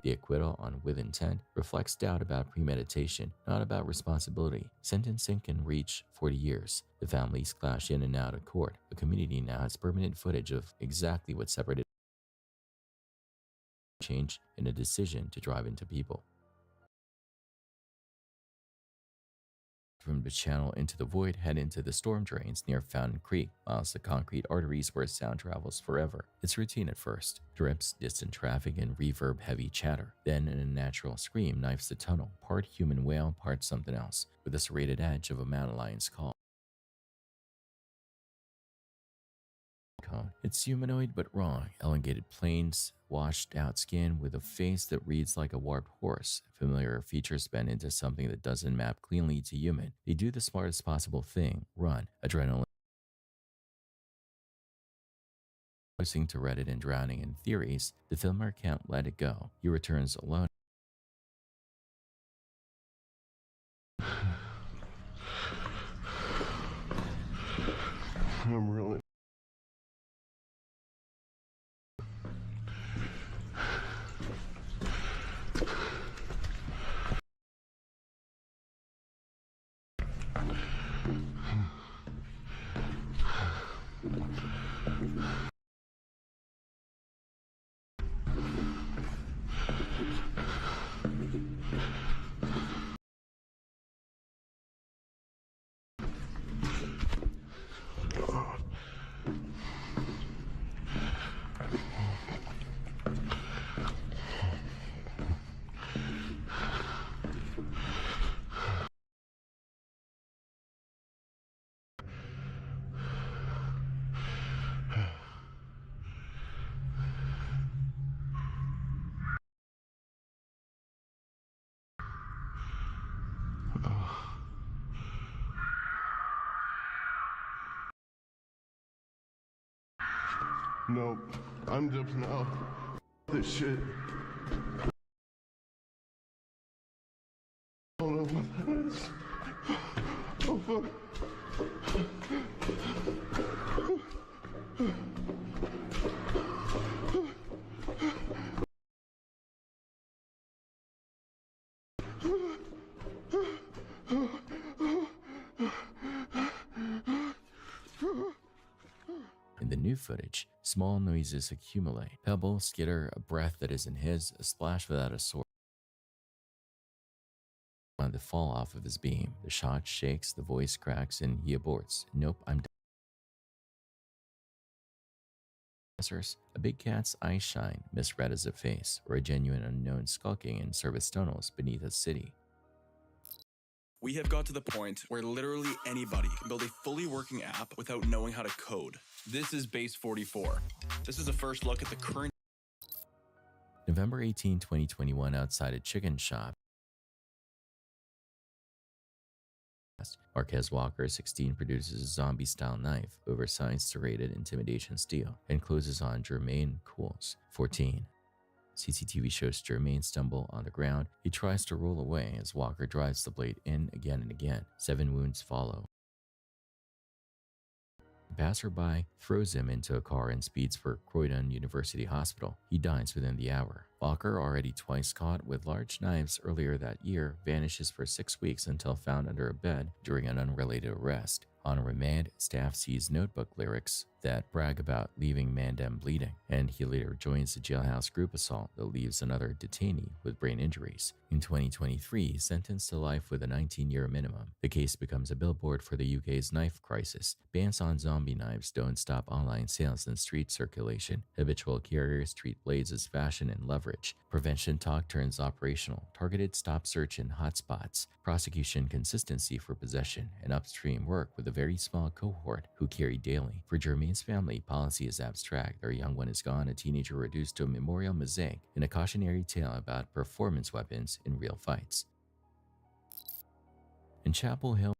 The acquittal on with intent reflects doubt about premeditation, not about responsibility. Sentencing can reach 40 years. The families clash in and out of court. The community now has permanent footage of exactly what separated change in a decision to drive into people. From the channel into the void, head into the storm drains near Fountain Creek, miles the concrete arteries where sound travels forever. It's routine at first. Drips, distant traffic, and reverb-heavy chatter. Then an unnatural scream knifes the tunnel, part human wail, part something else, with the serrated edge of a mountain lion's call. It's humanoid but wrong. Elongated planes, washed out skin with a face that reads like a warped horse. Familiar features bend into something that doesn't map cleanly to human. They do the smartest possible thing, run. Adrenaline posting to Reddit and drowning in theories, the filmer can't let it go. He returns alone. I'm really Nope, I'm dipping out. This shit. I don't know what that is. Oh fuck. In the new footage, small noises accumulate. Pebble, skitter, a breath that isn't his, a splash without a source. On the fall off of his beam, the shot shakes, the voice cracks, and he aborts. Nope, I'm done. A big cat's eyes shine, misread as a face, or a genuine unknown skulking in service tunnels beneath a city. We have got to the point where literally anybody can build a fully working app without knowing how to code. This is Base 44. This is a first look at the current. November 18, 2021, outside a chicken shop. Marquez Walker, 16, produces a zombie-style knife, oversized, serrated, intimidation steel, and closes on Jermaine Cools, 14. CCTV shows Jermaine stumble on the ground. He tries to roll away as Walker drives the blade in again and again. 7 wounds follow. A passerby throws him into a car and speeds for Croydon University Hospital. He dies within the hour. Walker, already twice caught with large knives earlier that year, vanishes for 6 weeks until found under a bed during an unrelated arrest. On remand, staff sees notebook lyrics that brag about leaving Mandem bleeding, and he later joins the jailhouse group assault that leaves another detainee with brain injuries. In 2023, sentenced to life with a 19-year minimum, the case becomes a billboard for the UK's knife crisis. Bans on zombie knives don't stop online sales and street circulation. Habitual carriers treat blades as fashion and leverage. Prevention talk turns operational. Targeted stop search in hotspots. Prosecution consistency for possession, and upstream work with a very small cohort who carry daily. For Jermaine's family, policy is abstract. Their young one is gone, a teenager reduced to a memorial mosaic, and a cautionary tale about performance weapons in real fights. In Chapel Hill,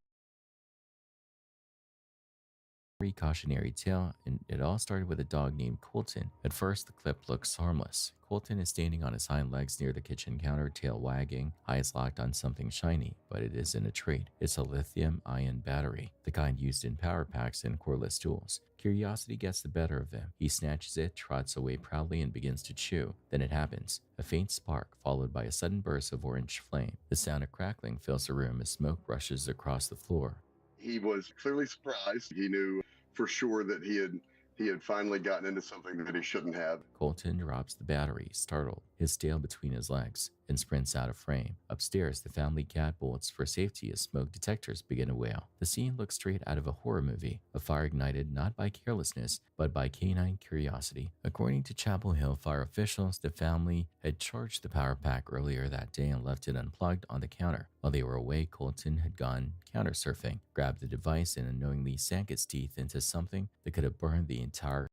cautionary tale, and it all started with a dog named Colton. At first, the clip looks harmless. Colton is standing on his hind legs near the kitchen counter, tail wagging, eyes locked on something shiny, but it isn't a trait. It's a lithium-ion battery, the kind used in power packs and cordless tools. Curiosity gets the better of him. He snatches it, trots away proudly, and begins to chew. Then it happens. A faint spark, followed by a sudden burst of orange flame. The sound of crackling fills the room as smoke rushes across the floor. He was clearly surprised. He knew for sure that he had finally gotten into something that he shouldn't have. Colton drops the battery, startled, his tail between his legs, and sprints out of frame. Upstairs, the family cat bolts for safety as smoke detectors begin to wail. The scene looks straight out of a horror movie, a fire ignited not by carelessness, but by canine curiosity. According to Chapel Hill fire officials, the family had charged the power pack earlier that day and left it unplugged on the counter. While they were away, Colton had gone counter surfing, grabbed the device, and unknowingly sank its teeth into something that could have burned the entire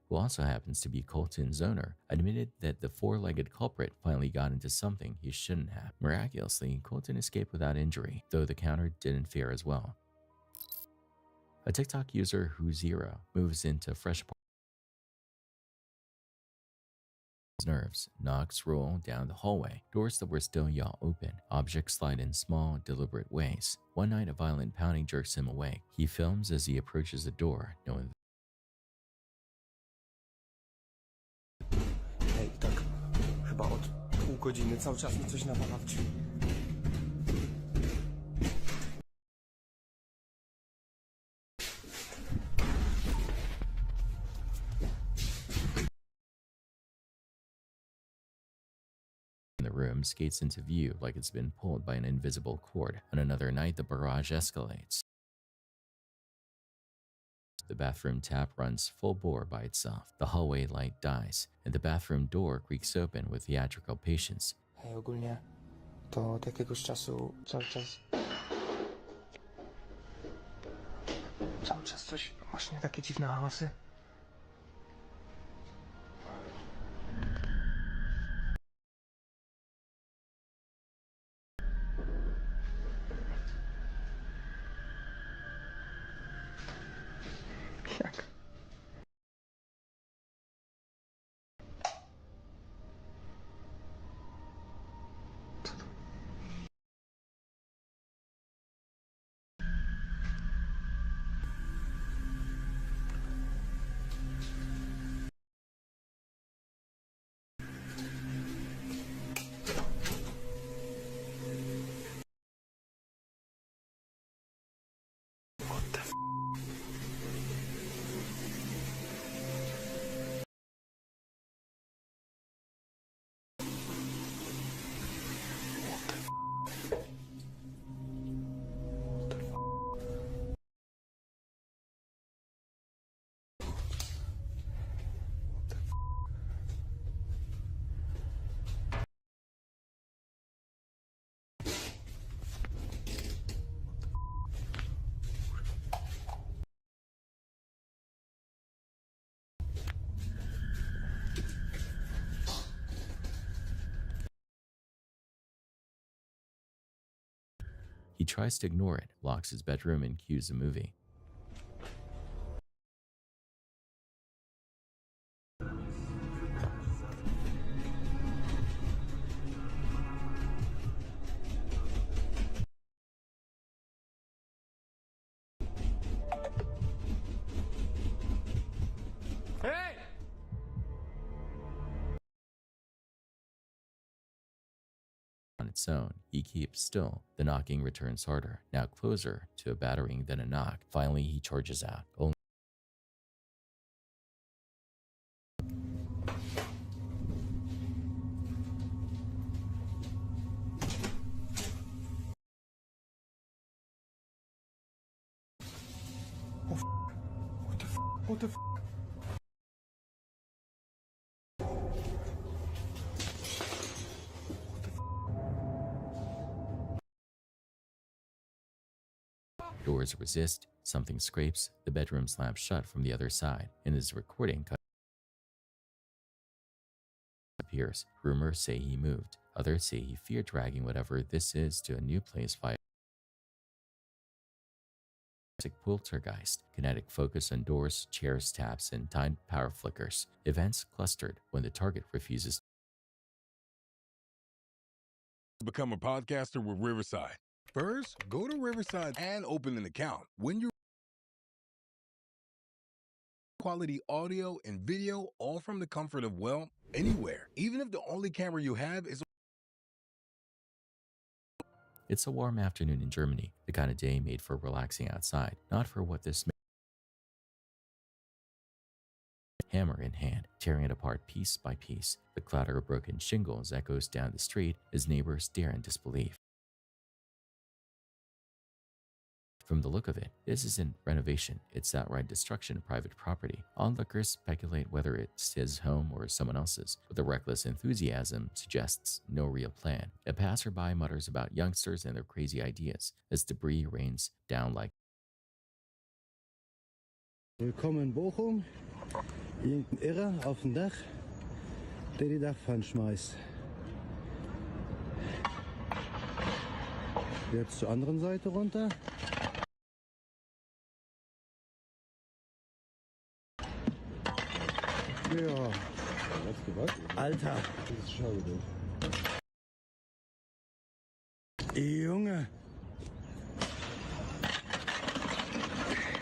who also happens to be Colton's owner, admitted that the four-legged culprit finally got into something he shouldn't have. Miraculously, Colton escaped without injury, though the counter didn't fare as well. A TikTok user, ll3r, moves into fresh nerves. Knocks roll down the hallway. Doors that were still yaw open. Objects slide in small, deliberate ways. One night, a violent pounding jerks him awake. He films as he approaches the door, knowing tak chyba od pół godziny cały czas mi coś nawala w drzwi. in the room, skates into view like it's been pulled by an invisible cord. On another night, the barrage escalates. The bathroom tap runs full bore by itself. The hallway light dies, and the bathroom door creaks open with theatrical patience. Hej, ogólnie to od jakiegoś czasu cały czas coś właśnie takie dziwne hałasy. He tries to ignore it, locks his bedroom, and cues a movie. Hey! On its own, he keeps still. The knocking returns harder, now closer to a battering than a knock. Finally, he charges out. Only What the f? doors resist, something scrapes, the bedroom slams shut from the other side, and his recording cut appears. Rumors say he moved. Others say he feared dragging whatever this is to a new place via poltergeist, kinetic focus on doors, chairs, taps, and timed power flickers. Events clustered when the target refuses to become a podcaster with Riverside. First, go to Riverside and open an account. When you're quality audio and video, all from the comfort of, well, anywhere. Even if the only camera you have is It's a warm afternoon in Germany, the kind of day made for relaxing outside, not for what this hammer in hand, tearing it apart piece by piece. The clatter of broken shingles echoes down the street as neighbors stare in disbelief. From the look of it, this isn't renovation, it's outright destruction of private property. Onlookers speculate whether it's his home or someone else's, but the reckless enthusiasm suggests no real plan. A passerby mutters about youngsters and their crazy ideas as debris rains down like Willkommen in Bochum. Irgendein Irrer auf dem Dach, der die Dachpfanne schmeißt. Jetzt zur anderen Seite runter. Ja. Alter. Das ist schade. Junge.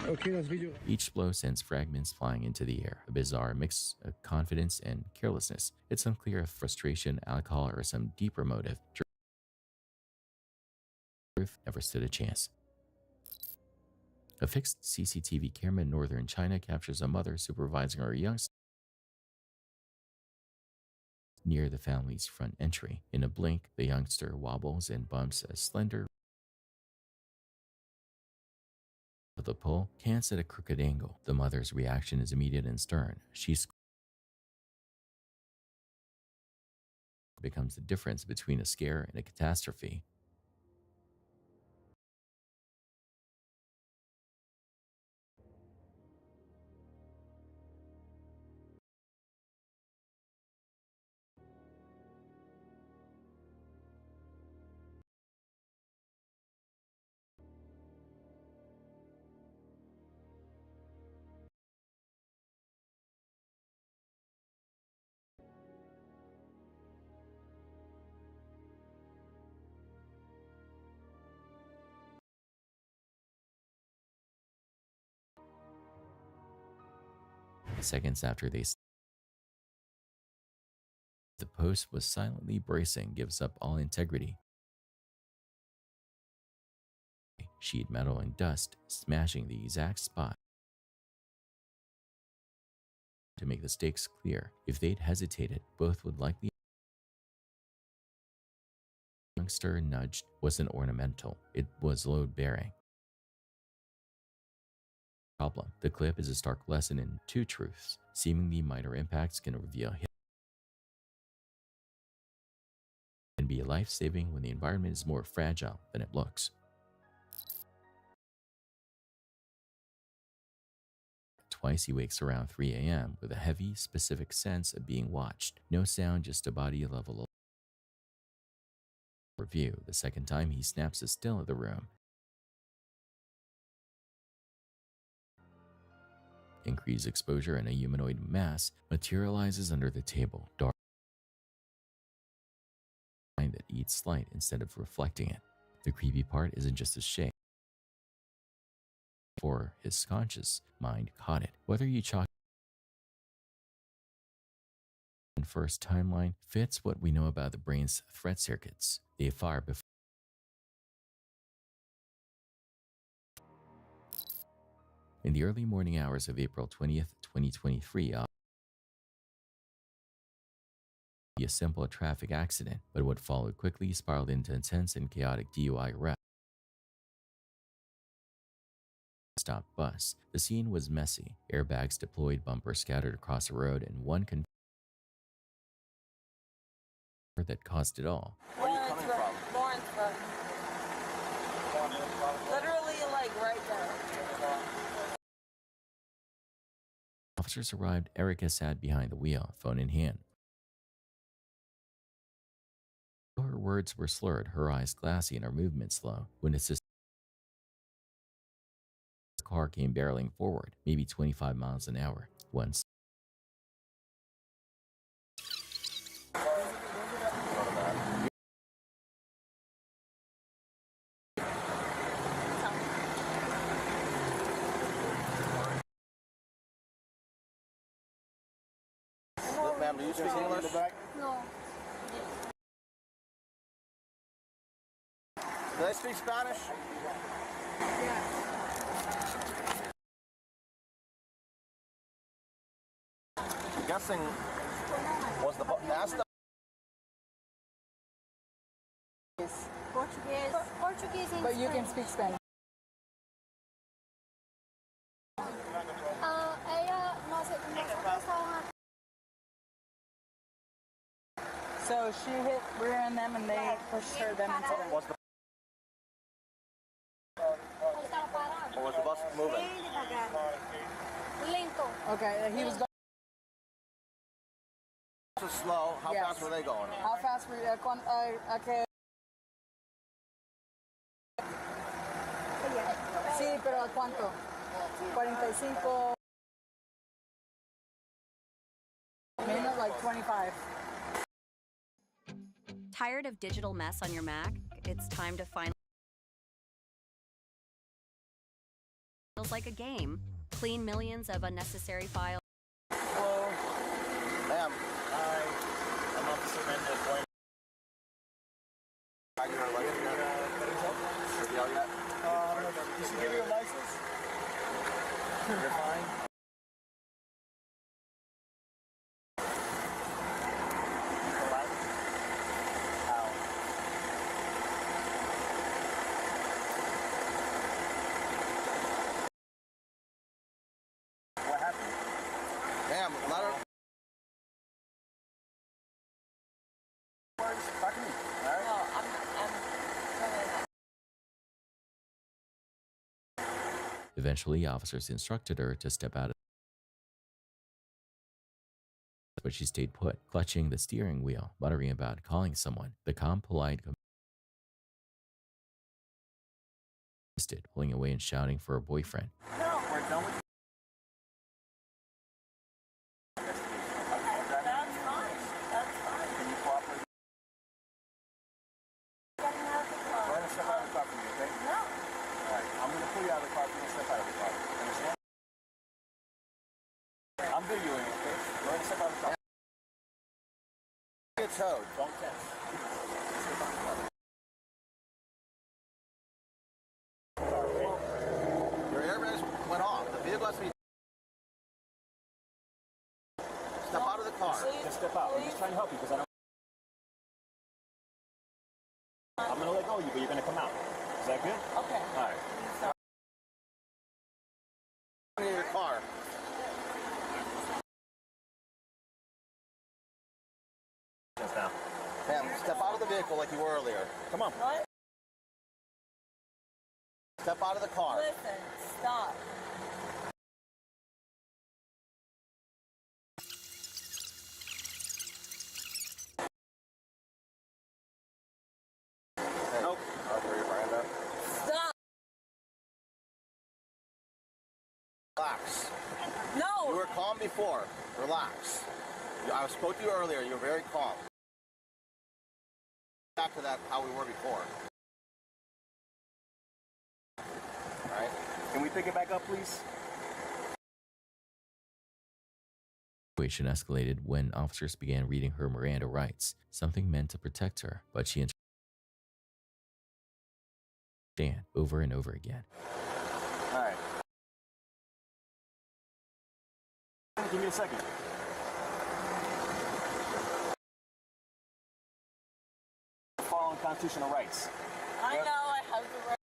Okay, das Video. Each blow sends fragments flying into the air, a bizarre mix of confidence and carelessness. It's unclear if frustration, alcohol, or some deeper motive. Never stood a chance. A fixed CCTV camera in northern China captures a mother supervising her youngster near the family's front entry. In a blink, the youngster wobbles and bumps a slender the pole, cants at a crooked angle. The mother's reaction is immediate and stern. She becomes the difference between a scare and a catastrophe. Seconds after the post was silently bracing, gives up all integrity. Sheet metal and dust, smashing the exact spot. To make the stakes clear, if they'd hesitated, both would likely. The youngster nudged wasn't ornamental, it was load-bearing. Problem. The clip is a stark lesson in two truths. Seemingly minor impacts can reveal and be life-saving when the environment is more fragile than it looks. Twice he wakes around 3 a.m. with a heavy, specific sense of being watched. No sound, just a body level review. The second time he snaps a still of the room. Increased exposure and a humanoid mass materializes under the table, dark that eats light instead of reflecting it. The creepy part isn't just a shape, for his conscious mind caught it. Whether you chalk first timeline fits what we know about the brain's threat circuits. They fire before. In the early morning hours of April 20th, 2023, a simple traffic accident, but what followed quickly spiraled into intense and chaotic DUI arrest. Stop bus. The scene was messy. Airbags deployed, bumpers scattered across the road, and one that caused it all. Where are you coming from? Lawrenceburg. Literally, like right there. Officers arrived. Erica sat behind the wheel, phone in hand. Her words were slurred, her eyes glassy, and her movement slow. When the car came barreling forward, maybe 25 miles an hour. Once. Ma'am, do you speak English? No. Do they speak Spanish? Yeah. I'm guessing was the ask the Portuguese. Portuguese and But you can speak Spanish. So she hit rear end them and they pushed her them into them. Or was the bus moving? Okay, he was going. So slow. How Yes. fast were they going? How fast were you? Okay. Sí, pero ¿a cuánto? 45. Menos like 25. Tired of digital mess on your Mac? It's time to finally feels like a game. Clean millions of unnecessary files. Hello. Ma'am. Hi. I'm Officer Mendez. Are you a license? Did she give you a license? You're fine. What happened? Ma'am, let her. Talk to me. All right? No, I'm Eventually, officers instructed her to step out of, but she stayed put, clutching the steering wheel, muttering about calling someone. The calm, polite, pulling away and shouting for her boyfriend. No, we're done with That's fine. That's fine. Can you cooperate? Getting out of the car. Go ahead and step out of the car for me, okay? No. All right, I'm going to pull you out of the car. You're going to step out of the car. You understand? I'm videoing it, okay? Go ahead and step out of the car. Get towed. Don't catch. Your airbags went off. The vehicle has to be... Step out of the car. Just step out. I'm just trying to help you because I don't... I'm going to let go of you, but you're going to come out. Is that good? Okay. All right. In your car. Just now. Ma'am, step out of the vehicle like you were earlier. Come on. What? Step out of the car. Listen, stop. Nope. Stop. Relax. No. You were calm before. Relax. I spoke to you earlier. You were very calm. Back to that, how we were before. All right. Can we pick it back up, please? situation escalated when officers began reading her Miranda rights, something meant to protect her, but she understood over and over again. All right. Give me a second. Following constitutional rights. I know I have the right.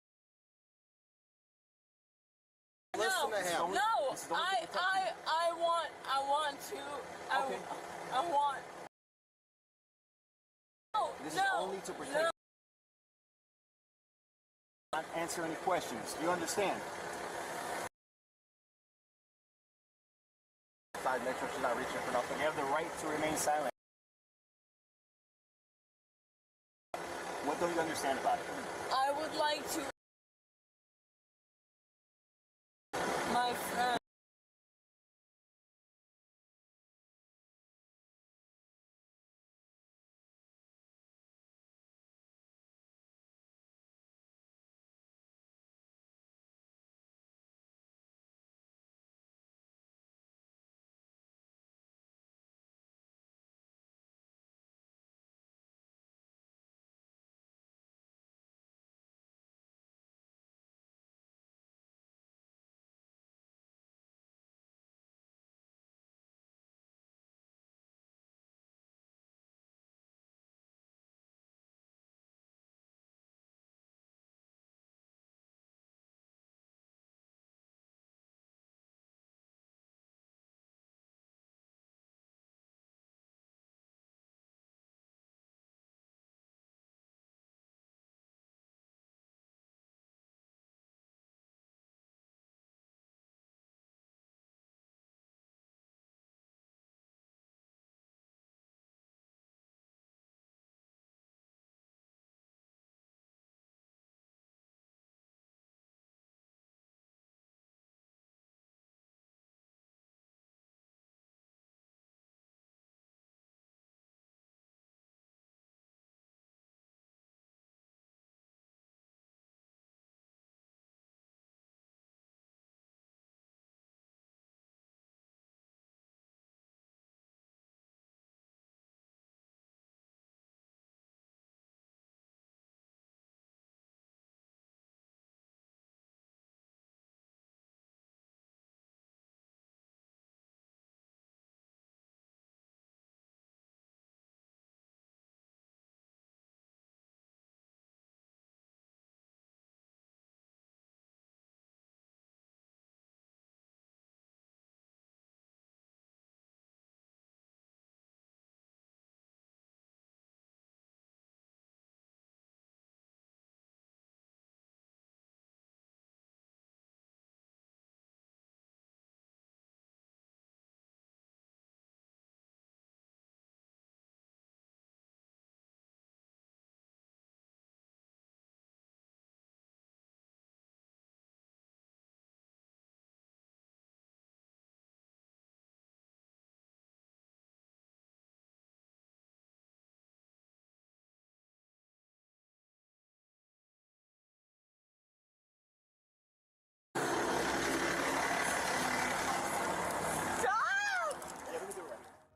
Listen to him. No, I want to. Okay. I want. No, This is only to protect. no. Not answer any questions. You understand? Make sure she's not reaching for nothing. You have the right to remain silent. What don't you understand about it? I would like to. My friend.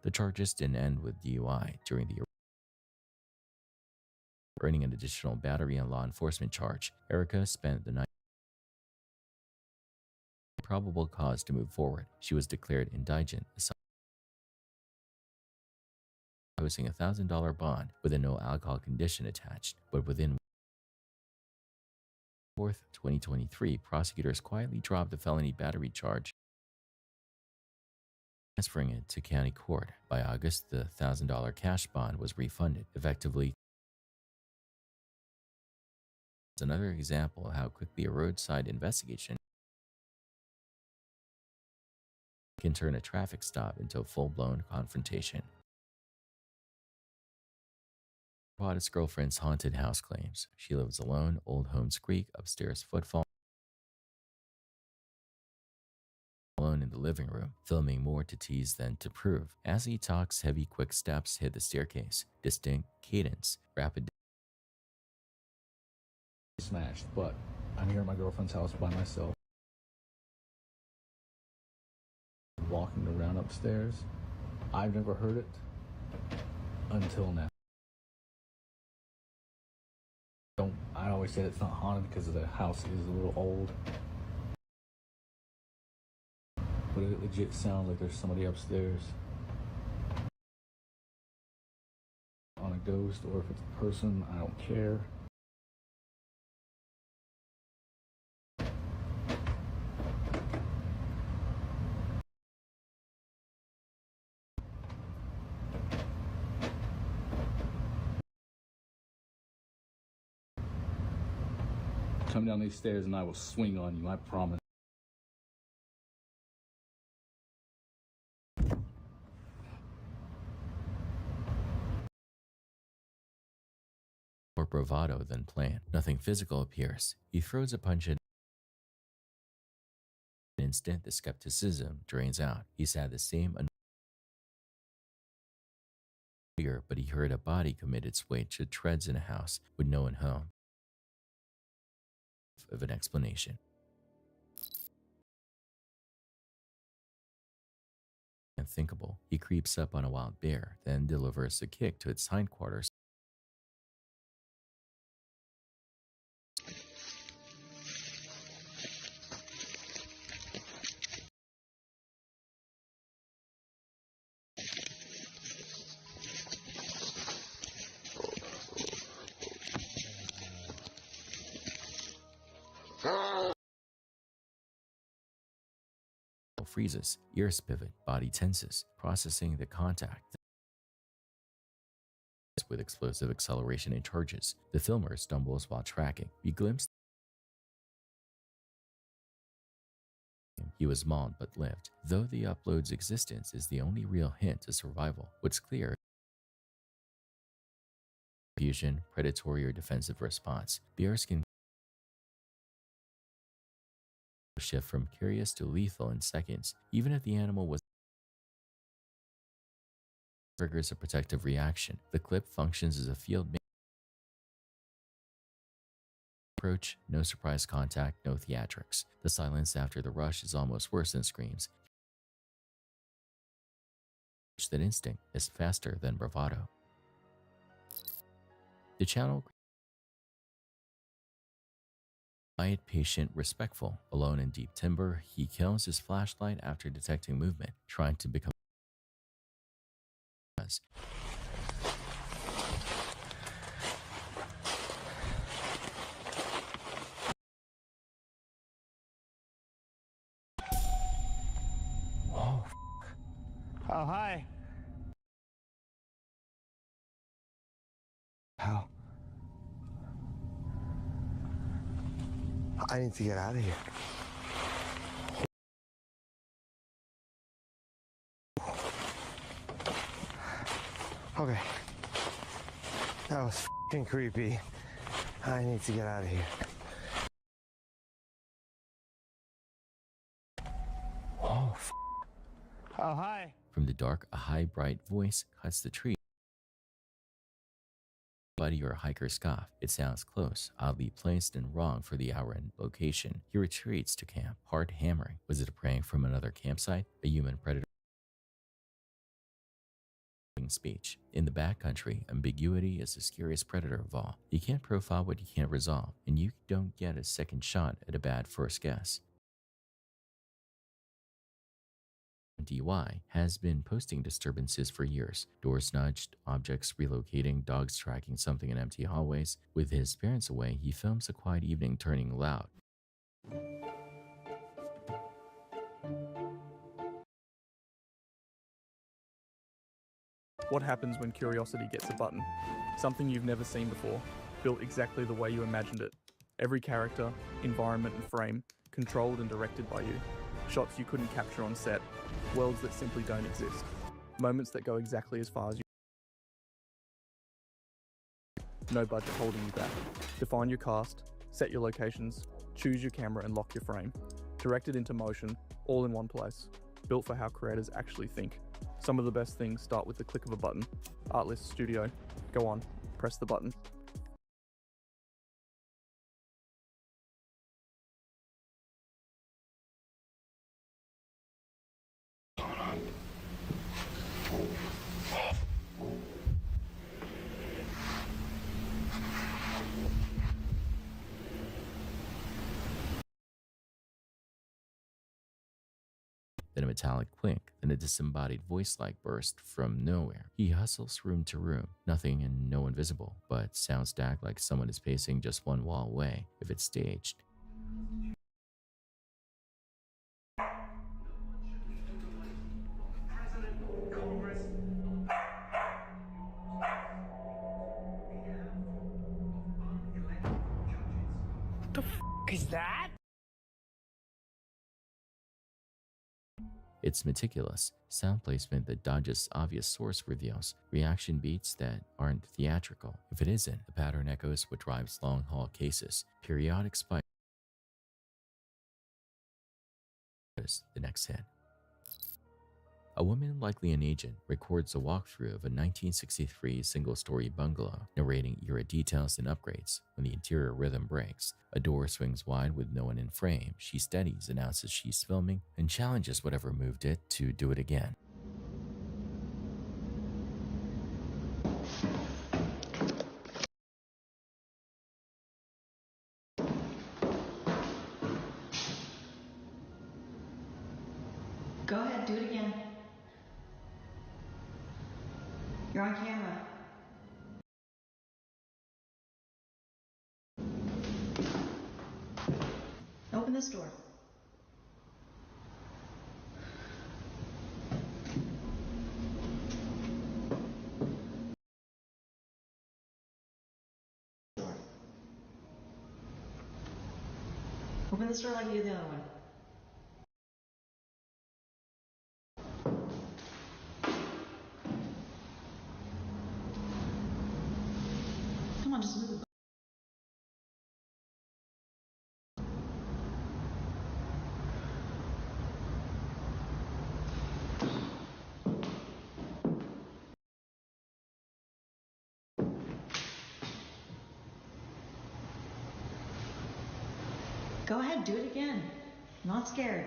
The charges didn't end with DUI. During the earning an additional battery and law enforcement charge, Erica spent the night. Probable cause to move forward. She was declared indigent, posting a $1,000 bond with a no alcohol condition attached, but within 4th, 2023, prosecutors quietly dropped the felony battery charge, transferring it to county court. By August, the $1,000 cash bond was refunded, effectively. It's another example of how quickly a roadside investigation can turn a traffic stop into a full-blown confrontation. Bought his girlfriend's haunted house claims. She lives alone, old home squeak, upstairs footfall. Alone in the living room, filming more to tease than to prove. As he talks, heavy quick steps hit the staircase. Distinct cadence, rapid. Smashed, but I'm here at my girlfriend's house by myself. Walking around upstairs, I've never heard it until now. I always said it's not haunted because the house is a little old. But it legit sounds like there's somebody upstairs. On a ghost, or if it's a person, I don't care. Come down these stairs and I will swing on you, I promise. More bravado than planned. Nothing physical appears. He throws a punch at an instant. The skepticism drains out. He's had the same fear, but he heard a body commit its way to treads in a house with no one home. Of an explanation. Unthinkable. He creeps up on a wild bear, then delivers a kick to its hindquarters. Freezes, ears pivot, body tenses, processing the contact. With explosive acceleration and charges, the filmer stumbles while tracking. We glimpse he was mauled but lived. Though the upload's existence is the only real hint to survival, what's clear: fusion, predatory or defensive response. Bears can shift from curious to lethal in seconds, even if the animal was triggers a protective reaction. The clip functions as a field approach, no surprise contact, no theatrics. The silence after the rush is almost worse than screams. That instinct is faster than bravado. The channel quiet, patient, respectful. Alone in deep timber, he kills his flashlight after detecting movement, trying to become Oh, oh, hi. How? I need to get out of here. Okay. That was f***ing creepy. I need to get out of here. Oh, oh, hi. From the dark, a high, bright voice cuts the tree. Buddy or hiker scoff. It sounds close, oddly placed and wrong for the hour and location. He retreats to camp, heart hammering. Was it a prank from another campsite? A human predator? Speech. In the backcountry, ambiguity is the scariest predator of all. You can't profile what you can't resolve, and you don't get a second shot at a bad first guess. DIY has been posting disturbances for years. Doors nudged, objects relocating, dogs tracking something in empty hallways. With his parents away, he films a quiet evening turning loud. What happens when curiosity gets a button? Something you've never seen before, built exactly the way you imagined it. Every character, environment and frame, controlled and directed by you. Shots you couldn't capture on set, worlds that simply don't exist. Moments that go exactly as far as you. No budget holding you back. Define your cast, set your locations, choose your camera and lock your frame. Directed into motion, all in one place. Built for how creators actually think. Some of the best things start with the click of a button. Artlist Studio. Go on, press the button. then a metallic clink, then a disembodied voice-like burst from nowhere. He hustles room to room, nothing and no one visible, but sounds stacked like someone is pacing just one wall away if it's staged. What the f is that? It's meticulous, sound placement that dodges obvious source reveals, reaction beats that aren't theatrical. If it isn't, the pattern echoes what drives long-haul cases, periodic spikes. The next hit. A woman, likely an agent, records a walkthrough of a 1963 single-story bungalow, narrating era details and upgrades. When the interior rhythm breaks, a door swings wide with no one in frame. She steadies, announces she's filming, and challenges whatever moved it to do it again. Go ahead, do it again. You're on camera. Open this door. Open this door like you did the other one. Come on, just move it. Go ahead, do it again. I'm not scared.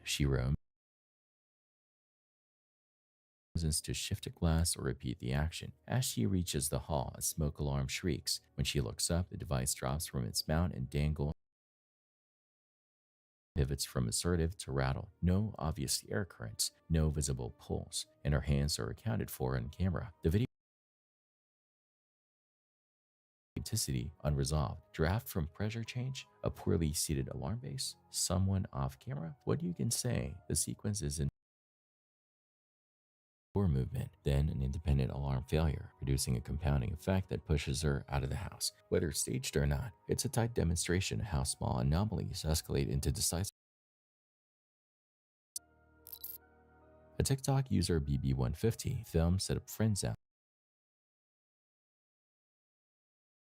She roams to shift a glass or repeat the action. As she reaches the hall, a smoke alarm shrieks. When she looks up, the device drops from its mount and dangle pivots from assertive to rattle. No obvious air currents, no visible pulse, and her hands are accounted for on camera. The video authenticity unresolved. Draft from pressure change, a poorly seated alarm base, someone off camera. What you can say, the sequence is in movement, then an independent alarm failure, producing a compounding effect that pushes her out of the house. Whether staged or not, it's a tight demonstration of how small anomalies escalate into decisive. A TikTok user, BB150, filmed set up friends out.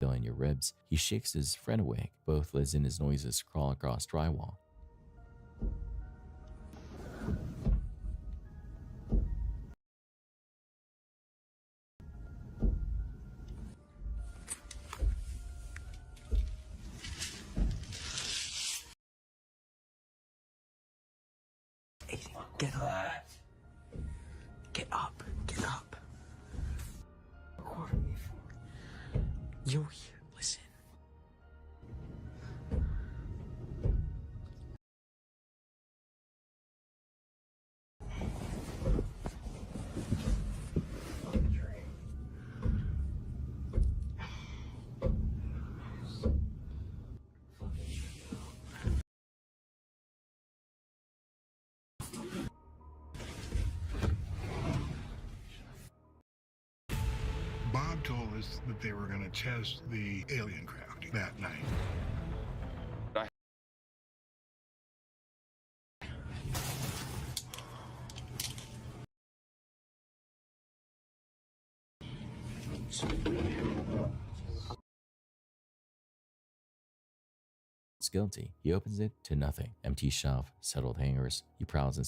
Feeling your ribs, he shakes his friend awake. Both Liz and his noises crawl across drywall. Get up. Get up. Get up. Recording me for. You're here. Listen. Bob told us that they were going to test the alien craft that night. It's guilty. He opens it to nothing. Empty shelf, settled hangers. He prowls and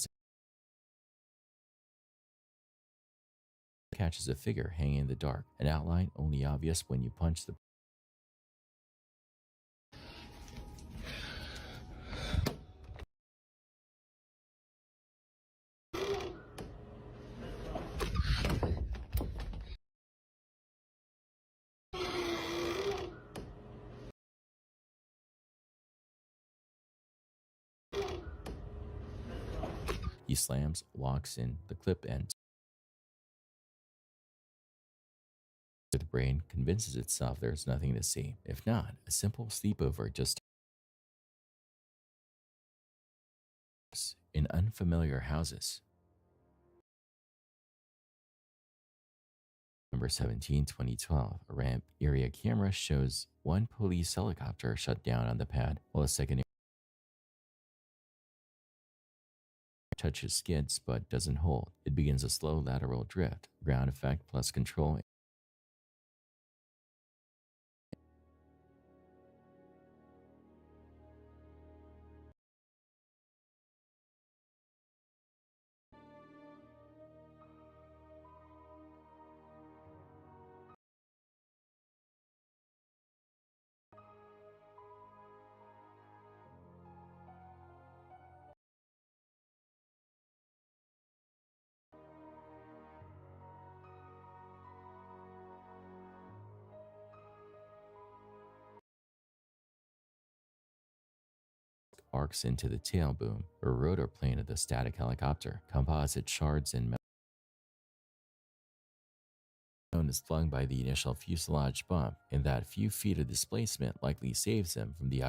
catches a figure hanging in the dark, an outline only obvious when you punch the He slams, walks in, the clip ends. The brain convinces itself there's nothing to see. If not, a simple sleepover just in unfamiliar houses. November 17, 2012, a ramp area camera shows one police helicopter shut down on the pad while a second touches skids but doesn't hold. It begins a slow lateral drift, ground effect plus control. Arcs into the tail boom, or rotor plane of the static helicopter. Composite shards and metal is flung by the initial fuselage bump, and that few feet of displacement likely saves him from the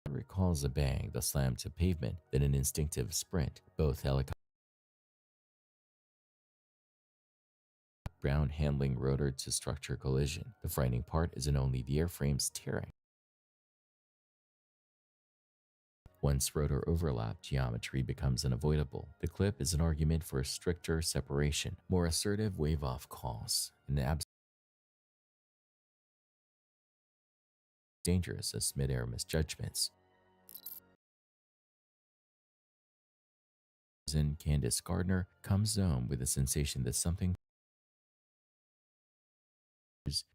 recalls a bang, the slam to pavement, then an instinctive sprint. Both helicopters ground handling rotor to structure collision. The frightening part isn't only the airframes tearing. Once rotor overlap, geometry becomes unavoidable. The clip is an argument for stricter separation, more assertive wave-off calls, and dangerous as mid-air misjudgments. Candace Gardner comes home with a sensation that something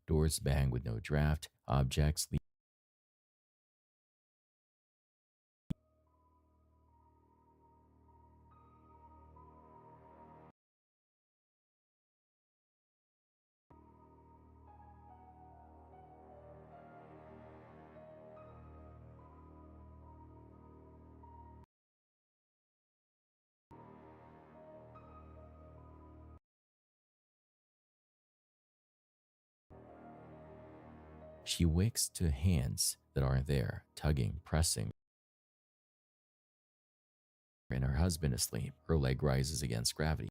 doors bang with no draft, objects leave. She wakes to hands that aren't there, tugging, pressing. And her husband asleep. Her leg rises against gravity.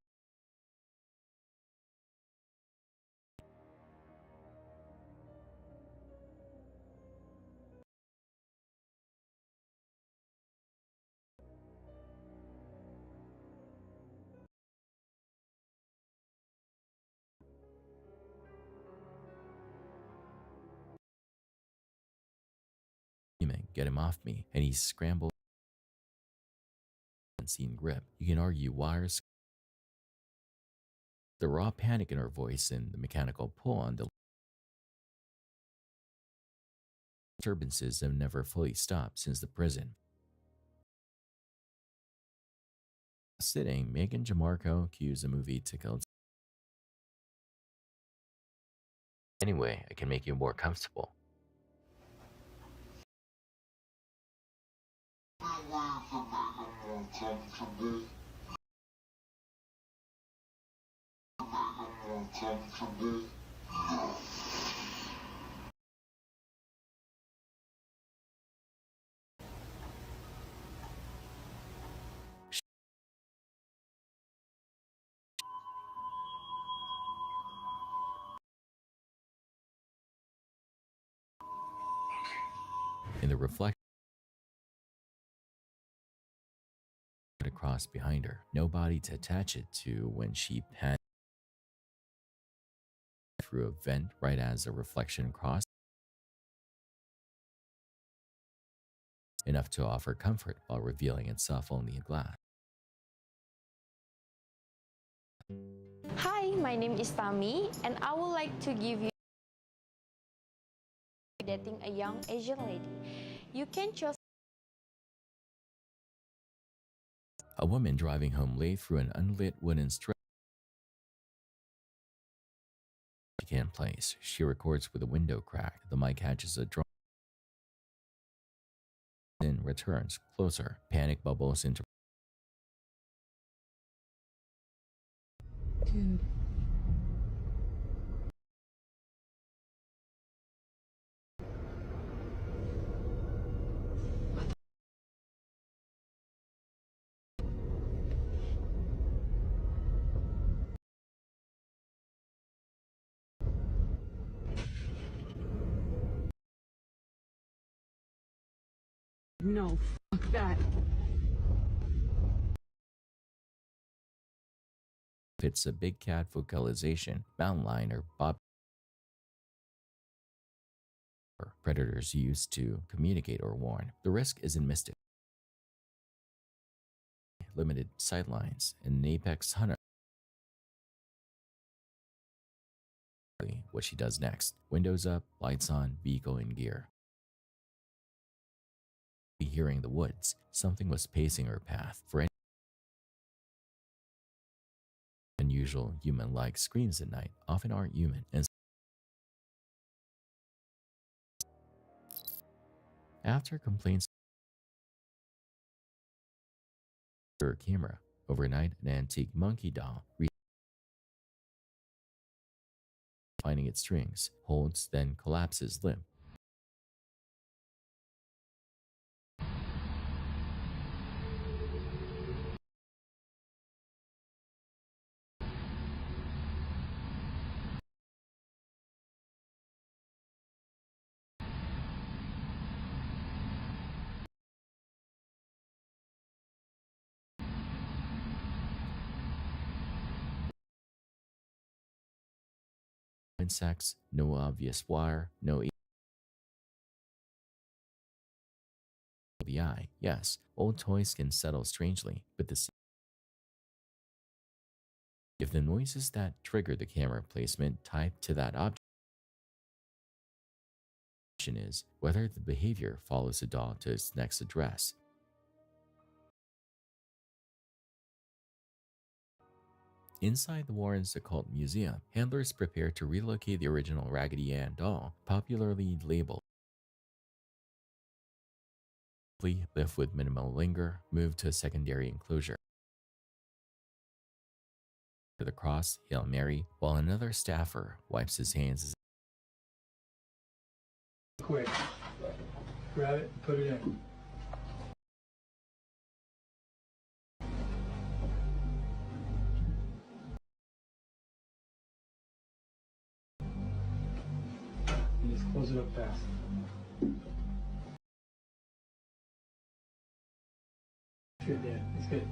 Get him off me, and he scrambled. Unseen grip. You can argue wires. The raw panic in her voice and the mechanical pull on the disturbances have never fully stopped since the prison. Sitting, Megan Jamarco cues a movie to kill. Anyway, I can make you more comfortable. In the reflection across behind her, no body to attach it to when she panicked. through a vent right as a reflection crossed, enough to offer comfort while revealing itself only in glass. Hi, my name is Tami, and I would like to give you dating a young Asian lady. You can choose A woman driving home late through an unlit wooden stretch she can't place. She records with a window crack. The mic catches a drone, then returns closer. Panic bubbles into. Dude. No, fuck that. It's a big cat vocalization, mountain lion, or bob. Predators use to communicate or warn. The risk isn't mystic. Limited sightlines, and an apex hunter. What she does next. Windows up, lights on, vehicle in gear. Hearing the woods, something was pacing her path. For any unusual human-like screams at night often aren't human, and after complaints her camera, overnight an antique monkey doll finding its strings, holds, then collapses limp. Insects, no obvious wire, no the eye. Yes, old toys can settle strangely, but if the noises that trigger the camera placement type to that object is whether the behavior follows the doll to its next address. Inside the Warrens Occult Museum, handlers prepare to relocate the original Raggedy Ann doll, popularly labeled lift with minimal linger, moved to a secondary enclosure. To the cross, Hail Mary, while another staffer wipes his hands. Quick. Grab it and put it in. And just close it up fast. Good, Dad. It's good.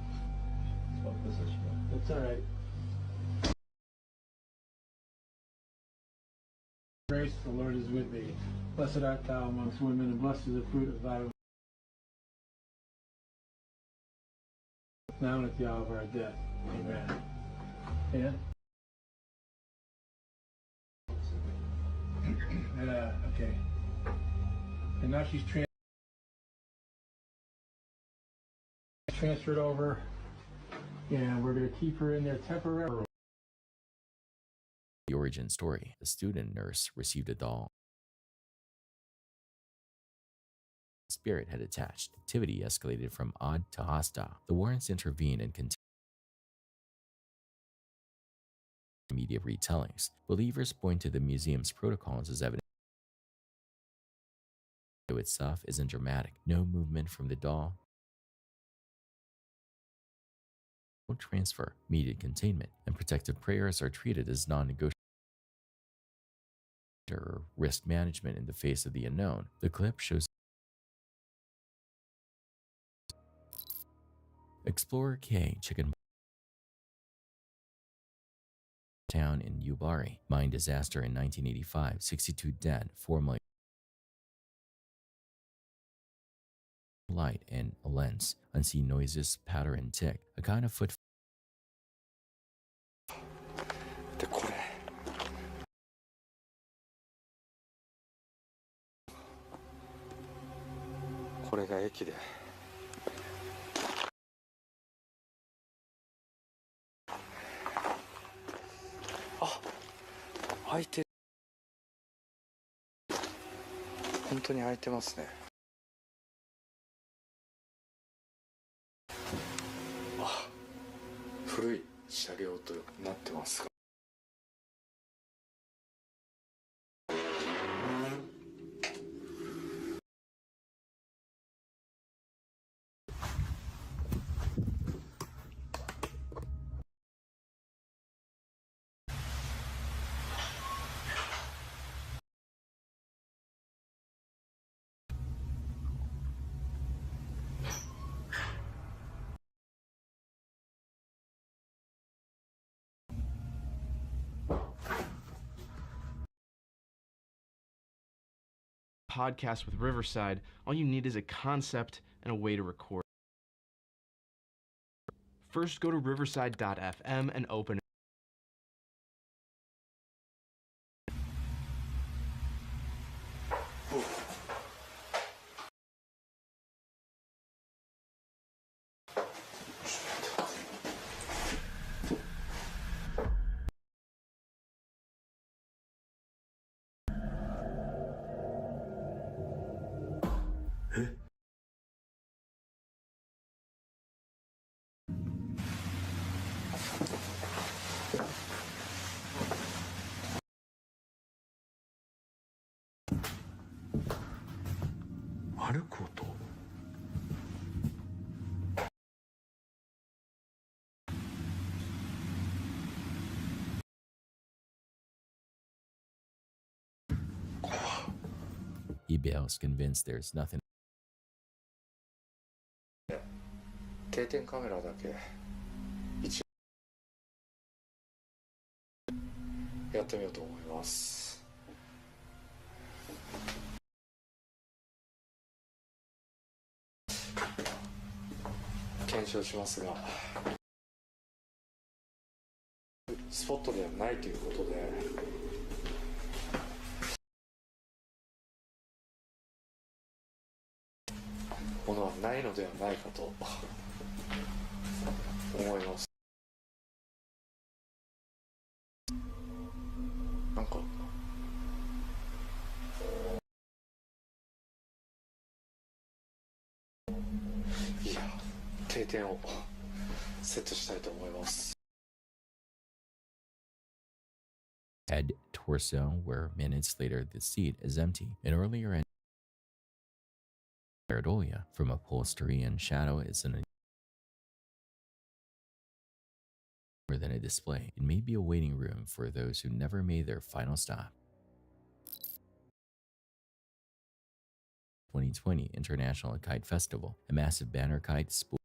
That's all right. Grace, the Lord is with thee. Blessed art thou amongst women, and blessed is the fruit of thy womb. Now and at the hour of our death. Amen. Yeah? And, okay. And now she's transferred over, and we're going to keep her in there temporarily. The origin story. The student nurse received a doll. Spirit had attached. Activity escalated from odd to hostile. The Warrens intervened and continued media retellings. Believers point to the museum's protocols as evidence. The video itself isn't dramatic. No movement from the doll. No transfer. Immediate containment and protective prayers are treated as non-negotiable. Or risk management in the face of the unknown. The clip shows Explorer K chicken town in Ubari. Mine disaster in 1985, 62 dead, 4 million light and a lens, unseen noises, patter and tick, a kind of foot. でこれが駅で開いてる。本当に開いてますね。古い車両となってますが。Podcast with Riverside, all you need is a concept and a way to record. First, go to riverside.fm and open it. eBay is convinced there's nothing. 定点カメラだけ一やってみようと思います。検証しますが、スポットではないということで。ものはないのではないかと思います。なんかいや、定点をセットしたいと思います。Head torso, where minutes later the seat is empty. An earlier pareidolia from upholstery and shadow is more than a display. It may be a waiting room for those who never made their final stop. 2020 International Kite Festival, a massive banner kite spooling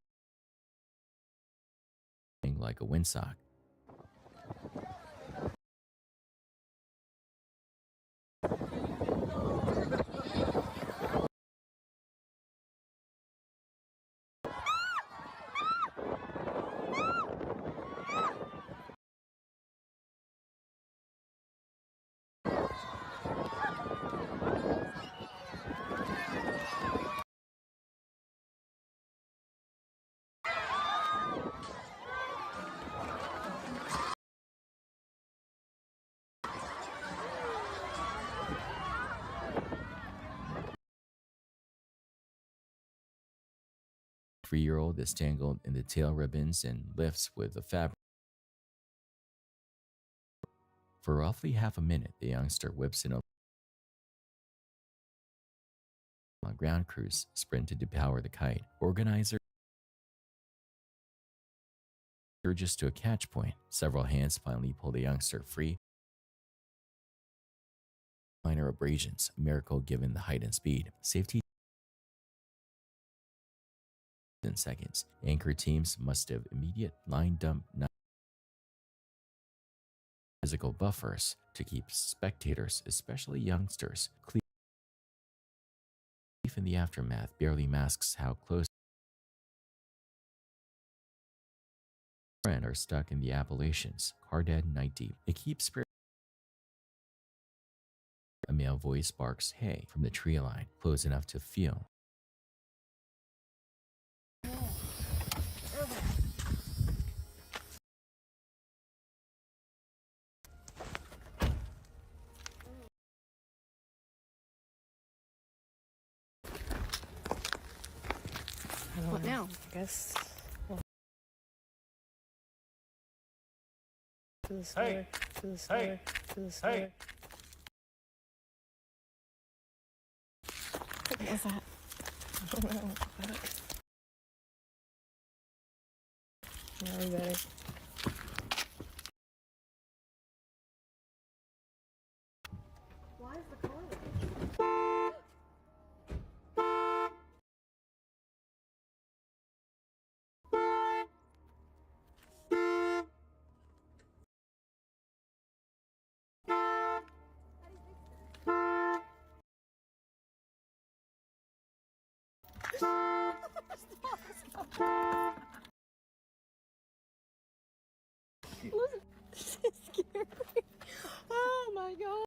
like a windsock. Three-year-old is tangled in the tail ribbons and lifts with the fabric. For roughly half a minute, the youngster whips in a ground crews sprint to depower the kite. Organizer urges to a catch point. Several hands finally pull the youngster free. Minor abrasions, a miracle given the height and speed. Safety in seconds. Anchor teams must have immediate line dump physical buffers to keep spectators, especially youngsters, clear. In the aftermath barely masks how close and are stuck in the Appalachians, car dead, night deep. It keeps a male voice barks hey from the tree line, close enough to feel. What now? I guess. Well, to the store, Hey! to the store, Hey! to the store. Hey! What was that? I don't know. Now we better. Why is the car This is scary. Oh my god.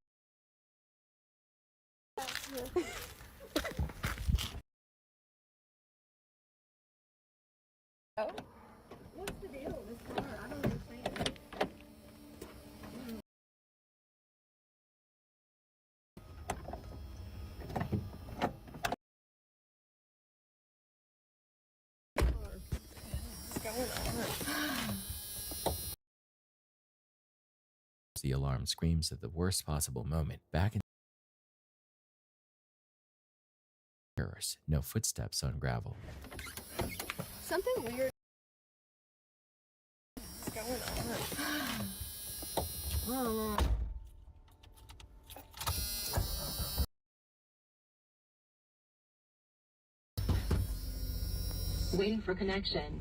Oh. What's the deal with this car? I don't understand. What's going on? The alarm screams at the worst possible moment. Back in mirrors, no footsteps on gravel. Something weird. What's going on? Waiting for connection.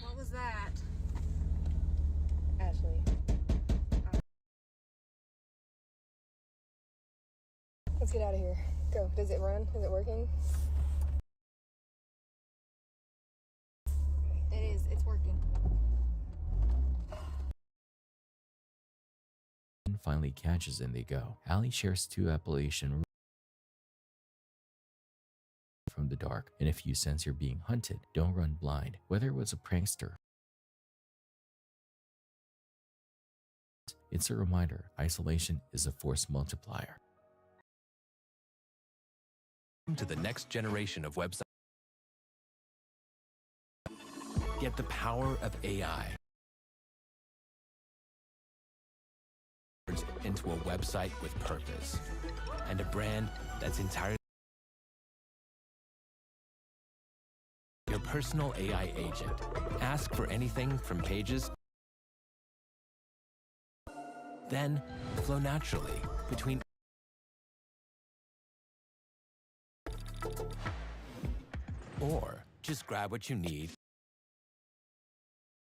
What was that? Ashley. Let's get out of here. Go. Does it run? Is it working? It is. It's working. Finally catches and they go. Allie shares 2 Appalachian from the dark, and if you sense you're being hunted, don't run blind. Whether it was a prankster, it's a reminder isolation is a force multiplier. To the next generation of websites. Get the power of AI into a website with purpose and a brand that's entirely your personal AI agent. Ask for anything from pages, then flow naturally between or just grab what you need,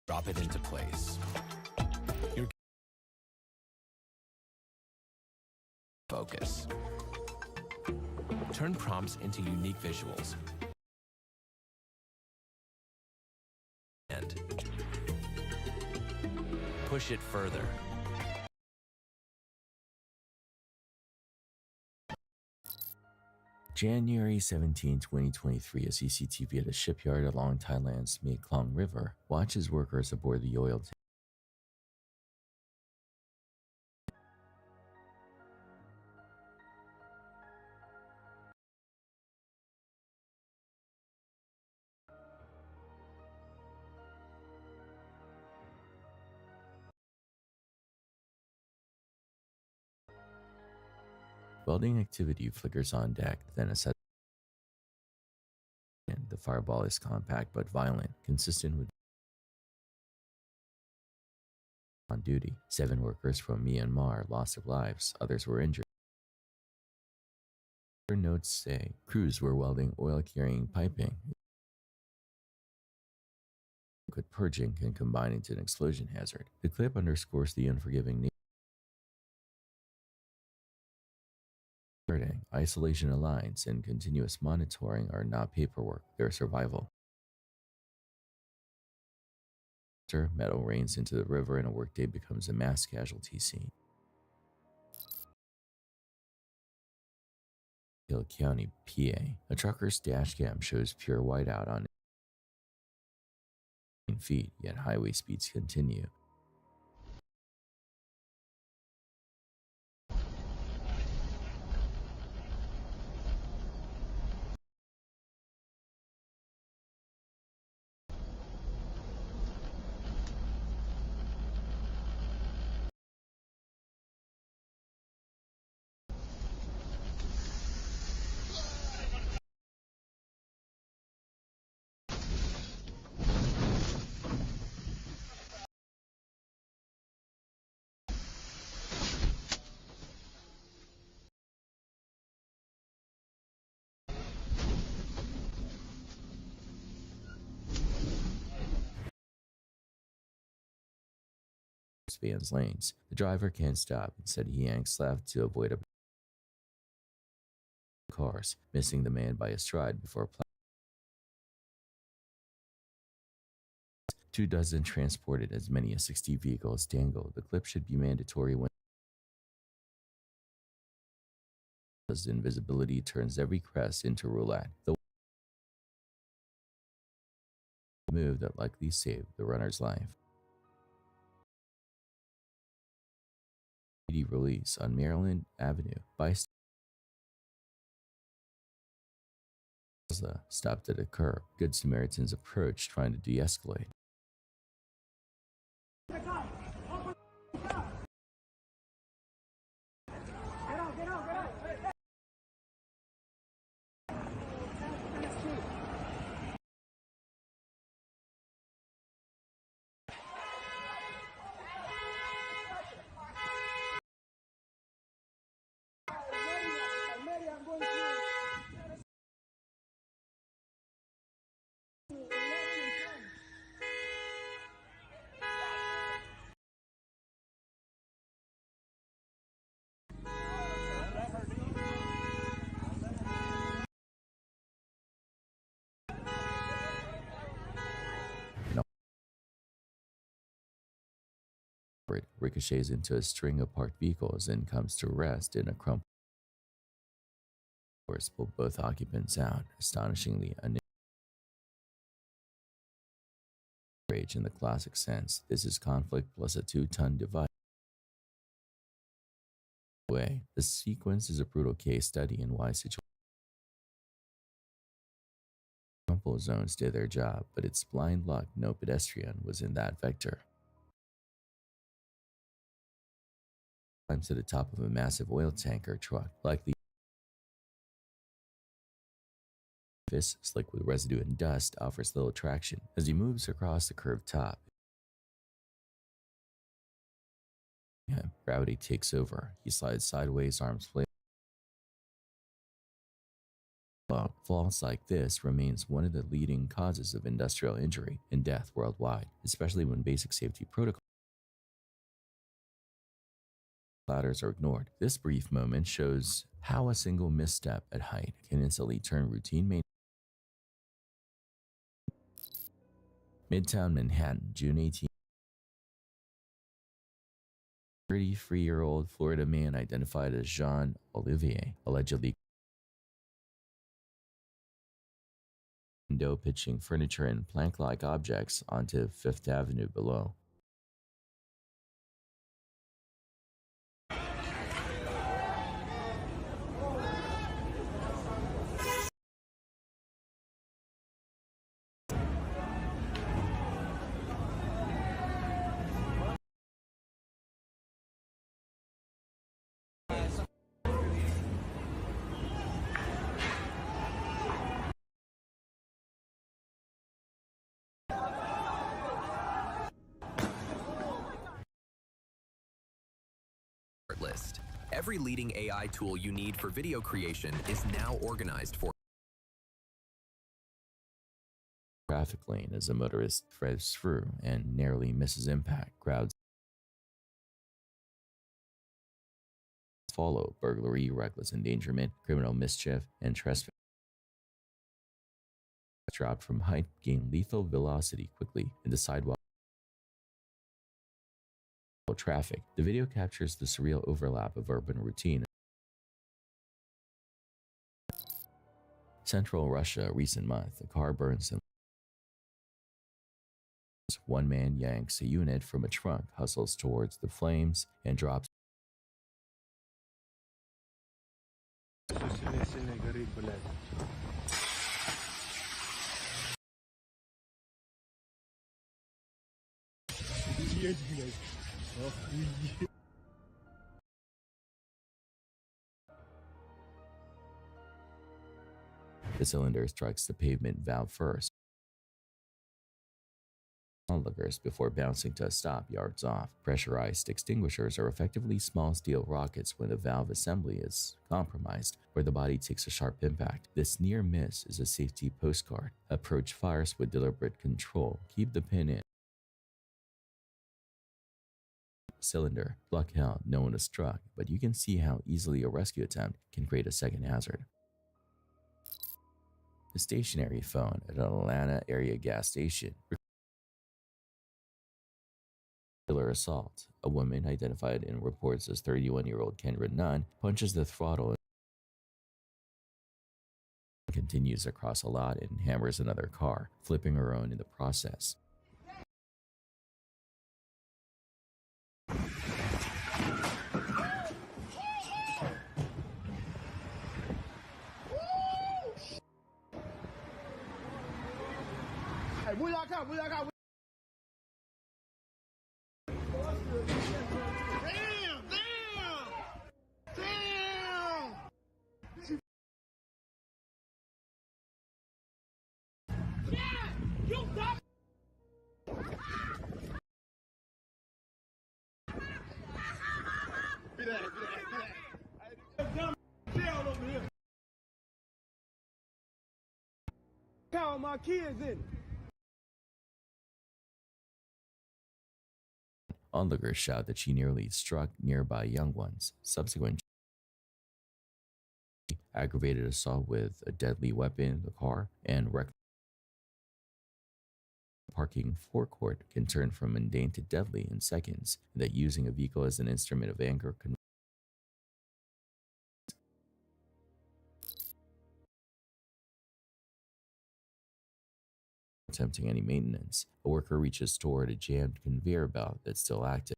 drop it into place. Your focus. Turn prompts into unique visuals. And push it further. January 17, 2023, a CCTV at a shipyard along Thailand's Mekong River watches workers aboard the oil tanker welding activity flickers on deck, then a set. The fireball is compact but violent, consistent with on duty. 7 workers from Myanmar lost their lives, others were injured. Notes say crews were welding oil-carrying piping. Liquid purging can combine into an explosion hazard. The clip underscores the unforgiving nature. Isolation alliance and continuous monitoring are not paperwork, they're survival. Metal rains into the river and a workday becomes a mass casualty scene. Hill County, PA. A trucker's dash cam shows pure whiteout on 18 feet, yet highway speeds continue. Spans lanes. The driver can't stop. Instead, he yanks left to avoid cars, missing the man by a stride before 24 transported as many as 60 vehicles dangle. The clip should be mandatory when invisibility turns every crest into roulette. The move that likely saved the runner's life. Release on Maryland Avenue by Tesla stopped at a curb. Good Samaritans approach trying to de-escalate. Ricochets into a string of parked vehicles and comes to rest in a crumpled force, pulled both occupants out. Astonishingly, a rage in the classic sense. This is conflict plus a 2-ton device. Way. The sequence is a brutal case study in why situations crumple zones did their job, but it's blind luck no pedestrian was in that vector. Climbs to the top of a massive oil tanker truck, likely slick with residue and dust, offers little traction. As he moves across the curved top, gravity takes over. He slides sideways, arms flailing. Falls like this remains one of the leading causes of industrial injury and death worldwide, especially when basic safety protocols ladders are ignored. This brief moment shows how a single misstep at height can instantly turn routine maintenance. Midtown Manhattan, June 18th. 33-year-old Florida man identified as Jean Olivier allegedly window pitching furniture and plank-like objects onto Fifth Avenue below. List. Every leading AI tool you need for video creation is now organized for traffic lane as a motorist threads through and narrowly misses impact. Crowds follow burglary, reckless endangerment, criminal mischief, and trespass. Dropped from height gain lethal velocity quickly into sidewalk traffic. The video captures the surreal overlap of urban routine. Central Russia, recent month, a car burns and one man yanks a unit from a trunk, hustles towards the flames, and drops. The cylinder strikes the pavement valve first, onlookers before bouncing to a stop yards off. Pressurized extinguishers are effectively small steel rockets when the valve assembly is compromised, where the body takes a sharp impact. This near miss is a safety postcard. Approach fires with deliberate control. Keep the pin in. Cylinder. Luck hell, no one was struck, but you can see how easily a rescue attempt can create a second hazard. A stationary phone at an Atlanta area gas station. Killer assault. A woman identified in reports as 31-year-old Kendra Nunn punches the throttle and continues across a lot and hammers another car, flipping her own in the process. Count my kids in. Onlookers shout that she nearly struck nearby young ones. Subsequent aggravated assault with a deadly weapon in the car and parking forecourt can turn from mundane to deadly in seconds, and that using a vehicle as an instrument of anger can attempting any maintenance. A worker reaches toward a jammed conveyor belt that's still active.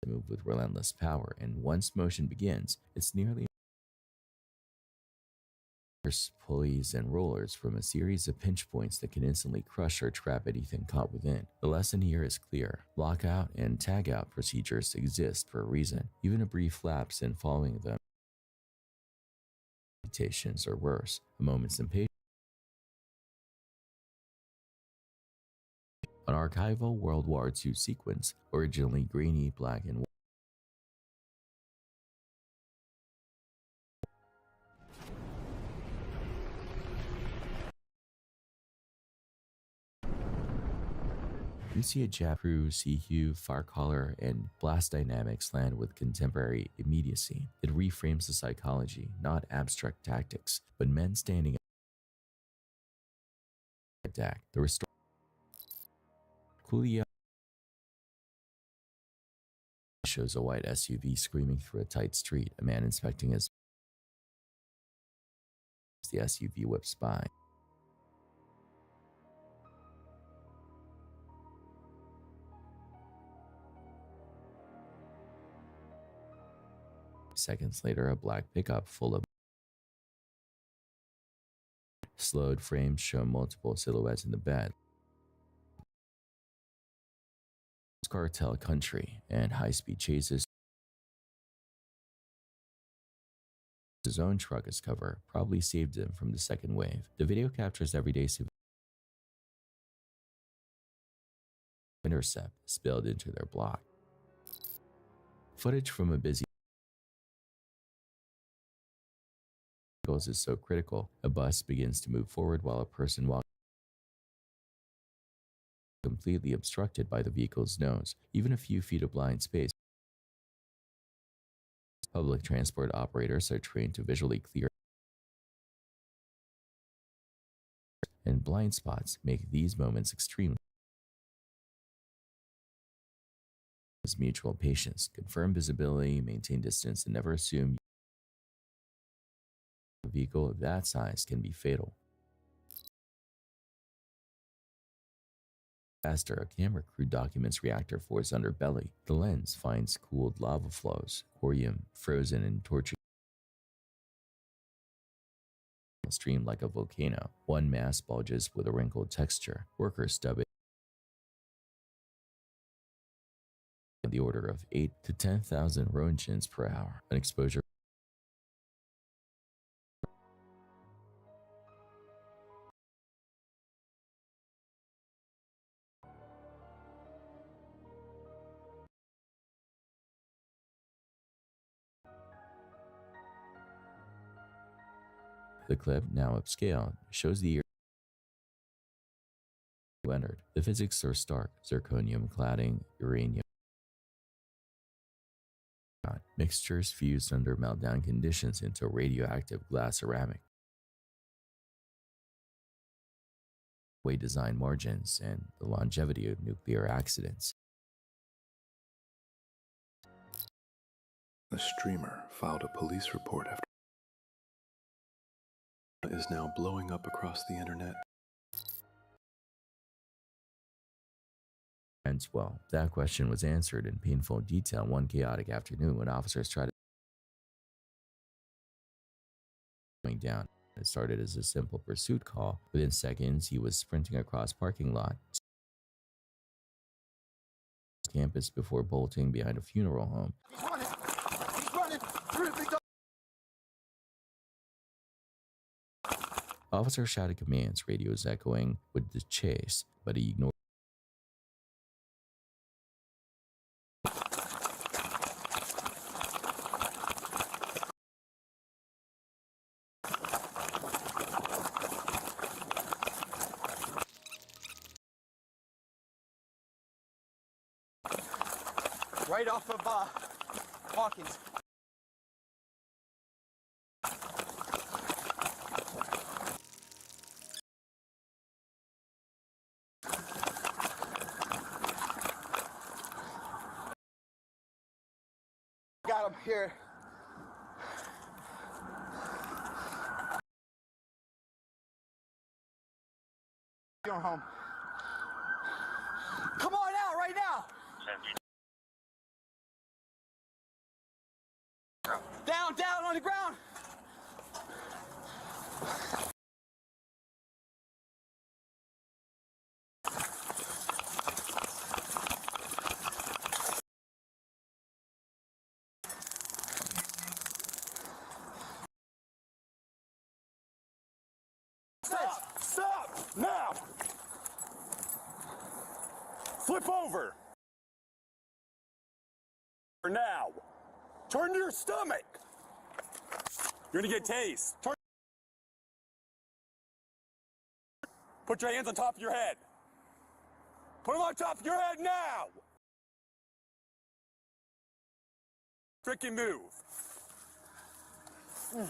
They move with relentless power, and once motion begins, it's nearly pulleys and rollers from a series of pinch points that can instantly crush or trap anything caught within. The lesson here is clear. Lockout and tagout procedures exist for a reason. Even a brief lapse in following them or worse, a moment's impatience. An archival World War II sequence, originally grainy black and white. You see a Japanese sea hue, fire color, and blast dynamics land with contemporary immediacy. It reframes the psychology, not abstract tactics, but men standing at deck. The restore Kulia shows a white SUV screaming through a tight street. A man inspecting his the SUV whips by. Seconds later, a black pickup full of slowed frames show multiple silhouettes in the bed. Cartel country and high-speed chases. His own truck is covered, probably saved him from the second wave. The video captures everyday intercept spilled into their block. Footage from a busy vehicles is so critical. A bus begins to move forward while a person walks completely obstructed by the vehicle's nose. Even a few feet of blind space. Public transport operators are trained to visually clear, and blind spots make these moments extremely. Mutual patience, confirm visibility, maintain distance, and never assume a vehicle of that size can be fatal. Faster, a camera crew documents reactor force underbelly. The lens finds cooled lava flows, corium frozen and tortured. Stream like a volcano. One mass bulges with a wrinkled texture. Workers stub it in the order of 8 to 10,000 roentgens per hour. An exposure. The clip, now upscaled, shows the year entered. The physics are stark: zirconium cladding, uranium mixtures fused under meltdown conditions into radioactive glass ceramic. Way design margins and the longevity of nuclear accidents. A streamer filed a police report after is now blowing up across the internet. And well, that question was answered in painful detail one chaotic afternoon when officers tried to going down. It started as a simple pursuit call. Within seconds, he was sprinting across parking lot campus before bolting behind a funeral home. He's running. He's running. Officers shouted commands, radios echoing with the chase, but he ignored. Right off of Hawkins. Got him here. Going home. Come on out right now. Down on the ground. Stop! Now! Flip over! For now. Turn to your stomach! You're gonna get tased. Turn. Put your hands on top of your head. Put them on top of your head now! Tricky move. I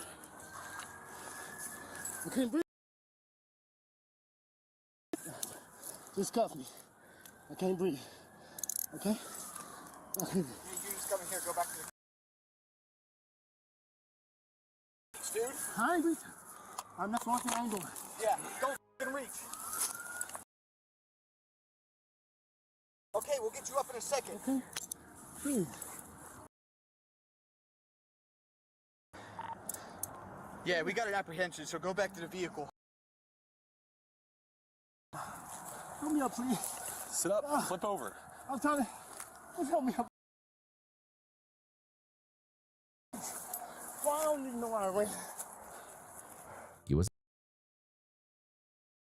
can't breathe. Just cuff me. I can't breathe. Okay? I can't breathe. You just come in here, go back to the... Dude? I ain't breathing. That's one thing I ain't doing. Yeah, don't f***ing reach. Okay, we'll get you up in a second. Okay. Breathe. Yeah, we got an apprehension, so go back to the vehicle. Help me up, please. Sit up, flip over. I'm trying to... Just help me up. Well, I don't even know why I ran. He was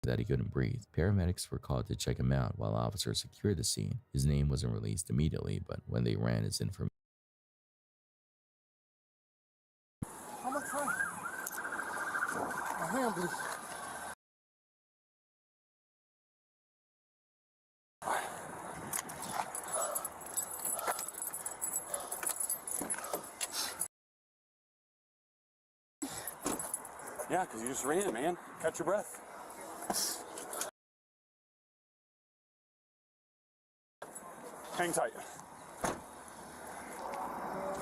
that he couldn't breathe. Paramedics were called to check him out while officers secured the scene. His name wasn't released immediately, but when they ran his information, How much time? hand, please. Yeah, because you just ran, man. Catch your breath. Hang tight.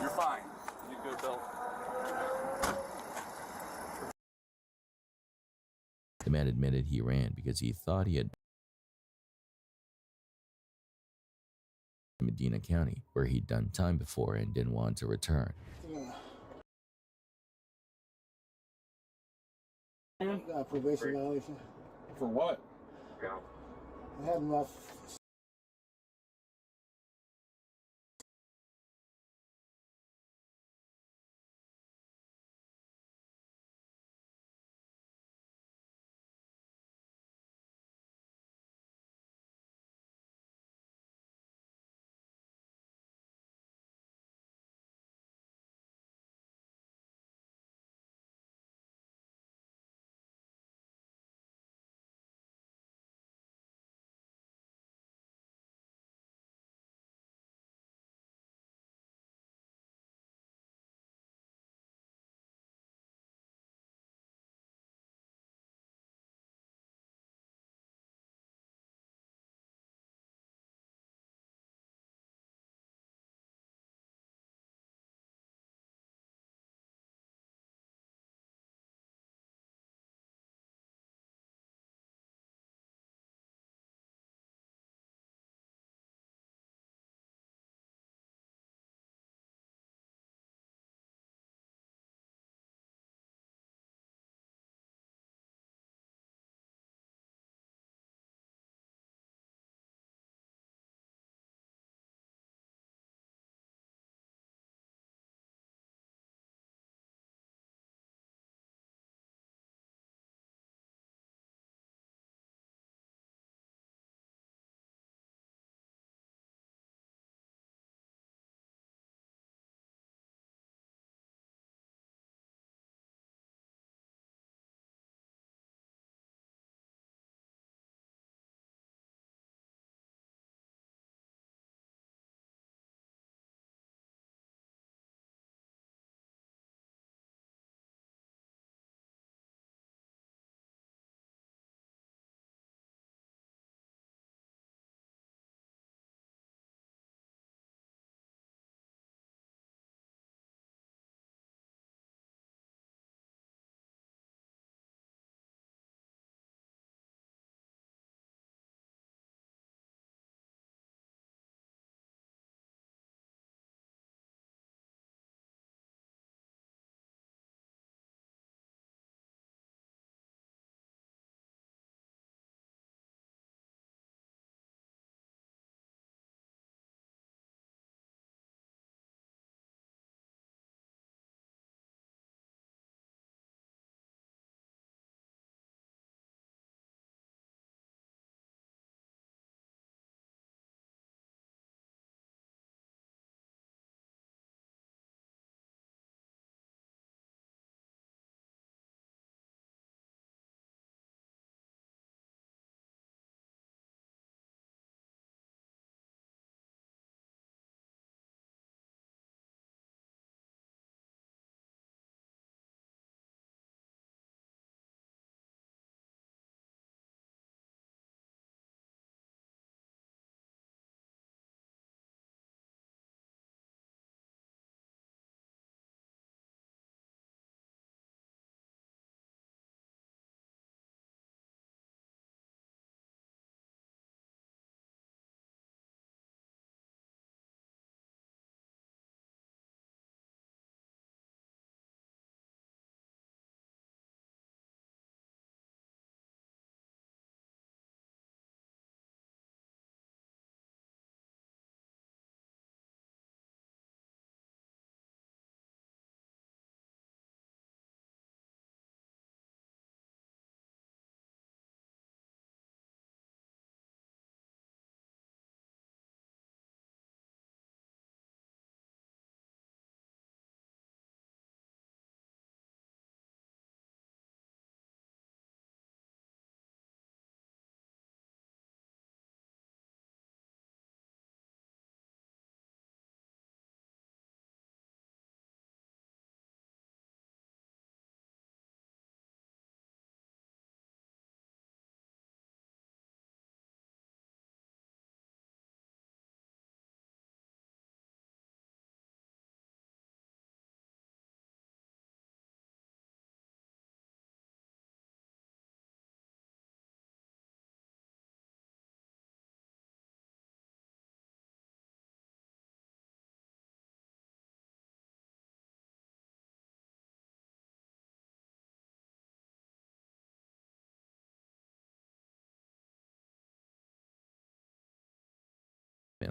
You're fine. You good, Bill? The man admitted he ran because he thought he had Medina County, where he'd done time before and didn't want to return. Probation violation. For what? I have enough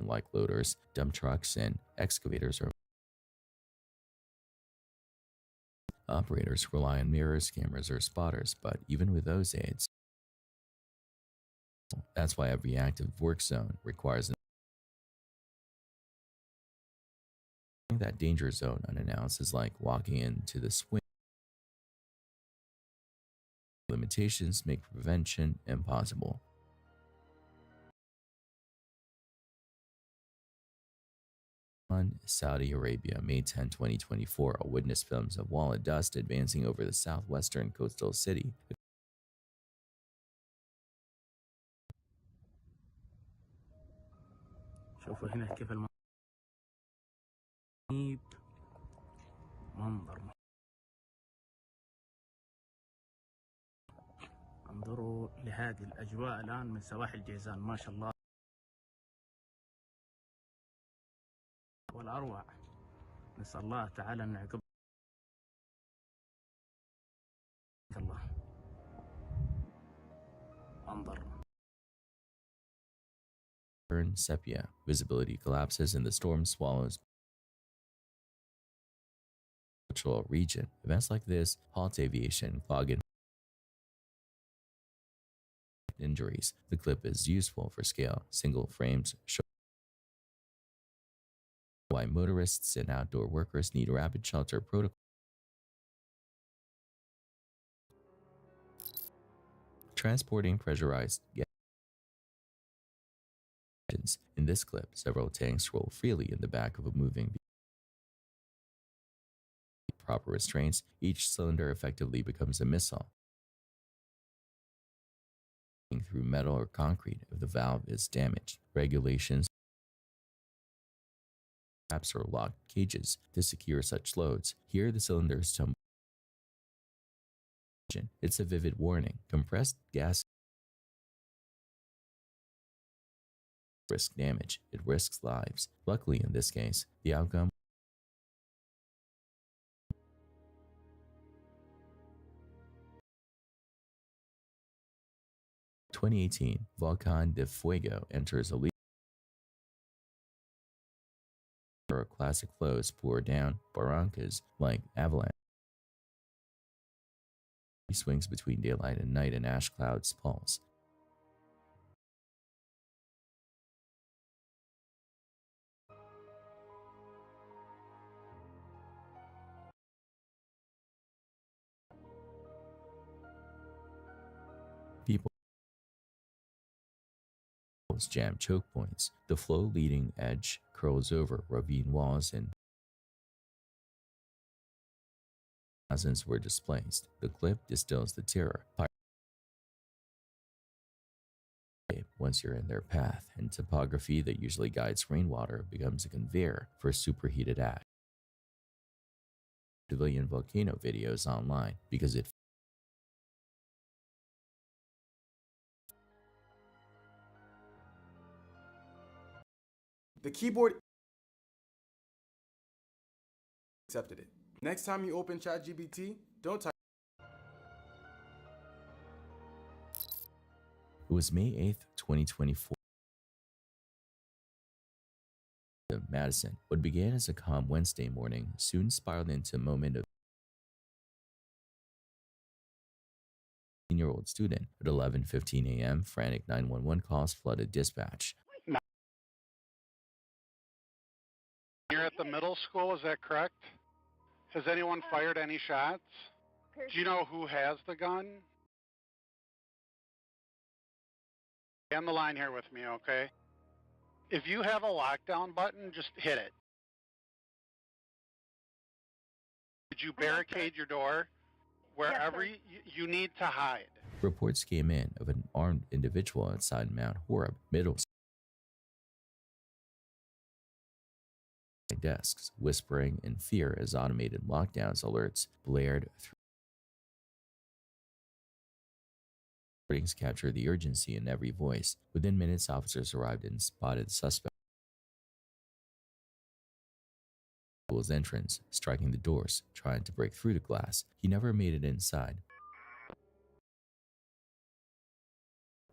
like loaders, dump trucks, and excavators are operators rely on mirrors, cameras, or spotters, but even with those aids, that's why every active work zone requires that danger zone unannounced is like walking into the swing. Limitations make prevention impossible. Saudi Arabia, May 10, 2024, a witness films a wall of dust advancing over the southwestern coastal city. شوفوا هنا كيف المنظر انظروا لهذه الأجواء الآن من سواحل جيزان ما شاء الله والأروع نسأل الله تعالى أن يعقب الله انظر Sepia. Visibility collapses and the storm swallows the region. Events like this halt aviation, clog in injuries. The clip is useful for scale. Single frames show why motorists and outdoor workers need rapid shelter protocol. Transporting pressurized gas. In this clip, several tanks roll freely in the back of a moving vehicle. Proper restraints, each cylinder effectively becomes a missile. Through metal or concrete if the valve is damaged. Regulations straps or locked cages to secure such loads. Here the cylinders tumble. It's a vivid warning. Compressed gas risk damage. It risks lives. Luckily in this case, the outcome 2018, Volcan de Fuego enters a leak. Classic flows pour down barrancas like avalanche. He swings between daylight and night and ash clouds pulse. People jam choke points. The flow leading edge curls over ravine walls and thousands were displaced. The clip distills the terror. Once you're in their path, and topography that usually guides rainwater becomes a conveyor for superheated ash. Civilian volcano videos online because it the keyboard accepted it. Next time you open ChatGPT, don't type. It was May 8th, 2024. Madison, what began as a calm Wednesday morning soon spiraled into a moment of 18-year-old student. At 11:15 a.m., frantic 911 calls flooded dispatch. You're at the middle school, is that correct? Has anyone fired any shots? Do you know who has the gun? Stay on the line here with me, okay? If you have a lockdown button, just hit it. Did you barricade your door? Wherever you need to hide. Reports came in of an armed individual outside Mount Horeb Middle School. Desks, whispering in fear as automated lockdowns alerts blared through. Recordings captured the urgency in every voice. Within minutes, officers arrived and spotted the suspect. School's entrance, striking the doors, trying to break through the glass. He never made it inside.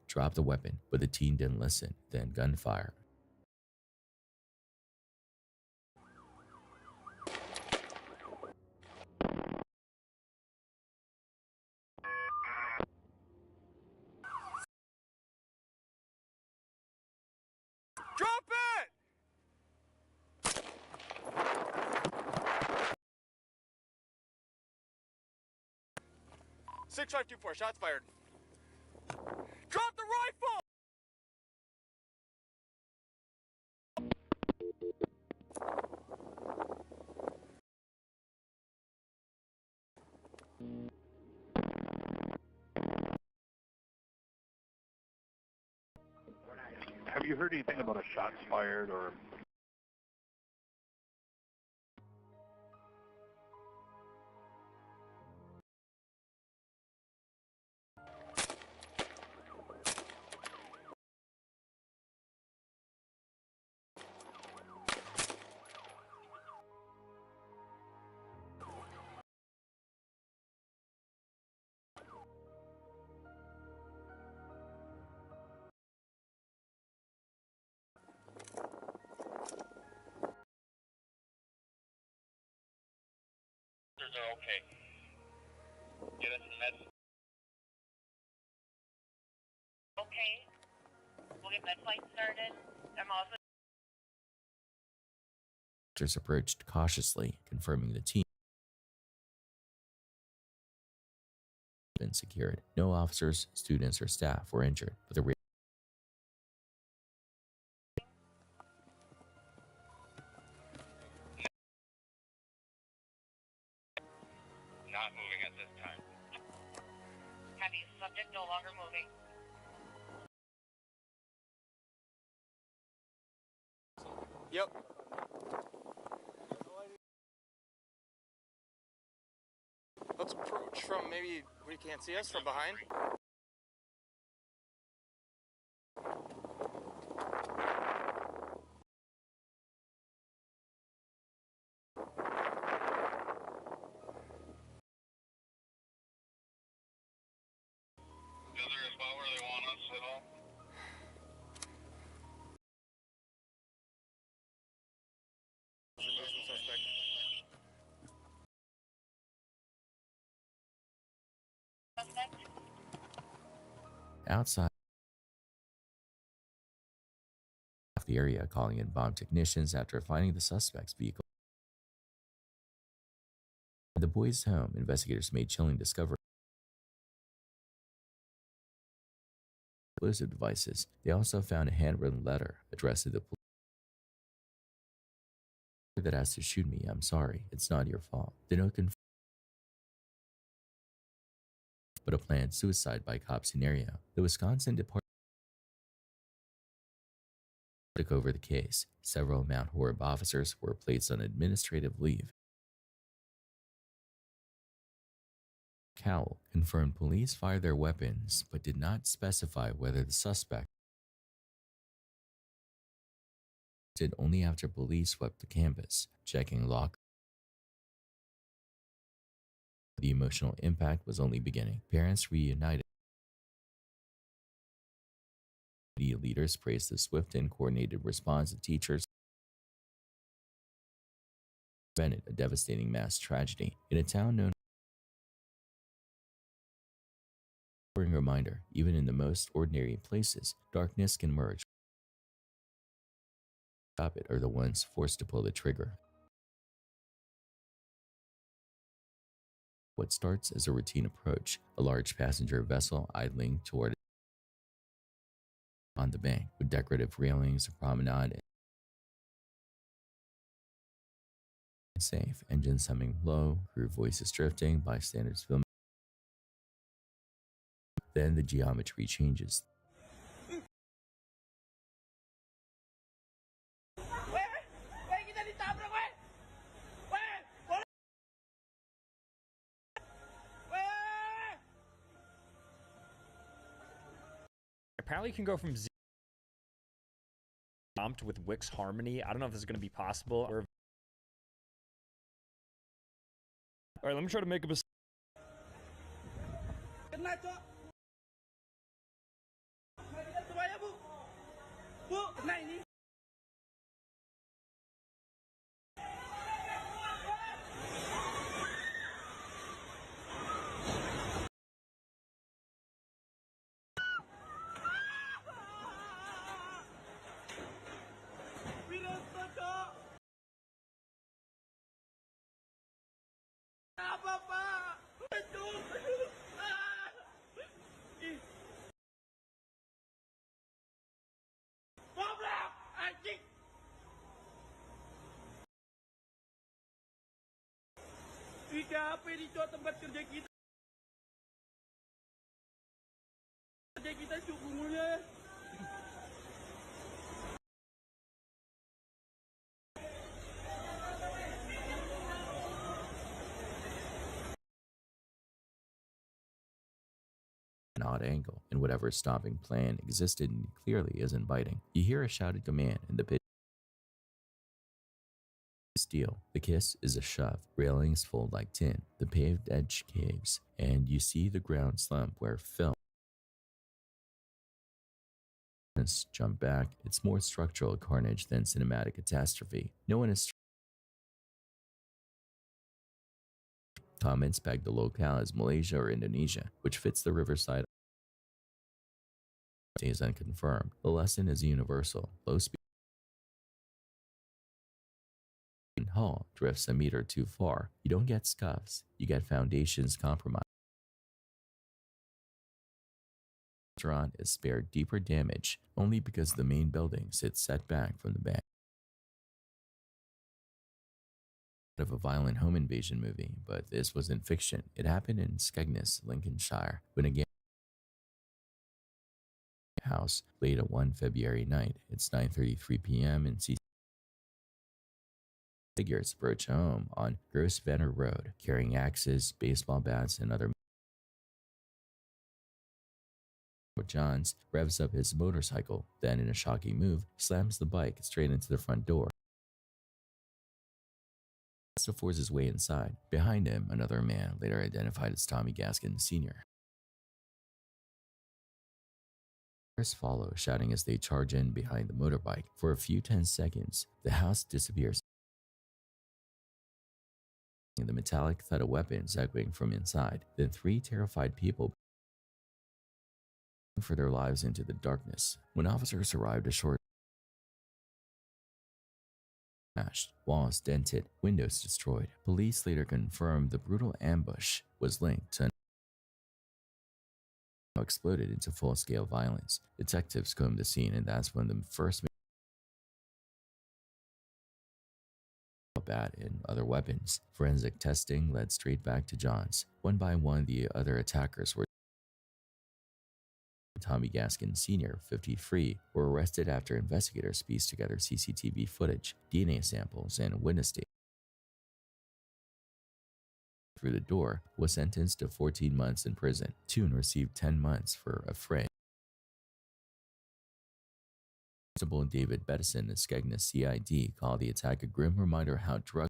Dropped the weapon, but the teen didn't listen. Then gunfire. 6524, shots fired. Drop the rifle! Have you heard anything about a shots fired or? Are okay. Get us some meds. Okay. We'll get that fight started. I'm also. Officers approached cautiously, confirming the team had been secured. No officers, students, or staff were injured, but the Not moving at this time. Copy. Subject no longer moving. Yep. Let's approach from maybe where you can't see us from behind. The other is about where they want us at all. outside the area, calling in bomb technicians after finding the suspect's vehicle. At the boys' home, investigators made chilling discoveries. Explosive devices. They also found a handwritten letter addressed to the police that asked to shoot me. I'm sorry. It's not your fault. The note confirmed but a planned suicide by cop scenario. The Wisconsin Department took over the case. Several Mount Horeb officers were placed on administrative leave. Cowell confirmed police fired their weapons, but did not specify whether the suspect did only after police swept the campus, checking lock. The emotional impact was only beginning. Parents reunited. Media leaders praised the swift and coordinated response of teachers. Prevented a devastating mass tragedy in a town known. Reminder, even in the most ordinary places, darkness can merge. Stop it are the ones forced to pull the trigger. What starts as a routine approach, a large passenger vessel idling toward on the bank with decorative railings, a promenade, and safe, engines humming low, crew voices drifting, bystanders filming. Then the geometry changes. Apparently you can go from bumped with Wix Harmony. I don't know if this is going to be possible. Or... All right, let me try to make a mistake. apa dito tempat kerja kita. Kerja kita cukup mulia. An odd angle, and whatever stopping plan existed clearly isn't biting. You hear a shouted command, and the pit steel. The kiss is a shove. Railings fold like tin. The paved edge caves, and you see the ground slump where film jump back. It's more structural carnage than cinematic catastrophe. No one is comments peg the locale as Malaysia or Indonesia, which fits the riverside. Is unconfirmed. The lesson is universal. Low speed hull drifts a meter too far. You don't get scuffs. You get foundations compromised. The restaurant is spared deeper damage only because the main building sits set back from the bank. Of a violent home invasion movie, but this wasn't fiction. It happened in Skegness, Lincolnshire, when a house late at one February night. It's 9:33 p.m. and figures approach home on Grosvenor Road, carrying axes, baseball bats, and other. Johns revs up his motorcycle, then in a shocking move, slams the bike straight into the front door. To force his way inside. Behind him, another man, later identified as Tommy Gaskin Sr. Follow, shouting as they charge in behind the motorbike. For a few 10 seconds, the house disappears. The metallic thud of weapons echoing from inside. Then 3 terrified people for their lives into the darkness. When officers arrived, a short smashed, walls dented, windows destroyed. Police later confirmed the brutal ambush was linked to exploded into full-scale violence. Detectives combed the scene, and that's when the first bat and other weapons. Forensic testing led straight back to Johns. One by one, the other attackers were Tommy Gaskin Sr., 53, were arrested after investigators pieced together CCTV footage, DNA samples, and witness data. Through the door, was sentenced to 14 months in prison. Toon received 10 months for a fray. Constable David Bettison of Skegness CID called the attack a grim reminder how drug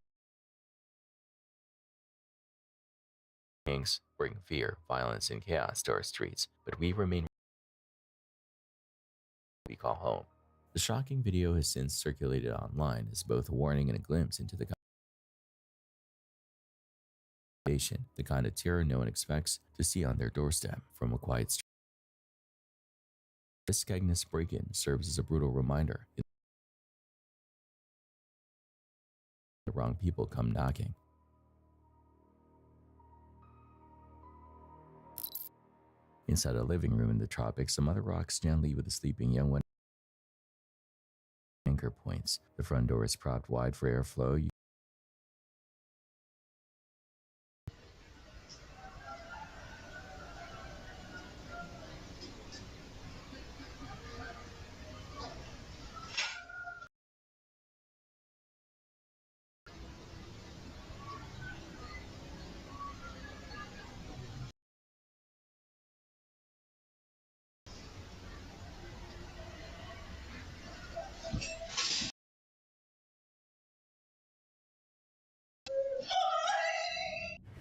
gangs bring fear, violence, and chaos to our streets, but we remain we call home. The shocking video has since circulated online as both a warning and a glimpse into the kind of terror no one expects to see on their doorstep from a quiet street. This Skegness break-in serves as a brutal reminder. The wrong people come knocking. Inside a living room in the tropics, a mother rocks gently with a sleeping young one. Anchor points. The front door is propped wide for airflow.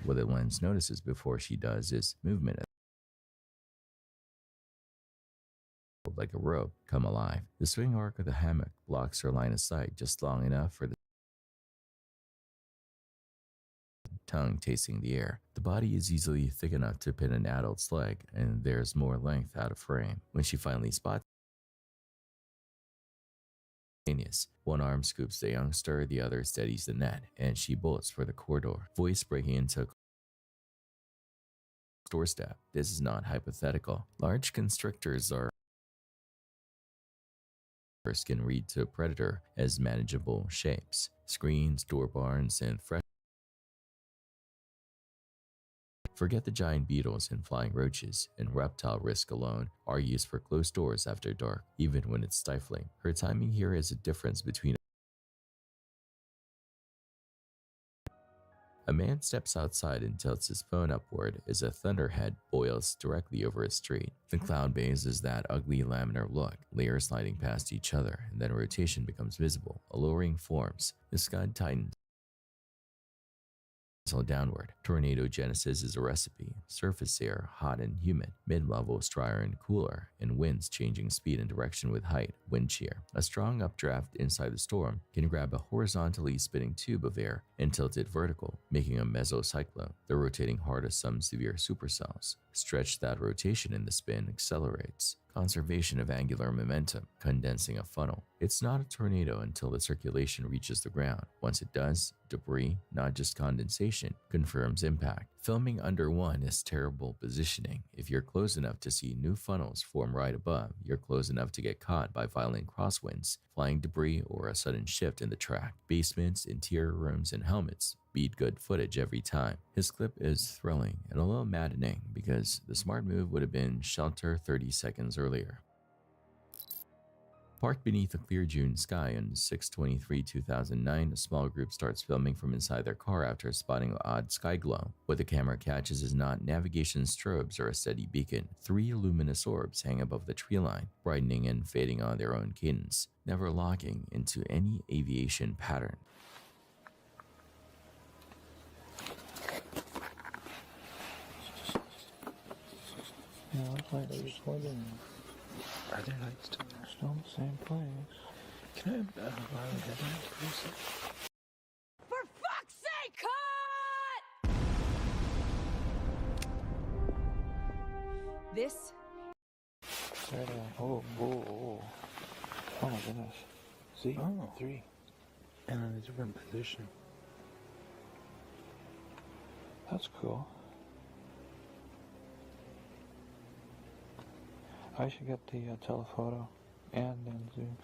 What the lens notices before she does is movement like a rope come alive. The swing arc of the hammock blocks her line of sight just long enough for the tongue tasting the air. The body is easily thick enough to pin an adult's leg, and there's more length out of frame. When she finally spots one arm scoops the youngster, the other steadies the net, and she bolts for the corridor, voice breaking into doorstep. This is not hypothetical. Large constrictors are can read to a predator as manageable shapes. Screens, door bars, and fresh Forget the giant beetles and flying roaches, and reptile risk alone are used for closed doors after dark, even when it's stifling. Her timing here is a difference between a man steps outside and tilts his phone upward as a thunderhead boils directly over a street. The cloud base is that ugly laminar look, layers sliding past each other, and then rotation becomes visible, lowering forms. The sky tightens downward. Tornado genesis is a recipe. Surface air, hot and humid. Mid-level is drier and cooler, and winds changing speed and direction with height, wind shear. A strong updraft inside the storm can grab a horizontally spinning tube of air and tilt it vertical, making a mesocyclone. The rotating heart of some severe supercells. Stretch that rotation and the spin accelerates. Conservation of angular momentum, condensing a funnel. It's not a tornado until the circulation reaches the ground. Once it does, debris, not just condensation, confirms impact. Filming under one is terrible positioning. If you're close enough to see new funnels form right above, you're close enough to get caught by violent crosswinds, flying debris, or a sudden shift in the track. Basements, interior rooms, and helmets beat good footage every time. His clip is thrilling and a little maddening because the smart move would have been shelter 30 seconds earlier. Parked beneath a clear June sky on 6/23/2009, a small group starts filming from inside their car after spotting an odd sky glow. What the camera catches is not navigation strobes or a steady beacon. 3 luminous orbs hang above the tree line, brightening and fading on their own cadence, never locking into any aviation pattern. Yeah, looks like they're recording. Are there lights still there? Still in the same place. Can I borrow that? For fuck's sake, cut! This. Oh my goodness. See? Oh. 3. And in a different position. That's cool. I should get the telephoto and then zoom.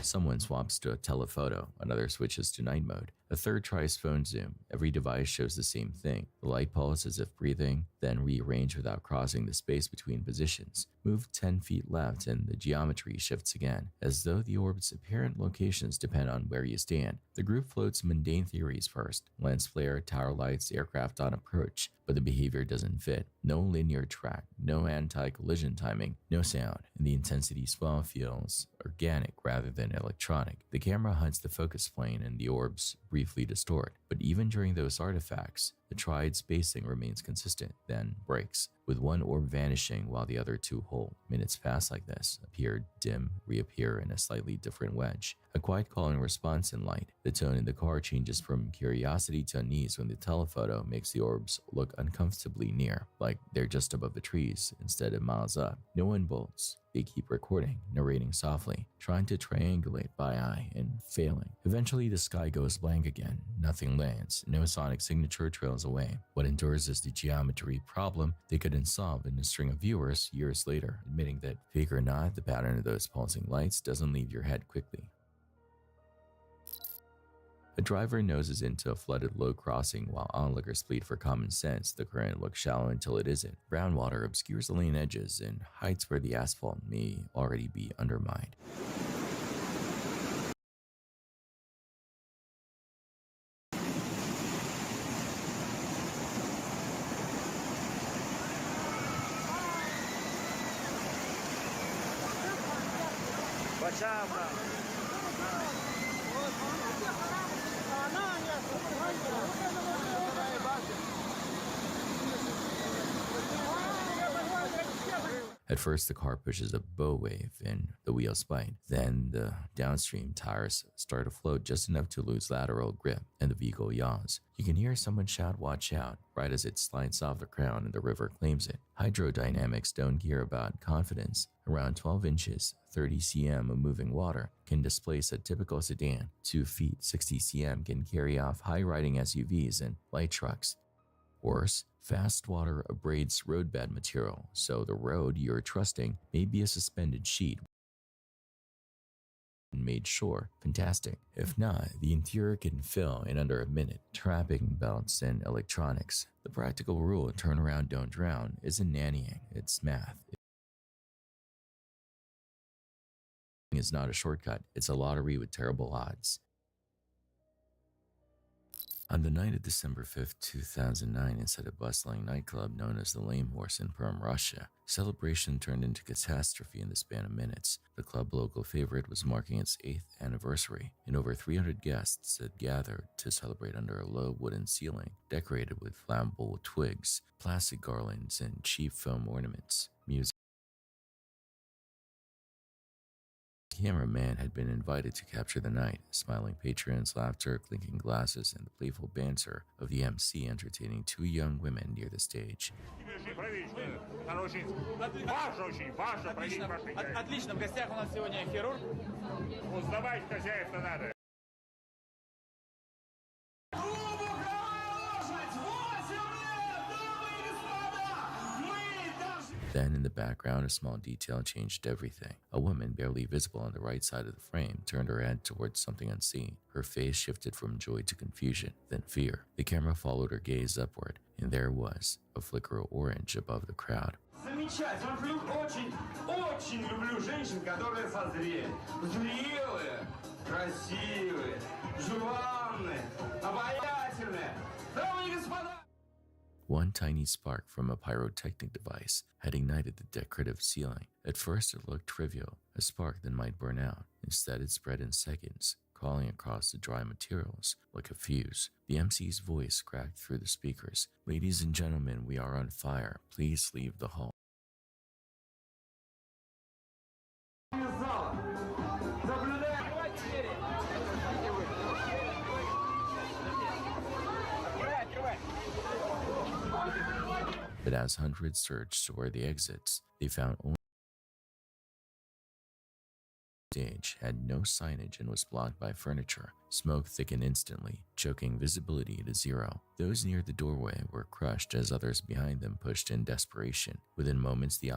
Someone swaps to a telephoto, another switches to night mode, a third tries phone zoom. Every device shows the same thing. The light pulse as if breathing, then rearrange without crossing the space between positions. Move 10 feet left and the geometry shifts again, as though the orb's apparent locations depend on where you stand. The group floats mundane theories first. Lens flare, tower lights, aircraft on approach, but the behavior doesn't fit. No linear track, no anti-collision timing, no sound, and the intensity swell feels organic rather than electronic. The camera hunts the focus plane and the orbs briefly distort, but even during those artifacts, the tried spacing remains consistent, then breaks, with one orb vanishing while the other 2 hold. Minutes pass like this, appear, dim, reappear in a slightly different wedge. A quiet call and response in light. The tone in the car changes from curiosity to unease when the telephoto makes the orbs look uncomfortably near, like they're just above the trees instead of miles up. No one bolts. They keep recording, narrating softly, trying to triangulate by eye and failing. Eventually, the sky goes blank again. Nothing lands. No sonic signature trails away. What endures is the geometry problem they couldn't solve in a string of viewers years later, admitting that, fake or not, the pattern of those pulsing lights doesn't leave your head quickly. A driver noses into a flooded low crossing while onlookers plead for common sense. The current looks shallow until it isn't. Brown water obscures the lane edges and hides where the asphalt may already be undermined. Watch out, bro. At first, the car pushes a bow wave and the wheels bite. Then the downstream tires start to float just enough to lose lateral grip and the vehicle yaws. You can hear someone shout, "Watch out," right as it slides off the ground and the river claims it. Hydrodynamics don't care about confidence. Around 12 inches, 30 cm of moving water can displace a typical sedan. 2 feet, 60 cm can carry off high-riding SUVs and light trucks. Worse, fast water abrades roadbed material, so the road you're trusting may be a suspended sheet made sure, fantastic. If not, the interior can fill in under a minute. Trapping belts and electronics. The practical rule, turn around, don't drown, isn't nannying, it's math. Is not a shortcut, it's a lottery with terrible odds. On the night of December 5th, 2009, inside a bustling nightclub known as the Lame Horse in Perm, Russia, celebration turned into catastrophe in the span of minutes. The club local favorite was marking its 8th anniversary, and over 300 guests had gathered to celebrate under a low wooden ceiling decorated with flammable twigs, plastic garlands, and cheap foam ornaments. Music. The cameraman had been invited to capture the night, smiling patrons, laughter, clinking glasses, and the playful banter of the MC entertaining two young women near the stage. Отлично, в гостях у нас сегодня хирург. Узнавать хозяев-то надо. Then, in the background, a small detail changed everything. A woman, barely visible on the right side of the frame, turned her head towards something unseen. Her face shifted from joy to confusion, then fear. The camera followed her gaze upward, and there was a flicker of orange above the crowd. Замечательно. Очень люблю женщин, которые созрели. Зрелые, красивые, желанные, обаятельные. Дамы и господа! One tiny spark from a pyrotechnic device had ignited the decorative ceiling. At first, it looked trivial, a spark that might burn out. Instead, it spread in seconds, calling across the dry materials like a fuse. The MC's voice cracked through the speakers. "Ladies and gentlemen, we are on fire. Please leave the hall." But as hundreds surged toward the exits, they found only the stage had no signage and was blocked by furniture. Smoke thickened instantly, choking visibility to zero. Those near the doorway were crushed as others behind them pushed in desperation. Within moments, the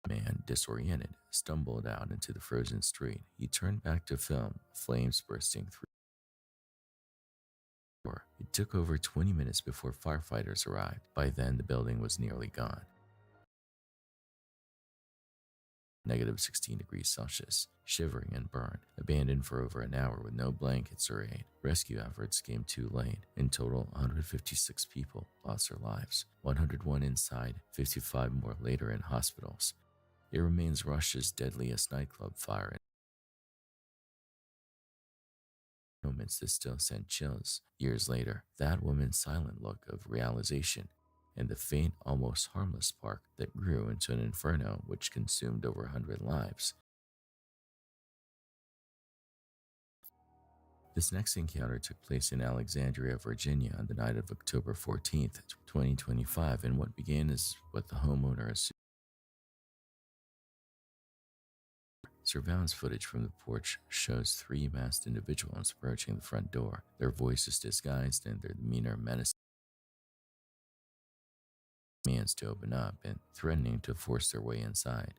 man, disoriented, stumbled out into the frozen street. He turned back to film, flames bursting through. It took over 20 minutes before firefighters arrived. By then, the building was nearly gone. -16 degrees Celsius, shivering and burned, abandoned for over an hour with no blankets or aid. Rescue efforts came too late. In total, 156 people lost their lives, 101 inside, 55 more later in hospitals. It remains Russia's deadliest nightclub fire. Moments that still sent chills. Years later, that woman's silent look of realization and the faint, almost harmless spark that grew into an inferno which consumed over 100 lives. This next encounter took place in Alexandria, Virginia on the night of October 14th, 2025, and what began as what the homeowner assumed. Surveillance footage from the porch shows three masked individuals approaching the front door, their voices disguised and their demeanor menacing. Commands to open up and threatening to force their way inside.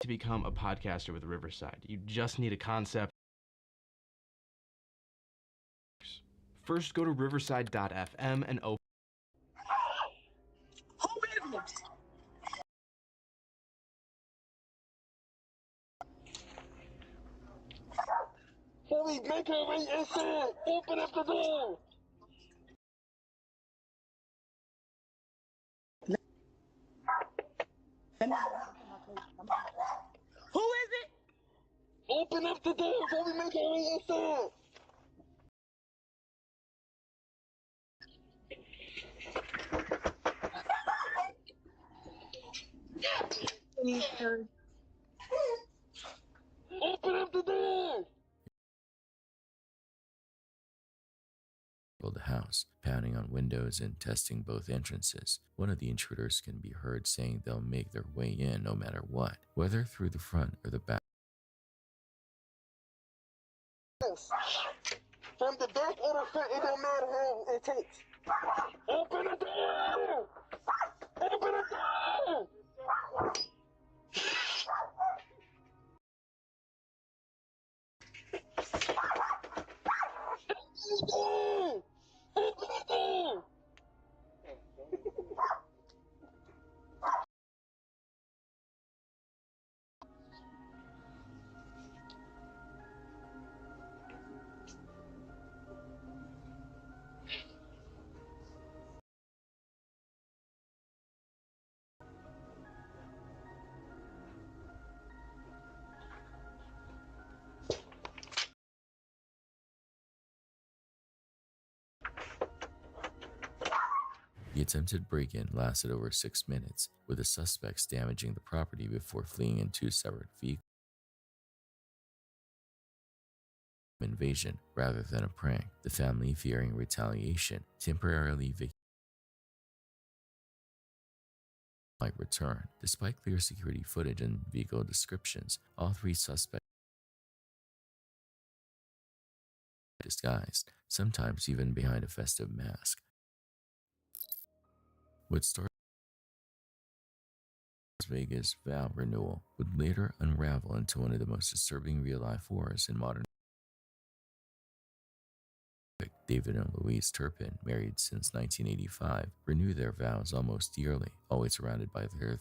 To become a podcaster with Riverside, you just need a concept. First, go to riverside.fm and open. Holy, make her wait inside! Open up the door! Who is it? Open up the door before we make our way inside. Open up the door! The house, pounding on windows and testing both entrances. One of the intruders can be heard saying they'll make their way in no matter what, whether through the front or the back. From the back or the front, it don't matter how it takes. Open the door! Open the door! Open the door! The attempted break-in lasted over 6 minutes, with the suspects damaging the property before fleeing in 2 separate vehicles. Invasion rather than a prank, the family, fearing retaliation, temporarily might return. Despite clear security footage and vehicle descriptions, all 3 suspects disguised, sometimes even behind a festive mask. What started as Las Vegas vow renewal would later unravel into one of the most disturbing real-life wars in modern. David and Louise Turpin, married since 1985, renew their vows almost yearly, always surrounded by their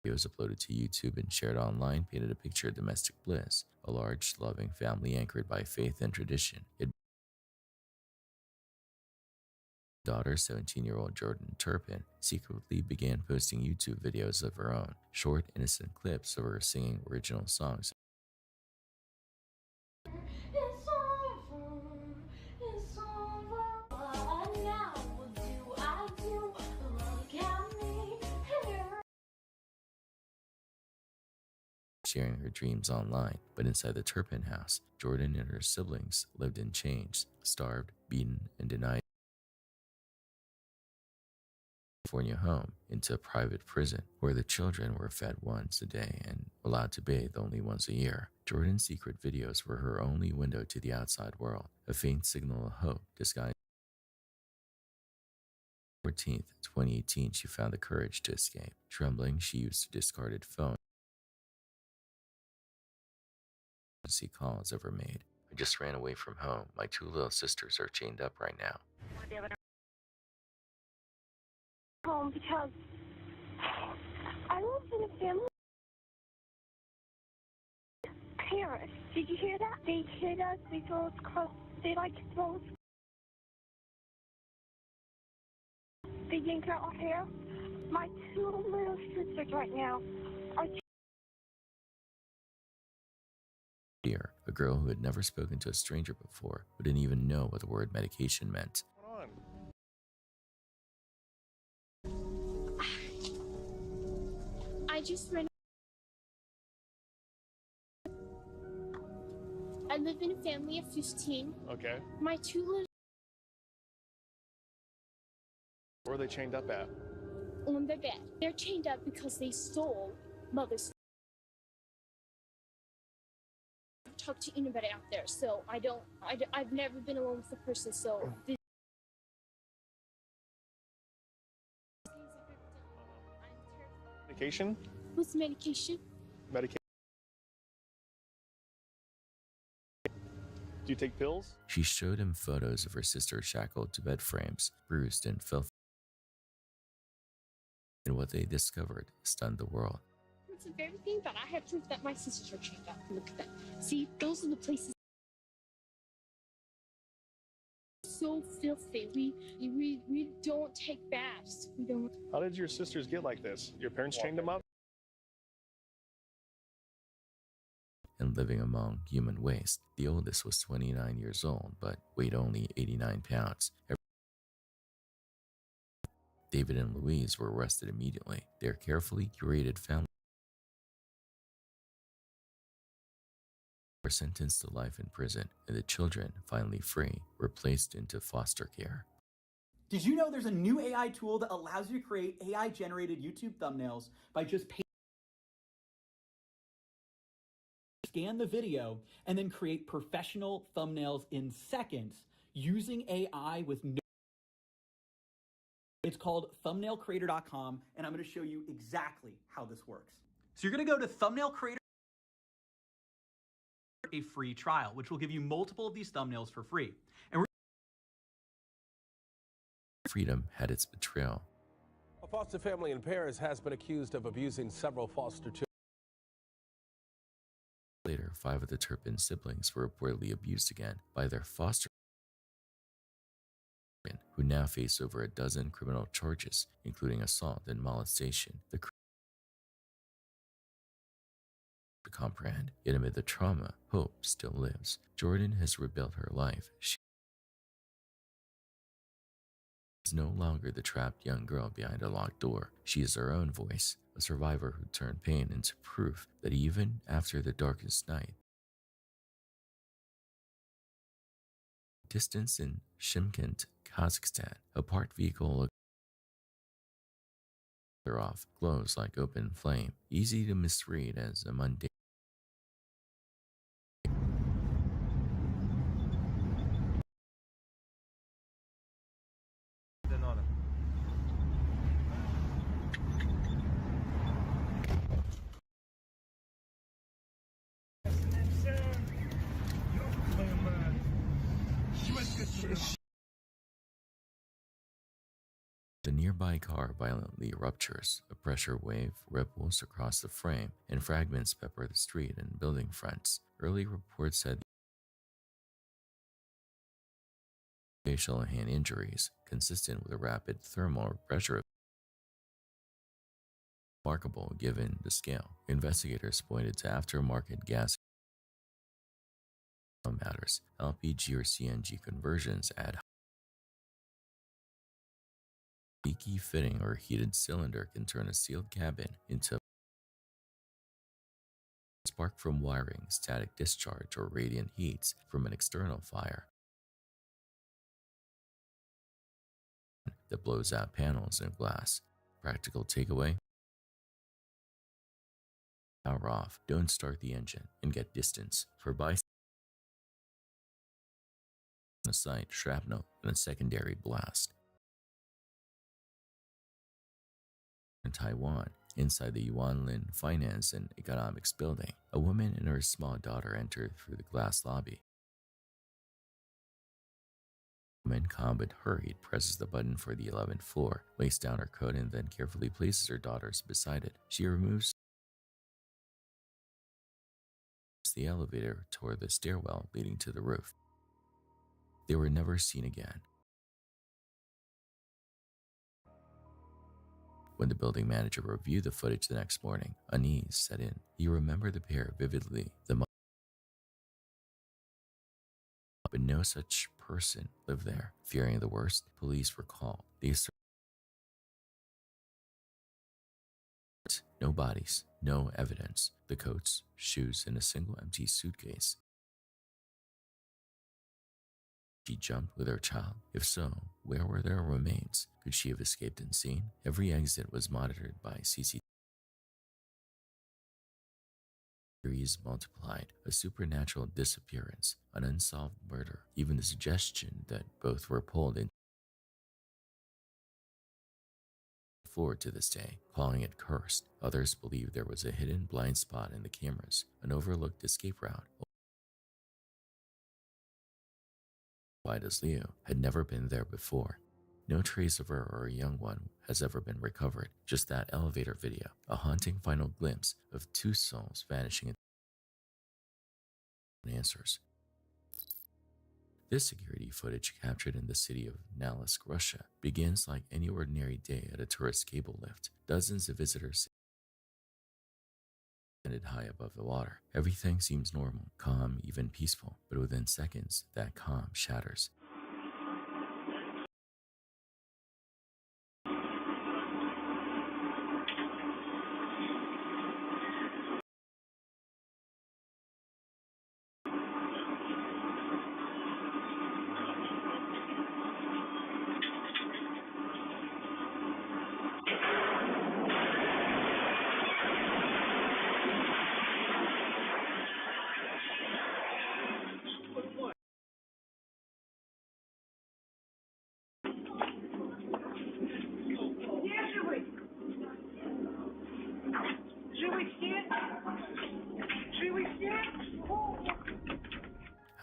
videos uploaded to YouTube and shared online painted a picture of domestic bliss, a large, loving family anchored by faith and tradition. Daughter, 17-year-old Jordan Turpin, secretly began posting YouTube videos of her own, short, innocent clips of her singing original songs. Sharing her dreams online, but inside the Turpin house, Jordan and her siblings lived in chains, starved, beaten, and denied California home into a private prison where the children were fed once a day and allowed to bathe only once a year. Jordan's secret videos were her only window to the outside world, a faint signal of hope disguised. 14th, 2018, she found the courage to escape. Trembling, she used a discarded phone. Calls ever made. I just ran away from home. My 2 little sisters are chained up right now. Home because I live in a family. Parents, did you hear that? They hit us. They throw us across. They like to throw us. They yank out our hair. My 2 little sisters right now are. A girl who had never spoken to a stranger before, but didn't even know what the word medication meant. I just ran. I live in a family of 15. Okay. My 2 little. Where are they chained up at? On the bed. They're chained up because they stole mother's. Talk to anybody out there, so I've never been alone with a person, so this Medication? What's medication? Medication. Do you take pills? She showed him photos of her sister shackled to bed frames, bruised and filthy. And what they discovered stunned the world. It's a very thing, but I have proof that my sisters are chained up. Look at that. See, those are the places. So filthy. We don't take baths. We don't. How did your sisters get like this? Your parents chained them up? And living among human waste. The oldest was 29 years old, but weighed only 89 pounds. David and Louise were arrested immediately. Their carefully curated family were sentenced to life in prison, and the children, finally free, were placed into foster care. Did you know there's a new AI tool that allows you to create AI-generated YouTube thumbnails by just scan the video and then create professional thumbnails in seconds using AI with no... It's called thumbnailcreator.com, and I'm going to show you exactly how this works. So you're going to go to Thumbnail Creator, a free trial, which will give you multiple of these thumbnails for free. And Freedom had its betrayal. A foster family in Paris has been accused of abusing several foster children. Later, 5 of the Turpin siblings were reportedly abused again by their foster children, who now face over a dozen criminal charges, including assault and molestation. To comprehend, yet amid the trauma, hope still lives. Jordan has rebuilt her life. She is no longer the trapped young girl behind a locked door. She is her own voice, a survivor who turned pain into proof that even after the darkest night, distance in Shymkent, Kazakhstan, a parked vehicle off glows like open flame, easy to misread as a mundane. The nearby car violently ruptures. A pressure wave ripples across the frame, and fragments pepper the street and building fronts. Early reports said facial and hand injuries, consistent with a rapid thermal pressure. Remarkable given the scale. Investigators pointed to aftermarket gas matters. LPG or CNG conversions add leaky fitting or heated cylinder can turn a sealed cabin into a spark from wiring, static discharge, or radiant heats from an external fire that blows out panels and glass. Practical takeaway: power off, don't start the engine, and get distance. For bystanders on the site, shrapnel and a secondary blast. In Taiwan, inside the Yuanlin Finance and Economics building, a woman and her small daughter enter through the glass lobby. The woman, calm but hurried, presses the button for the 11th floor, lays down her coat, and then carefully places her daughters beside it. She removes the elevator toward the stairwell leading to the roof. They were never seen again. When the building manager reviewed the footage the next morning, unease set in. He remembered the pair vividly. But no such person lived there. Fearing the worst, police were called. They searched. No bodies, no evidence. The coats, shoes, and a single empty suitcase. She jumped with her child? If so, where were their remains? Could she have escaped unseen? Every exit was monitored by CCTV. Theories multiplied: a supernatural disappearance, an unsolved murder, even the suggestion that both were pulled in. Forward to this day, calling it cursed. Others believe there was a hidden blind spot in the cameras, an overlooked escape route. Wide as Leo had never been there before. No trace of her or a young one has ever been recovered, just that elevator video, a haunting final glimpse of two souls vanishing in answers. This security footage, captured in the city of Nalisk, Russia, begins like any ordinary day at a tourist cable lift. Dozens of visitors high above the water. Everything seems normal, calm, even peaceful, but within seconds, that calm shatters.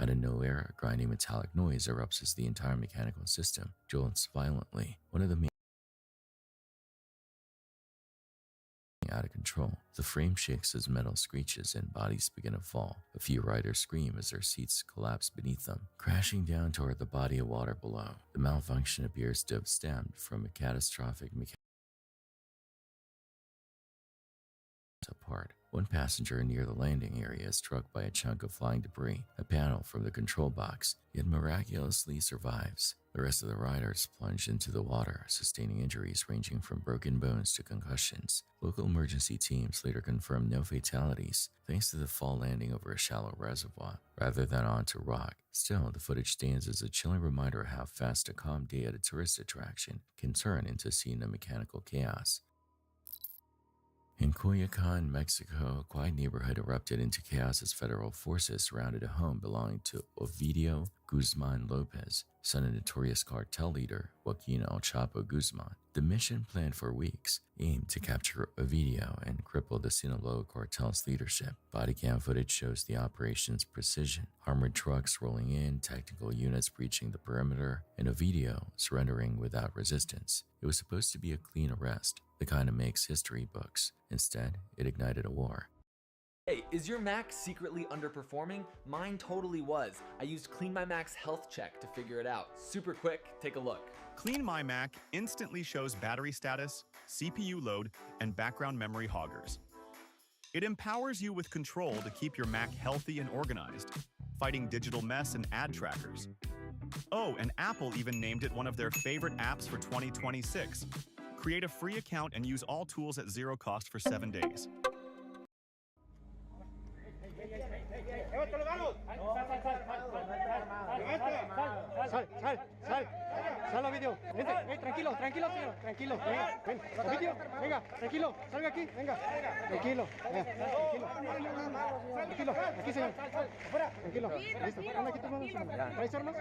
Out of nowhere, a grinding metallic noise erupts as the entire mechanical system jolts violently. One of the main out of control. The frame shakes as metal screeches and bodies begin to fall. A few riders scream as their seats collapse beneath them, crashing down toward the body of water below. The malfunction appears to have stemmed from a catastrophic mechanical apart. One passenger near the landing area is struck by a chunk of flying debris, a panel from the control box, yet miraculously survives. The rest of the riders plunge into the water, sustaining injuries ranging from broken bones to concussions. Local emergency teams later confirmed no fatalities, thanks to the fall landing over a shallow reservoir, rather than onto rock. Still, the footage stands as a chilling reminder of how fast a calm day at a tourist attraction can turn into a scene of mechanical chaos. In Coyoacan, Mexico, a quiet neighborhood erupted into chaos as federal forces surrounded a home belonging to Ovidio Guzman Lopez, son of notorious cartel leader Joaquin El Chapo Guzman. The mission, planned for weeks, aimed to capture Ovidio and cripple the Sinaloa cartel's leadership. Body cam footage shows the operation's precision, armored trucks rolling in, tactical units breaching the perimeter, and Ovidio surrendering without resistance. It was supposed to be a clean arrest, the kind that makes history books. Instead, it ignited a war. Hey, is your Mac secretly underperforming? Mine totally was. I used Clean My Mac's health check to figure it out. Super quick, take a look. Clean My Mac instantly shows battery status, CPU load, and background memory hoggers. It empowers you with control to keep your Mac healthy and organized, fighting digital mess and ad trackers. Oh, and Apple even named it one of their favorite apps for 2026. Create a free account and use all tools at zero cost for 7 days. Sal, Ovidio. Vente, tranquilo, tranquilo, señor. Tranquilo, ven. Ovidio, venga, tranquilo, salga aquí, venga. Tranquilo, tranquilo. Aquí, señor. Tranquilo, listo. Anda aquí, tomamos. ¿Traes armas?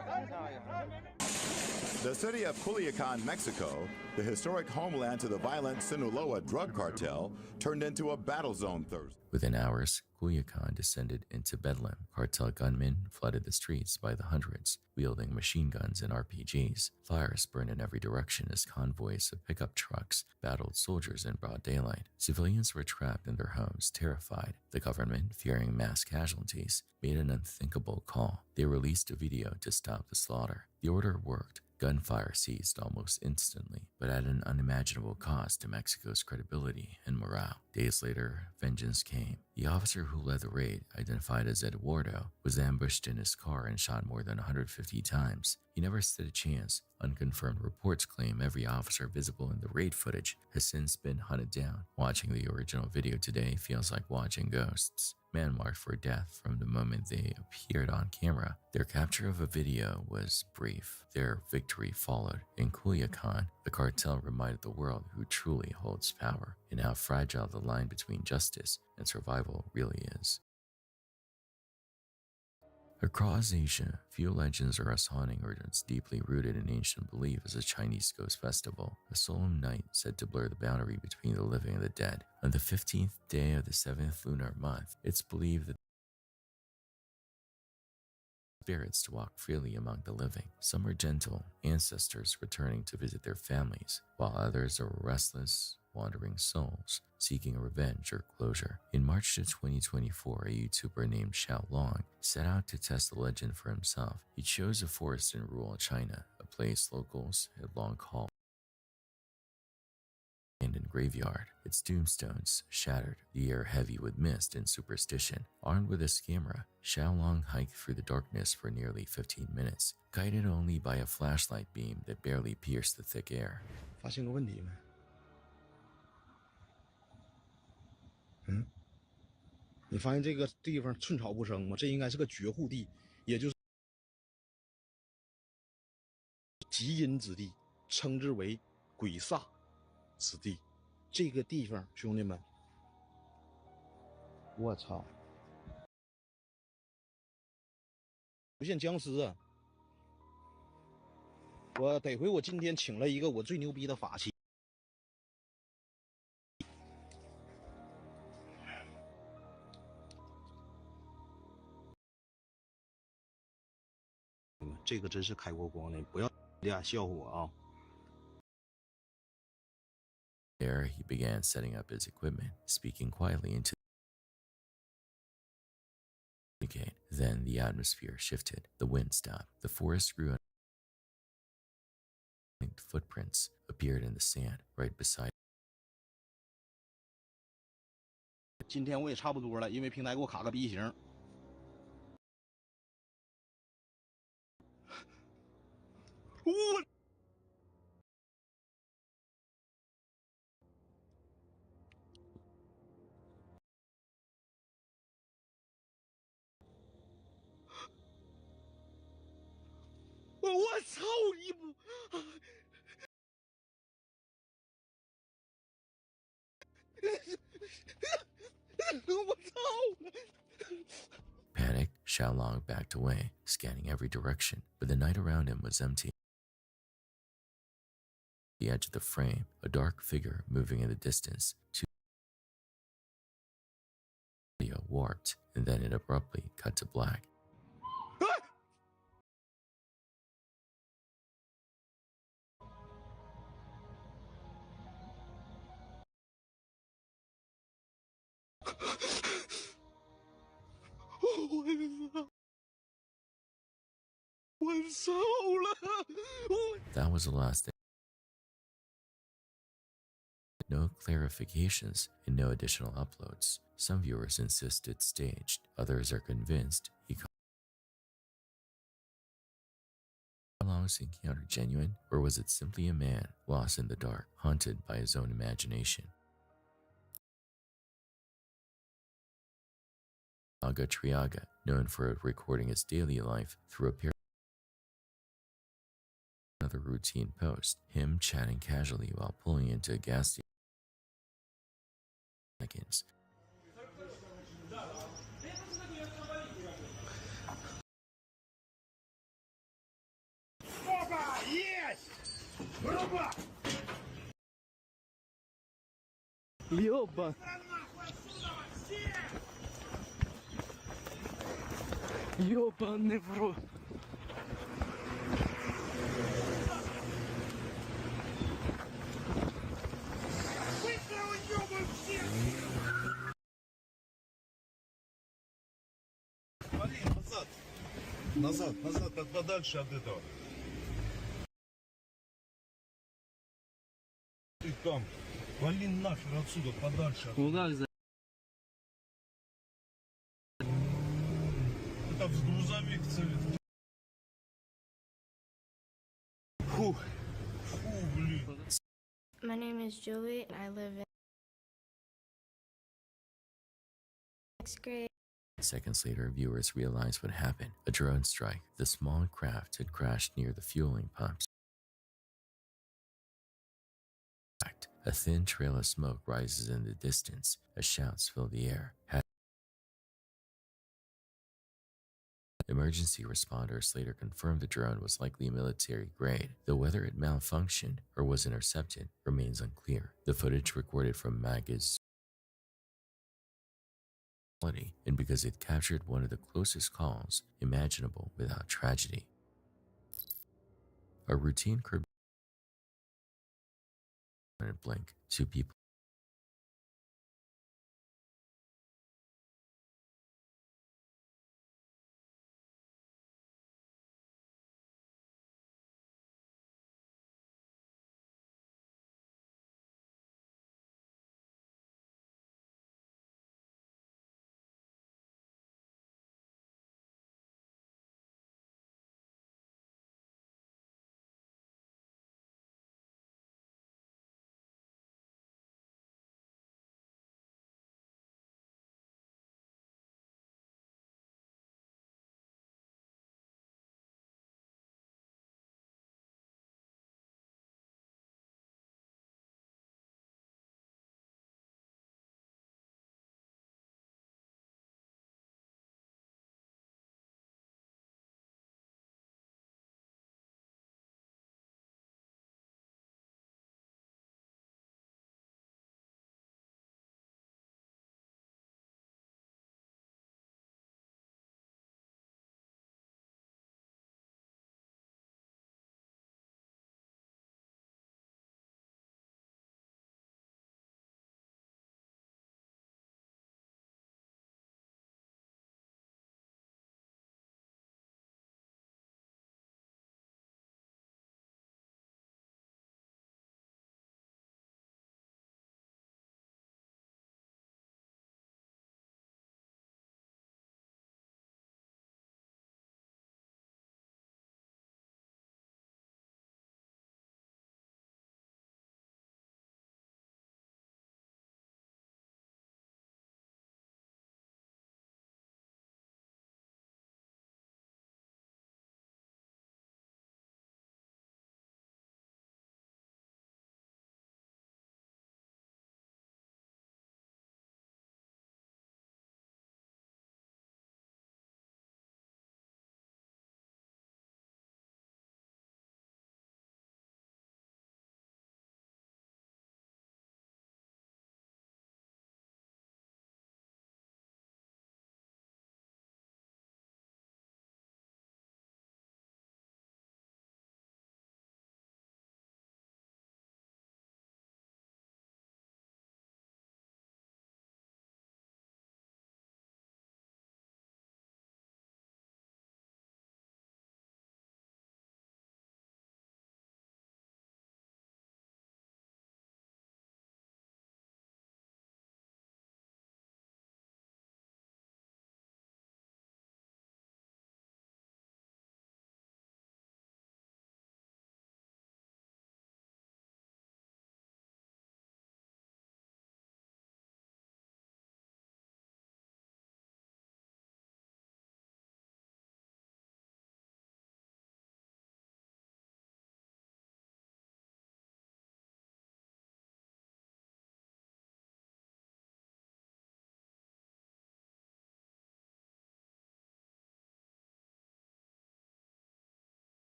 The city of Culiacan, Mexico, the historic homeland to the violent Sinaloa drug cartel, turned into a battle zone Thursday. Within hours, Culiacan descended into bedlam. Cartel gunmen flooded the streets by the hundreds, wielding machine guns and RPGs. Fires burned in every direction as convoys of pickup trucks battled soldiers in broad daylight. Civilians were trapped in their homes, terrified. The government, fearing mass casualties, made an unthinkable call. They released a video to stop the slaughter. The order worked. Gunfire ceased almost instantly, but at an unimaginable cost to Mexico's credibility and morale. Days later, vengeance came. The officer who led the raid, identified as Eduardo, was ambushed in his car and shot more than 150 times. He never stood a chance. Unconfirmed reports claim every officer visible in the raid footage has since been hunted down. Watching the original video today feels like watching ghosts. Men marked for death from the moment they appeared on camera. Their capture of a video was brief. Their victory followed. In Culiacan, the cartel reminded the world who truly holds power and how fragile the line between justice and survival really is. Across Asia, few legends are as haunting or as deeply rooted in ancient belief as a Chinese ghost festival, a solemn night said to blur the boundary between the living and the dead. On the 15th day of the 7th lunar month, it's believed that spirits walk freely among the living. Some are gentle, ancestors returning to visit their families, while others are restless, wandering souls seeking revenge or closure. In March of 2024, a YouTuber named Xiao Long set out to test the legend for himself. He chose a forest in rural China, a place locals had long called abandoned graveyard. Its tombstones shattered, the air heavy with mist and superstition. Armed with his camera, Xiao Long hiked through the darkness for nearly 15 minutes, guided only by a flashlight beam that barely pierced the thick air. 发现个问题没？你发现这个地方寸草不生吗？这应该是个绝户地，也就是极阴之地，称之为鬼煞之地。这个地方，兄弟们，我操，出现僵尸啊！我得亏我今天请了一个我最牛逼的法器。这个真是开过光的，不要俩笑话我啊。There, he began setting up his equipment, speaking quietly into the gate. Then the atmosphere shifted. The wind stopped. The forest grew. Footprints appeared in the sand right beside. 今天我也差不多了，因为平台给我卡个 B 型。我。我操你妈！我操Panic, Xiaolong backed away, scanning every direction, but the night around him was empty. The edge of the frame, a dark figure moving in the distance. Video warped, and then it abruptly cut to black. That was the last thing. No clarifications and no additional uploads. Some viewers insist it's staged. Others are convinced he Xiaolong's encounter genuine, or was it simply a man lost in the dark, haunted by his own imagination? Aga Triaga, known for recording his daily life through a pair another routine post, him chatting casually while pulling into a gas station. Yes! Ёба! Ёбаный в рот! Назад, подальше от этого. Ты там, вали нахер отсюда, подальше. Куда за... Это грузовик целый. Фу, блин. My name is Julie and I live in 6th grade. Seconds later, viewers realized what happened. A drone strike. The small craft had crashed near the fueling pumps. A thin trail of smoke rises in the distance as shouts fill the air. Emergency responders later confirmed the drone was likely military grade, though whether it malfunctioned or was intercepted remains unclear. The footage recorded from Maga's and because it captured one of the closest calls imaginable without tragedy. A routine curb blink, 2 people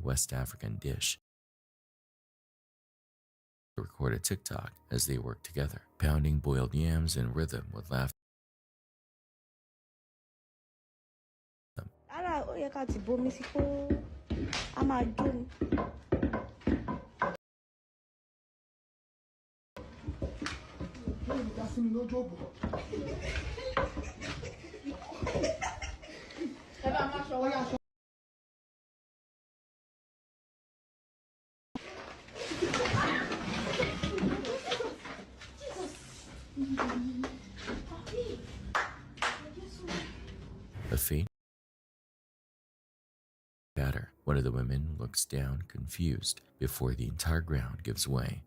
West African dish. They record a TikTok as they work together, pounding boiled yams in rhythm with laughter. A faint chatter. One of the women looks down, confused, before the entire ground gives way.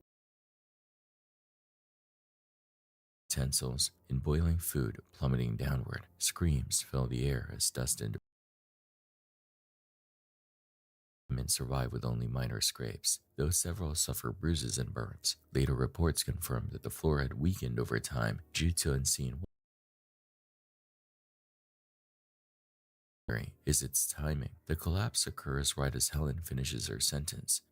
Utensils and boiling food plummeting downward. Screams fill the air as dust and women survive with only minor scrapes, though several suffer bruises and burns. Later reports confirm that the floor had weakened over time due to unseen is its timing. The collapse occurs right as Helen finishes her sentence.